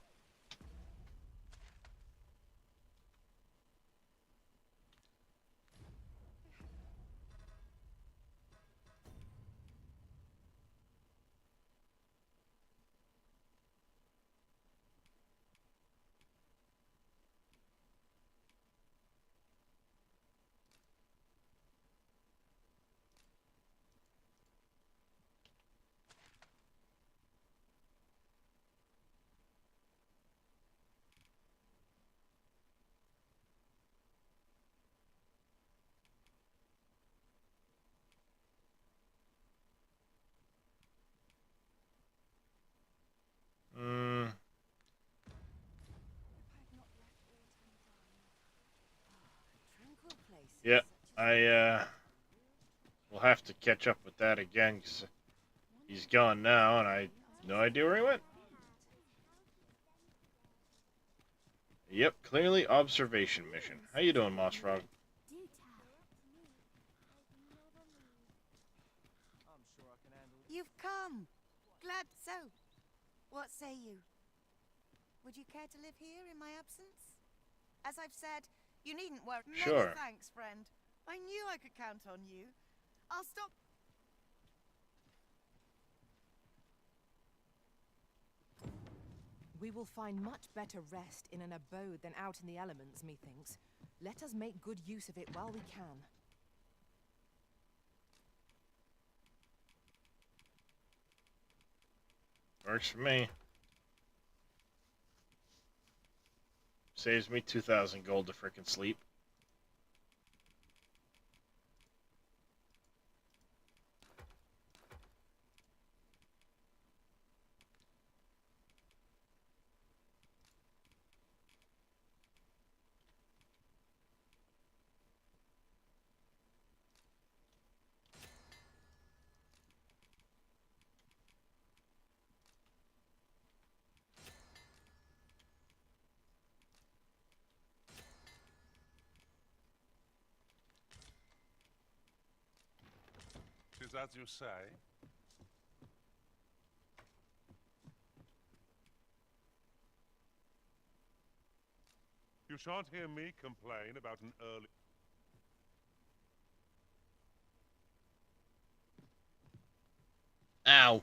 Yeah, I will have to catch up with that again because he's gone now and I have no idea where he went. Yep, clearly observation mission. How you doing, Moss Frog? You've come. Glad so. What say you? Would you care to live here in my absence? As I've said, you needn't worry. Sure. Many thanks, friend. I knew I could count on you. I'll stop. We will find much better rest in an abode than out in the elements, methinks. Let us make good use of it while we can. Works for me. Saves me 2,000 gold to frickin' sleep. Tis as you say. You shan't hear me complain about an early... Ow.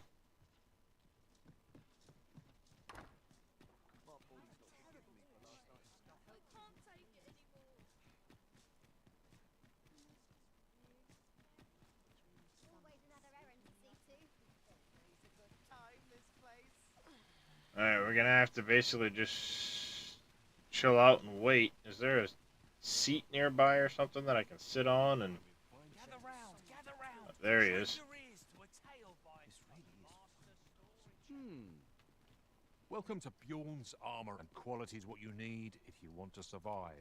Alright, we're gonna have to basically just chill out and wait. Is there a seat nearby or something that I can sit on and... There he is. Welcome to Bjorn's armor, and quality is what you need if you want to survive.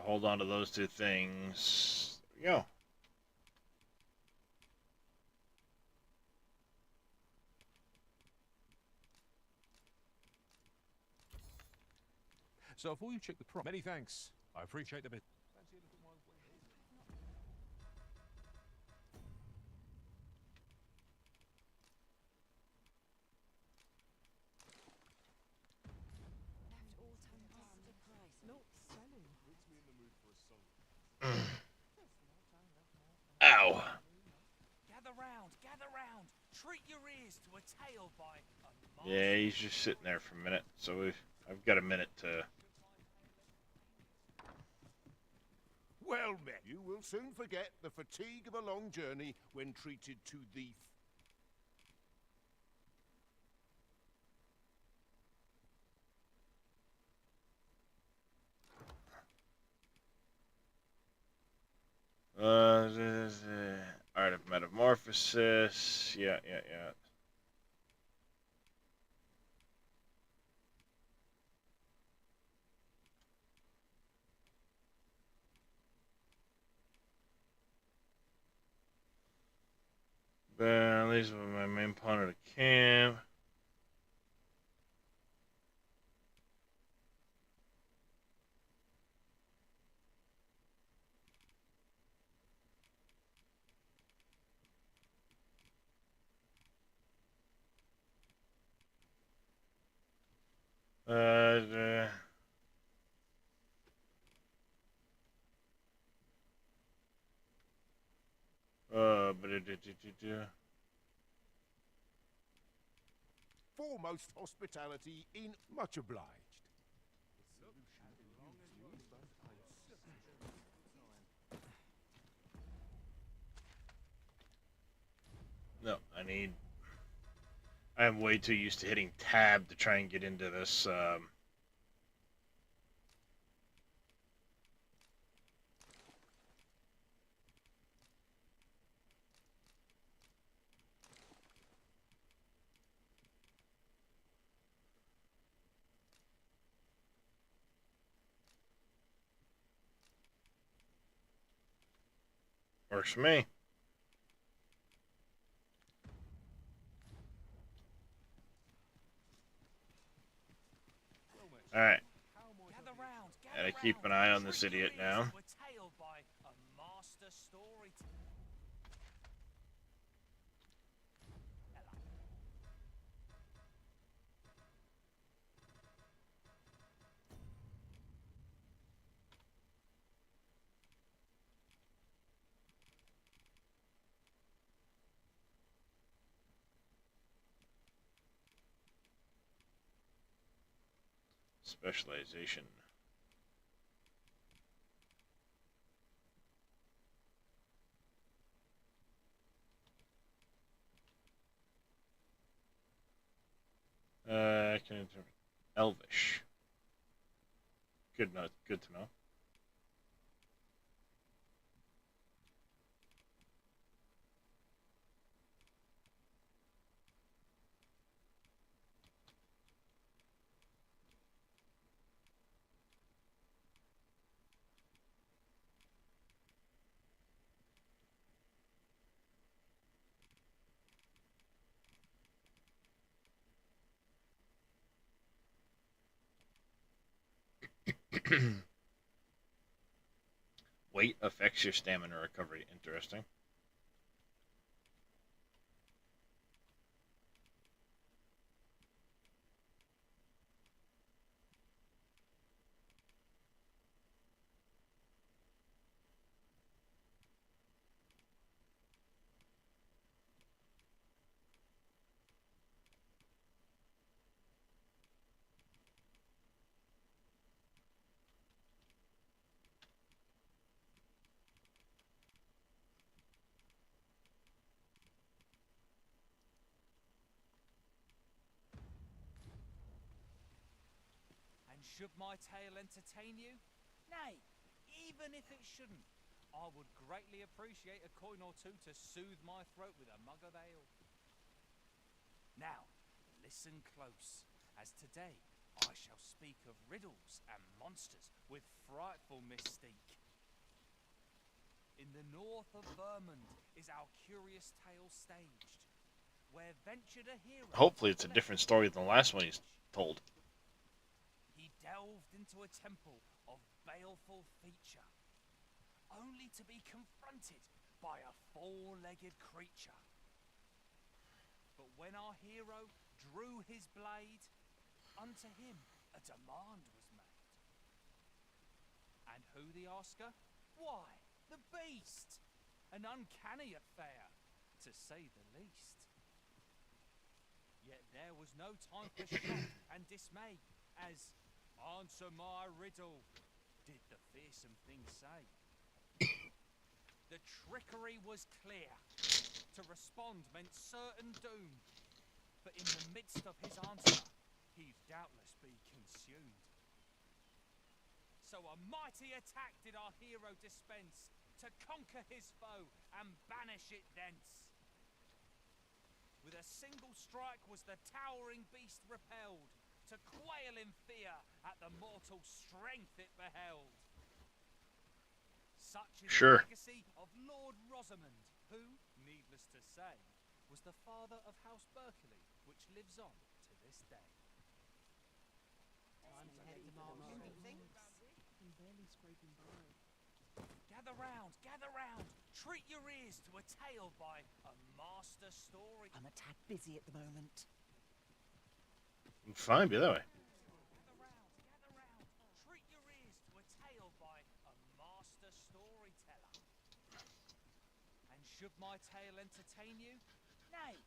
Hold on to those two things. There we go. So before you check the price... Many thanks. I appreciate the bit. Ow. Gather round. Treat your ears to a tale by a Yeah, he's just sitting there for a minute, so I've got a minute to... Well met. You will soon forget the fatigue of a long journey when treated to the... Art of Metamorphosis. Yeah. These are my main pawn of the camp. Foremost hospitality in... Much obliged. No, I am way too used to hitting tab to try and get into this, Works for me. Alright. Gotta keep an eye on this idiot now. Specialization. I can interpret Elvish. Good to know. Weight affects your stamina recovery. Interesting. Should my tale entertain you? Nay, even if it shouldn't, I would greatly appreciate a coin or two to soothe my throat with a mug of ale. Now, listen close, as today I shall speak of riddles and monsters with frightful mystique. In the north of Vermund is our curious tale staged, where ventured a hero... Hopefully it's a different story than the last one he's told. He delved into a temple of baleful feature, only to be confronted by a four-legged creature. But when our hero drew his blade, unto him a demand was made. And who the asker? Why, the beast! An uncanny affair, to say the least. Yet there was no time for shock and dismay, as, "Answer my riddle," did the fearsome thing say. The trickery was clear. To respond meant certain doom. For in the midst of his answer, he'd doubtless be consumed. So a mighty attack did our hero dispense, to conquer his foe and banish it thence. With a single strike was the towering beast repelled, to quail in fear at the mortal strength it beheld. Such is the legacy of Lord Rosamond, who, needless to say, was the father of House Berkeley, which lives on to this day. Time to head to March. I'm barely scraping by. Gather round, treat your ears to a tale by a master story. I'm a tad busy at the moment. Fine, be that way. Gather round, treat your ears to a tale by a master storyteller. And should my tale entertain you? Nay,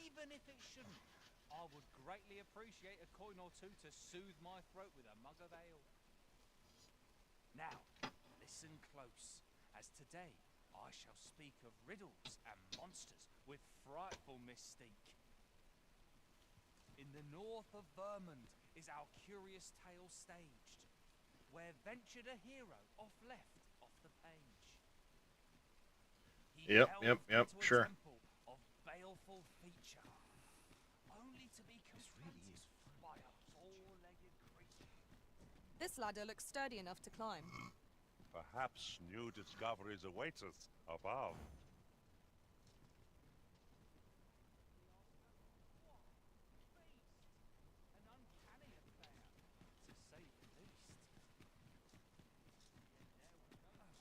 even if it shouldn't, I would greatly appreciate a coin or two to soothe my throat with a mug of ale. Now, listen close, as today I shall speak of riddles and monsters with frightful mystique. In the north of Vermund is our curious tale staged, where ventured a hero off the page. He delved into a sure. temple of baleful feature, only to be confronted by a four-legged creature. This ladder looks sturdy enough to climb. Perhaps new discoveries await us above. An uncanny affair, to say the least. Yet there was no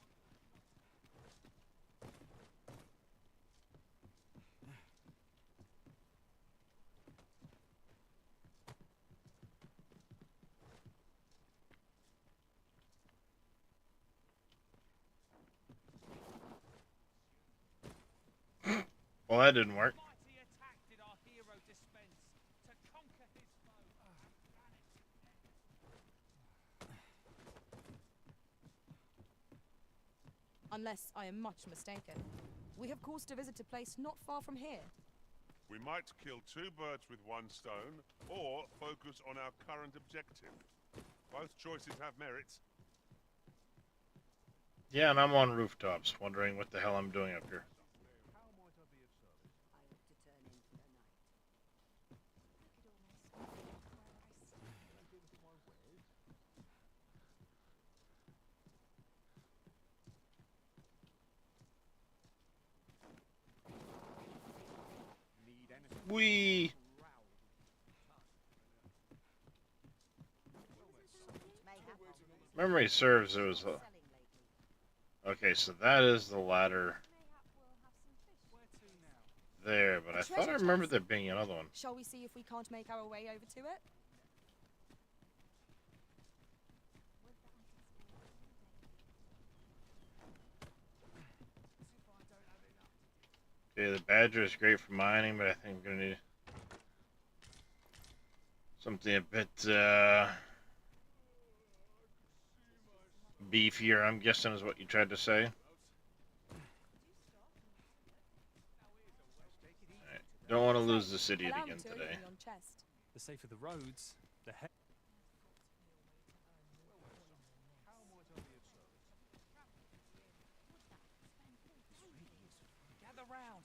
Well, that didn't work. mighty attack did our hero dispense, to conquer his foe and banish it thence. Unless I am much mistaken. We have cause to visit a place not far from here. We might kill two birds with one stone, or focus on our current objective. Both choices have merits. Yeah, and I'm on rooftops, wondering what the hell I'm doing up here. How might I be of service? I hope to turn in for the night. Wee. Memory serves, it was okay, so that is the ladder there, but I thought I remember there being another one. Shall we see if we can't make our way over to it? Okay, the badger is great for mining, but I think I'm gonna need something a bit beefier, I'm guessing is what you tried to say. Alright, don't want to lose the city again today. The safer the roads, the heck.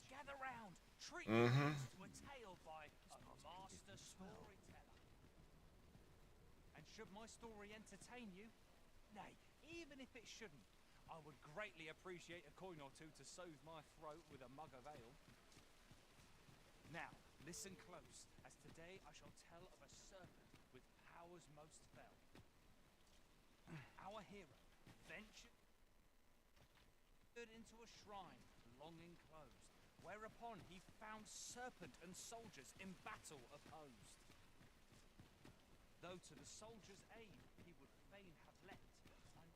Gather round, treat your ears to a tale by a master storyteller. And should my story entertain you, nay, even if it shouldn't, I would greatly appreciate a coin or two to soothe my throat with a mug of ale. Now, listen close, as today I shall tell of a serpent with powers most fell. Our hero ventured into a shrine long enclosed, whereupon he found serpent and soldiers in battle opposed. Though to the soldiers' aid he would fain have leapt, and not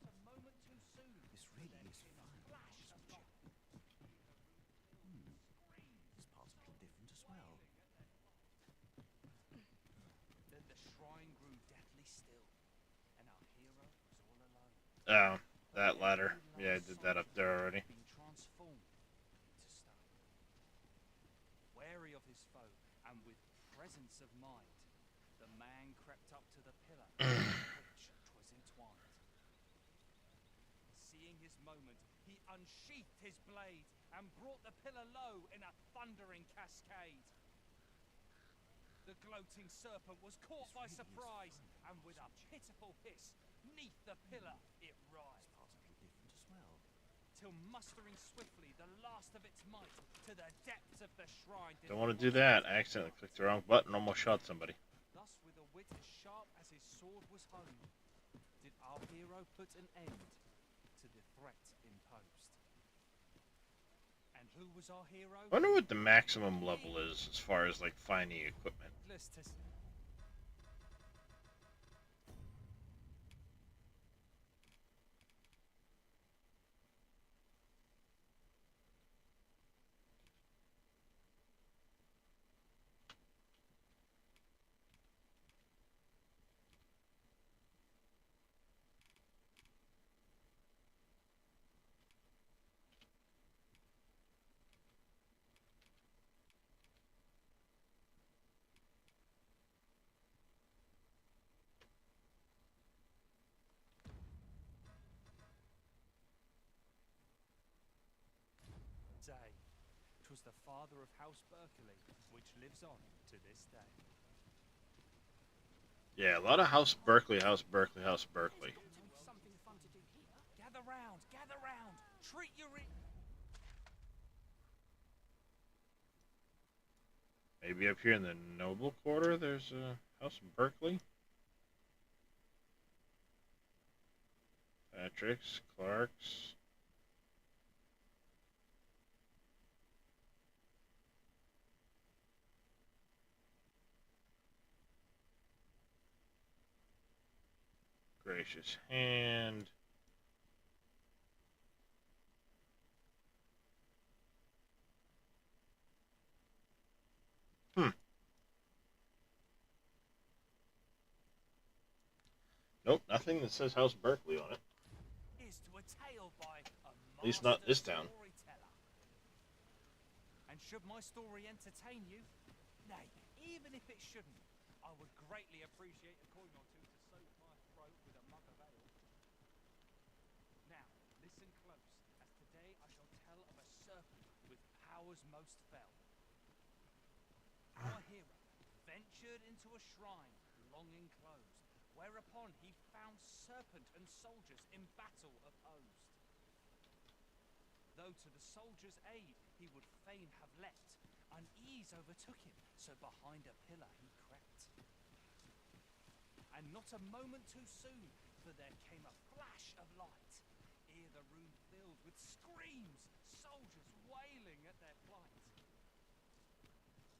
a moment too soon. This really is fun. Flash of light. This part's a little different as well. Then the shrine grew deathly still, and our hero was all alone. Oh, that ladder. Yeah, I did that up there already. Being transformed into stone. Wary of his foe, and with presence of mind, the man crept up to the pillar, which 'twas entwined. Seeing his moment, he unsheathed his blade, and brought the pillar low in a thundering cascade. The gloating serpent was caught by surprise, and with a pitiful hiss, 'neath the pillar it rise. This part's a little different as well. Till mustering swiftly the last of its might, to the depths of the shrine. Don't want to do that. I accidentally clicked the wrong button, almost shot somebody. Thus, with a wit as sharp as his sword was honed, did our hero put an end to the threat imposed. And who was our hero? I wonder what the maximum level is as far as like finding equipment. Day. 'Twas the father of House Berkeley, which lives on to this day. Yeah, a lot of House Berkeley, House Berkeley, House Berkeley. Something fun to do here. Gather round, gather round. Treat your Maybe up here in the Noble Quarter there's a House Berkeley. Patrick's, Clark's. Gracious Hand. Nope, nothing that says House Berkeley on it. Is to a tale by a At least not this town. storyteller. And should my story entertain you, nay, even if it shouldn't, I would greatly appreciate a coin or two to soak my throat with a mug of ale. Now, listen close, as today I shall tell of a serpent with powers most fell. Our hero ventured into a shrine long enclosed, whereupon he found serpent and soldiers in battle opposed. Though to the soldiers' aid he would fain have leapt, unease overtook him, so behind a pillar he crept. And not a moment too soon, for there came a flash of light, ere the room filled with screams, soldiers wailing at their plight.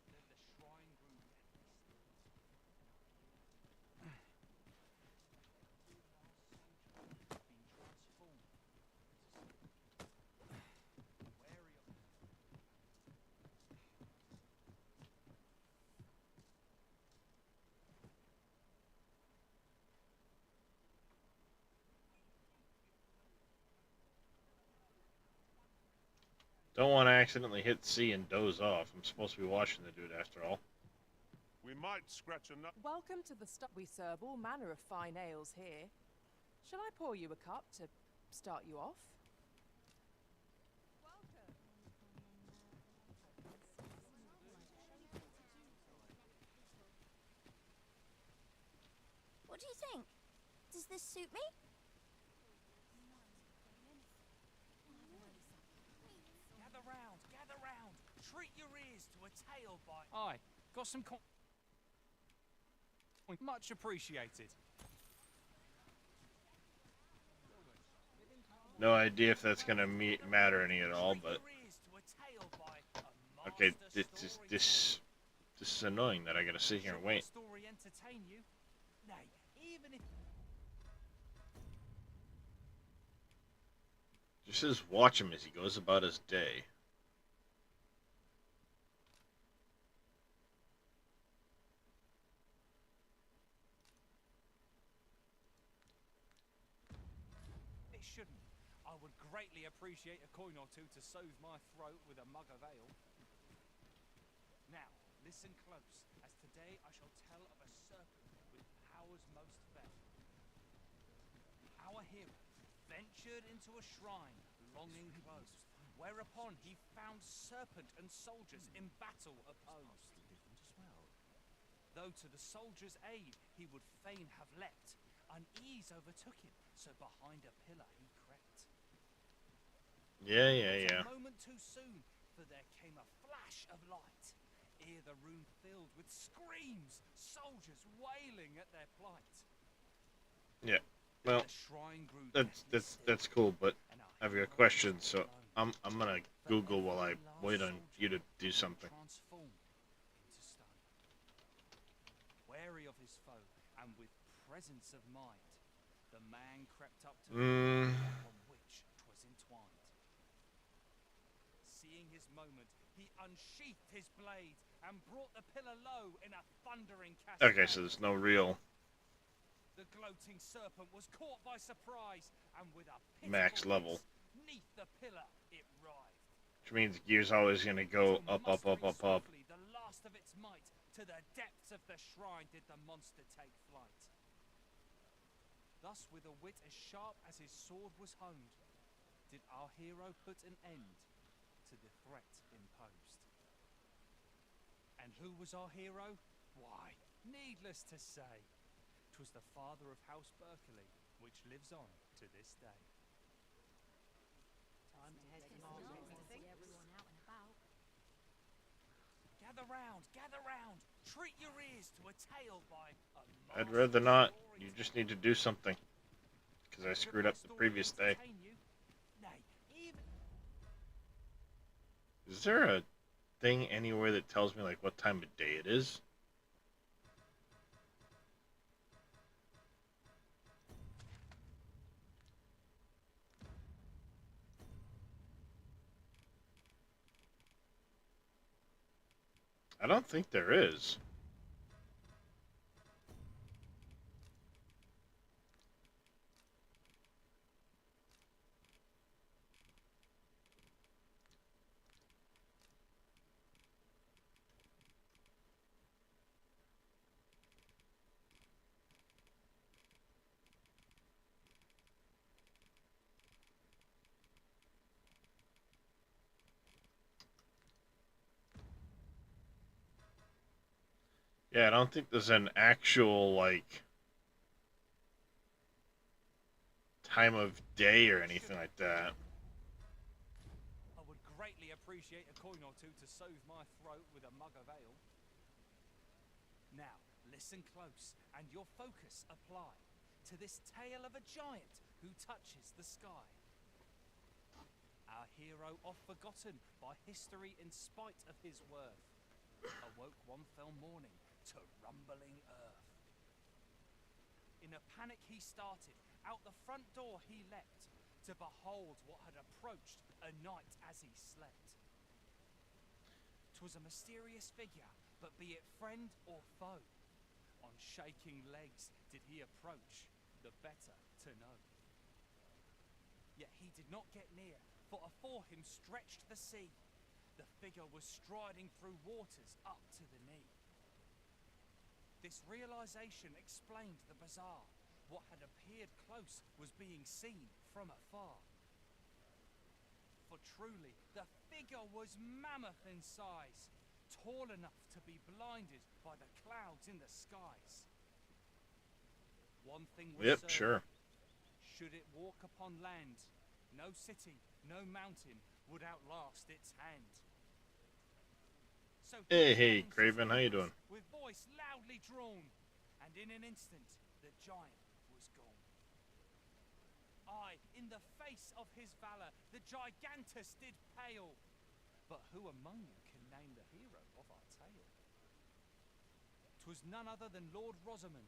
Then the shrine grew deathly still, and our soldier been transformed into stone. Wary of Don't want to accidentally hit C and doze off. I'm supposed to be watching the dude after all. We might scratch a nut. Welcome to the stop. We serve all manner of fine ales here. Shall I pour you a cup to start you off? What do you think? Does this suit me? gather round, treat your ears to a tale by... Aye, got some Much appreciated. No idea if that's gonna matter any at all, but okay, this is annoying that I gotta sit here and wait. Just says watch him as he goes about his day. It shouldn't. I would greatly appreciate a coin or two to soothe my throat with a mug of ale. Now, listen close, as today I shall tell of a serpent with powers most fair. Our hero ventured into a shrine long enclosed, whereupon he found serpent and soldiers in battle opposed. Though to the soldiers' aid he would fain have leapt, unease overtook him, so behind a pillar he crept. Yeah. A moment too soon, for there came a flash of light, ere the room filled with screams, soldiers wailing at their plight. Yeah. Well, that's cool, but I've got questions, so I'm gonna Google while I wait on you to do something. Wary of his foe, and with presence of mind, the man crept up to the pillar on which 'twas entwined. Seeing his moment, he unsheathed his blade and brought the pillar low in a thundering cascade. Okay, so there's no real The gloating serpent was caught by surprise, and with a max level, neath the pillar it writhed. which means gear's always gonna go up. The last of its might, to the depths of the shrine did the monster take flight. Thus, with a wit as sharp as his sword was honed, did our hero put an end to the threat imposed. And who was our hero? Why, needless to say, 'twas the father of House Berkeley, which lives on to this day. Time to head to Margaret. Everyone out and about. Gather round, treat your ears to a tale by a I'd rather not. You just need to do something, because I screwed up the previous day. Is there a thing anywhere that tells me like what time of day it is? I don't think there is. Yeah, I don't think there's an actual, like, time of day or anything like that. I would greatly appreciate a coin or two to soothe my throat with a mug of ale. Now, listen close, and your focus apply to this tale of a giant who touches the sky. Our hero, oft forgotten by history in spite of his worth, awoke one fell morning to rumbling earth. In a panic he started, out the front door he leapt, to behold what had approached a night as he slept. 'Twas a mysterious figure, but be it friend or foe, on shaking legs did he approach, the better to know. Yet he did not get near, for afore him stretched the sea. The figure was striding through waters up to the knee. This realization explained the bizarre. What had appeared close was being seen from afar. For truly, the figure was mammoth in size, tall enough to be blinded by the clouds in the skies. One thing was certain, sure. Should it walk upon land, no city, no mountain would outlast its hand. So Hey, Craven, how you doing? with voice loudly drawn, and in an instant the giant was gone. Aye, in the face of his valour, the gigantus did pale. But who among you can name the hero of our tale? 'Twas none other than Lord Rosamond,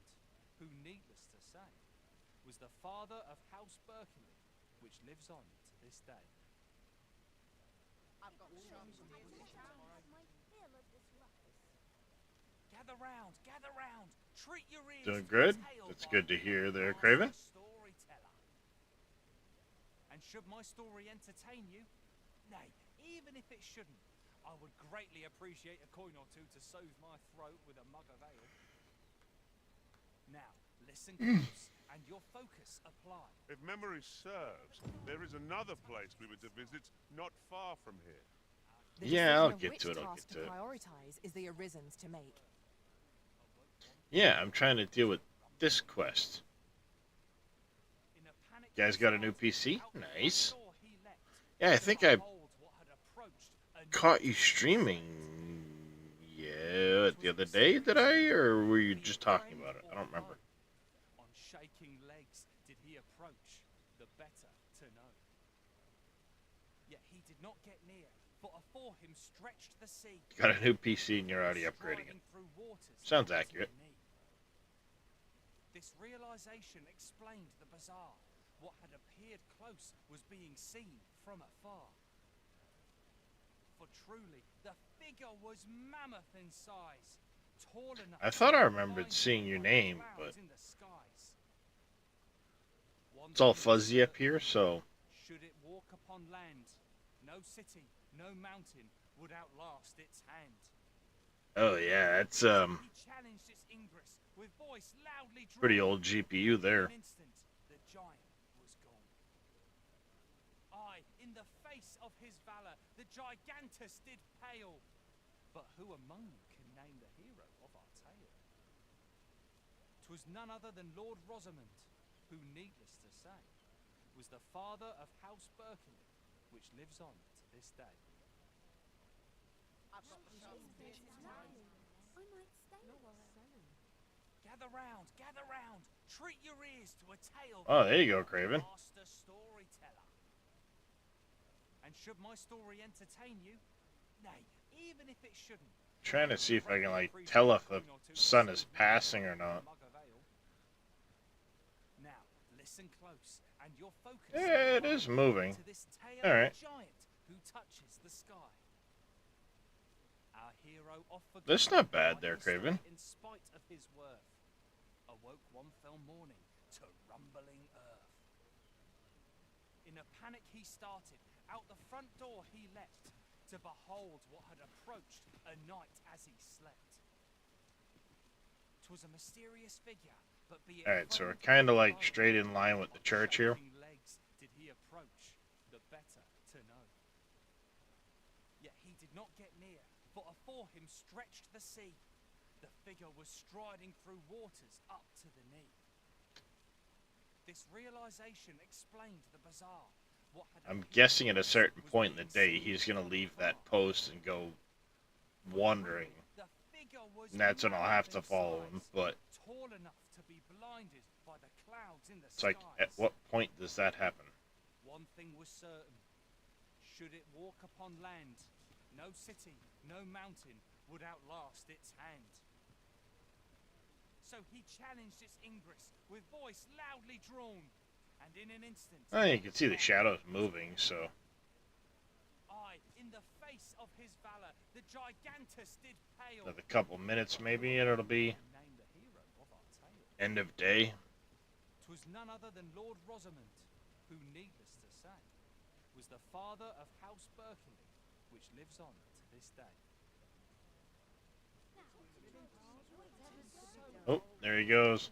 who, needless to say, was the father of House Berkeley, which lives on to this day. I've got Gather round, gather round, treat your ears. Doing to good? the tale That's by good to me, hear there, master Craven. storyteller. And should my story entertain you, nay, even if it shouldn't, I would greatly appreciate a coin or two to soothe my throat with a mug of ale. Now, listen close, and your focus apply. If memory serves, there is another place we were to visit not far from here. The Yeah, I'll decision of get which to it. I'll task get to it. prioritize is the Arisen's to make. Yeah, I'm trying to deal with this quest. You guys got a new PC? Nice. Yeah, I think I caught you streaming. Yeah, the other day, did I? Or were you just talking about it? I don't remember. On shaking legs did he approach, the better to know. Yet he did not get near, for afore him stretched the sea. Got a new PC and you're already upgrading it. Sounds accurate. This realization explained the bizarre. What had appeared close was being seen from afar. For truly, the figure was mammoth in size, tall enough. I thought I remembered seeing your name, but in the skies. it's all fuzzy up here, so Should it walk upon land, no city, no mountain would outlast its hand. oh yeah, that's He challenged its ingress with voice loudly drawn. pretty old GPU there. In an instant, the giant was gone. Aye, in the face of his valour, the gigantus did pale. But who among you can name the hero of our tale? 'Twas none other than Lord Rosamond, who, needless to say, was the father of House Berkeley, which lives on to this day. Gather round, treat your ears to a tale. Oh, there you go, Craven. Master storyteller. And should my story entertain you, nay, even if it shouldn't, Trying to see if I can like tell if the sun is passing or not. now listen close, and your focus. Yeah, it is moving. To this tale All of right. a giant who touches the sky. Our hero off for That's good, not bad like there, the sun Craven. In spite of his worth, awoke one fell morning to rumbling earth. In a panic he started, out the front door he leapt, to behold what had approached a night as he slept. 'Twas a mysterious figure, but be it Alright, so we're friend kind of or like foe, straight in line with the church here. shaking legs did he approach, the better to know. Yet he did not get near, for afore him stretched the sea. The figure was striding through waters up to the knee. This realization explained the bizarre. What had I'm appeared guessing at a close certain was point in the being day seen he's gonna from leave afar. that post and go wandering. The figure was And that's when I'll have to mammoth in follow him, size, but tall enough to be blinded by the clouds in the it's like, skies. at what point does that happen? One thing was certain. Should it walk upon land, no city, no mountain would outlast its hand. So he challenged its ingress with voice loudly drawn, and in an instant... Oh, you can see the shadows moving, so Aye, in the face of his valour, the gigantus did pale. another couple minutes maybe and it'll be Name the hero of our tale. end of day. 'Twas none other than Lord Rosamond, who, needless to say, was the father of House Berkeley, which lives on to this day. Oh, there he goes.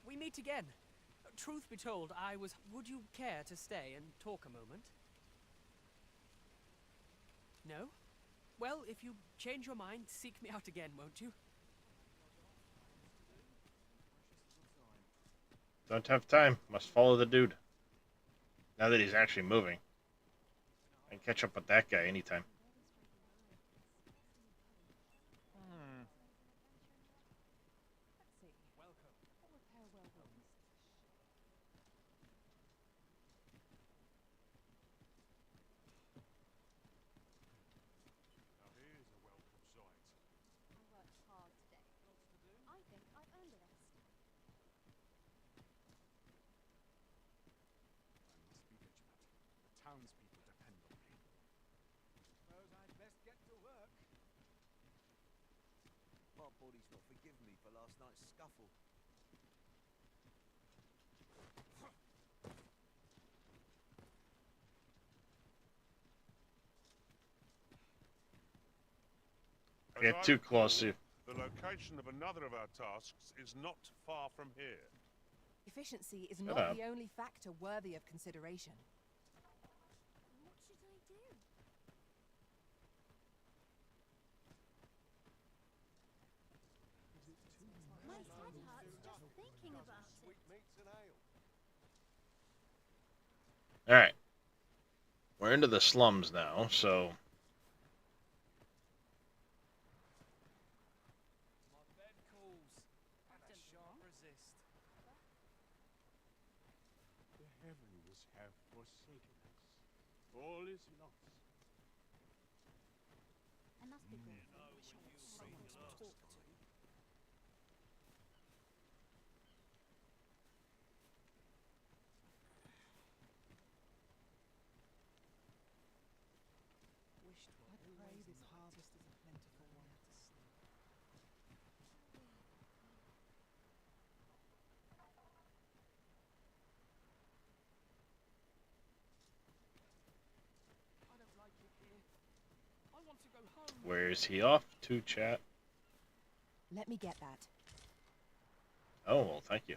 We meet again. Truth be told, I was... Would you care to stay and talk a moment? No? Well, if you change your mind, seek me out again, won't you? Don't have time. Must follow the dude. Now that he's actually moving. I can catch up with that guy anytime. Now here's a welcome sight. I worked hard today. Lots to do. I think I've earned a rest. I must be vigilant. The townspeople depend on me. Suppose I'd best get to work. My body's not forgiven me for last night's scuffle. Get too close to. The location of another of our tasks is not far from here. Efficiency is Shut not up. the only factor worthy of consideration. What should I do? My head hurts just thinking about it. Sweetmeats and ale. All right, we're into the slums now, so My bed calls, and I shan't resist. The heavens have forsaken us. All is lost. I must be grateful. Someone to talk to. I pray this harvest is a plentiful one. I don't like it here. I want to go home. where is he off to, chat? Let me get that. Oh, well, thank you.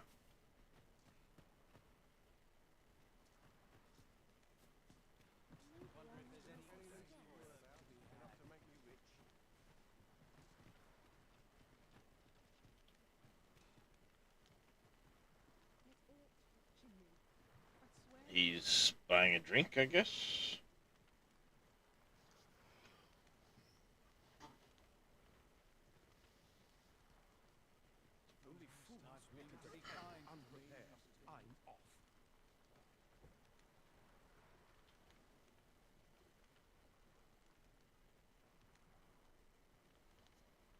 He's buying a drink, I guess. Only fools walk into the town unprepared. I'm off.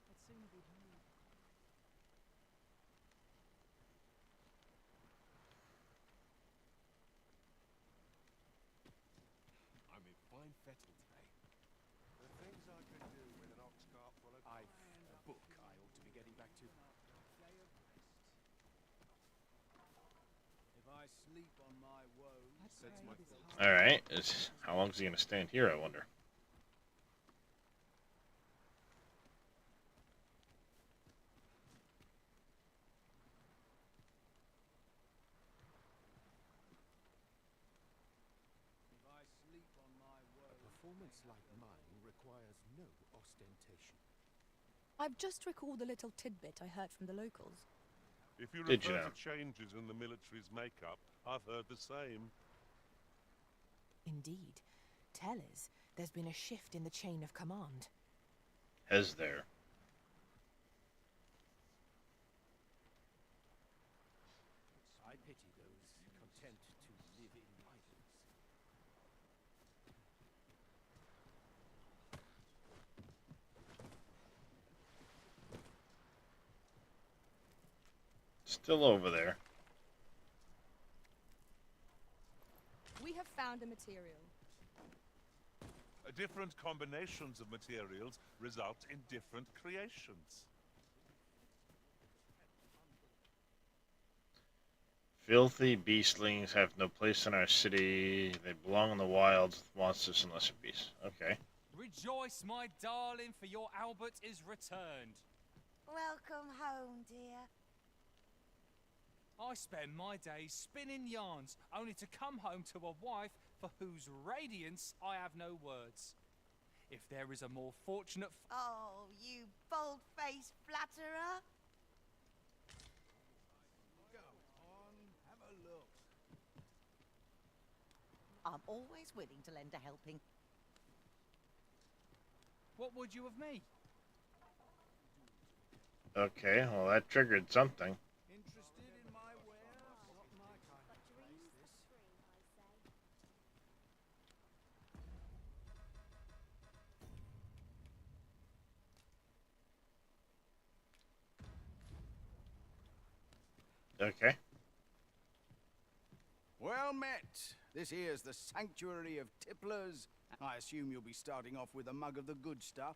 I'd soon be home. I'm in fine fettle today. The things I could do with an ox cart full of... I've a book I ought to be getting back to. Day of rest. If I sleep on my woes, Sets my thoughts. All right. How long is he gonna stand here? I wonder. if I sleep on my A woes, performance like mine requires no ostentation. I've just recalled a little tidbit I heard from the locals. If you Did you refer know? to changes in the military's makeup, I've heard the same. Indeed. Tell us, there's been a shift in the chain of command. Has there? I pity those content to live in idleness. Still over there. We have found a material. Different combinations of materials result in different creations. Filthy beastlings have no place in our city. They belong in the wilds with monsters and lesser beasts. Okay. Rejoice, my darling, for your Albert is returned. Welcome home, dear. I spend my days spinning yarns, only to come home to a wife for whose radiance I have no words. If there is a more fortunate Oh, you bold-faced flatterer. go on, have a look. I'm always willing to lend a helping. What would you of me? Okay, well that triggered something. Interested in my wares? Not my kind of place, this. Okay. Well met. This here's the sanctuary of tipplers. I assume you'll be starting off with a mug of the good stuff.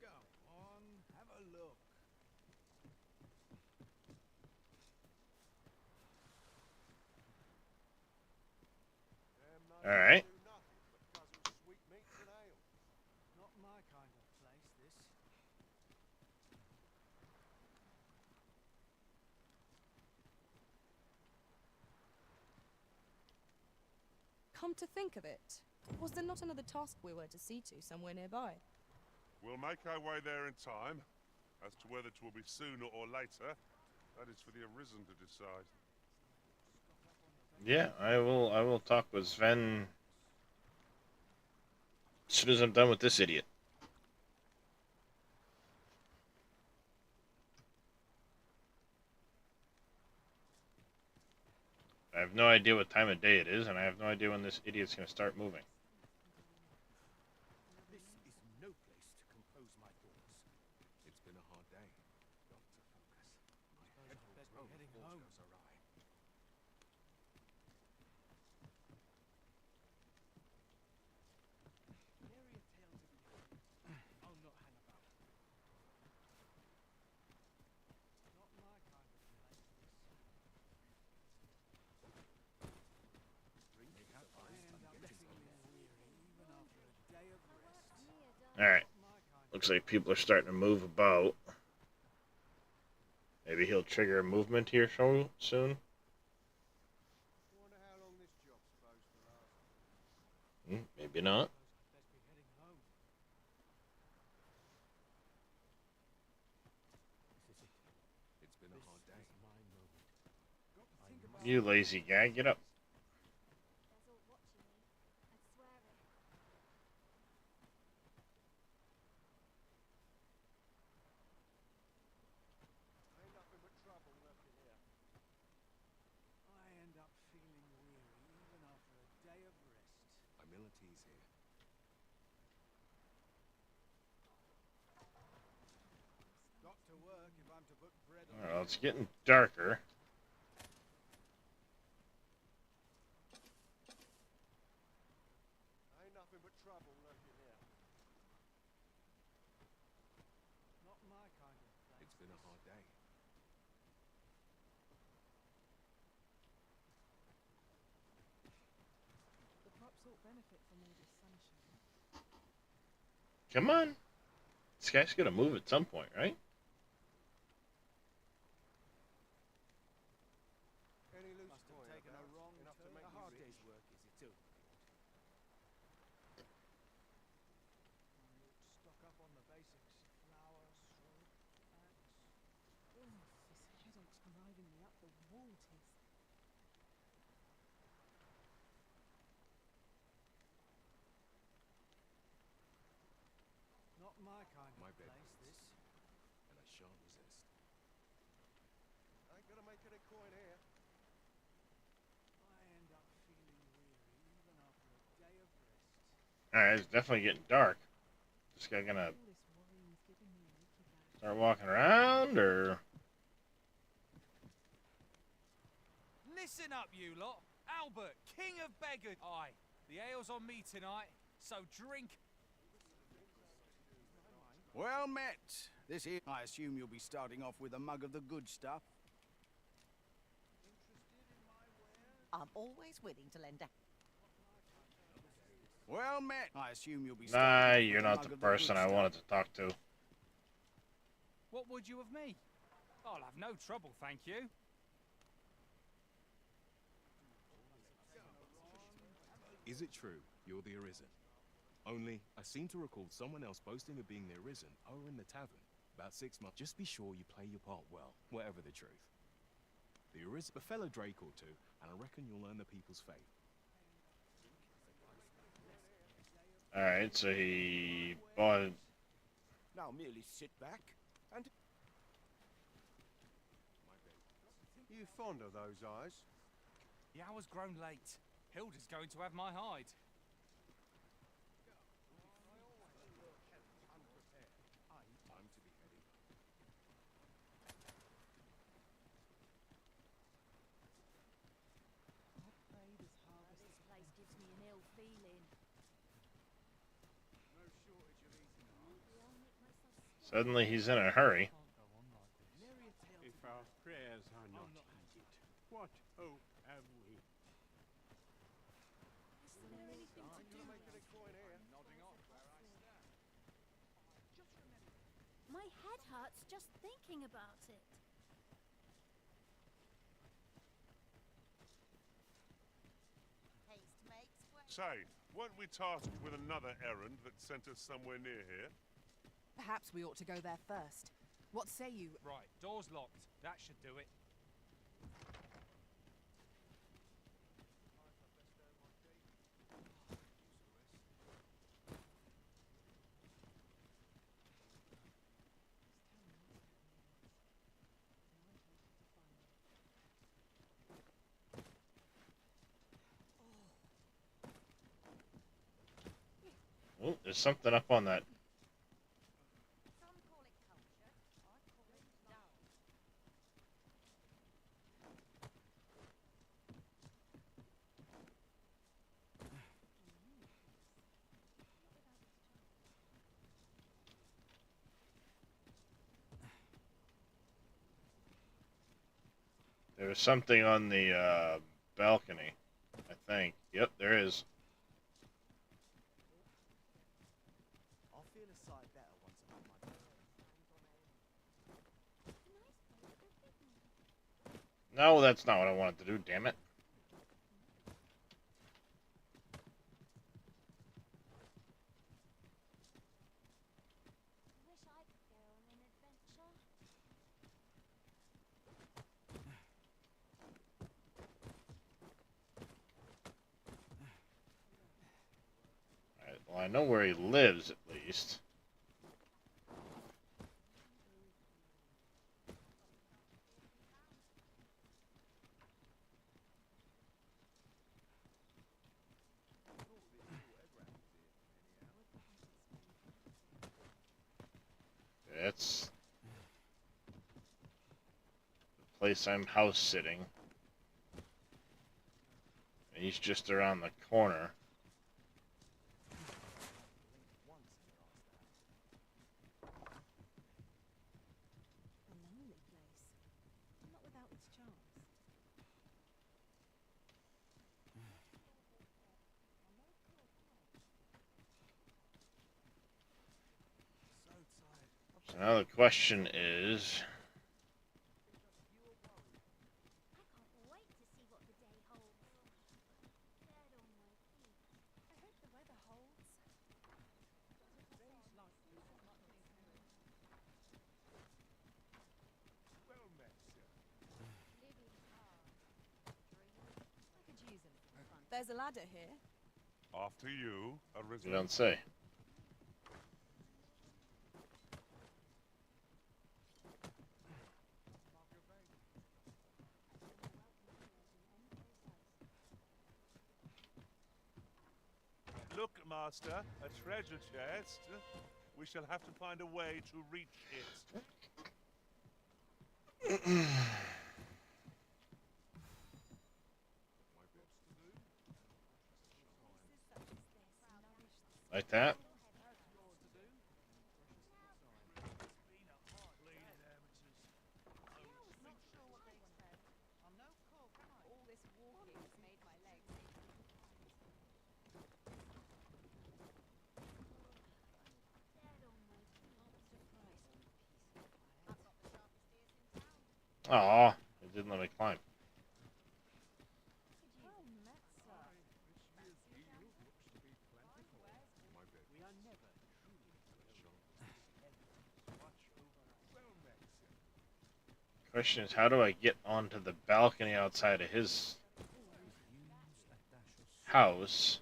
Go on, have a look. All right. Not my kind of place, this. Come to think of it, was there not another task we were to see to somewhere nearby? We'll make our way there in time. As to whether it will be sooner or later, that is for the Arisen to decide. Yeah, I will talk with Sven as soon as I'm done with this idiot. I have no idea what time of day it is, and I have no idea when this idiot's going to start moving. This is no place to compose my thoughts. It's been a hard day. Got to focus. My head will grow if all goes awry. I'll not hang about. Not my kind of place, this. I end up feeling weary even after a day of rest. Alright. Looks like people are starting to move about. Maybe he'll trigger a movement here soon. Wonder how long this job's supposed to last. Maybe not. Best be heading home. This is it. It's been a hard day. My moment. Got to think about You lazy guy, get up. There's all watching me. I swear it. Ain't nothing but trouble lurking here. I end up feeling weary even after a day of rest. Humility's here. Got to work if I'm to put bread on. Well, it's getting darker. Ain't nothing but trouble lurking here. Not my kind of place. It's been a hard day. The crops ought benefit from all this sunshine. Come on. This guy's gonna move at some point, right? Any loose Must have coin taken a about? wrong Enough to turn. make A you hard rich. day's work, is it too? We ought to stock up on the basics. Flour, salt, fats. Ugh, this headache's driving me up the wall, tis. Not my kind My of bed place, moves. this. And I shan't resist. Ain't gonna make any coin here. I end up feeling weary even after a day of rest. Alright, it's definitely getting dark. This guy gonna All this worrying's giving me an achy back. start walking around, or... Listen up, you lot. Albert, king of beggars. Aye, the ale's on me tonight, so drink. Well met. This here. I assume you'll be starting off with a mug of the good stuff. I'm always willing to lend a... Well met. I assume you'll be Nah, starting off you're with a not mug the of the good person I stuff. wanted to talk to. What would you of me? I'll have no trouble, thank you. Is it true you're the Arisen? Only, I seem to recall someone else boasting of being the Arisen over in the tavern about 6 months. Just be sure you play your part well, whatever the truth. The Arisen, a fellow Drake or two, and I reckon you'll earn the people's faith. Alright, so he bought... Now merely sit back and... You fond of those eyes? The hour's grown late. Hilda's going to have my hide. I'm to be heading. This place gives me an ill feeling. No shortage of eating arms. Suddenly he's in a hurry. If our prayers are not heeded, what hope have we? Is there anything to do? My head hurts just thinking about it. Haste makes way. Say, weren't we tasked with another errand that sent us somewhere near here? Perhaps we ought to go there first. What say you? Right, door's locked. That should do it. Oh, there's something up on that. Some call it culture, I call it dull. There was something on the balcony, I think. Yep, there is. I'll feel a sight better once I'm on my feet. No, that's not what I wanted to do, damn it. Wish I could go on an adventure. Alright, well, I know where he lives, at least. That's the place I'm house sitting. And he's just around the corner. A lonely place. Not without its charms. So now the question is... I can't wait to see what the day holds. Dead on my feet. I hope the weather holds. Well met, sir. Living hard. I could use a little fun. There's a ladder here. After you, Arisen. You don't say. Look, Master, a treasure chest. We shall have to find a way to reach it. Like that? All this walking has made my legs Aw, it didn't let me climb. Question is, how do I get onto the balcony outside of his house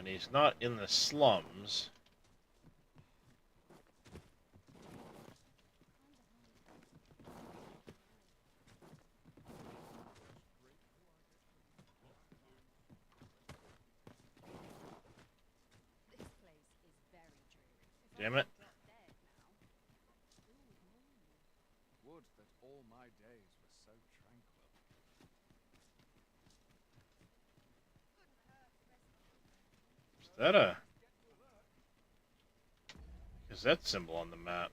And he's not in the slums. Damn it. Would that all my days were so tranquil. Is that a... Is that symbol on the map?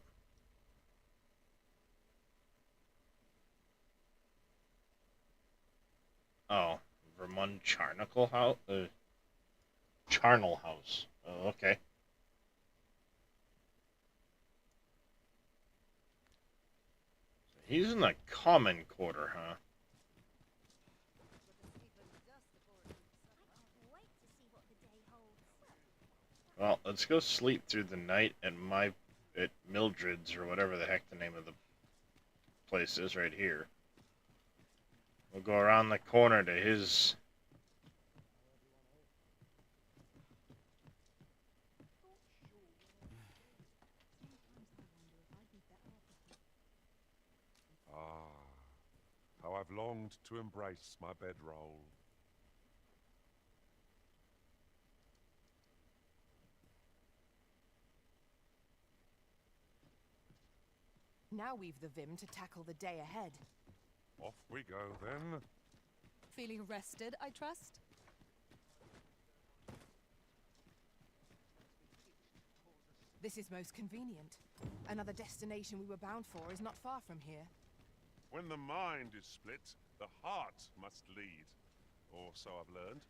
Oh, Vermont Charnel House? Charnel House. Oh, okay. He's in the common quarter, huh? Well, let's go sleep through the night at Mildred's, or whatever the heck the name of the place is right here. We'll go around the corner to his... How I've longed to embrace my bedroll. Now we've the vim to tackle the day ahead. Off we go, then. Feeling rested, I trust? This is most convenient. Another destination we were bound for is not far from here. When the mind is split, the heart must lead. Or so I've learned.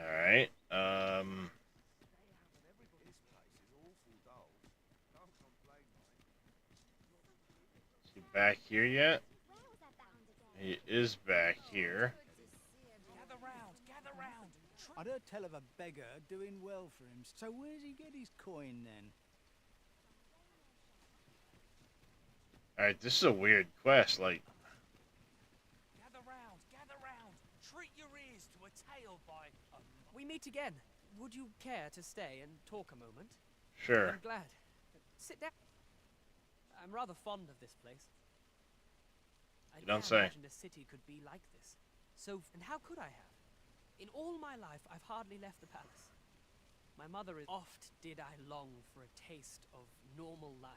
Alright, is he back here yet? He is back here. Gather round. I'd heard tell of a beggar doing well for him. So where's he get his coin then? Alright, this is a weird quest, like... Gather round. Treat your ears to a tale by... We meet again. Would you care to stay and talk a moment? Sure. I'm glad. Sit down. I'm rather fond of this place. You don't never say. imagined a city could be like this. And how could I have? In all my life, I've hardly left the palace. My mother is... Oft did I long for a taste of normal life.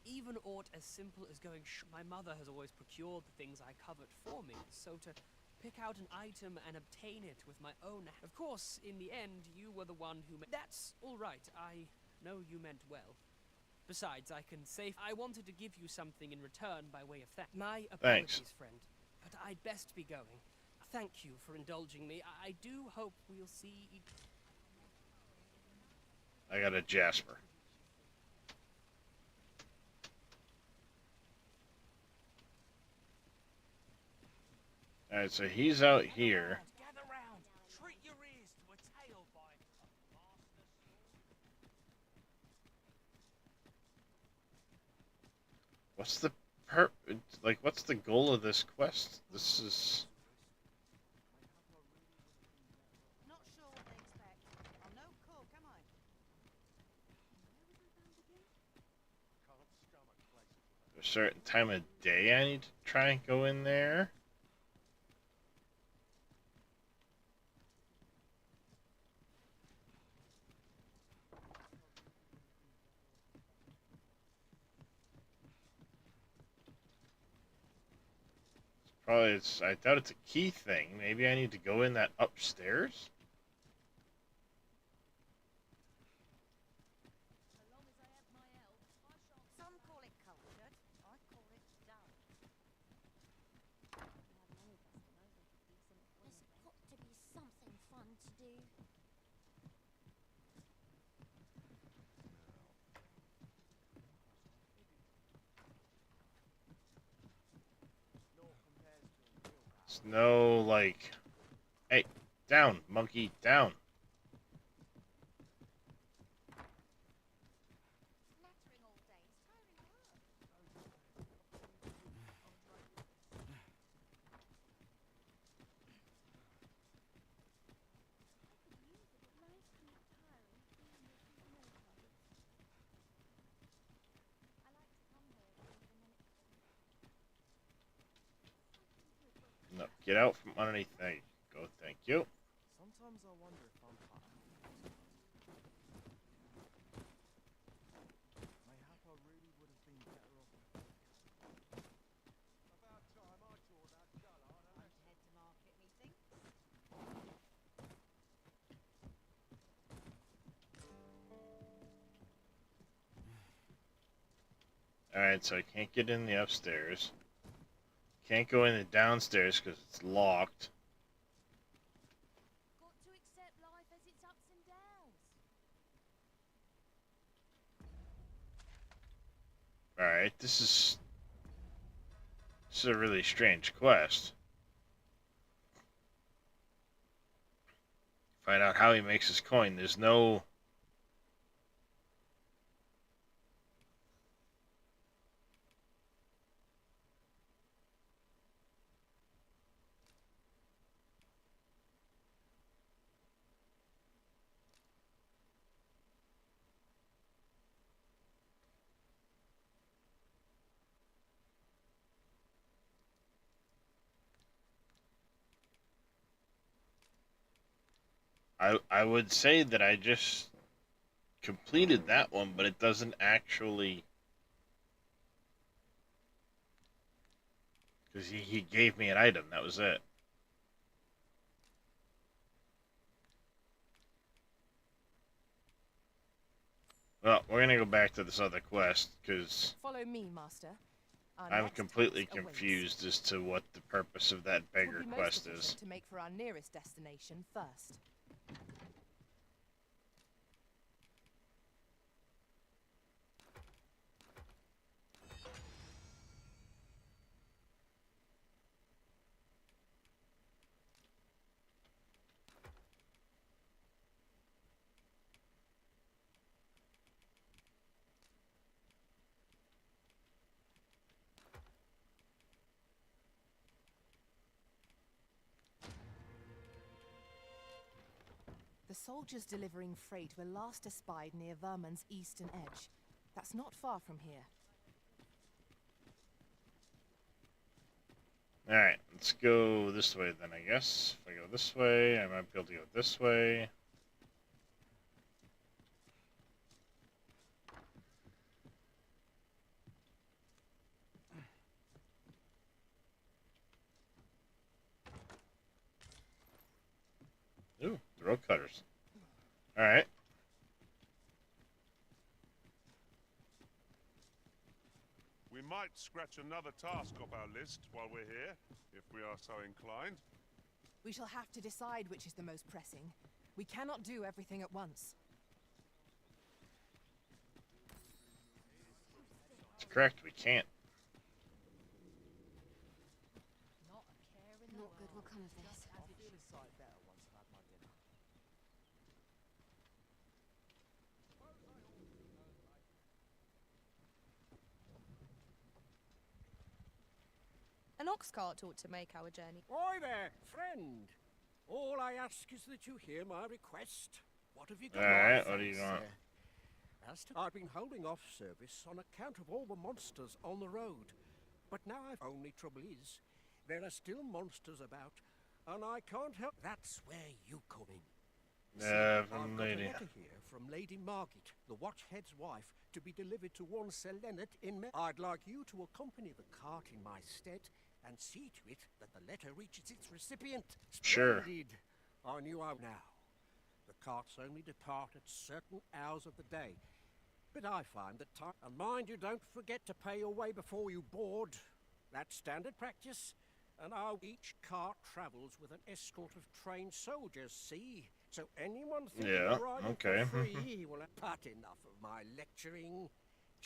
Even aught as simple as going my mother has always procured the things I covet for me, so to pick out an item and obtain it with my own... Of course, in the end, you were the one who... That's all right. I know you meant well. Besides, I can say I wanted to give you something in return by way of thanks. My apologies, friend, but I'd best be going. Thank you for indulging me. I do hope we'll see... I got a Jasper. Alright, so he's out here. Gather round. Treat your ears to a tale by What's the what's the goal of this quest? This is... Not sure what they expect. I'm no cook, am I? a certain time of day I need to try and go in there. I doubt it's a key thing. Maybe I need to go in that upstairs? Some call it cultured. I call it dull. There's got to be There's no, like... Hey, down, monkey, down. No, get out from underneath. There you go, thank you. Sometimes I wonder if I'm part. Mayhap I really would have been better off. About time I tore that dullard. Time to head to market, methinks. Alright, so I can't get in the upstairs. Can't go in the downstairs because it's locked. Got to accept life as its ups and downs. Alright, this is a really strange quest. Find out how he makes his coin. There's no... I would say that I just completed that one, but it doesn't actually... Because he gave me an item, that was it. Well, we're gonna go back to this other quest, because... Follow me, Master. Our I'm next completely task awaits. confused as to what the purpose of that It would beggar be most quest efficient is. to make for our nearest destination first. The soldiers delivering freight were last espied near Vermund's eastern edge. That's not far from here. Alright, let's go this way then, I guess. If I go this way, I might be able to go this way. Ooh, throat cutters. Alright. We might scratch another task off our list while we're here, if we are so inclined. We shall have to decide which is the most pressing. We cannot do everything at once. It's correct, we can't. Not good will come of this. I'll feel a sight better once I've had my dinner. An ox cart ought to make our journey. Oi there, friend. All I ask is that you hear my request. What have you got? Alright, what do you want? I've been holding off service on account of all the monsters on the road. But now only trouble is, there are still monsters about, and I can't help. That's where you come in. I've got a letter here from Lady Margit, the Watchhead's wife, to be delivered to one Sir Leonard in I'd like you to accompany the cart in my stead and see to it that the letter reaches its recipient. Sure. Splendid. I knew I now. The carts only depart at certain hours of the day, but I find that time. And mind you, don't forget to pay your way before you board. That's standard practice. And each cart travels with an escort of trained soldiers. See. So anyone thinking of riding for free will have had enough of my lecturing.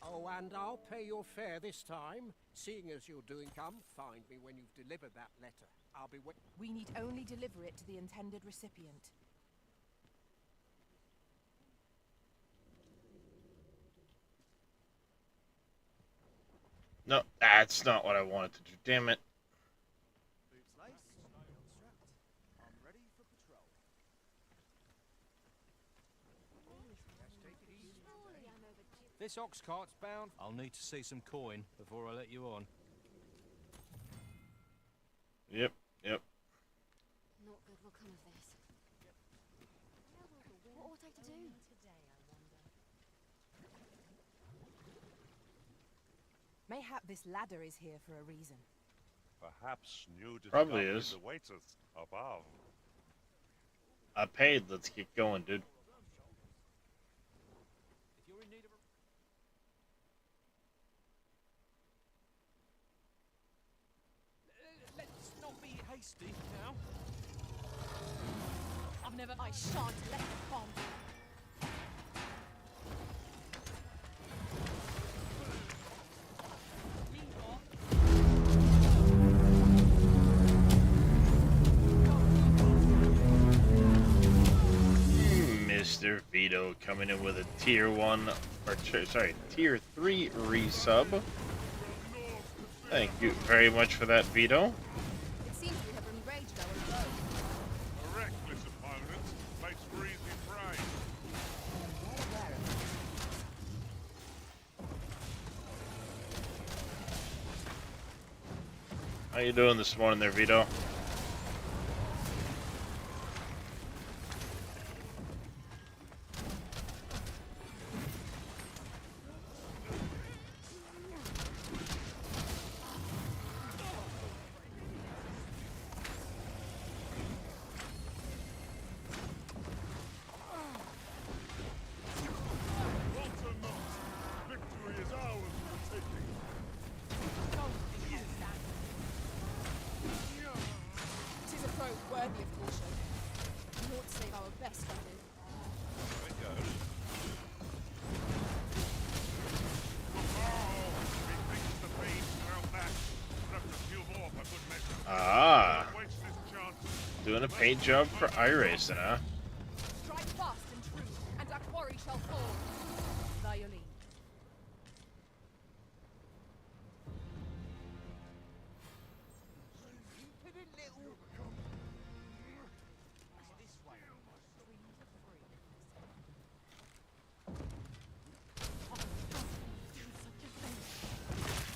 Oh, and I'll pay your fare this time. Seeing as you're doing, come find me when you've delivered that letter. I'll be waiting. We need only deliver it to the intended recipient. No, that's not what I wanted to do. Damn it. Boots laced, belt strapped. I'm ready for patrol. This ox cart's bound. I'll need to see some coin before I let you on. Yep, yep. Not good will come of this. What ought I to do? Mayhap this ladder is here for a reason. Perhaps new Probably discoveries is. await us above. I paid. Let's get going, dude. If you're in need of a... Let's not be hasty now. I shan't let you bomb. Mr. Vito coming in with a tier 1, or sorry, tier 3 resub. Thank you very much for that, Vito. It seems we have enraged our foe. A reckless opponent makes for easy prey. How you doing this morning there, Vito? Victory is ours for the taking. It is a foe worthy of caution. We ought to save our best weapon. Ah. Doing a paint job for iRacing, huh? Strike fast and true, and our quarry shall fall. Violin.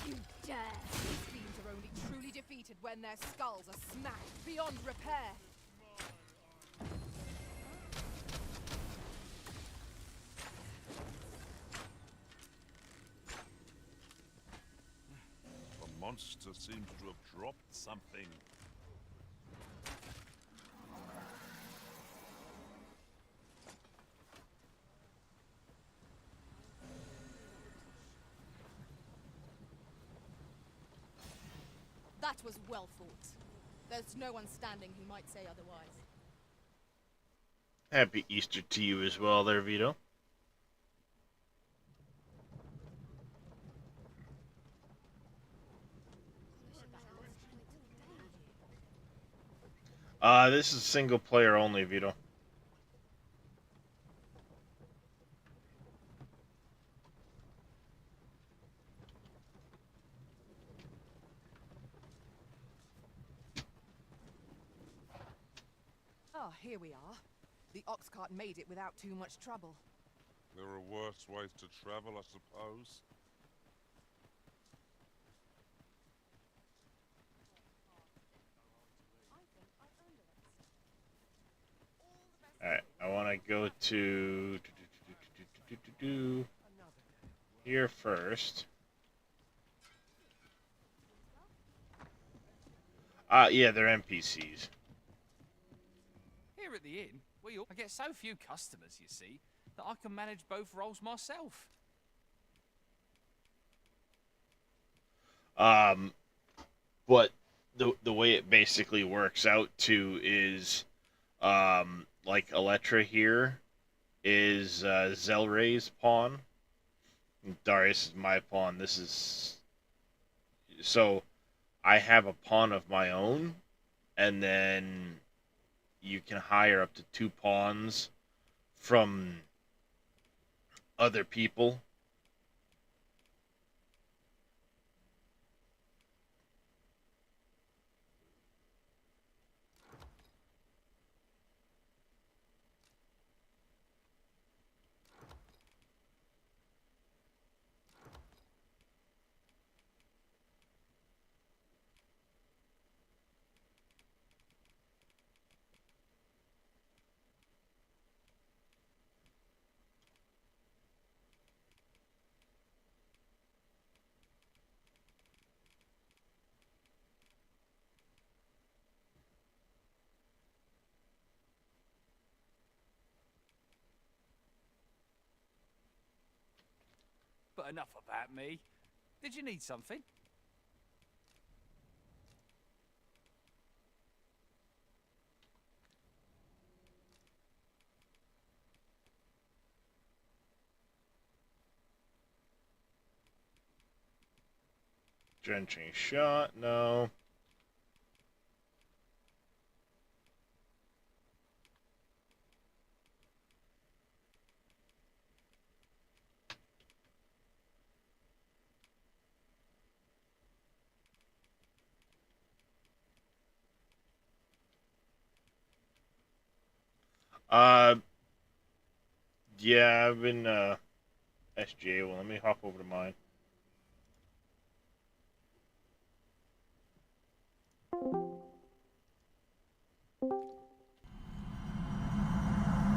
You dare! These fiends are only truly defeated when their skulls are smashed beyond repair. The monster seems to have dropped something. That was well fought. There's no one standing who might say otherwise. Happy Easter to you as well there, Vito. This is single player only, Vito. Ah, here we are. The ox cart made it without too much trouble. There are worse ways to travel, I suppose. Alright, I want to go to here first. Yeah, they're NPCs. Here at the inn, I get so few customers, you see, that I can manage both roles myself. But the way it basically works out too is, like Electra here is Zelray's pawn. Darius is my pawn. This is... So, I have a pawn of my own, and then you can hire up to 2 pawns from other people. But enough about me. Did you need something? Drenching shot, no. Uh, yeah, I've been, SGA. Well, let me hop over to mine.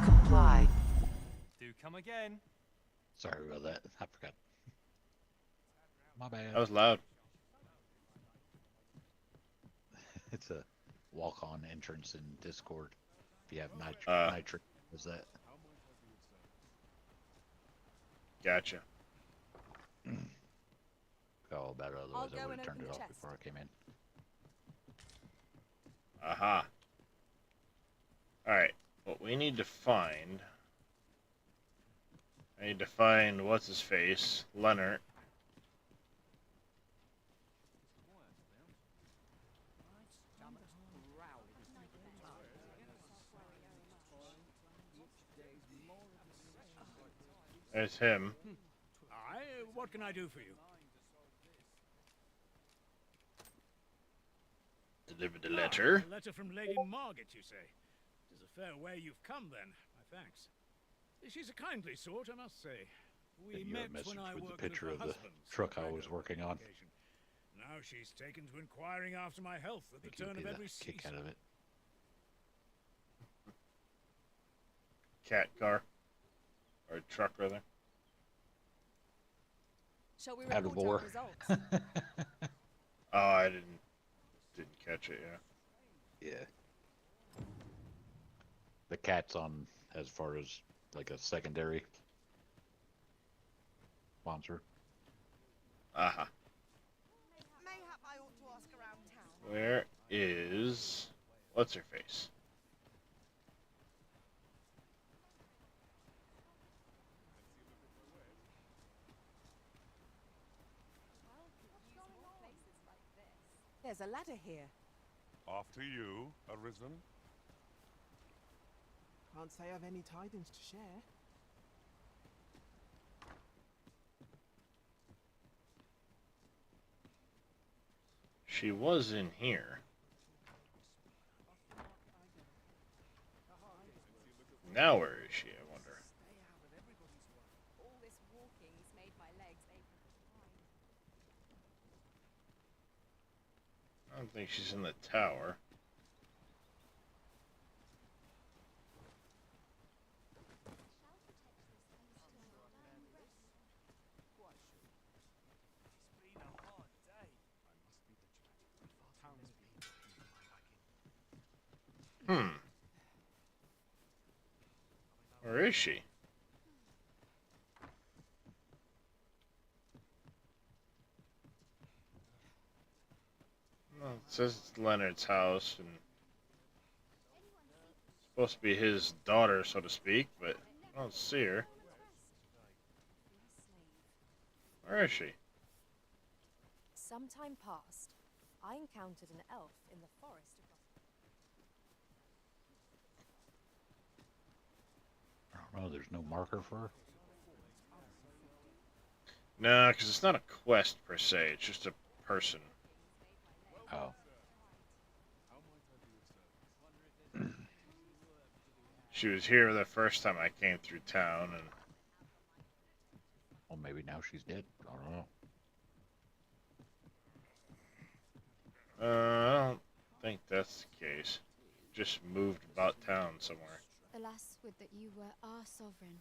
Comply. Do come again. Sorry about that. I forgot. My bad. That was loud. It's a walk-on entrance in Discord. If you have nitric, is that? Gotcha. Forgot all about it, I'll otherwise I go would and have turned open it the off chest. before I came in. Aha. Alright, what we need to find... I need to find what's-his-face, Leonard. There's him. What can I do for you? Delivered the letter. A letter from Lady Margaret, you say? It is a fair way you've come, then. My thanks. She's a kindly sort, I must say. We And you met a message when I with worked the picture with of her the husband, truck I was working on. Now she's taken to inquiring after my health at the Think you'll turn of get a every kick season. out of it. Cat car. Or truck, rather. Shall we Out of report our war. results? Oh, I didn't catch it, yeah. Yeah. The cat's on as far as like a secondary sponsor. Aha. Mayhap I ought to ask around town. Where is... What's-her-face? There's a ladder here. After you, Arisen. Can't say I've any tidings to share. She was in here. Now where is she, I wonder? All this walking's made my legs ache like a I don't think she's in the tower. Where is she? Well, it says it's Leonard's house, and it's supposed to be his daughter, so to speak, but I don't see her. Where is she? Some time past, I encountered an elf in the forest across... I don't know, there's no marker for her? No, because it's not a quest per se. It's just a person. Oh. She was here the first time I came through town, and... Well, maybe now she's dead. I don't know. I don't think that's the case. Just moved about town somewhere. Alas, would that you were our sovereign.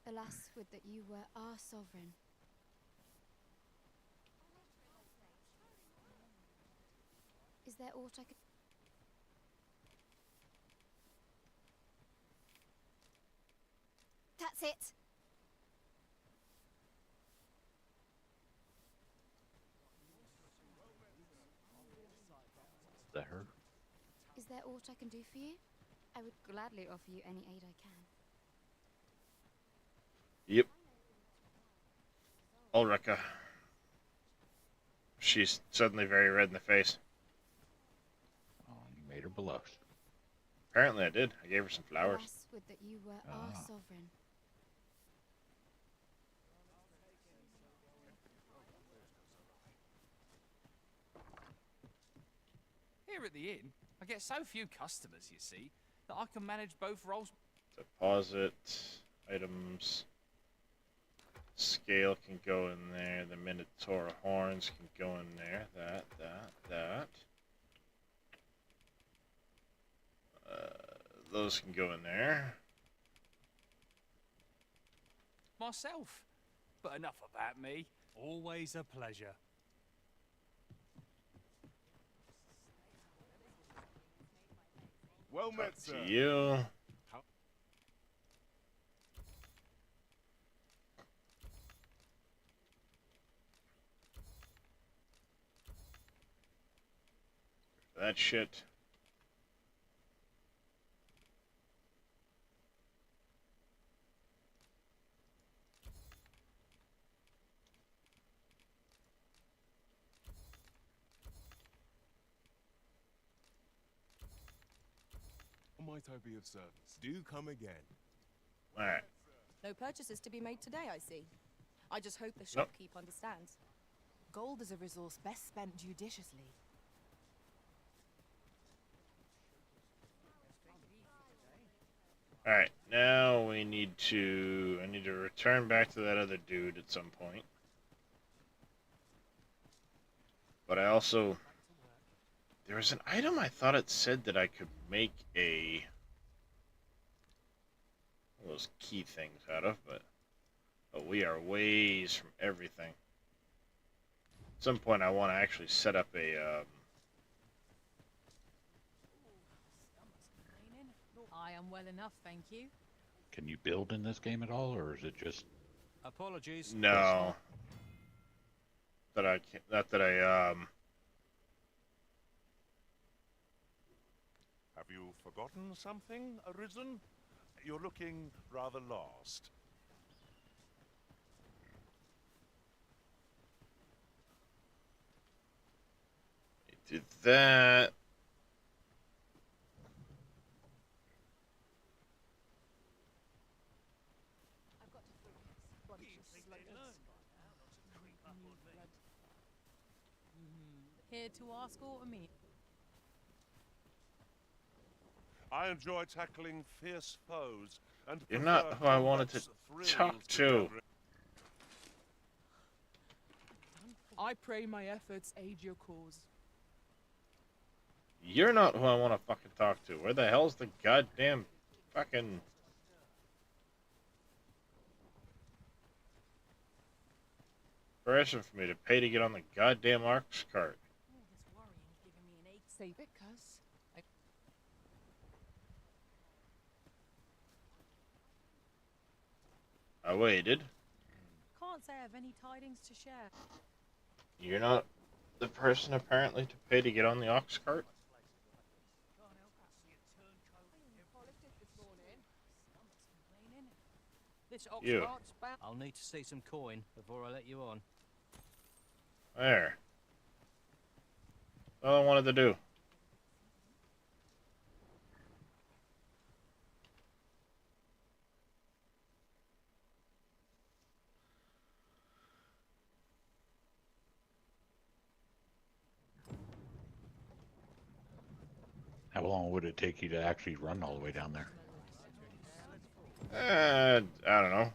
Alas, would that you were our sovereign. Is there aught I could... That's it! Is that her? Is there aught I can do for you? I would gladly offer you any aid I can. Yep. Ulrika. She's suddenly very red in the face. Oh, you made her blush. Apparently I did. I gave her some flowers. Alas, would that you were our sovereign. Here at the inn, I get so few customers, you see, that I can manage both roles. Deposit items. Scale can go in there. The Minotaur horns can go in there. That. Those can go in there. Myself. But enough about me. Always a pleasure. Well met, To sir. you. That shit. Might I be of service? Do come again. Alright. No purchases to be made today, I see. I just hope the Nope. shopkeep understands. Gold is a resource best spent judiciously. Alright, now we need to... I need to return back to that other dude at some point. But I also... There was an item I thought it said that I could make a... one of those key things out of, but we are ways from everything. At some point I want to actually set up a... I am well enough, thank you. Can you build in this game at all, or is it just... Apologies. No. That I can't... Not that I, Have you forgotten something, Arisen? You're looking rather lost. did that... Here to ask aught of me. I enjoy tackling fierce foes and You're not prefer who I wanted to combat's talk thrills to. general- I pray my efforts aid your cause. You're not who I want to fucking talk to. Where the hell's the goddamn fucking... Person for me to pay to get on the goddamn ox cart. Save it, cuz. I waited. Can't say I have any tidings to share. You're not the person apparently to pay to get on the ox cart? This You. Oxcart's bound. I'll need to see some coin before I let you on. There. That's all I wanted to do. How long would it take you to actually run all the way down there? I don't know.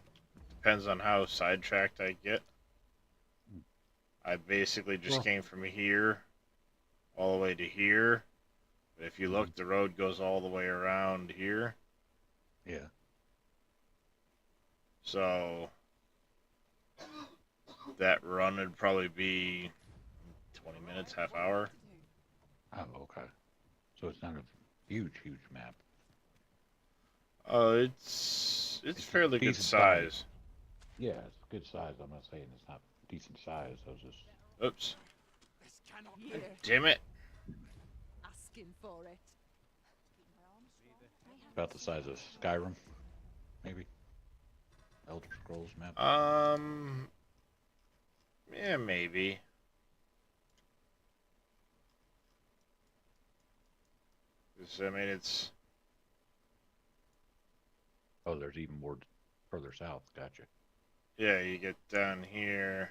Depends on how sidetracked I get. I basically just came from here all the way to here. But if you look, the road goes all the way around here. Yeah. So that run would probably be 20 minutes, half hour. Oh, okay. So it's not a huge map. It's fairly good decent size. Yeah, it's good size. I'm not saying it's not decent size. I was just. Oops. Here. Damn it. Asking for it. About the size of Skyrim, maybe. Elder Scrolls map. Yeah, maybe. I mean, it's. Oh, there's even more further south. Gotcha. Yeah, you get down here.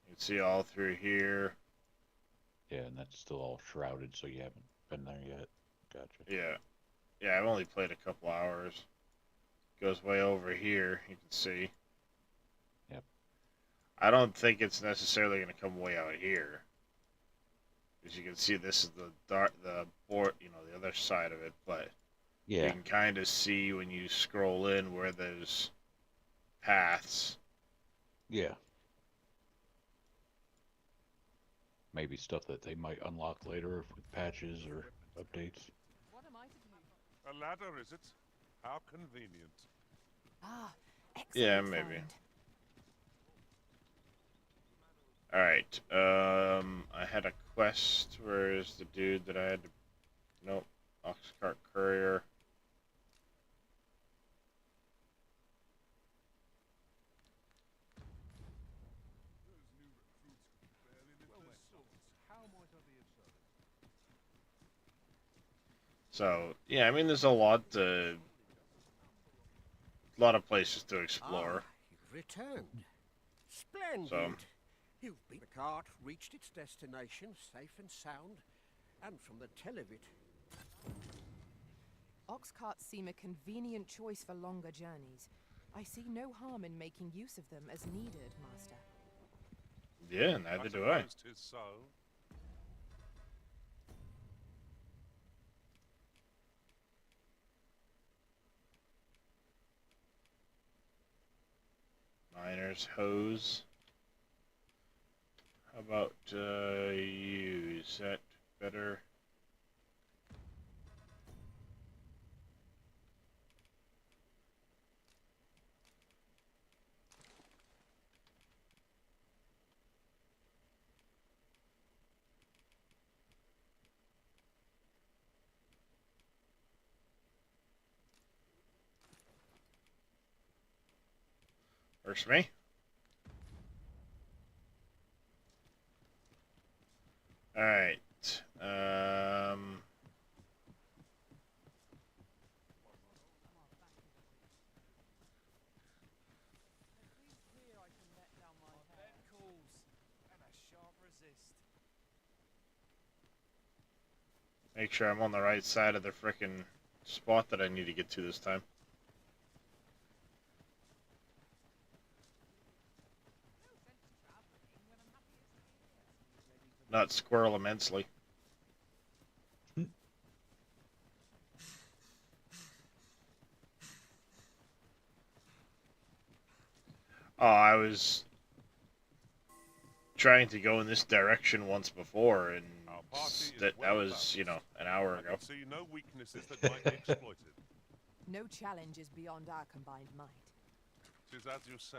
You can see all through here. Yeah, and that's still all shrouded, so you haven't been there yet. Gotcha. Yeah. Yeah, I've only played a couple hours. Goes way over here, you can see. Yep. I don't think it's necessarily going to come way out here. As you can see, this is the board, you know, the other side of it, but yeah, you can kind of see when you scroll in where there's paths. Yeah. Maybe stuff that they might unlock later with patches or updates. A ladder, is it? How convenient. Ah, Yeah, excellent maybe. find. Alright, I had a quest. Where is the dude that I had to... Nope. Oxcart Courier. So, yeah, I mean, there's a lot of places to explore. You've returned. Splendid. So, You've been. The cart reached its destination safe and sound, and from the tell of it. Ox carts seem a convenient choice for longer journeys. I see no harm in making use of them as needed, Master. yeah, neither do I. Suppose 'tis so. Miner's hose. How about you? Is that better? Works for me. Alright. Make sure I'm on the right side of the frickin' spot that I need to get to this time. Not squirrel immensely. Oh, I was trying to go in this direction once before, and that was, you know, an hour ago. I see no weaknesses that might be exploited. No challenge is beyond our combined might. 'Tis as you say.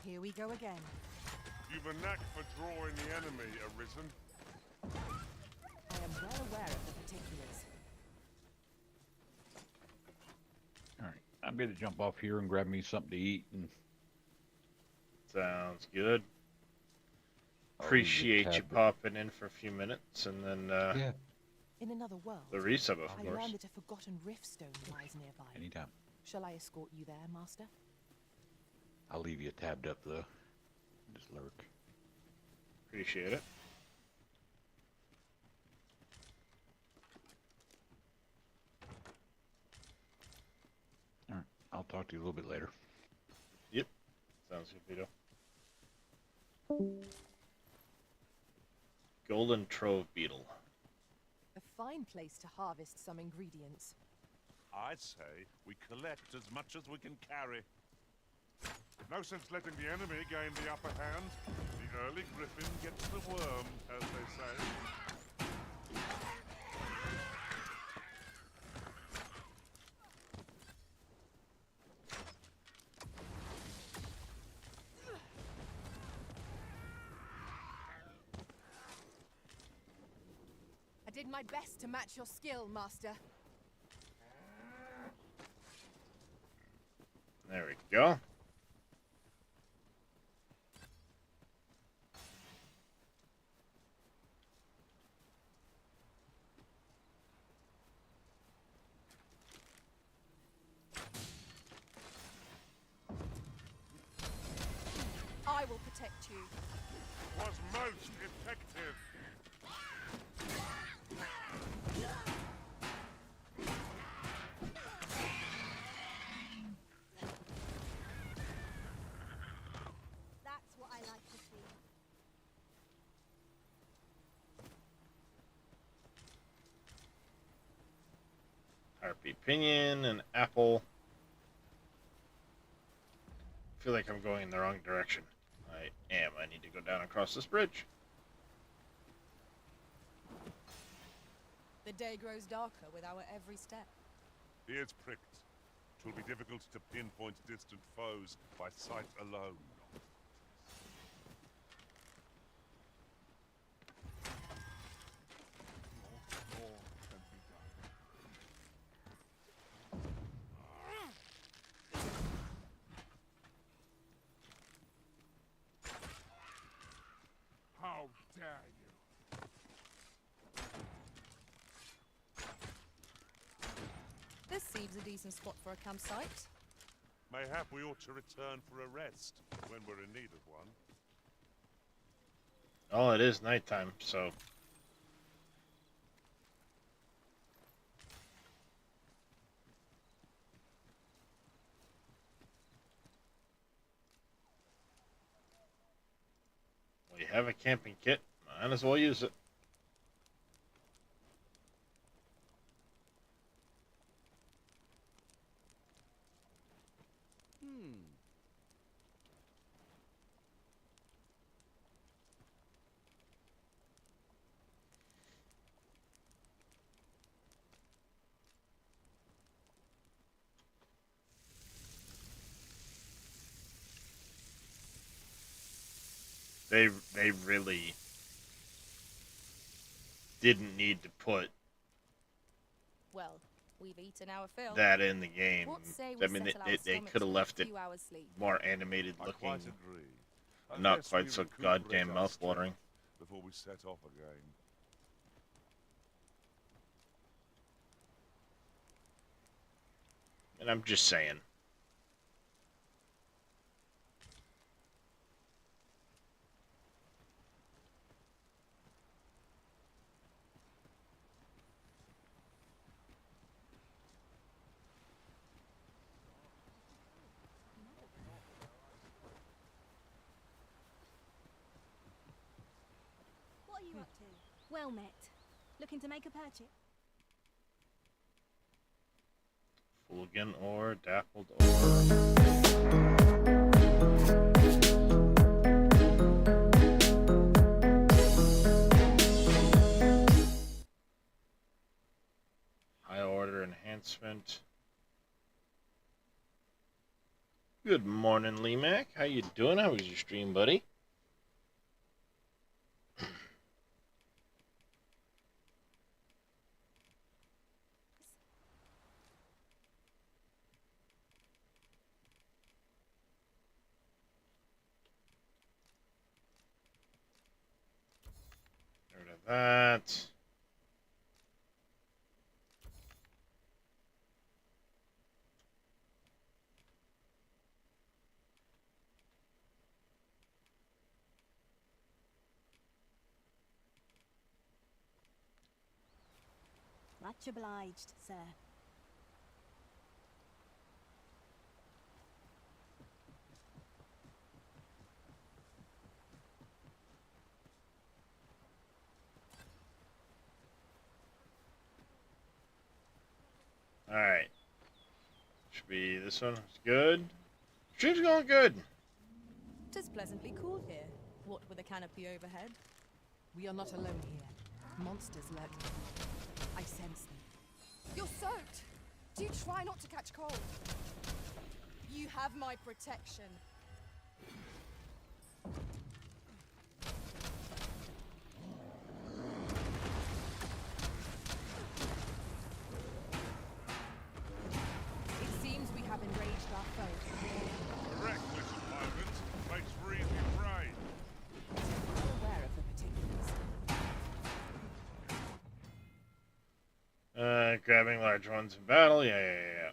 Here we go again. You've a knack for drawing the enemy, Arisen. I am well aware of the be able to jump off here and grab me something to eat. And sounds good. I'll leave Appreciate you tab- popping in for a few minutes, and then Yeah. In another world, the resub, of I course. learned that a forgotten riftstone lies nearby. Anytime. Shall I escort you there, Master? I'll leave you tabbed up though. Just lurk. Appreciate it. All right. I'll talk to you a little bit later. Yep. Sounds good, Vito. Golden Trove Beetle. A fine place to harvest some ingredients. I'd say we collect as much as we can carry. No sense letting the enemy gain the upper hand. The early griffin gets the worm, as they say. I did my best to match your skill, Master. There we go. I will protect you. Was most effective. That's what I like to see. Harpy Pinion and Apple. I feel like I'm going in the wrong direction. I am. I need to go down across this bridge. The day grows darker with our every step. Ears pricked. 'Twill be difficult to pinpoint distant foes by sight alone. More can be done. How dare you! This seems a decent spot for a campsite. Mayhap we ought to return for a rest when we're in need of one. Oh, it is nighttime, so we have a camping kit. Might as well use it. They really didn't need to put Well, we've eaten our fill. that in the game. What say we I mean, settle our they stomachs could have with a left it few hours' sleep? more animated I looking, quite agree. not Unless quite we so recuperate goddamn our mouth-watering. strength before we set off again. And I'm just saying. What are you up to? Well met. Looking to make a purchase? Fooligan ore, dappled ore. High order enhancement. Good morning, Lee Mac. How you doing? How was your stream, buddy? that. Much obliged, sir. Alright. Should be this one. It's good. Stream's going good. Tis pleasantly cool here, what with a canopy overhead. We are not alone here. Monsters lurk. I sense them. You're soaked! Do you try not to catch cold? You have my protection. It seems we have enraged our foe. Reckless opponent makes for easy prey. I'm aware of the particulars. Grabbing large ones in battle. Yeah.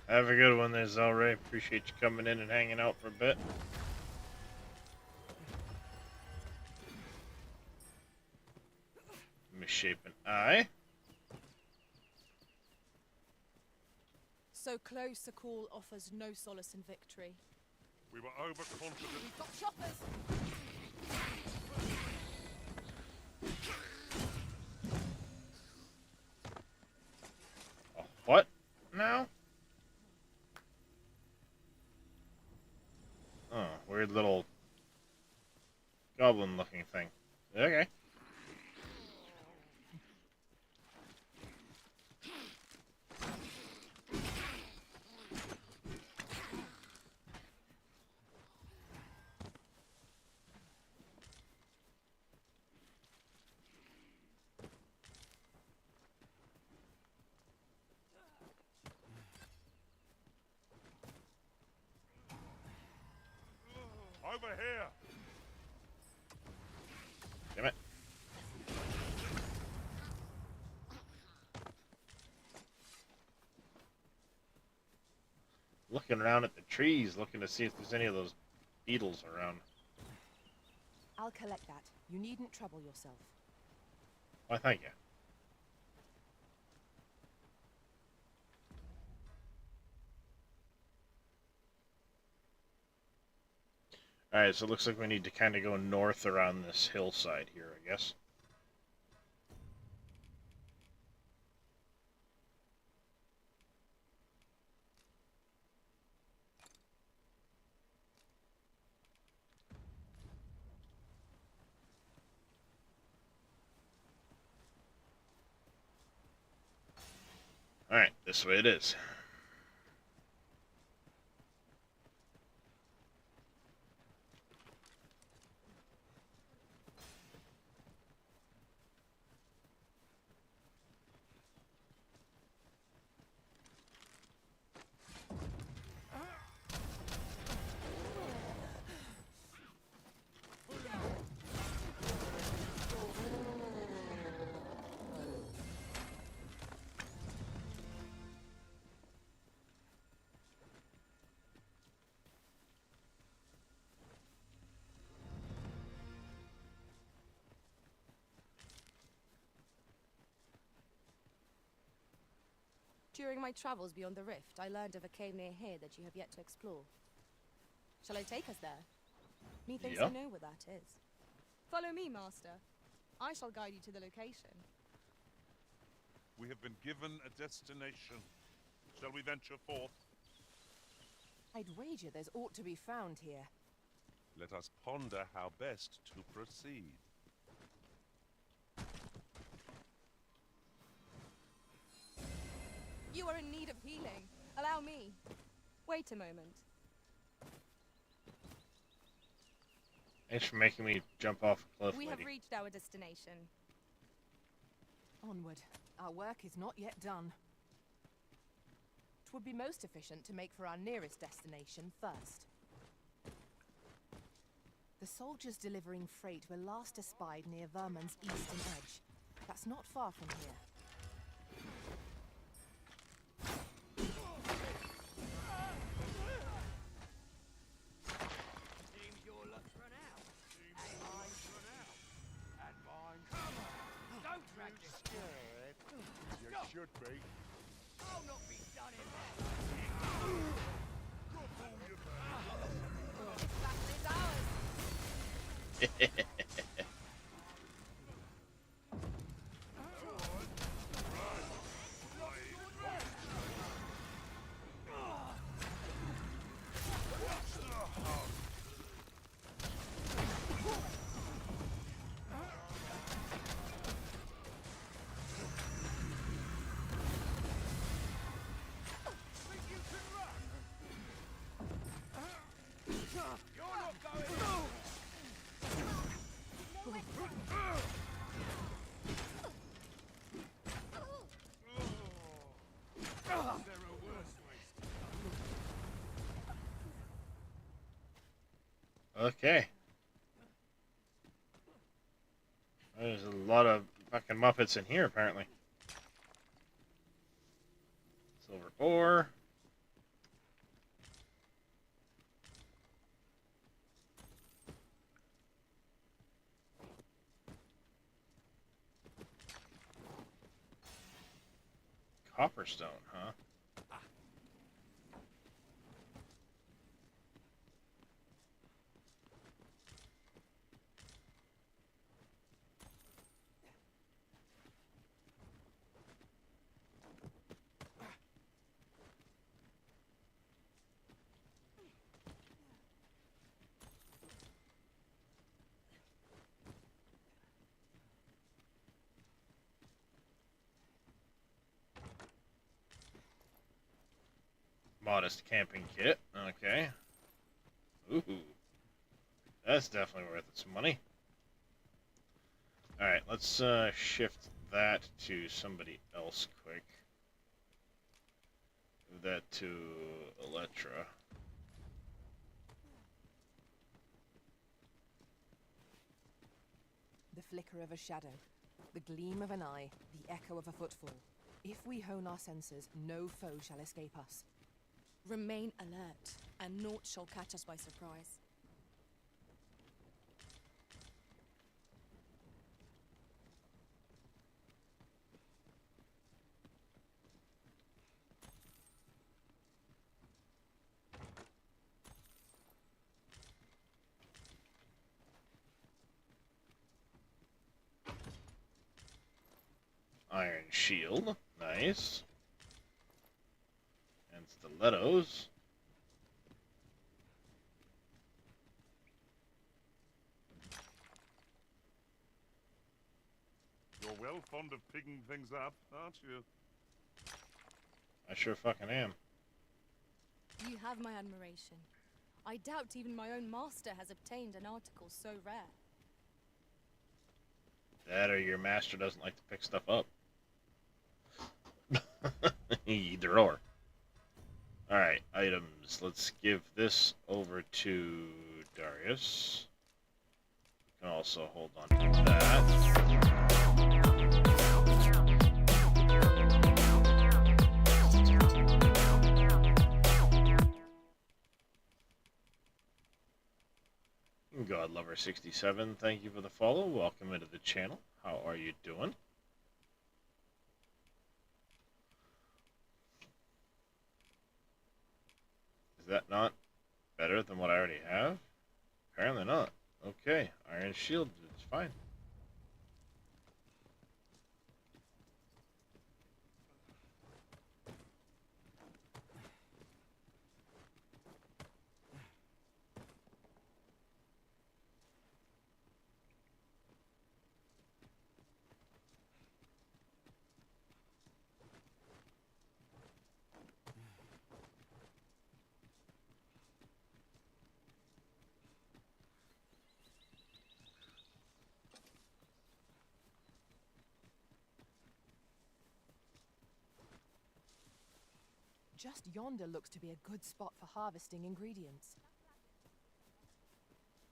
Have a good one there, Zelray. Appreciate you coming in and hanging out for a bit. Misshapen eye. So close, a call offers no solace in victory. We were overconfident. We've got choppers! Oh, what? Now? Oh, weird little goblin-looking thing. Okay. Over here! Damn it. Looking around at the trees, looking to see if there's any of those beetles around. I'll collect that. You needn't trouble yourself. Why, thank you. Alright, so it looks like we need to kind of go north around this hillside here, I guess. Alright, this way it is. During my travels beyond the rift, I learned of a cave near here that you have yet to explore. Shall I take us there? Methinks Yeah. I know where that is. Follow me, Master. I shall guide you to the location. We have been given a destination. Shall we venture forth? I'd wager there's aught to be found here. Let us ponder how best to proceed. You are in need of healing. Allow me. Wait a moment. Thanks for making me jump off a cliff, We have lady. reached our destination. Onward. Our work is not yet done. It would be most efficient to make for our nearest destination first. The soldiers delivering freight were last espied near Vermon's eastern edge. That's not far from here. Seems your luck's run out. And mine's run out. And mine. Come on! Don't drag this. You should be. I'll not be done in Okay. There's a lot of fucking Muppets in here, apparently. Silver ore. Copperstone, huh? Modest camping kit. Okay. Ooh. That's definitely worth its money. Alright, let's shift that to somebody else quick. Move that to Electra. The flicker of a shadow, the gleam of an eye, the echo of a footfall. If we hone our senses, no foe shall escape us. Remain alert, and naught shall catch us by surprise. Iron shield. Nice. And stilettos. You're well fond of picking things up, aren't you? I sure fucking am. You have my admiration. I doubt even my own master has obtained an article so rare. That or your master doesn't like to pick stuff up. Either or. Alright, items. Let's give this over to Darius. You can also hold on to that. Godlover67, thank you for the follow. Welcome into the channel. How are you doing? Is that not better than what I already have? Apparently not. Okay, Iron Shield is fine. Just yonder looks to be a good spot for harvesting ingredients.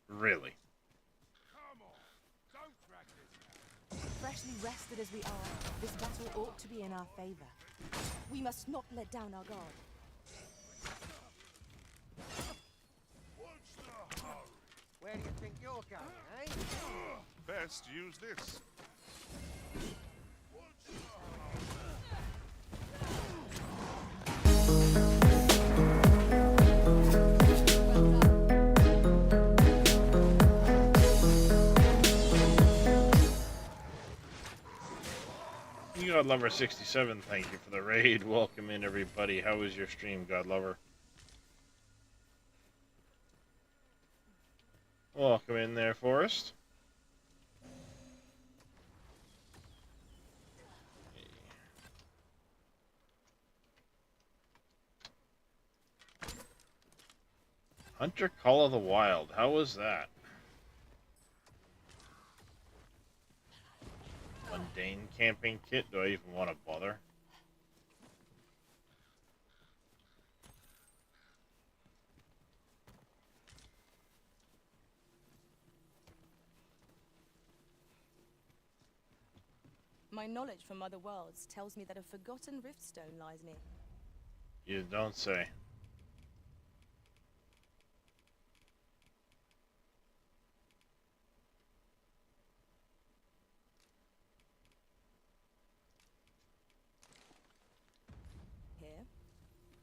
Really? Come on, don't drag this out. Freshly rested as we are, this battle ought to be in our favor. We must not let down our guard. What's the hurry? Where do you think you're going, eh? Best use this. Godlover 67, thank you for the raid. Welcome in, everybody. How was your stream, Godlover? Welcome in there, Forrest. Hunter Call of the Wild. How was that? Mundane camping kit? Do I even want to bother? My knowledge from other worlds tells me that a forgotten riftstone lies near. You don't say. Here.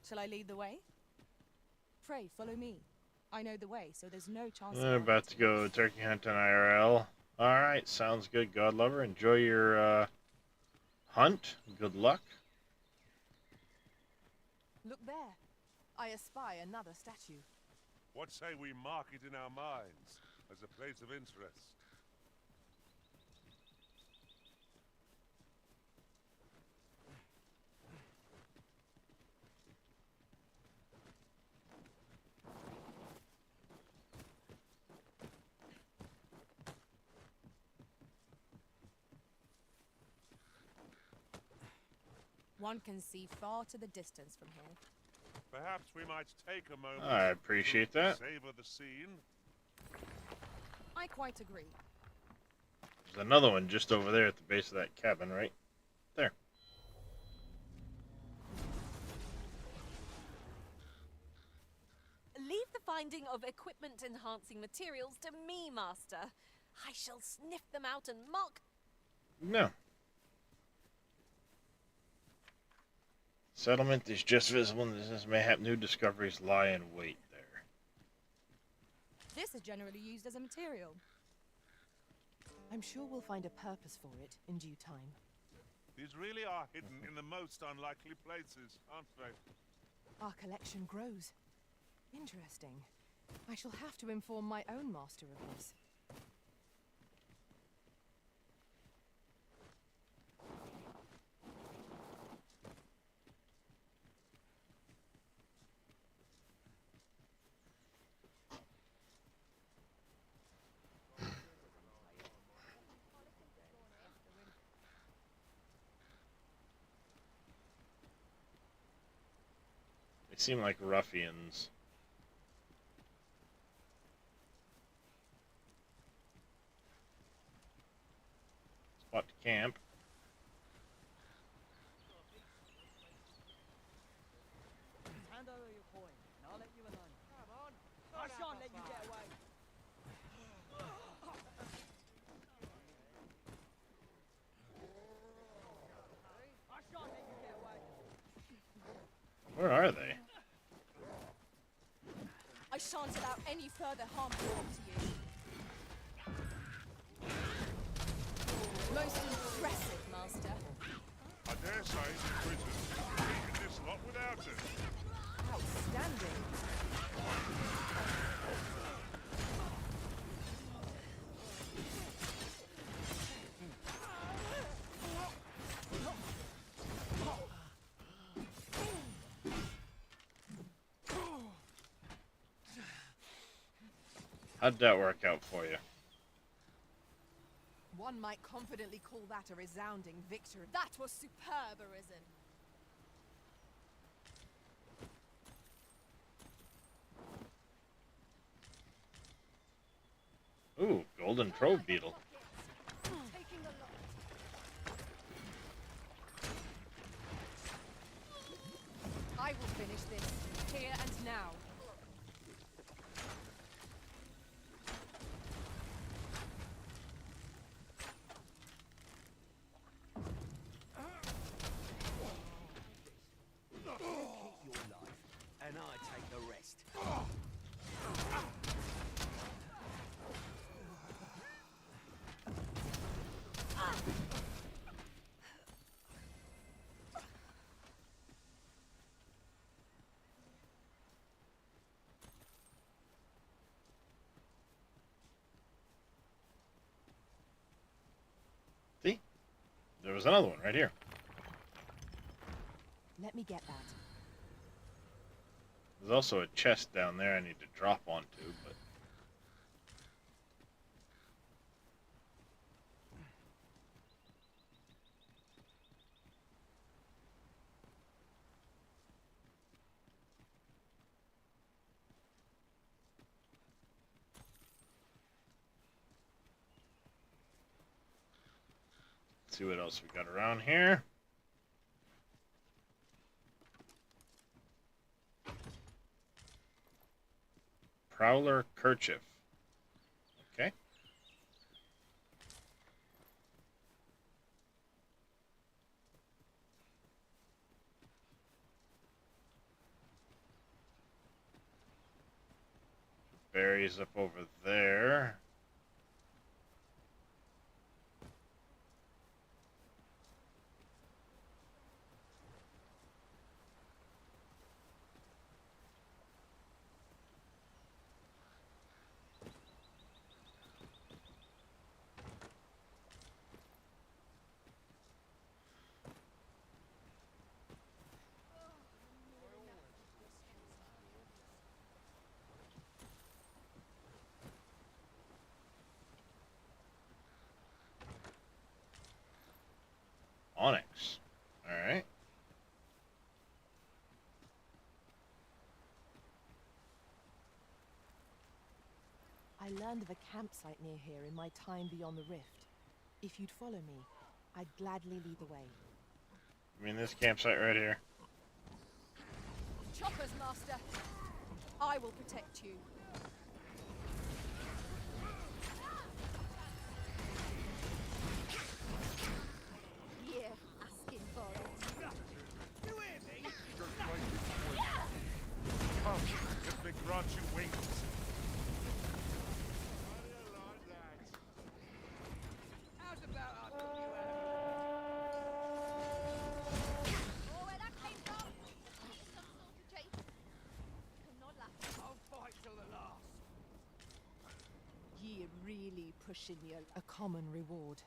Shall I lead the way? Pray, follow me. I know the way, so there's no chance. I'm about to go turkey hunting IRL. Alright, sounds good, Godlover. Enjoy your hunt. Good luck. Look there. I espy another statue. What say we mark it in our minds as a place of interest? One can see far to the distance from here. Perhaps we might take a moment. I appreciate that. Savor the scene. I quite agree. There's another one just over there at the base of that cabin, right? There. Leave the finding of equipment-enhancing materials to me, Master. I shall sniff them out and mark... No. Settlement is just visible in the distance. Mayhap new discoveries lie in wait there. This is generally used as a material. I'm sure we'll find a purpose for it in due time. These really are hidden in the most unlikely places, aren't they? Our collection grows. Interesting. I shall have to inform my own master of this. They seem like ruffians. Spot to camp. Hand over your coin, and I'll let you alone. Come on. I shan't let you get away. I shan't let you get away. Where are they? I shan't allow any further harm brought to you. Most impressive, Master. I dare say Britain defeated this lot without us. Outstanding. How'd that work out for you? One might confidently call that a resounding victory. That was superb, Arisen. golden trove beetle. I will finish this, here and now. You keep your life, and I take the rest. See? There was another one right here. Let me get that. There's also a chest down there I need to drop onto, but... Let's see what else we got around here. Prowler kerchief. Okay. Berries up over there. Onyx. Alright. I learned of a campsite near here in my time beyond the rift. If you'd follow me, I'd gladly lead the way. I mean, this campsite right here. Choppers, Master. I will protect you. Yeah, asking for it. You hear me? Come, let me grant you wings. How's about I put you out? Oh, where that came from? Some sort of chase. Come not laugh. I'll fight till the last. Ye really pushing your... A common reward.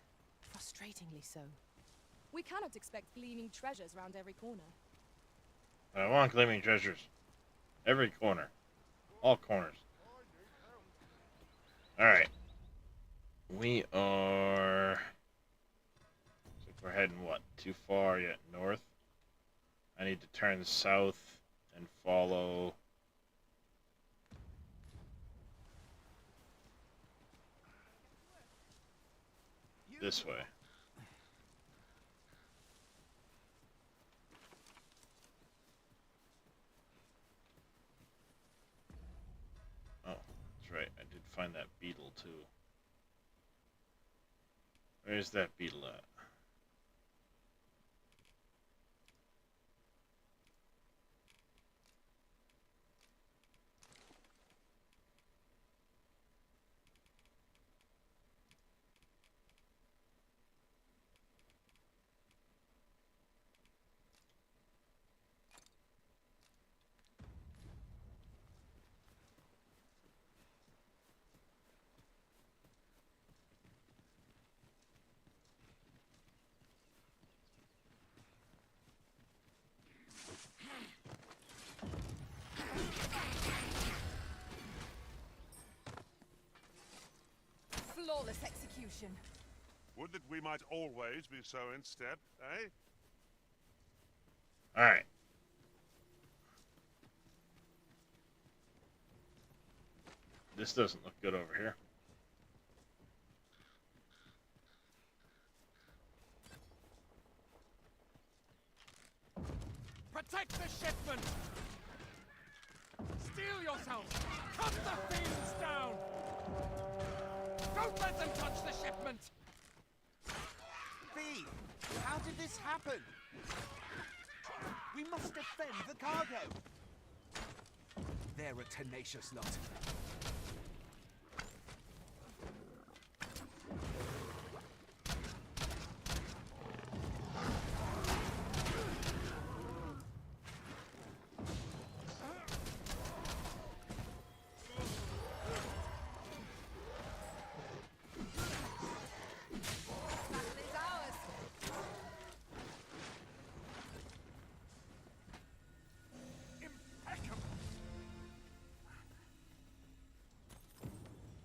Frustratingly so. We cannot expect gleaming treasures round every corner. I want gleaming treasures. Every corner. All corners. Alright. We are... Looks like we're heading, what, too far yet north? I need to turn south and follow... this way. Oh, that's right. I did find that beetle, too. Where's that beetle at? Flawless execution. Would that we might always be so in step, eh? Alright. This doesn't look good over here. yourselves! Cut the fiends down! Don't let them touch the shipment! V, how did this happen? We must defend the cargo. They're a tenacious lot.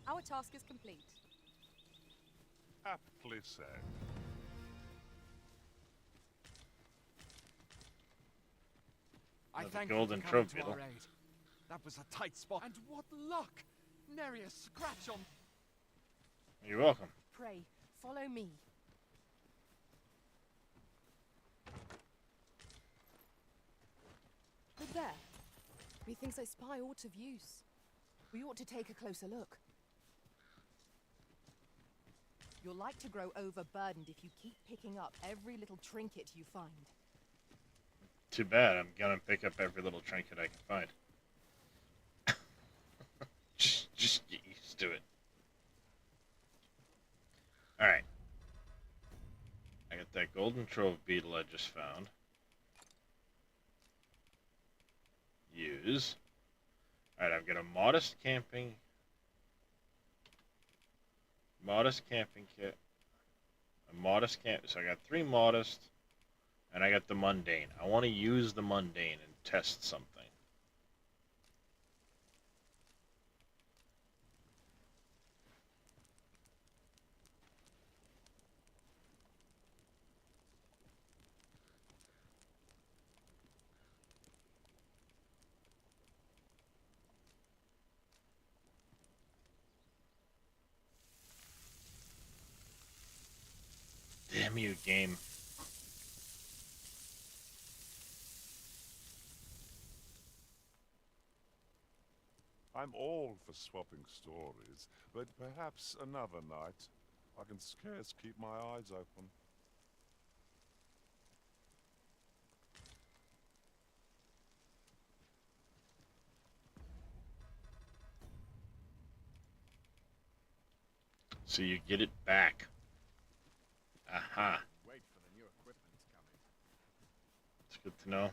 Our task is complete. Aptly said. I The thank golden you for coming trophy. to our aid. That was a tight spot. And what luck! Nary a scratch on... You're welcome. Pray, follow me. But there. Methinks I spy aught of use. We ought to take a closer look. You're like to grow overburdened if you keep picking up every little trinket you find. Too bad. I'm gonna pick up every little trinket I can find. just get used to it. Alright. I got that golden trove beetle I just found. Use. Alright, I've got a modest camping kit. A modest camp. So I got 3 modest. And I got the mundane. I want to use the mundane and test something. Damn you, game. I'm all for swapping stories, but perhaps another night. I can scarce keep my eyes open. So you get it back. Aha. Wait for the new equipment coming. It's good to know.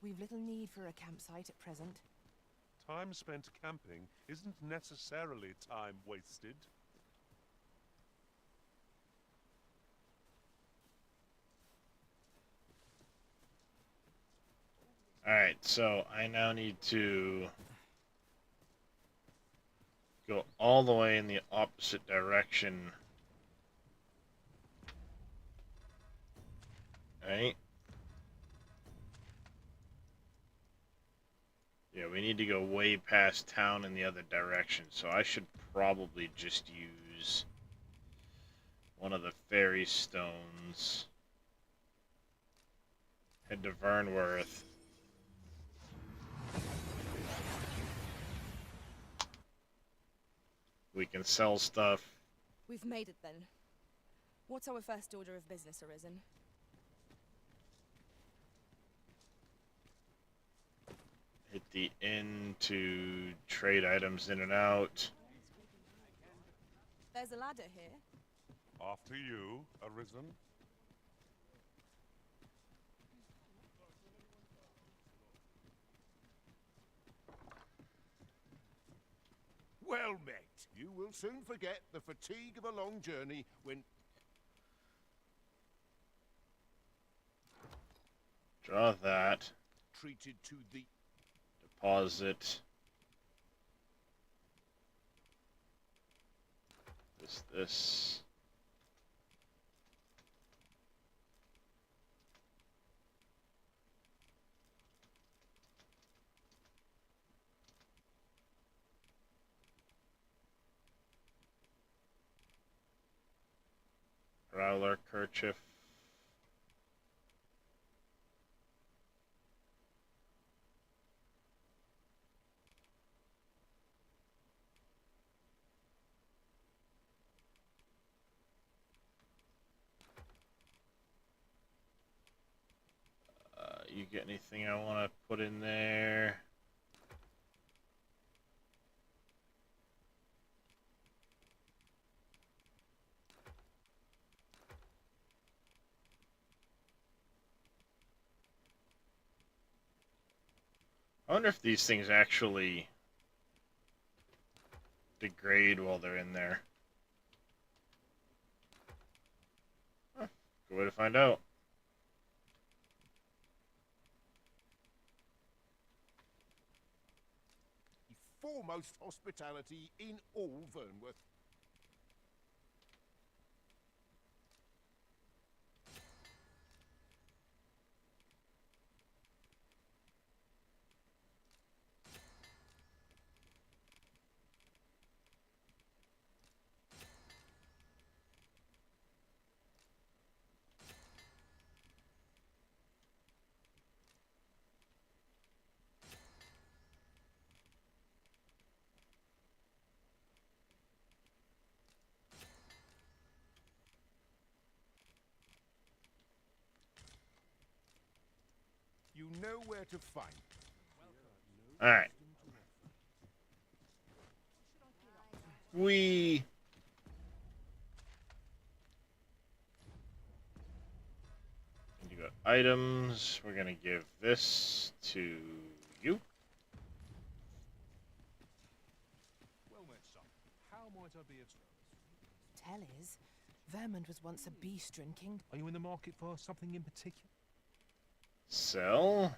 We've little need for a campsite at present. Time spent camping isn't necessarily time wasted. Alright, so I now need to go all the way in the opposite direction. Right? Yeah, we need to go way past town in the other direction, so I should probably just use one of the fairy stones. Head to Vernworth. We can sell stuff. We've made it then. What's our first order of business, Arisen? Hit the inn to trade items in and out. There's a ladder here. After you, Arisen. Well met. You will soon forget the fatigue of a long journey when... Draw that. treated to the... Deposit. This. Growler kerchief. get anything I want to put in there? I wonder if these things actually degrade while they're in there. Huh, good way to find out. Foremost hospitality in all Vernworth. You know where to find. Alright. We... You got items. We're gonna give this to you. Well met, son. How might I be of service? Tell is, Vermund was once a beast-ridden kingdom. Are you in the market for something in particular? Sell.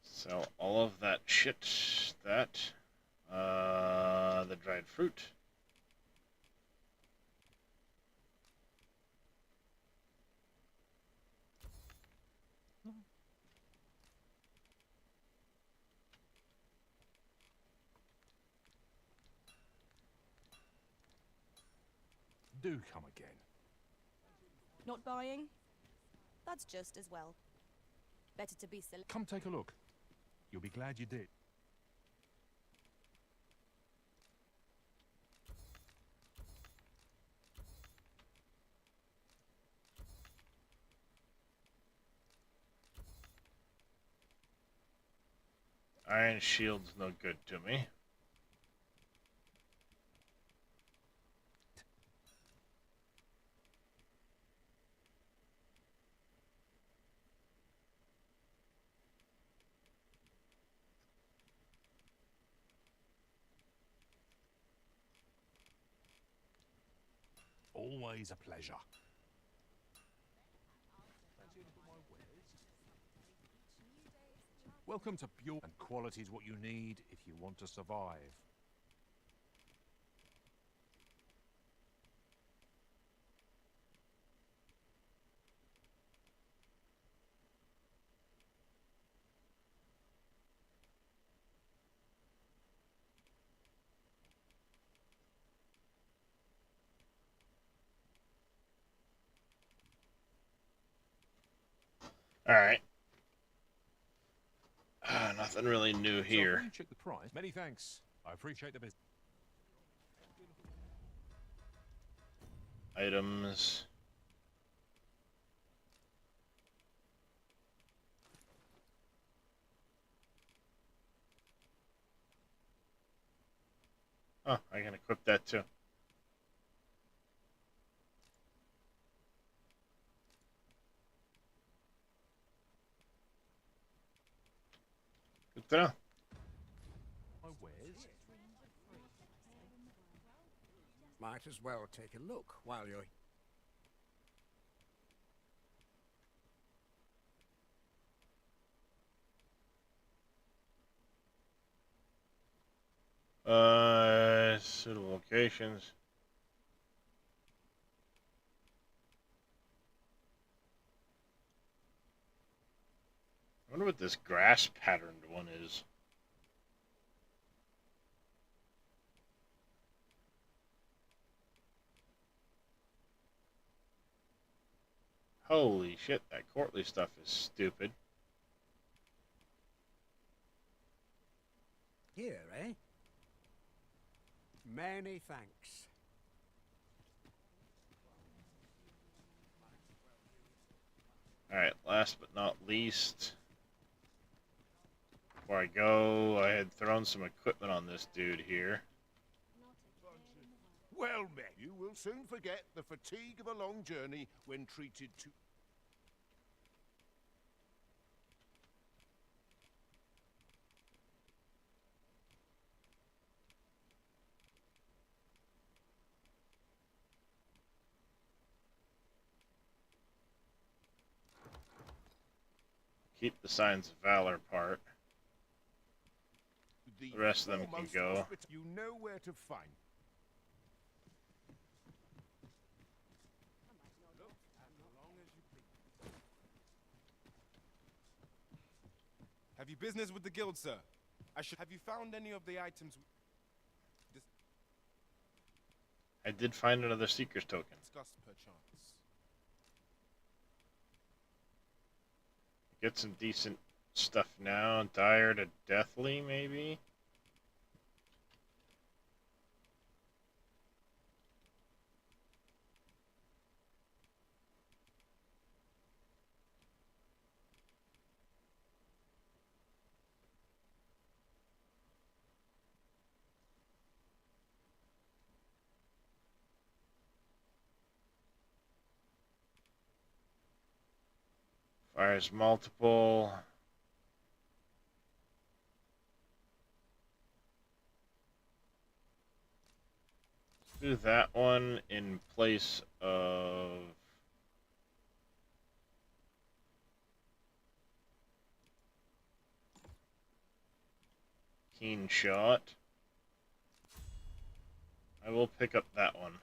Sell all of that shit. That. The dried fruit. Do come again. Not buying? That's just as well. Better to be Come take a look. You'll be glad you did. Iron shield's no good to me. Always a pleasure. Welcome to Pure, and quality is what you need if you want to survive. Alright. Nothing really new So here. if we check the price. Many thanks. I appreciate the business. Items. Oh, I can equip that too. Good to know. My wares. Might as well take a look while you're... Suitable locations. I wonder what this grass patterned one is. Holy shit, that courtly stuff is stupid. Here, eh? Many thanks. Alright, last but not least, before I go, I had thrown some equipment on this dude here. Well met. You will soon forget the fatigue of a long journey when treated to... Keep the Signs of Valor part. The rest of them can foremost go. You know where to find. Have you business with the guild, sir? Have you found any of the items? I did find another Seeker's token. Discussed perchance. Get some decent stuff now. Dire to Deathly, maybe? Fires multiple. Do that one in place of Keen Shot. I will pick up that one.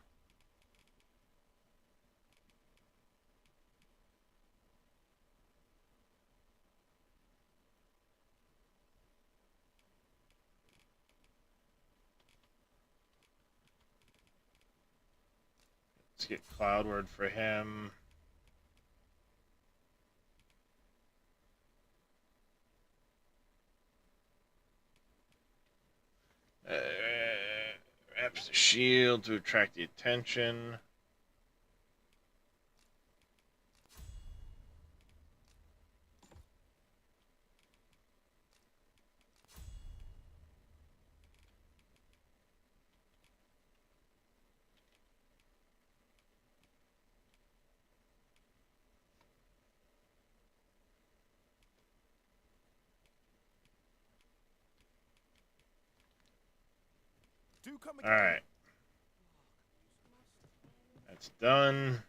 Let's get Cloudward for him. Wraps the shield to attract the attention. Do come again. Alright. That's done.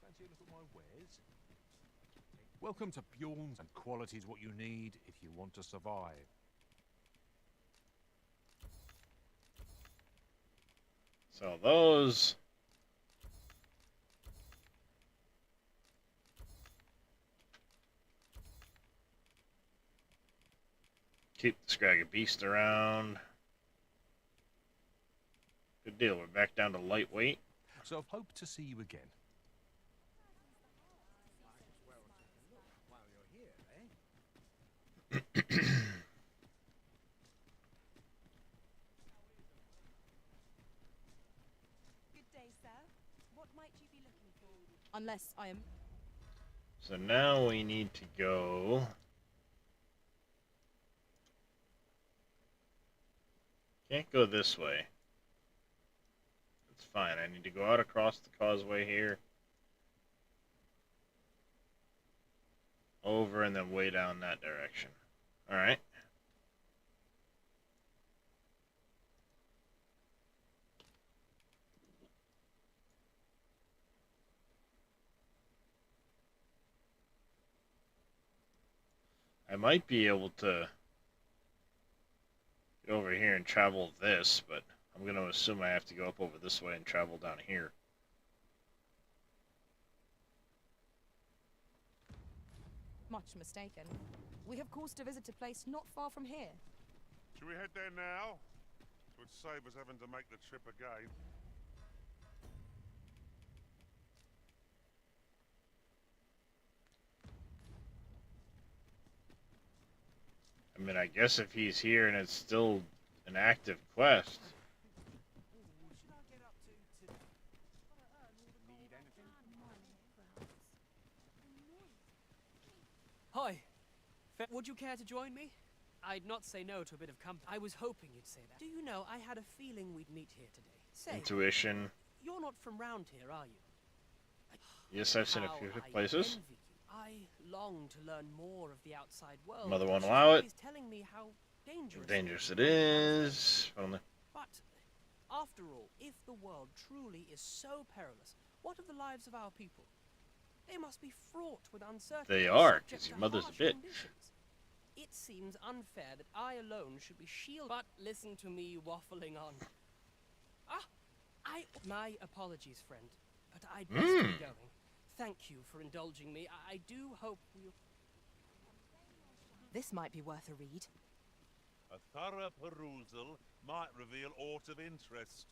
Fancy a look at my wares? Welcome to Bjorn's, and quality's what you need if you want to survive. So those. Keep the Scraggy Beast around. Good deal. We're back down to lightweight. So I hope to see you again. While you're here, eh? Good day, sir. What might you be looking for? Unless I am... So now we need to go. Can't go this way. It's fine. I need to go out across the causeway here. Over and then way down that direction. Alright. I might be able to get over here and travel this, but I'm going to assume I have to go up over this way and travel down here. Much mistaken. We have caused to visit a place not far from here. Should we head there now? It would save us having to make the trip again. I mean, I guess if he's here and it's still an active quest. Hi. Would you care to join me? I'd not say no to a bit of company. I was hoping you'd say that. Do you know, I had a feeling we'd meet here today. Say, Intuition. You're not from round here, are you? Yes, I've seen a few places. Envy you. I long to learn more of the outside world. Mother won't She's allow it. always telling me how Dangerous it is. Only. But, after all, if the world truly is so perilous, what of the lives of our people? They must be fraught with uncertainty. They are, subject because to your mother's a harsh bitch. conditions. It seems unfair that I alone should be shielded. But listen to me waffling on. My apologies, friend, but I'd best be going. Thank you for indulging me. I do hope we'll... This might be worth a read. A thorough perusal might reveal aught of interest.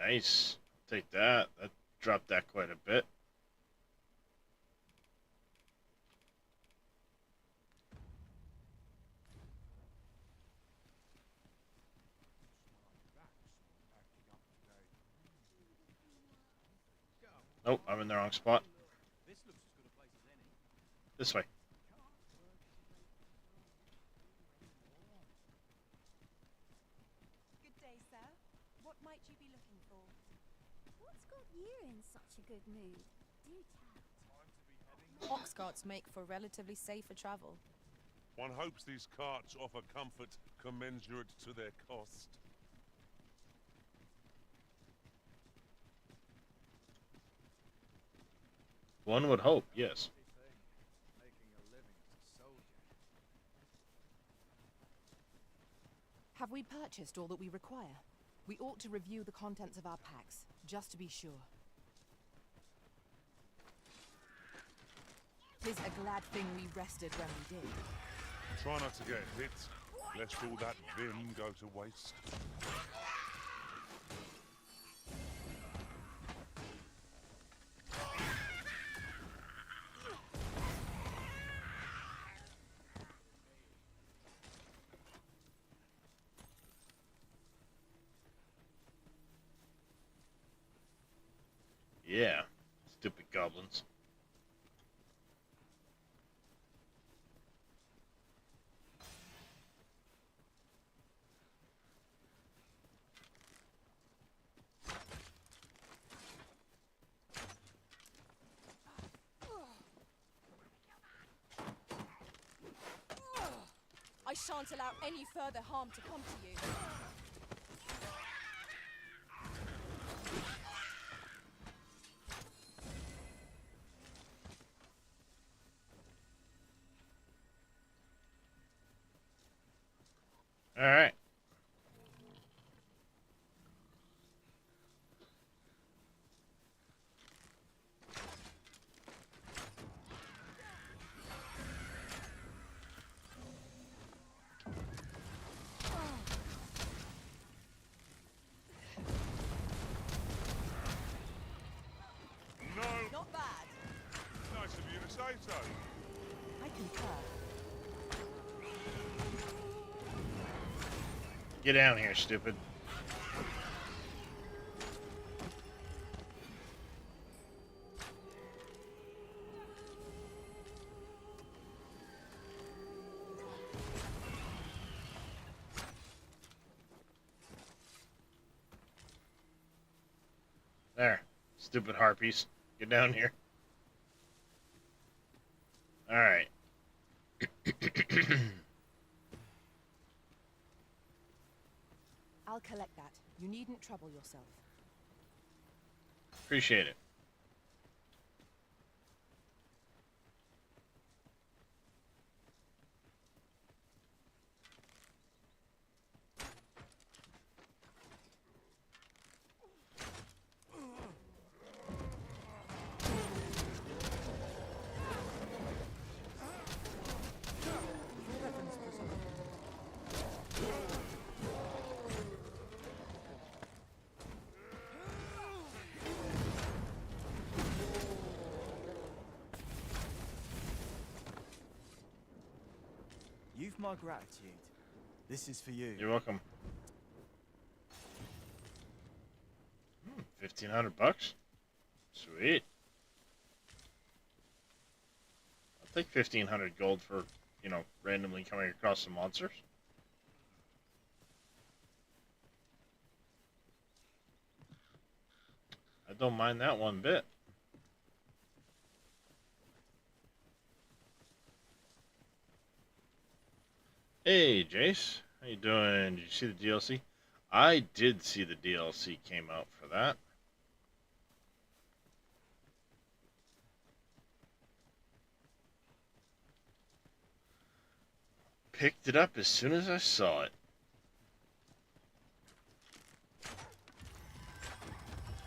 Nice. Take that. That dropped that quite a bit. Nope, I'm in the wrong spot. This way. Good day, sir. What might you be looking for? What's got you in such a good mood? Do tell. Ox carts make for relatively safer travel. One hopes these carts offer comfort commensurate to their cost. One would hope, yes. Have we purchased all that we require? We ought to review the contents of our packs, just to be sure. 'Tis a glad thing we rested when we did. Try not to get hit, lest all that vim go to waste. Yeah. Stupid goblins. I shan't allow any further harm to come to you. All right. No! Not bad. Nice of you to say so. I concur. Get down here, stupid. There. Stupid harpies. Get down here. Alright. I'll collect that. You needn't trouble yourself. Appreciate it. You've my gratitude. This is for you. You're welcome. 1,500 bucks. Sweet. I'll take 1,500 gold for, you know, randomly coming across some monsters. I don't mind that one bit. Hey, Jace. How you doing? Did you see the DLC? I did see the DLC came out for that. Picked it up as soon as I saw it.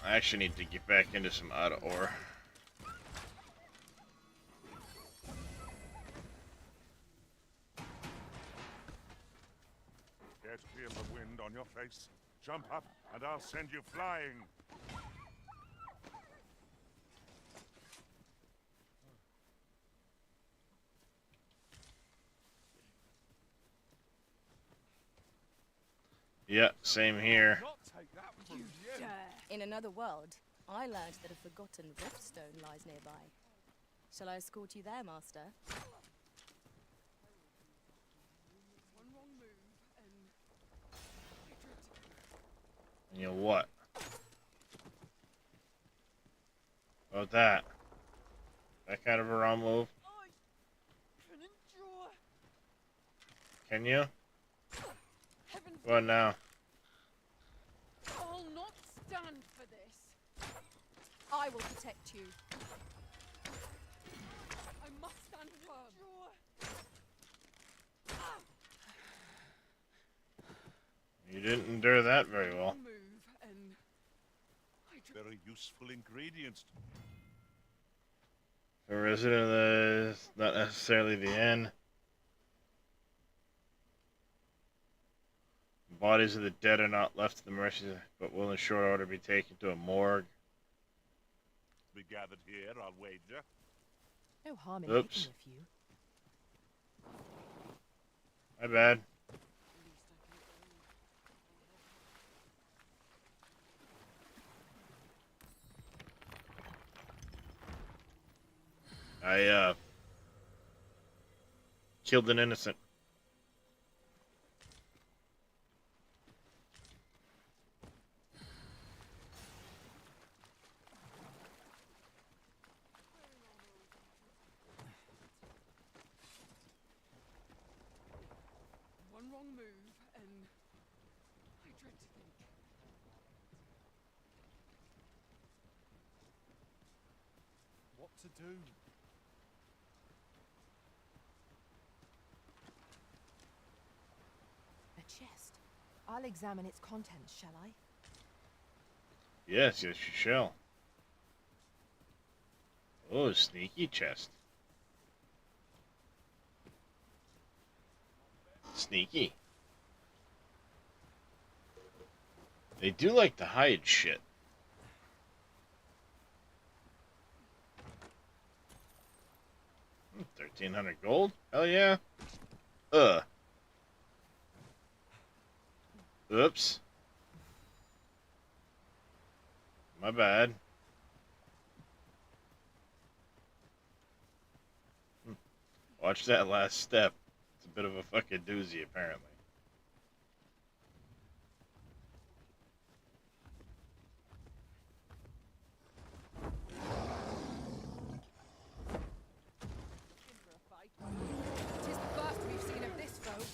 I actually need to get back into some out of ore. Care to feel the wind on your face? Jump up, and I'll send you flying. Yeah, same here. In another world, I learned that a forgotten riftstone lies nearby. Shall I escort you there, Master? One wrong move and You know what? About that? That kind of a wrong move? Can you? What now? I'll not stand for this. I will protect you. I must stand firm. You didn't endure that very well. move and Very useful ingredients. For Resident Evil, not necessarily the end. Bodies of the dead are not left to the mercy, but will in short order be taken to a morgue. We gathered here, I'll wager. No harm in Oops. making a few. My bad. I killed an innocent. one wrong move and I dread to think. What to do? A chest. I'll examine its contents, shall I? Yes, yes, you shall. Oh, sneaky chest. Sneaky. They do like to hide shit. $1,300 gold? Hell yeah. Oops. My bad. Watch that last step. It's a bit of a fucking doozy, apparently. Tis the first we've seen of this foe.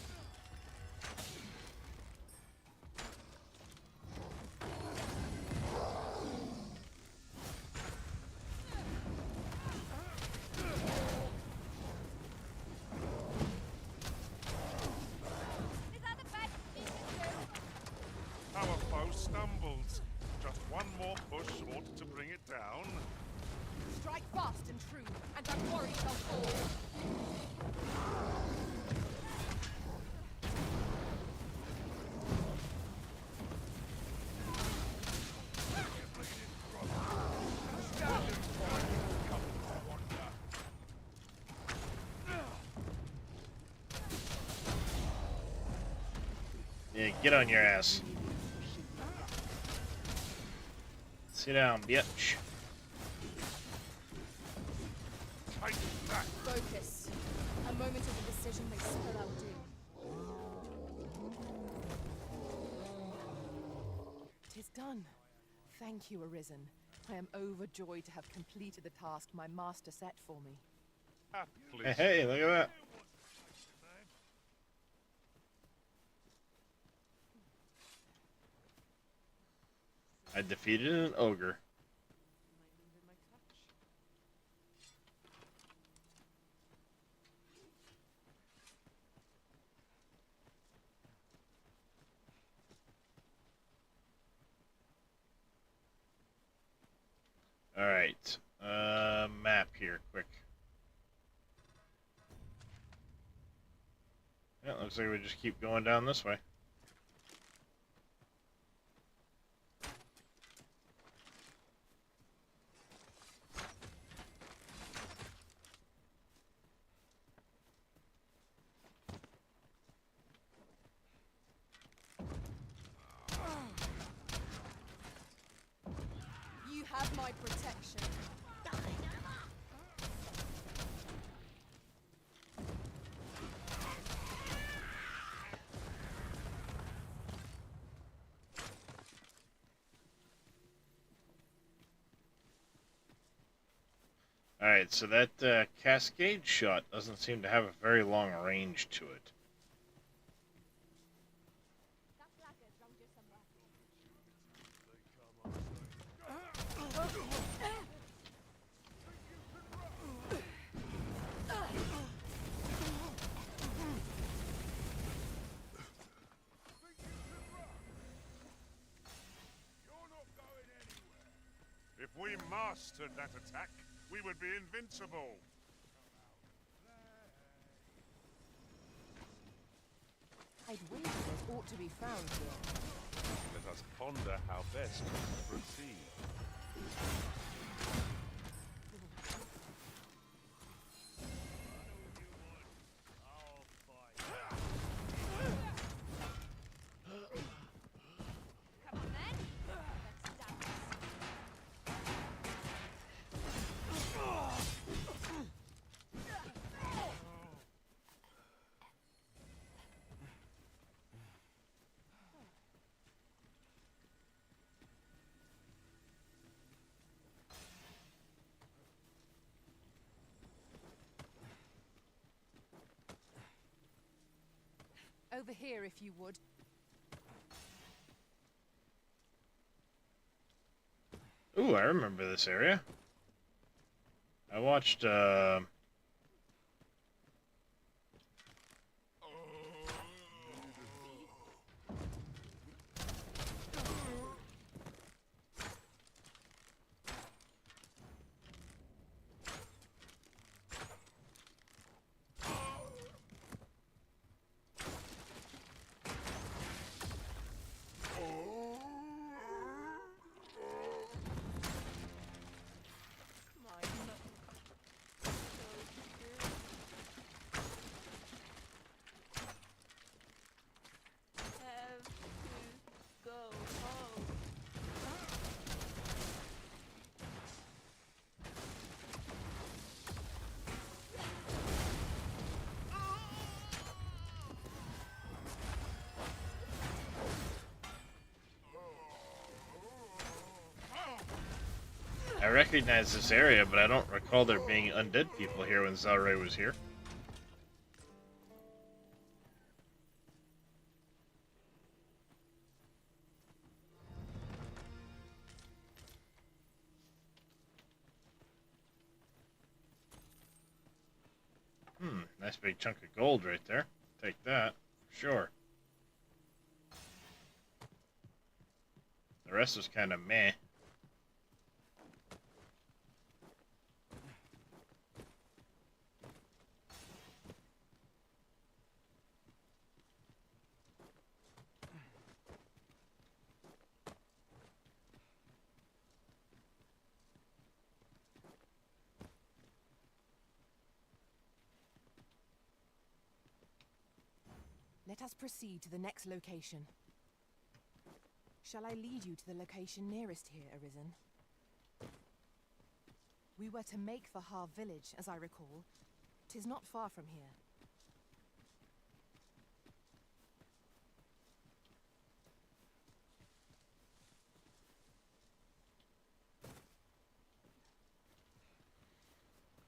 Our foe stumbles. Just one more push ought to bring it down. Strike fast and true, and that quarry shall fall. Yeah, get on your ass. Sit down, bitch. Focus. A moment of indecision may spell out doom. 'Tis done. Thank you, Arisen. I am overjoyed to have completed the task my master set for me. Hey, hey, look at that. I defeated an ogre. Alright. Map here, quick. Yeah, looks like we just keep going down this way. You have my protection. Alright, so that cascade shot doesn't seem to have a very long range to it. If we mastered that attack, we would be invincible. I'd wager it ought to be found here. Let us ponder how best to proceed. Over here, if you would. Ooh, I remember this area. I watched, I recognize this area, but I don't recall there being undead people here when Zalray was here. Nice big chunk of gold right there. Take that, for sure. The rest was kind of meh. Let us proceed to the next location. Shall I lead you to the location nearest here, Arisen? We were to make for Har village, as I recall. 'Tis not far from here.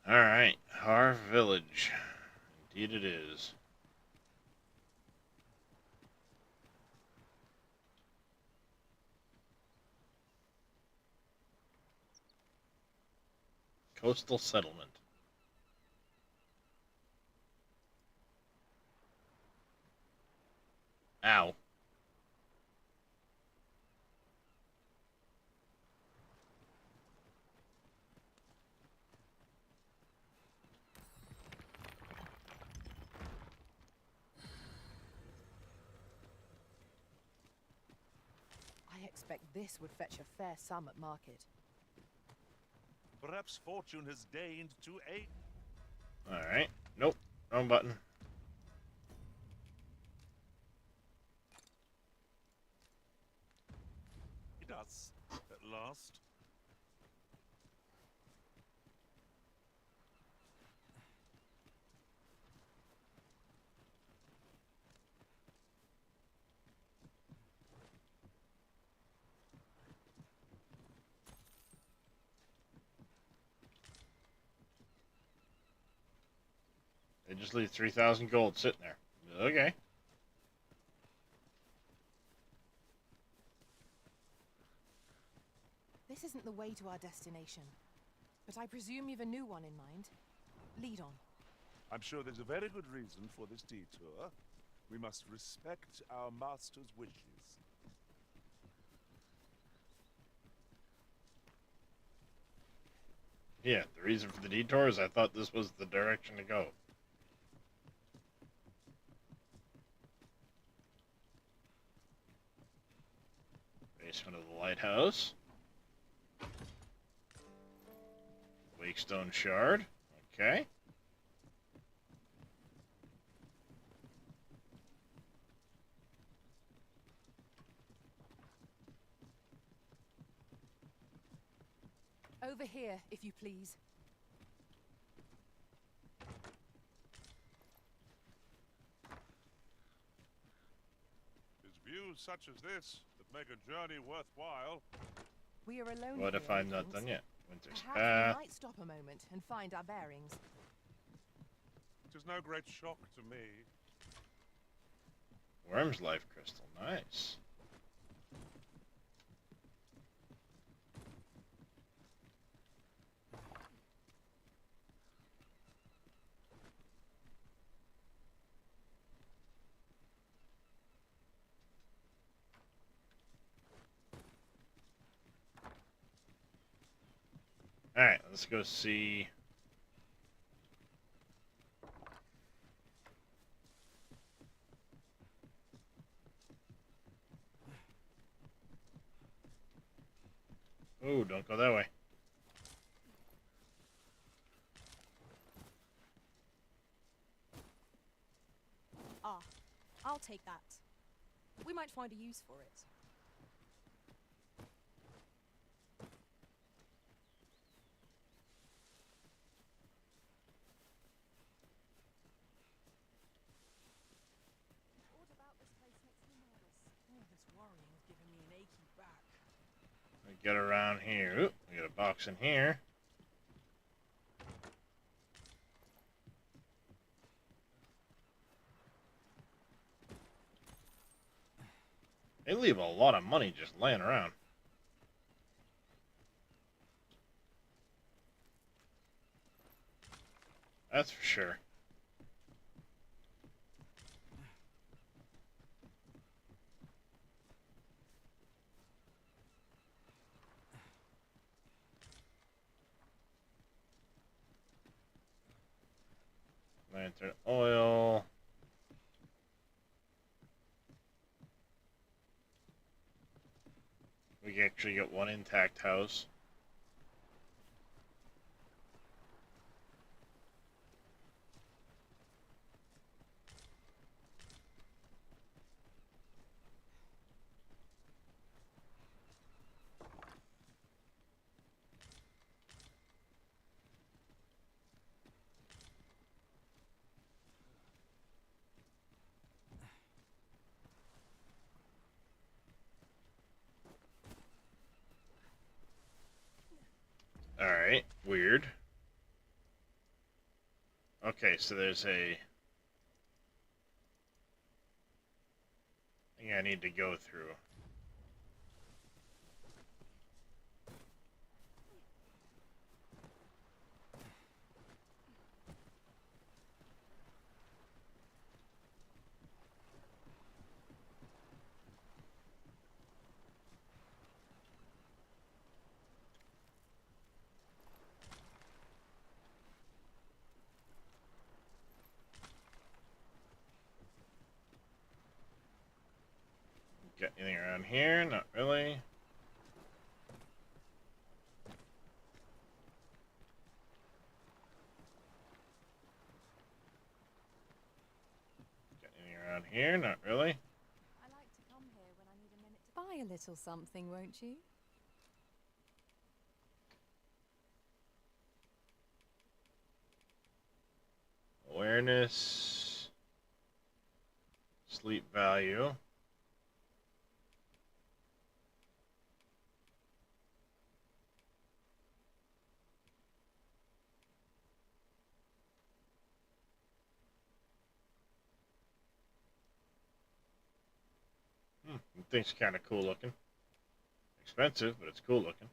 Alright, Har village. Indeed it is. Coastal settlement. Ow. I expect this would fetch a fair sum at market. Perhaps fortune has deigned to aid. Alright. Nope. Wrong button. It does, at last. They just leave 3,000 gold sitting there. Okay. This isn't the way to our destination, but I presume you've a new one in mind. Lead on. I'm sure there's a very good reason for this detour. We must respect our master's wishes. Yeah, the reason for the detour is I thought this was the direction to go. Basement of the lighthouse. Wakestone shard. Okay. Over here, if you please. It's views such as this that make a journey worthwhile. We are alone What here, if I'm old not things. done yet? Winter's Perhaps Path. we might stop a moment and find our bearings. It is no great shock to me. Worm's life crystal. Nice. Alright, let's go see. Oh, don't go that way. Ah, I'll take that. We might find a use for it. What about this place makes me nervous? Oh, this worrying's giving me an achy back. We get around here. Oop, we got a box in here. They leave a lot of money just laying around. That's for sure. Lantern oil. We actually got one intact house. Alright, weird. Okay, so there's a thing I need to go through. Got anything around here? Not really. Got anything around here? Not really. I like to come here when I need a minute to buy a little something, won't you? Awareness. Sleep value. The thing's kind of cool looking. Expensive, but it's cool looking.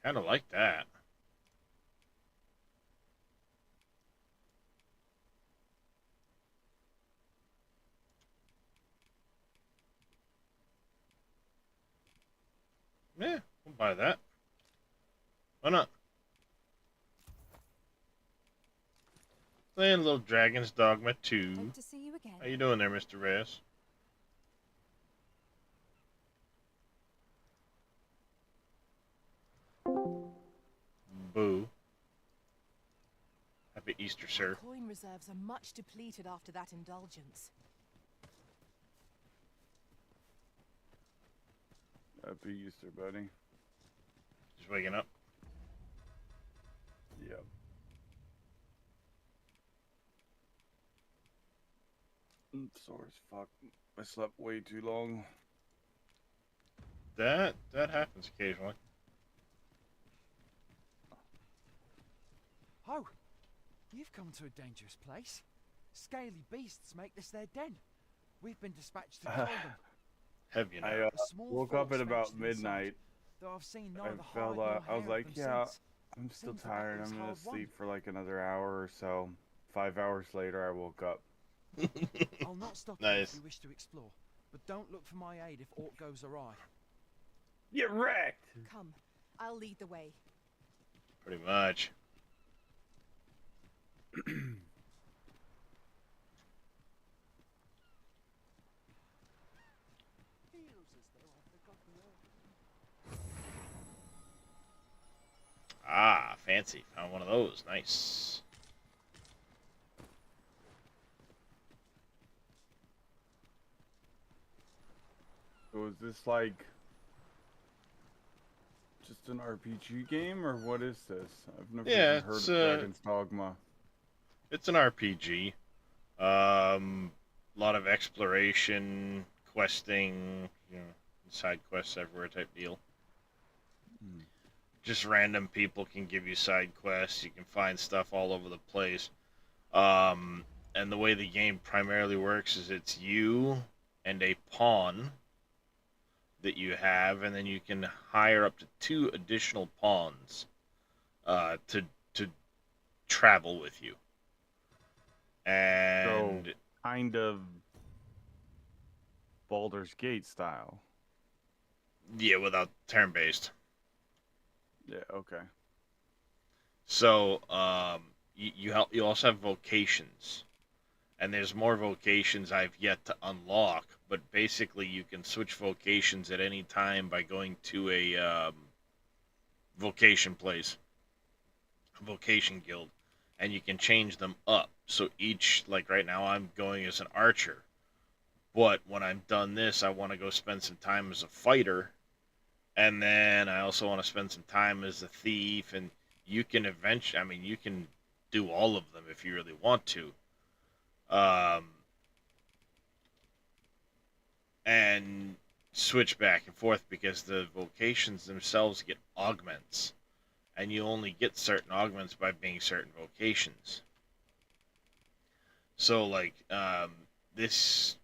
Kind of like that. Yeah, we'll buy that. Why not? Playing Little Dragon's Dogma 2. Hope to see you again. How you doing there, Mr. Reyes? Boo. Happy Easter, sir. Coin reserves are much depleted after that indulgence. Happy Easter, buddy. Just waking up. Yep. I'm sore as fuck. I slept way too long. That happens occasionally. Oh, you've come to a dangerous place. Scaly beasts make this their den. We've been dispatched to kill them. Have you I woke up at about midnight. Though I've seen I neither fell. hide nor I was hair like, of them yeah, since. I'm still Seems the tired. battle's I'm gonna hard won. sleep for like another hour or so. 5 hours later, I woke up. I'll not stop you Nice. if you wish to explore, but don't look for my aid if aught goes awry. Get wrecked! Come, I'll lead the way. Pretty much. Ah, fancy. Found one of those. Nice. So is this like just an RPG game, or what is this? I've never Yeah, even heard of it's, Dragon's Dogma. It's an RPG. A lot of exploration, questing, side quests everywhere type deal. Just random people can give you side quests. You can find stuff all over the place. And the way the game primarily works is it's you and a pawn that you have, and then you can hire up to 2 additional pawns to travel with you. And So, kind of Baldur's Gate style. yeah, without turn-based. Yeah, okay. So you also have vocations, and there's more vocations I've yet to unlock. But basically, you can switch vocations at any time by going to a vocation place, a vocation guild, and you can change them up. So each, like right now, I'm going as an archer, but when I'm done this, I want to go spend some time as a fighter. And then I also want to spend some time as a thief, and you can eventually, I mean, you can do all of them if you really want to. and switch back and forth because the vocations themselves get augments, and you only get certain augments by being certain vocations. So, like, this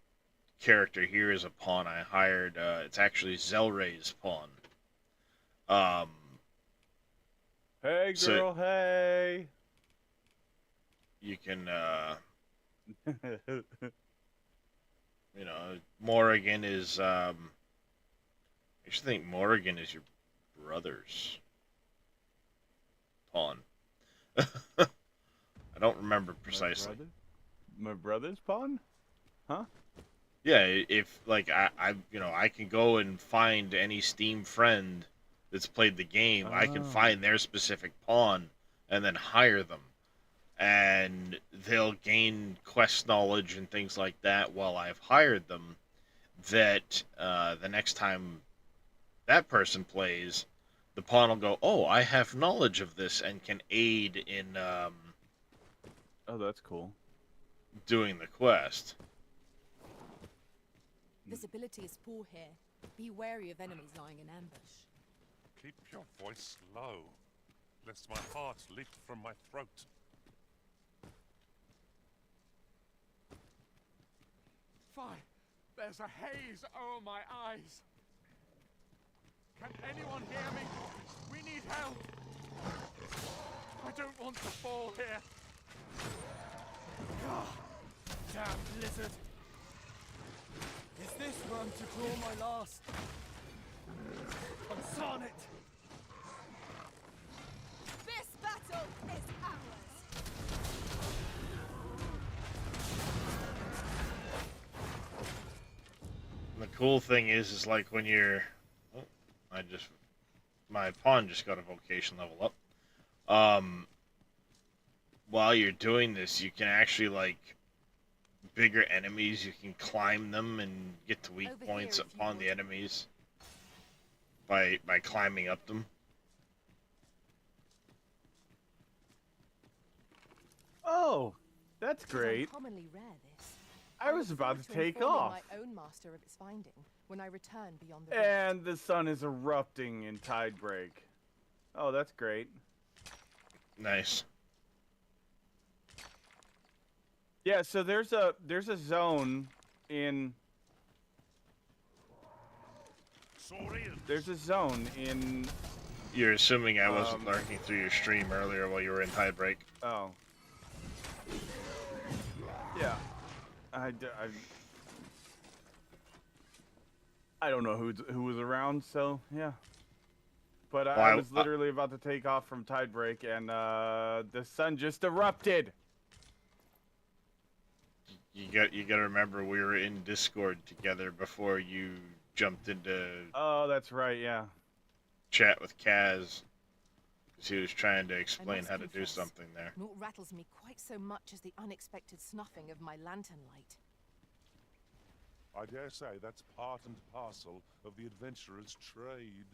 character here is a pawn I hired. It's actually Zelray's pawn. Hey, So girl, hey. you can, you know, Morrigan is, I actually think Morrigan is your brother's pawn. I don't remember precisely. My brother's pawn? Huh? Yeah, if like I can go and find any Steam friend that's played the game. I can find their specific pawn and then hire them, and they'll gain quest knowledge and things like that while I've hired them. That the next time that person plays, the pawn will go, "Oh, I have knowledge of this and can aid in Oh, that's cool. doing the quest." Visibility is poor here. Be wary of enemies lying in ambush. Keep your voice low, lest my heart leap from my throat. Fine. There's a haze over my eyes. Can anyone hear me? We need help. I don't want to fall here. Damn blizzard! Is this where I'm to draw my last? I'm it! This battle is ours! And the cool thing is like when you're, my pawn just got a vocation level up. While you're doing this, you can actually like bigger enemies. You can climb them and get to weak points upon the enemies by climbing up them. Oh, that's great. Commonly rare, this. I was about to take informing off. my own master of its finding when I return beyond the And the sun is erupting in Tidebreak. Oh, that's great. Nice. Yeah, so there's a zone in You're assuming I wasn't lurking through your stream earlier while you were in Tidebreak. Oh. Yeah. I don't know who was around, so yeah. But I was literally about to take off from Tidebreak, and the sun just erupted. You got to remember we were in Discord together before you jumped into. Oh, that's right. Yeah. Chat with Kaz, because he was trying to explain how to do something there. Naught rattles me quite so much as the unexpected snuffing of my lantern light. I dare say that's part and parcel of the adventurer's trade.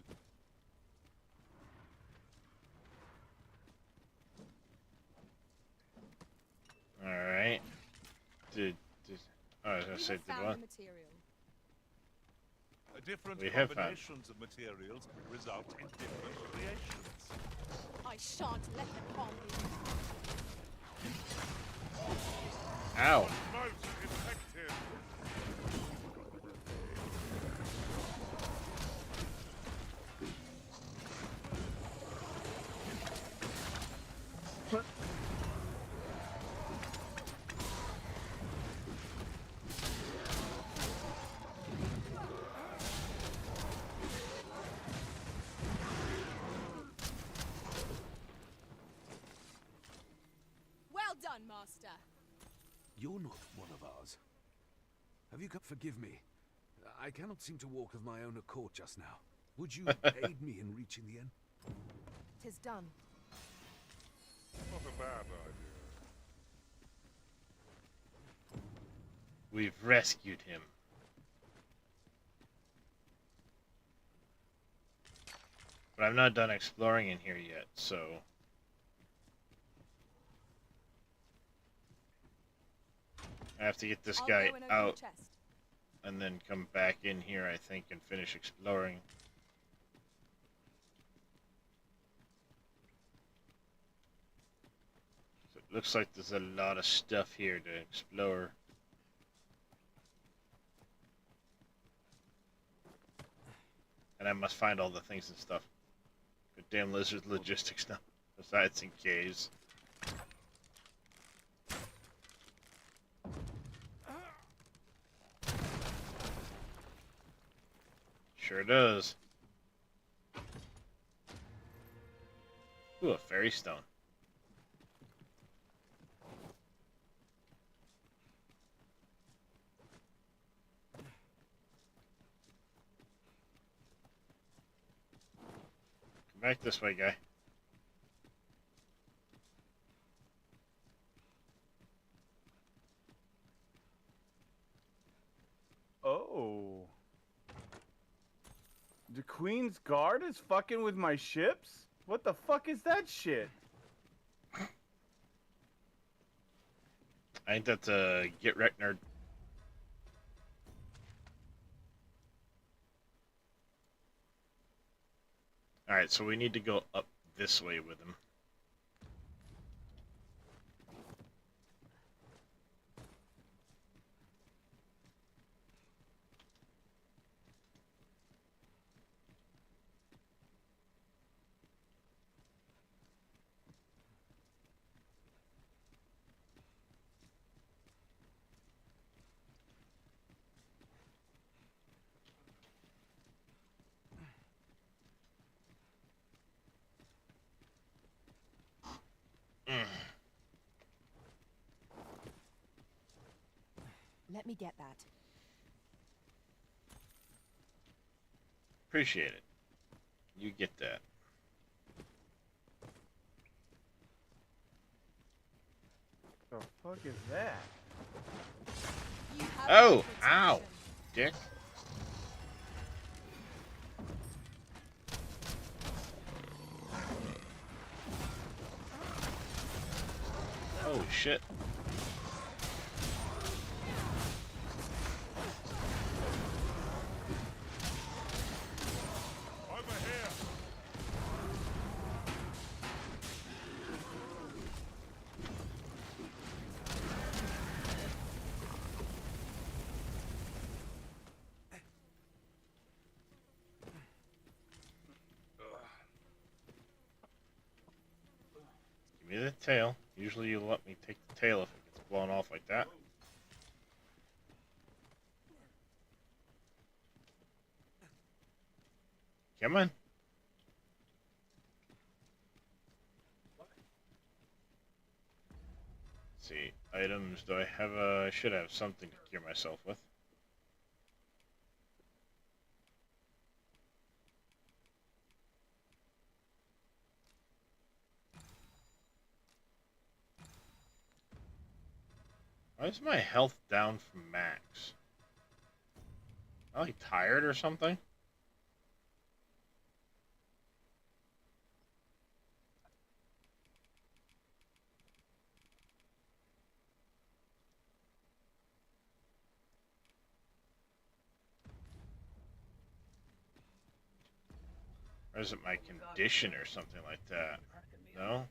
Alright. I was going to say, did what? Different We have found. combinations of materials result in different creations. I shan't let them harm you. Ow. Most effective. Well done, Master. You're not one of ours. Have you come? Forgive me. I cannot seem to walk of my own accord just now. Would you aid me in reaching the end? 'Tis done. Not a bad idea. We've rescued him. But I'm not done exploring in here yet, so... I have to get this guy out. and then come back in here, I think, and finish exploring. So it looks like there's a lot of stuff here to explore. And I must find all the things and stuff. Good damn lizard logistics now. Besides in caves. Sure does. Ooh, a fairy stone. Come back this way, guy. Oh. The Queen's Guard is fucking with my ships? What the fuck is that shit? I think that's a get wrecked nerd. Alright, so we need to go up this way with him. Let me get that. Appreciate it. You get that. The fuck is that? Oh! Ow! Dick. Oh, shit. Give me the tail. Usually you let me take the tail if it gets blown off like that. Come on. Let's see. Items. Do I have a... I should have something to cure myself with. Why is my health down from max? Am I like tired or something? Or is it my condition or something like that? No?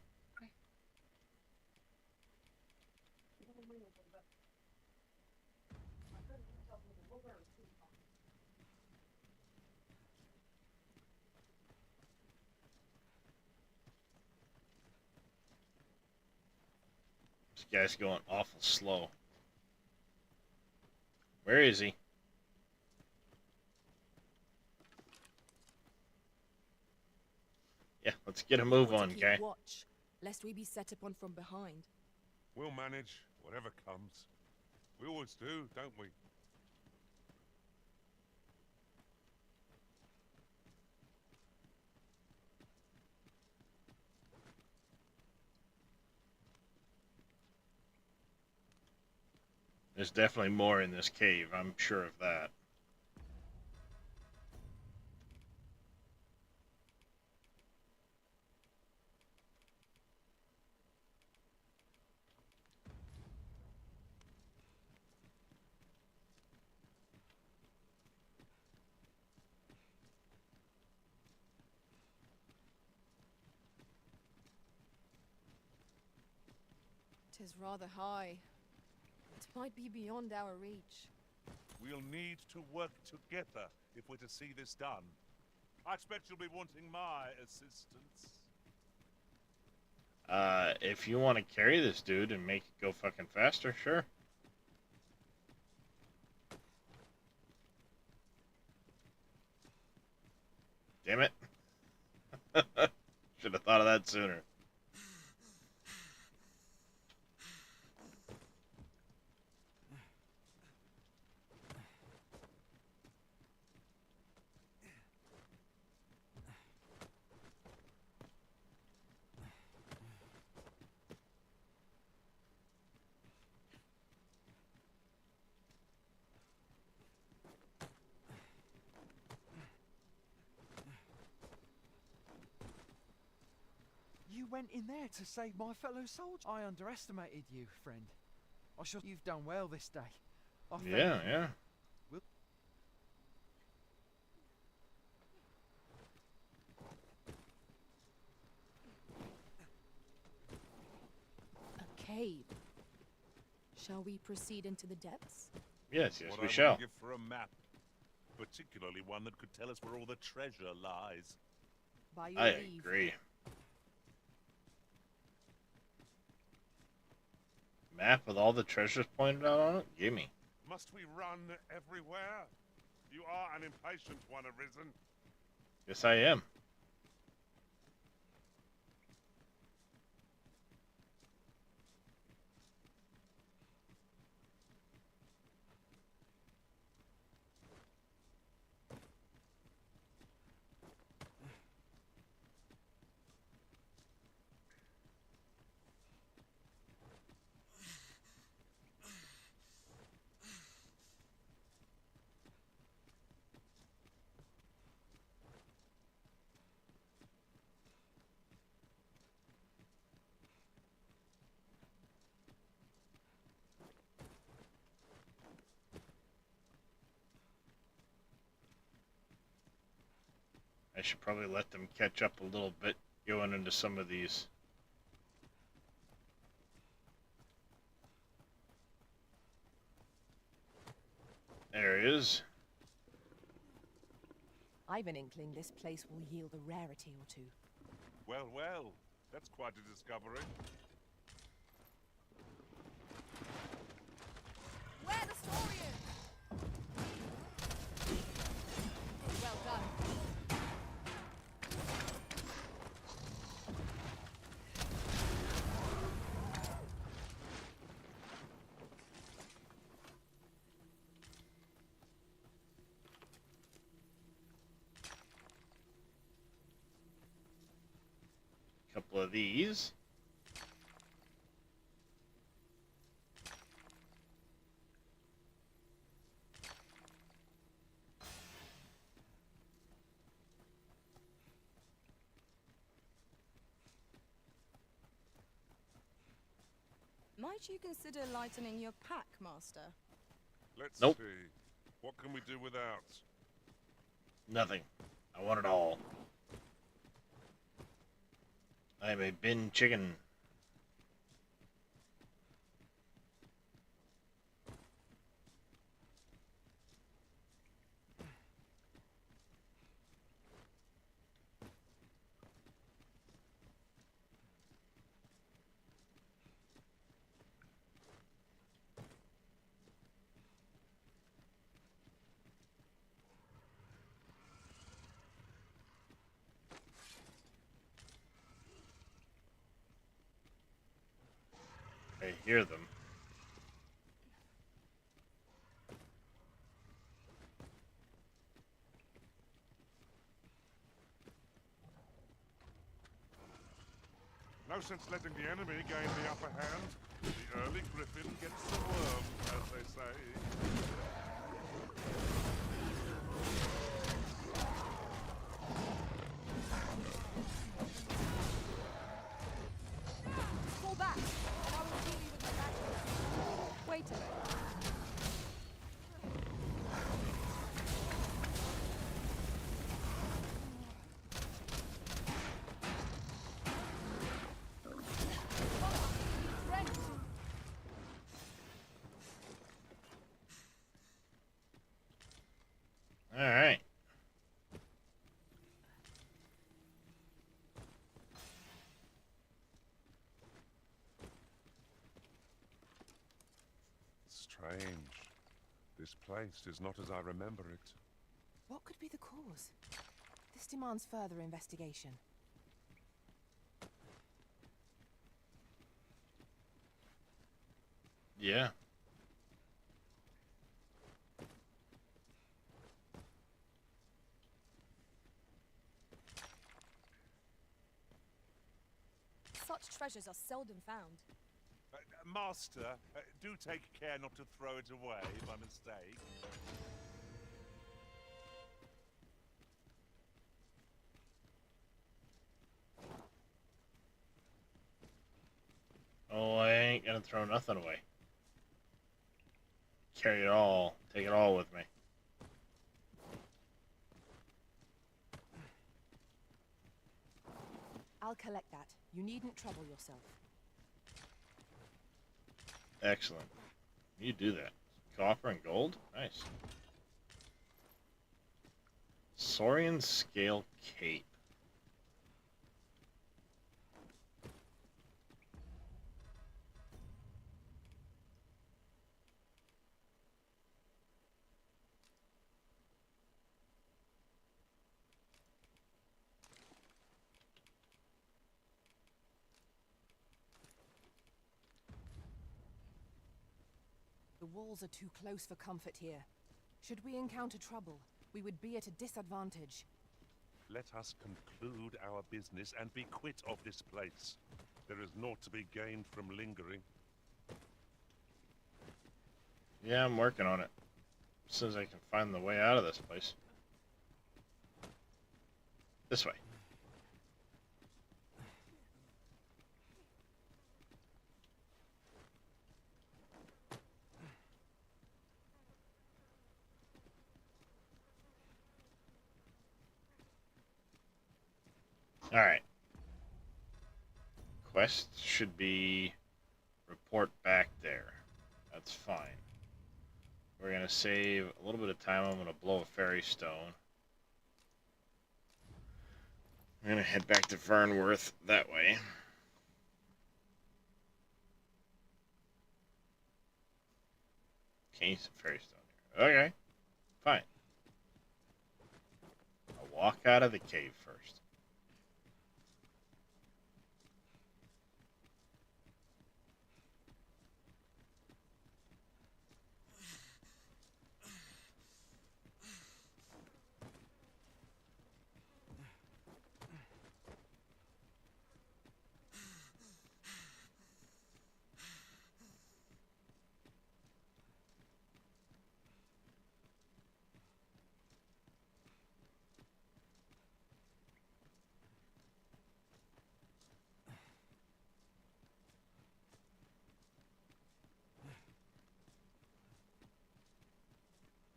This guy's going awful slow. Where is he? Yeah, let's get a move on, guy. Watch, lest we be set upon from behind. We'll manage whatever comes. We always do, don't we? There's definitely more in this cave, I'm sure of that. 'Tis rather high. It might be beyond our reach. We'll need to work together if we're to see this done. I expect you'll be wanting my assistance. If you want to carry this dude and make it go fucking faster, sure. Damn it. Should have thought of that sooner. You went in there to save my fellow soldier. I underestimated you, friend. I should. You've done well this day. I thank Yeah, you. yeah. Will- A cave. Shall we proceed into the depths? Yes, yes, What we I shall. would give for a map, particularly one that could tell us where all the treasure lies. By your I leave. agree. Map with all the treasures pointed out on it? Gimme. Must we run everywhere? You are an impatient one, Arisen. Yes, I am. I should probably let them catch up a little bit going into some of these. There he is. I've an inkling this place will yield a rarity or two. Well, well, that's quite a discovery. Where the Saurian? Well done. Couple of these. Might you consider lightening your pack, Master? Let's Nope. see. What can we do without? Nothing. I want it all. I am a bin chicken. I hear them. No sense letting the enemy gain the upper hand. The early griffin gets the worm, as they say. Fall back, and I will deal you with my magic. Wait a minute. Friend, Strange. This place is not as I remember it. What could be the cause? This demands further investigation. Yeah. Such treasures are seldom found. Master, do take care not to throw it away by mistake. Oh, I ain't gonna throw nothing away. Carry it all. Take it all with me. I'll collect that. You needn't trouble yourself. Excellent. You do that. Copper and gold? Nice. Saurian scale cape. The walls are too close for comfort here. Should we encounter trouble, we would be at a disadvantage. Let us conclude our business and be quit of this place. There is naught to be gained from lingering. Yeah, I'm working on it. As soon as I can find the way out of this place. This way. Alright. Quest should be report back there. That's fine. We're gonna save a little bit of time. I'm gonna blow a fairy stone. I'm gonna head back to Fernworth that way. Can't use a fairy stone here. Okay. Fine. I'll walk out of the cave first.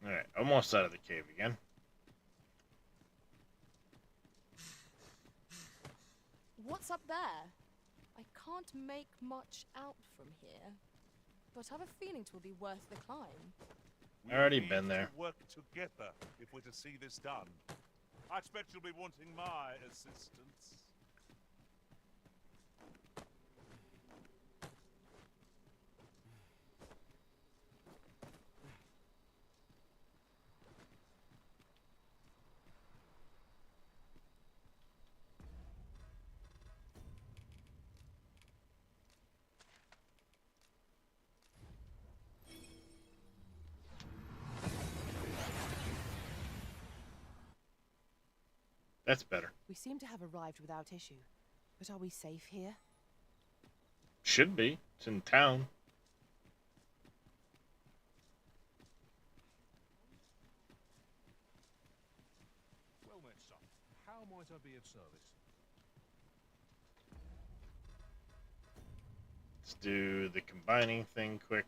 Alright, almost out of the cave again. What's up there? I can't make much out from here, but I've a feeling 'twill be worth the climb. I already been there. To work together if we're to see this done. I expect you'll be wanting my assistance. That's better. We seem to have arrived without issue. But are we safe here? Should be. It's in town. Well met, son. How might I be of service? Let's do the combining thing quick.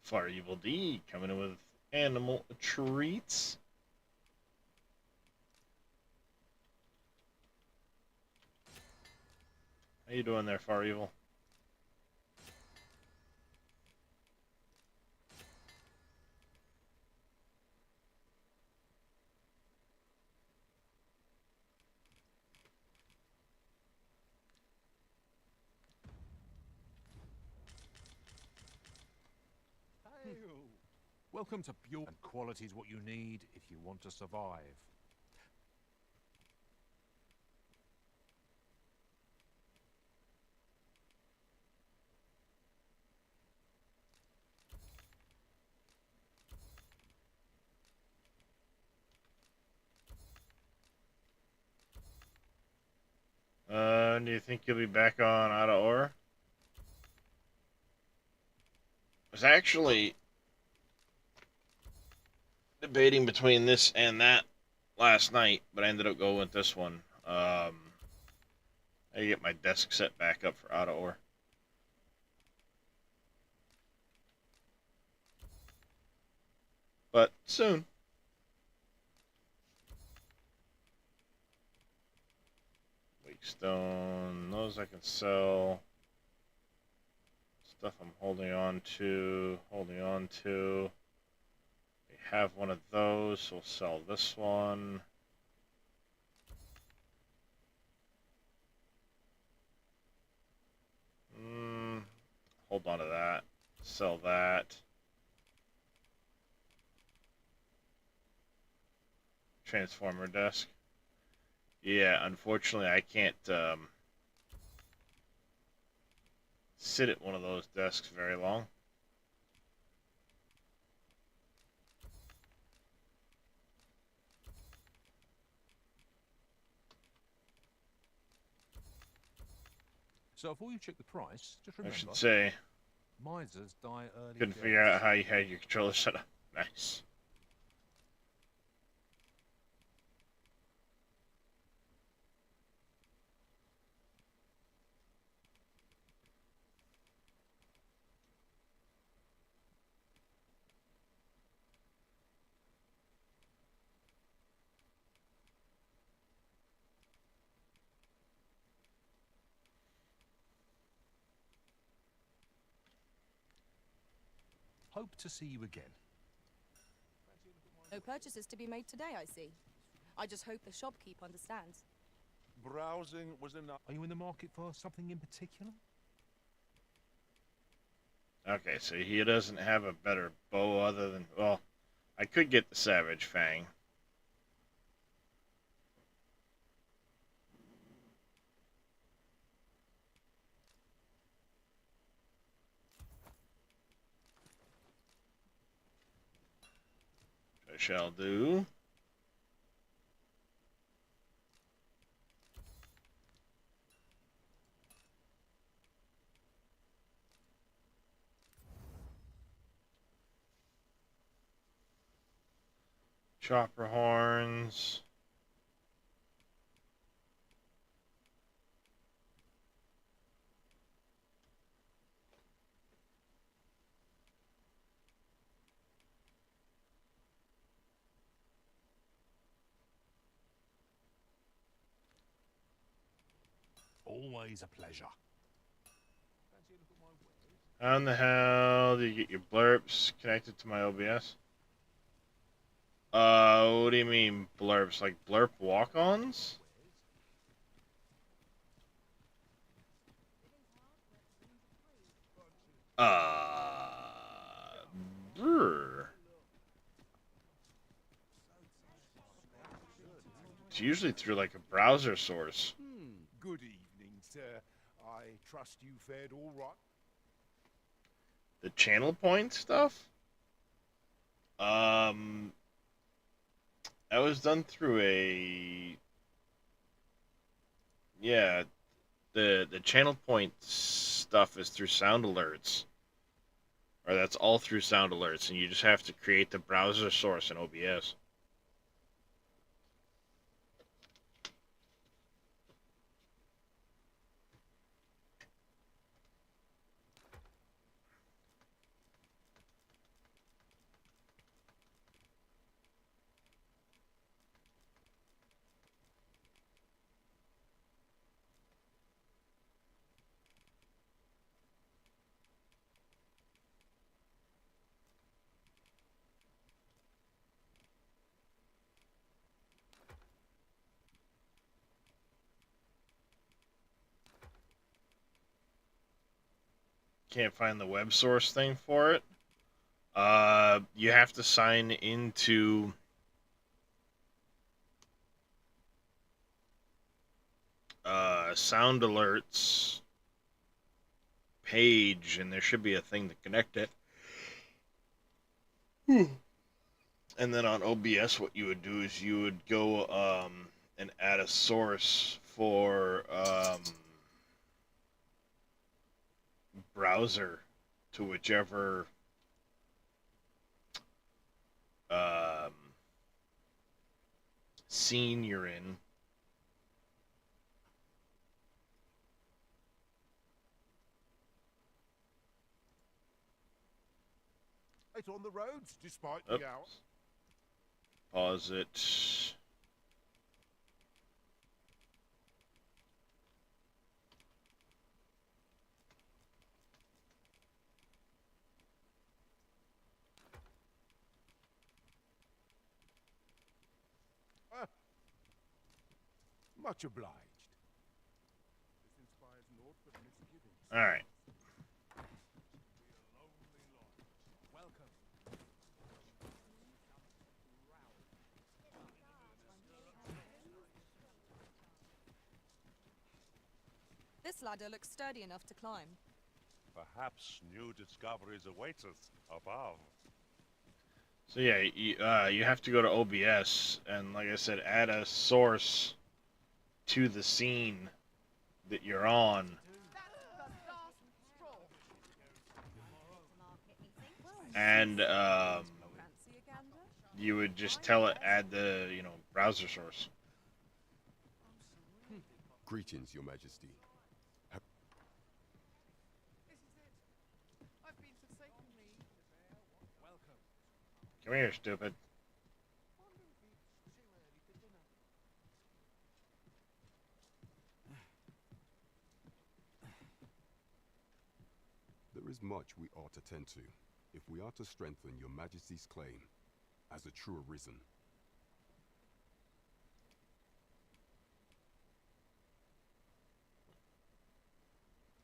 Far Evil D coming in with animal treats. How you doing there, Far Evil? Welcome to pure and quality is what you need if you want to survive. Do you think you'll be back on Out of Ore? I was actually debating between this and that last night, but I ended up going with this one. I get my desk set back up for Out of Ore. But soon. Wakestone, those I can sell. Stuff I'm holding on to. We have one of those, so we'll sell this one. Hold on to that. Sell that. Transformer desk. Yeah, unfortunately I can't sit at one of those desks very long. So before you check the price, just remember... I should say, misers die early. Couldn't figure out how you had your controller set up. Nice. Hope to see you again. No purchases to be made today, I see. I just hope the shopkeep understands. Browsing was enough. Are you in the market for something in particular? Okay, so he doesn't have a better bow other than... Well, I could get the Savage Fang. I shall do. Chopper horns. Always a pleasure. How in the hell do you get your blurps connected to my OBS? What do you mean blurps? Like blurp walk-ons? Brr. It's usually through like a browser source. Good evening, sir. I trust you fared all right. The channel point stuff? That was done through a... Yeah, the channel point stuff is through sound alerts. Or that's all through sound alerts, and you just have to create the browser source in OBS. Can't find the web source thing for it. You have to sign into Sound Alerts page, and there should be a thing to connect it. And then on OBS, what you would do is you would go and add a source for browser to whichever scene you're in. It's on the roads, despite Oops. the hour. Pause it. Much obliged. This inspires naught but misgivings. All right. Welcome. This ladder looks sturdy enough to climb. Perhaps new discoveries await us above. So yeah, you have to go to OBS and, like I said, add a source to the scene that you're on. And you would just tell it add the browser source. Greetings, Your Majesty. Come here, stupid. There is much we ought to tend to, if we are to strengthen Your Majesty's claim as a true arisen.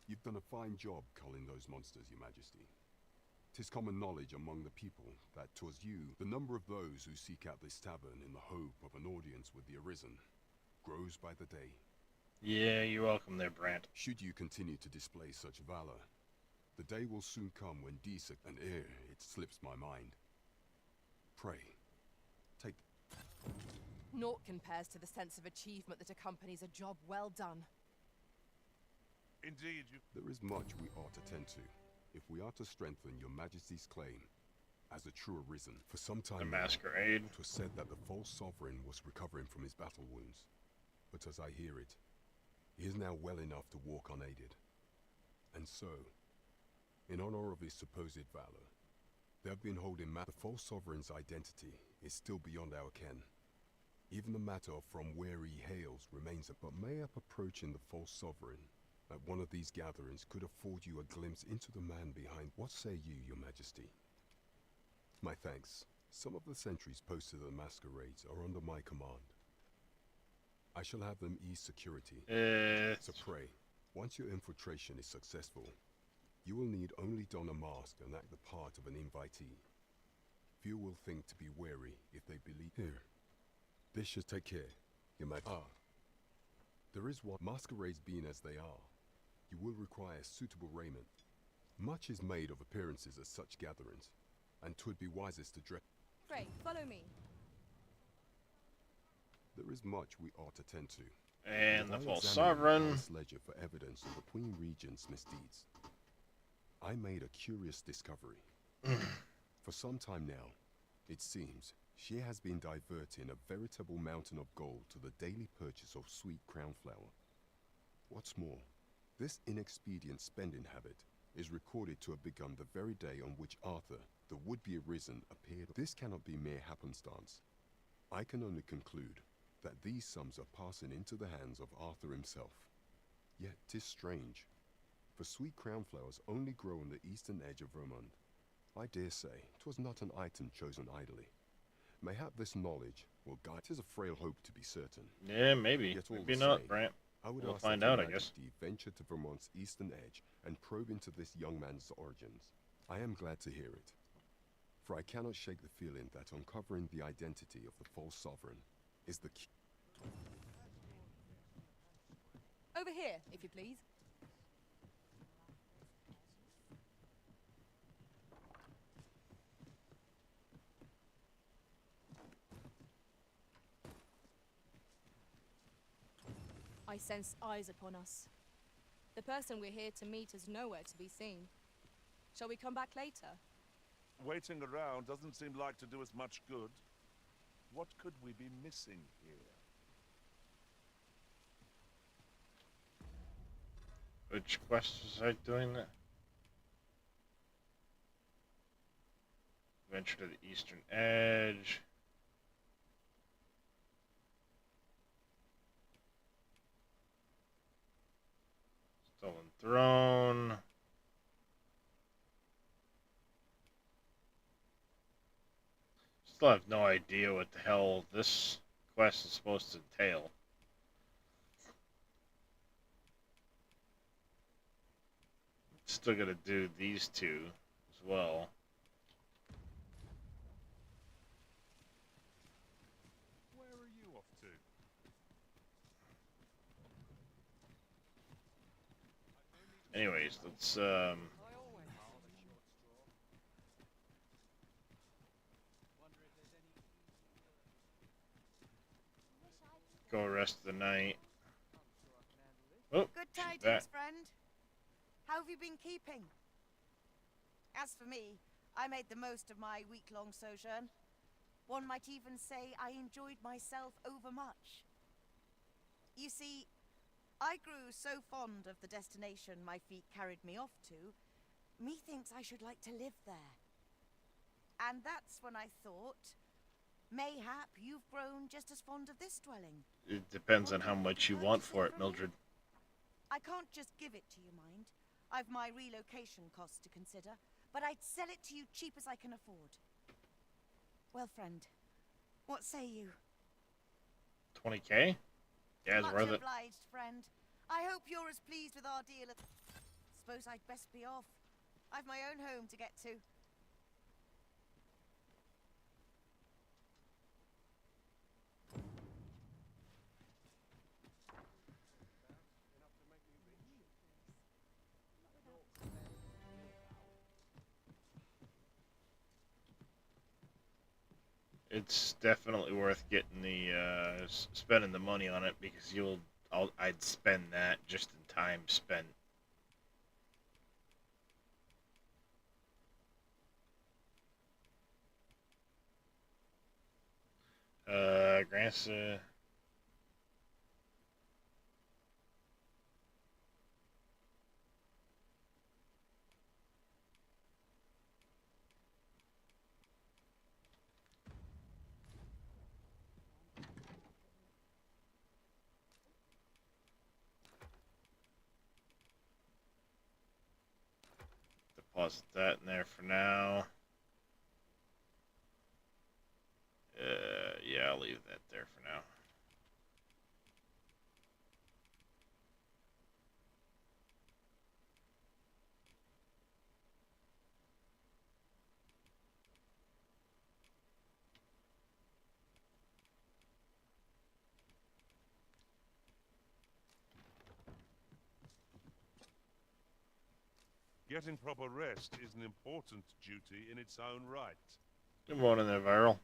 You've done a fine job culling those monsters, Your Majesty. 'Tis common knowledge among the people that 'twas you, the number of those who seek out this tavern in the hope of an audience with the Arisen, grows by the day. Yeah, you're welcome there, Brant. Should you continue to display such valor, the day will soon come when Disa and it slips my mind. Pray, take... Naught compares to the sense of achievement that accompanies a job well done. Indeed, There is much we ought to tend to, if we are to strengthen Your Majesty's claim as a true arisen. For some time The now, masquerade. it was said that the false sovereign was recovering from his battle wounds. But as I hear it, he is now well enough to walk unaided. And so, in honor of his supposed valor, they have been holding the false sovereign's identity is still beyond our ken. Even the matter of from where he hails remains, but mayhap approaching the false sovereign at one of these gatherings could afford you a glimpse into the man behind. What say you, Your Majesty? My thanks. Some of the sentries posted at the masquerades are under my command. I shall have them ease security. So pray, once your infiltration is successful, you will need only don a mask and act the part of an invitee. Few will think to be wary if they believe. Here, this should take care, Your Majesty. There is one. Masquerades being as they are, you will require suitable raiment. Much is made of appearances at such gatherings, and 'twould be wisest to dress. Pray, follow me. There is much we ought to tend to. And the While false examining sovereign. This ledger for evidence of the Queen Regent's misdeeds, I made a curious discovery. For some time now, it seems, she has been diverting a veritable mountain of gold to the daily purchase of sweet crown flower. What's more, this inexpedient spending habit is recorded to have begun the very day on which Arthur, the would-be arisen, appeared. This cannot be mere happenstance. I can only conclude that these sums are passing into the hands of Arthur himself. Yet 'tis strange, for sweet crown flowers only grow on the eastern edge of Vermont. I dare say 'twas not an item chosen idly. Mayhap this knowledge will guide. 'Tis a frail hope to be certain. Yeah, maybe. Yet all Maybe the not, same, Brant. I would We'll ask find that Your out, I guess. Majesty venture to Vermont's eastern edge and probe into this young man's origins. I am glad to hear it. For I cannot shake the feeling that uncovering the identity of the false sovereign is the key. Over here, if you please. I sense eyes upon us. The person we're here to meet is nowhere to be seen. Shall we come back later? Waiting around doesn't seem like to do us much good. What could we be missing here? Which quest was I doing that? Venture to the eastern edge. Stolen throne. Still have no idea what the hell this quest is supposed to entail. Still gotta do these two as well. Where are you off to? Anyways, let's go rest of the night. Oh, Good she's tidings, back. friend. How have you been keeping? As for me, I made the most of my week-long sojourn. One might even say I enjoyed myself overmuch. You see, I grew so fond of the destination my feet carried me off to, methinks I should like to live there. And that's when I thought, mayhap you've grown just as fond of this dwelling. It depends on how much you want for it, Mildred. I can't just give it to you, mind. I've my relocation costs to consider, but I'd sell it to you cheap as I can afford. Well, friend, what say you? 20K? Yeah, it's Much worth it. obliged, friend. I hope you're as pleased with our deal as... Suppose I'd best be off. I've my own home to get to. It's definitely worth getting the spending the money on it because I'd spend that just in time spent. Grants deposit that in there for now. Yeah, I'll leave that there for now. Getting proper rest is an important duty in its own right. Good morning there, Viral.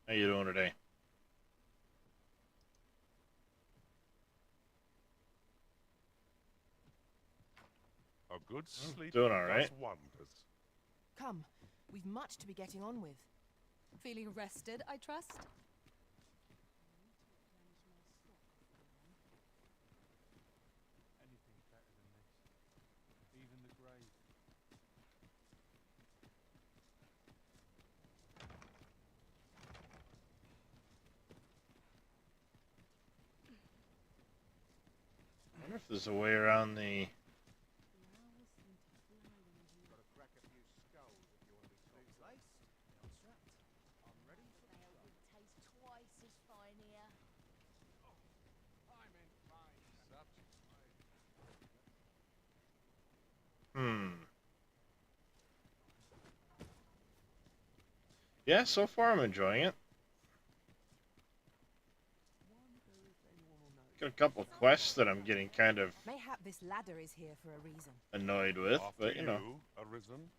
How you doing today? A good sleep doing all right. does wonders. Come, we've much to be getting on with. Feeling rested, I trust? Anything better than this. Even the grave. I wonder if there's a way around the... Got to crack a few skulls if you want to be top place. I'm ready for the They would taste twice as fine here. I'm in fine. Such Yeah, so far I'm enjoying it. Got a couple of quests that I'm getting kind of Mayhap this ladder is here for a reason. annoyed with, but you know. Arisen.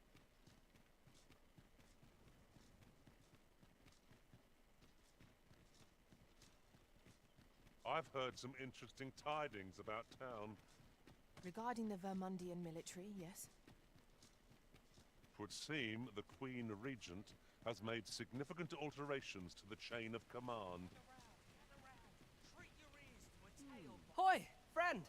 I've heard some interesting tidings about town. Regarding the Vermundian military, yes? 'Twould seem the Queen Regent has made significant alterations to the chain of command. Hoi, friend!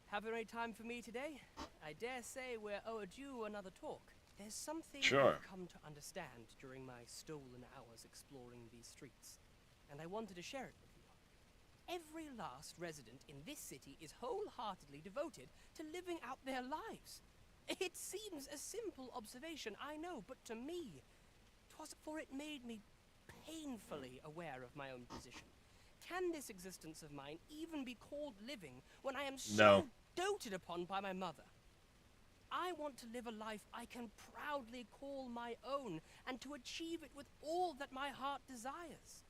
Have any time for me today? I dare say we're overdue another talk. There's something Sure. I've come to understand during my stolen hours exploring these streets, and I wanted to share it with you. Every last resident in this city is wholeheartedly devoted to living out their lives. It seems a simple observation, I know, but to me, 'twas for it made me painfully aware of my own position. Can this existence of mine even be called living when I am so doted upon by my mother? I want to live a life I can proudly call my own, and to achieve it with all that my heart desires.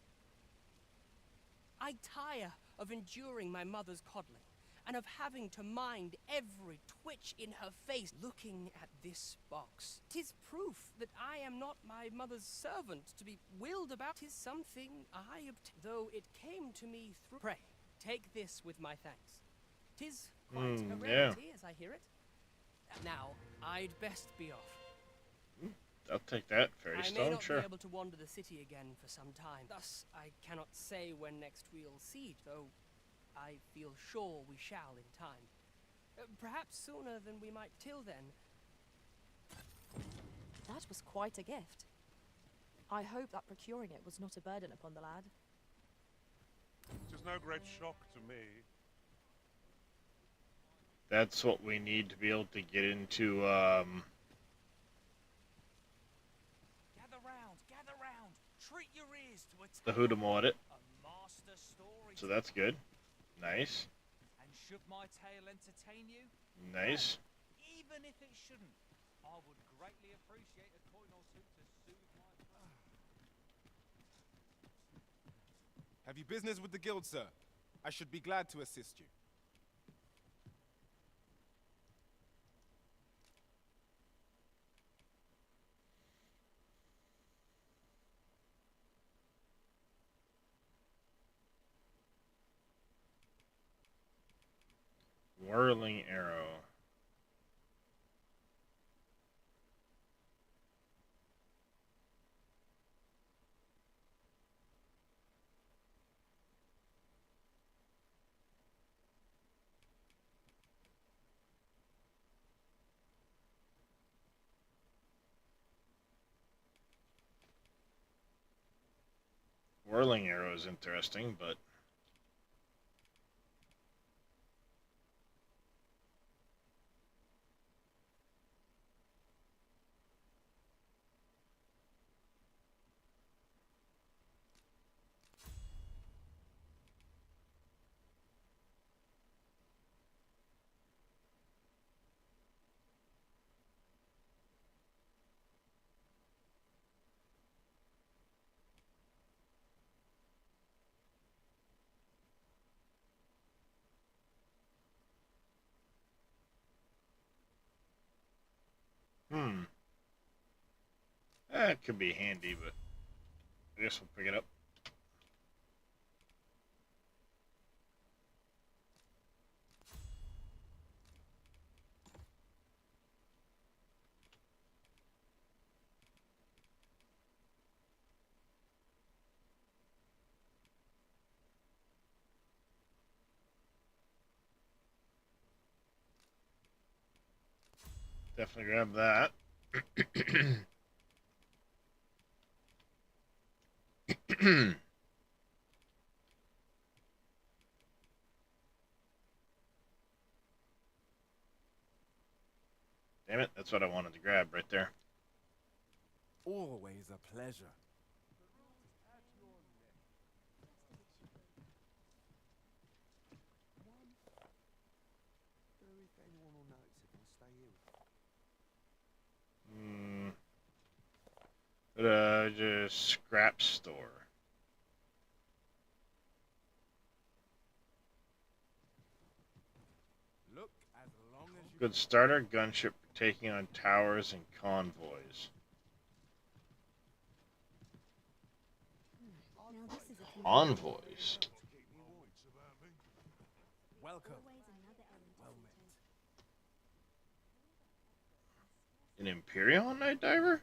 I tire of enduring my mother's coddling, and of having to mind every twitch in her face. Looking at this box, 'tis proof that I am not my mother's servant to be willed about. 'Tis something I obtained, though it came to me through. Pray, take this with my thanks. 'Tis quite a rarity, as I hear it. Now, I'd best be off. I'll take that, Fairy I may Stone, not sure. be able to wander the city again for some time. Thus, I cannot say when next we'll see, though I feel sure we shall in time. Perhaps sooner than we might till then. That was quite a gift. I hope that procuring it was not a burden upon the lad. 'Tis no great shock to me. That's what we need to be able to get into, Gather round, treat your ears to a the Hood'em audit. a master story. So that's good. Nice. And should my tale entertain you? Nice. Even if it shouldn't, I would greatly appreciate a coin or two to soothe my brain. Have you business with the guild, sir? I should be glad to assist you. Whirling arrow. Whirling arrow is interesting, but it could be handy, but I guess we'll pick it up. Definitely grab that. Damn it, that's what I wanted to grab right there. Always a pleasure. If anyone will notice if I stay here. Salvage scrap store. Look, as long as you Good starter, gunship for taking on towers and convoys. Now this is a Convoys? welcome. well met. An Imperial Night Diver?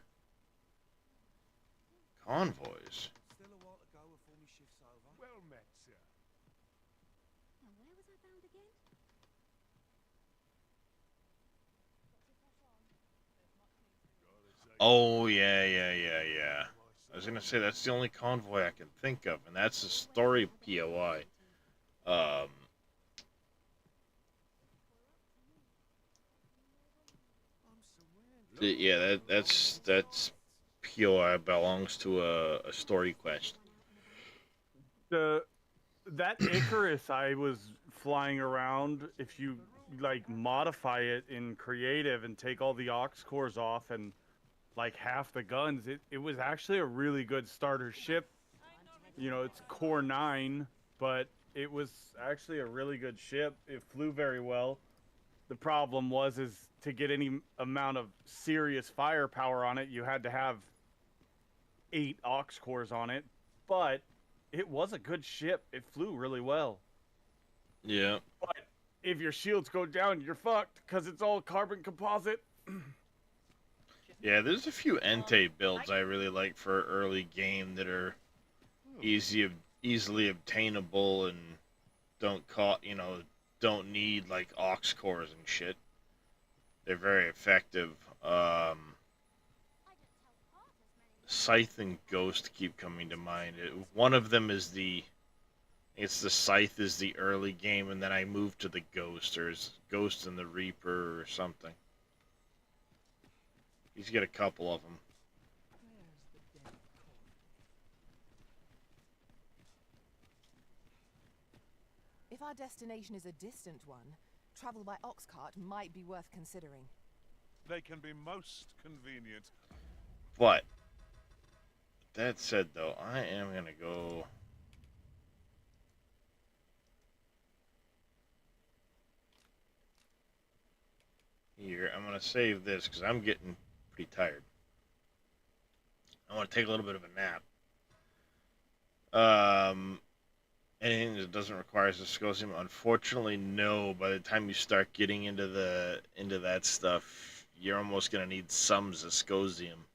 Convoys. Still a while to go before my shift's over. Well met, sir. Now where was I bound again? Oh, yeah. I was gonna say, that's the only convoy I can think of, and that's a story POI. Yeah, that's POI belongs to a story quest. That Icarus I was flying around, if you like modify it in creative and take all the aux cores off and like half the guns, it was actually a really good starter ship. You know, it's core 9, but it was actually a really good ship. It flew very well. The problem was is to get any amount of serious firepower on it, you had to have 8 aux cores on it, but it was a good ship. It flew really well. Yeah. But if your shields go down, you're fucked because it's all carbon composite. Yeah, there's a few Entei builds I really like for early game that are easily obtainable and don't need like aux cores and shit. They're very effective. Scythe and Ghost keep coming to mind. One of them is the Scythe is the early game, and then I moved to the Ghost, or Ghost and the Reaper or something. He's got a couple of them. If our destination is a distant one, travel by ox cart might be worth considering. They can be most convenient. But that said, though, I am gonna go. Here, I'm gonna save this because I'm getting pretty tired. I want to take a little bit of a nap. Anything that doesn't require Zascosium, unfortunately, no. By the time you start getting into that stuff, you're almost gonna need some Zascosium.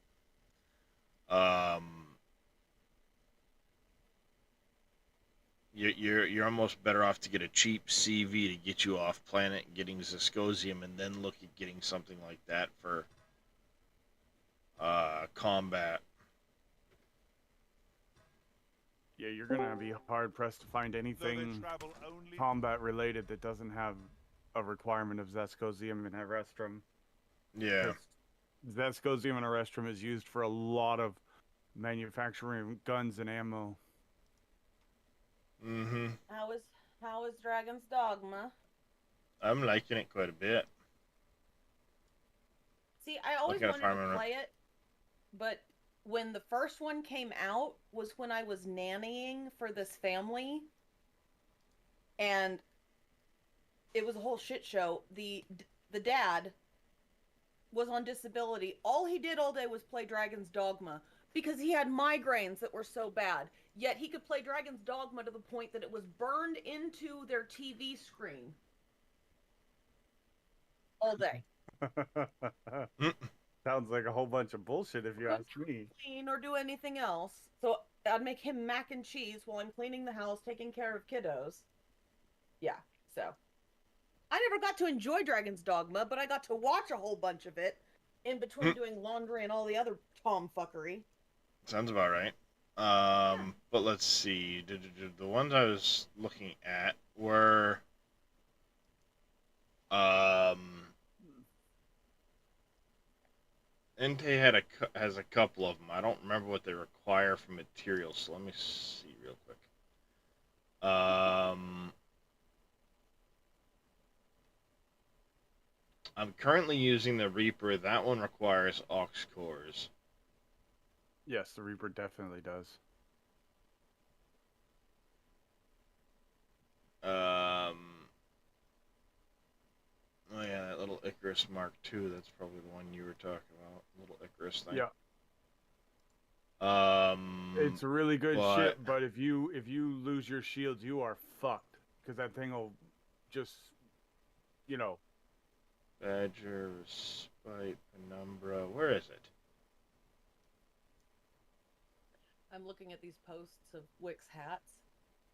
You're almost better off to get a cheap CV to get you off planet, getting Zascosium, and then look at getting something like that for combat. Yeah, you're gonna be hard pressed to find anything combat related that doesn't have a requirement of Zascosium and Arestrum. Yeah. Zascosium and Arestrum is used for a lot of manufacturing guns and ammo. Mm-hmm. How is Dragon's Dogma? I'm liking it quite a bit. See, I always wanted to play it, but when the first one came out was when I was nannying for this family, and it was a whole shit show. The dad was on disability. All he did all day was play Dragon's Dogma because he had migraines that were so bad. Yet he could play Dragon's Dogma to the point that it was burned into their TV screen all day. Sounds like a whole bunch of bullshit if you ask me. Clean or do anything else. So I'd make him mac and cheese while I'm cleaning the house, taking care of kiddos. Yeah, so. I never got to enjoy Dragon's Dogma, but I got to watch a whole bunch of it in between doing laundry and all the other tomfuckery. Sounds about right. But let's see. The ones I was looking at were Entei has a couple of them. I don't remember what they require for materials, so let me see real quick. I'm currently using the Reaper. That one requires aux cores. Yes, the Reaper definitely does. Oh yeah, that little Icarus Mark II. That's probably the one you were talking about. Little Icarus thing. Yeah. It's really good but shit, but if you lose your shields, you are fucked. Because that thing will just, you know. Badger, Spite, Penumbra. Where is it? I'm looking at these posts of Wick's hats.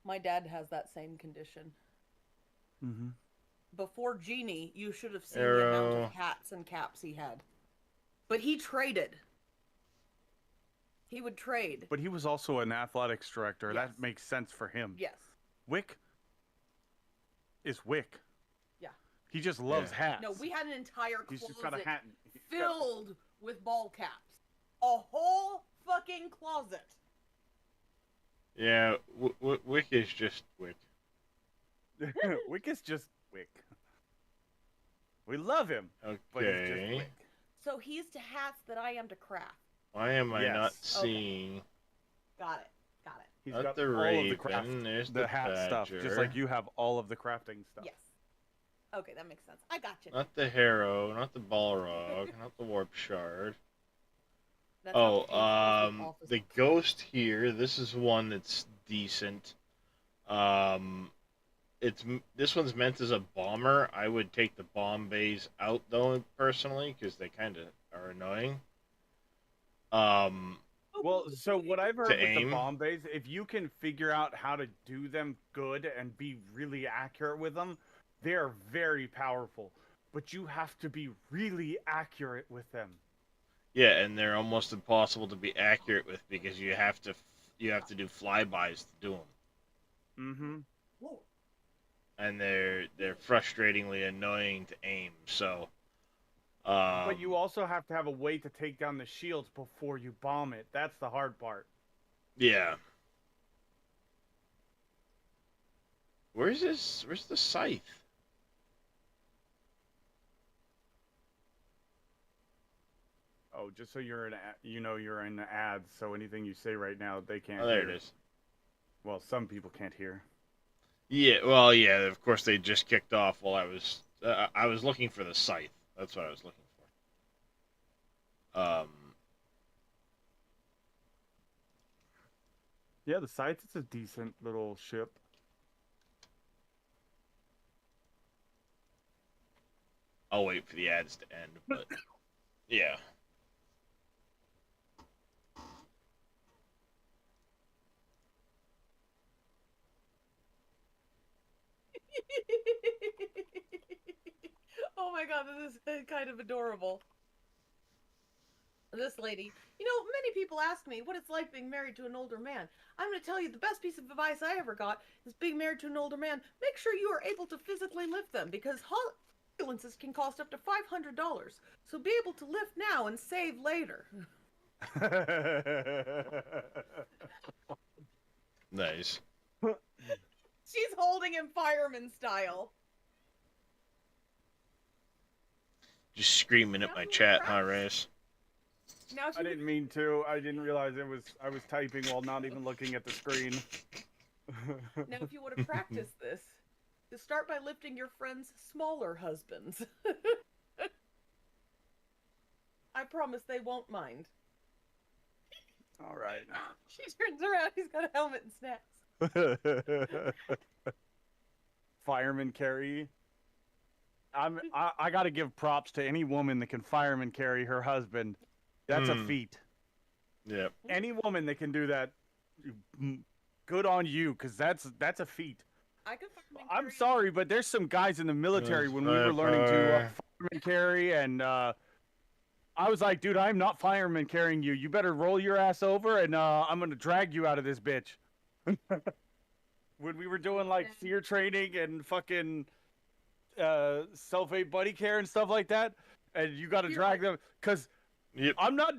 My dad has that same condition. Mm-hmm. Before Genie, you should have seen the amount of hats and caps he had. But he traded. He would trade. But he was also an athletics director. Yes. That makes sense for him. Yes. Wick is Wick. Yeah. He just loves hats. No, we had an entire closet He's just got a hat filled with ball caps. A whole fucking closet. Yeah, Wick is just Wick. Wick is just Wick. We love him. Okay. But he's just Wick. So he's to hats that I am to craft. Why am I not seeing? Got it. He's Not got the all Raven, of the craft, there's the the hat stuff, just Badger. like you have all of the crafting stuff. Yes. Okay, that makes sense. I got you. Not the Harrow, not the Balrog, not the Warp Shard. That's The Ghost here. This is one that's decent. This one's meant as a bomber. I would take the bomb bays out though, personally, because they kind of are annoying. Well, so what I've heard with aim. the bomb bays, if you can figure out how to do them good and be really accurate with them, they are very powerful. But you have to be really accurate with them. Yeah, and they're almost impossible to be accurate with because you have to do flybys to do them. Mm-hmm. And they're frustratingly annoying to aim. So. But you also have to have a way to take down the shields before you bomb it. That's the hard part. Yeah. Where's the scythe? Oh, just so you're you're in the ads, so anything you say right now, they can't Oh, there hear. it is. Well, some people can't hear. Yeah, well, yeah, of course they just kicked off while I was looking for the scythe. That's what I was looking for. Yeah, the Scythe is a decent little ship. I'll wait for the ads to end, but yeah. Oh my god, this is kind of adorable. This lady, many people ask me what it's like being married to an older man. I'm going to tell you the best piece of advice I ever got is being married to an older man. Make sure you are able to physically lift them because ambulances can cost up to $500. So be able to lift now and save later. Nice. She's holding him fireman style. Just screaming at my chat, huh, Reyes? Now I didn't mean to. I didn't realize I was typing while not even looking at the screen. Now, if you want to practice this, you start by lifting your friend's smaller husbands. I promise they won't mind. All right. She turns around. He's got a helmet and snacks. Fireman carry. I got to give props to any woman that can fireman carry her husband. That's a feat. Yeah. Any woman that can do that, good on you, because that's a feat. I'm sorry, but there's some guys in the military when we were learning to fireman carry, and I was like, dude, I'm not fireman carrying you. You better roll your ass over, and I'm gonna drag you out of this bitch. When we were doing like SEER training and fucking self-aid buddy care and stuff like that, and you got to drag them because. Yep. I'm not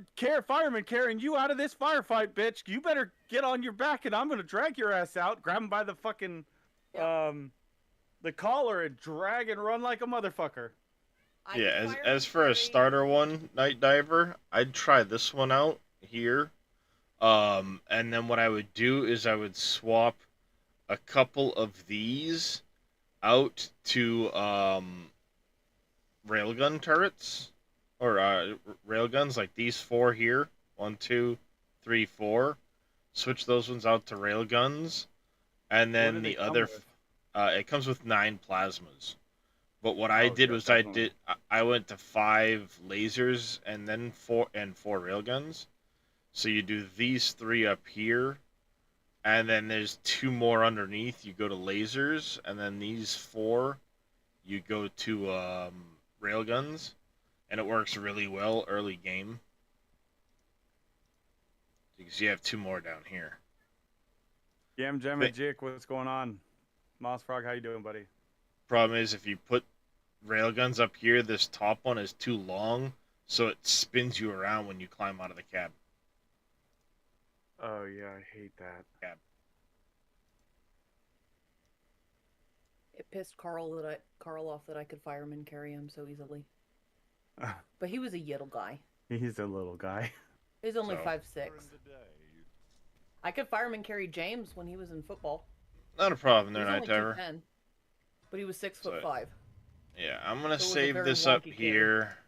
fireman carrying you out of this firefight, bitch. You better get on your back, and I'm gonna drag your ass out, grab him by the fucking, the collar, and drag and run like a motherfucker. Yeah, as for a starter one, Night Diver, I'd try this one out here. And then what I would do is I would swap a couple of these out to railgun turrets or railguns like these four here. 1, 2, 3, 4. Switch those ones out to railguns, and What do then they the come other. with? It comes with 9 plasmas. But what I Oh, did yeah, was definitely. I went to 5 lasers and then 4 railguns. So you do these 3 up here, and then there's 2 more underneath. You go to lasers, and then these 4 you go to railguns, and it works really well early game because you have 2 more down here. Yam Jamma Jik, what's going on? Moss Frog, how you doing, buddy? Problem is, if you put railguns up here, this top one is too long, so it spins you around when you climb out of the cab. Oh yeah, I hate that. Cab. It pissed Carl off that I could fireman carry him so easily. But he was a little guy. He's a little guy. He's only So- 5'6". I could fireman carry James when he was in football. Not a problem there, He's Night only Terror. 2'10", but he was 6'5". So- Yeah, I'm gonna So it was a save very this up wonky here.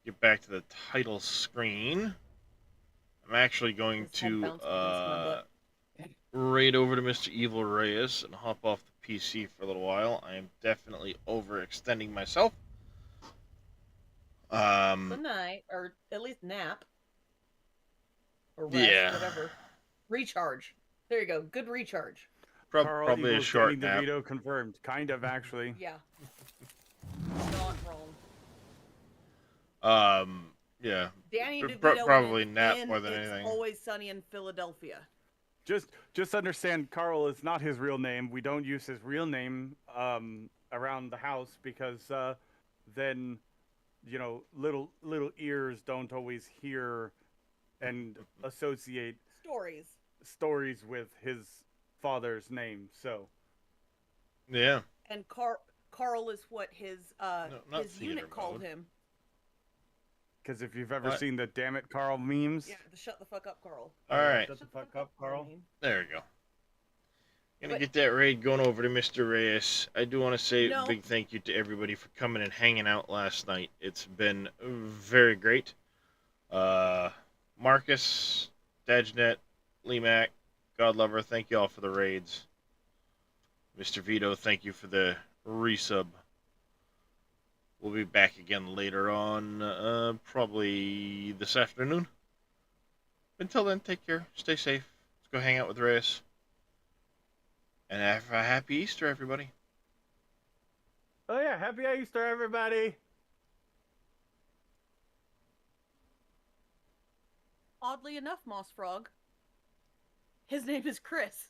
Get back to the title screen. I'm actually going to raid over to Mr. Evil Reyes and hop off the PC for a little while. I am definitely overextending myself. Good night, or at least nap. Or rest, Yeah. whatever. Recharge. There you go. Good recharge. Carl Probably a equals short Danny nap. DeVito confirmed. Kind of, actually. Yeah. Not wrong. Yeah. Danny P- DeVito probably in nap more than It's anything. Always Sunny in Philadelphia. Just understand, Carl is not his real name. We don't use his real name around the house because then, you know, little ears don't always hear and associate stories with his father's name. So Yeah. And Carl is what his not his unit theater called mode. him. because if you've ever What? seen the "Damn it, Carl" memes, Yeah, the shut the fuck up, Carl. All right. shut the fuck up, Carl. There we go. Gonna But- get that raid going over to Mr. Reyes. I do want to say No. a big thank you to everybody for coming and hanging out last night. It's been very great. Marcus, Dajnet, Lee Mac, Godlover, thank you all for the raids. Mr. Vito, thank you for the resub. We'll be back again later on, probably this afternoon. Until then, take care. Stay safe. Let's go hang out with Reyes. And have a happy Easter, everybody. Oh yeah, happy Easter, everybody! Oddly enough, Moss Frog, his name is Chris.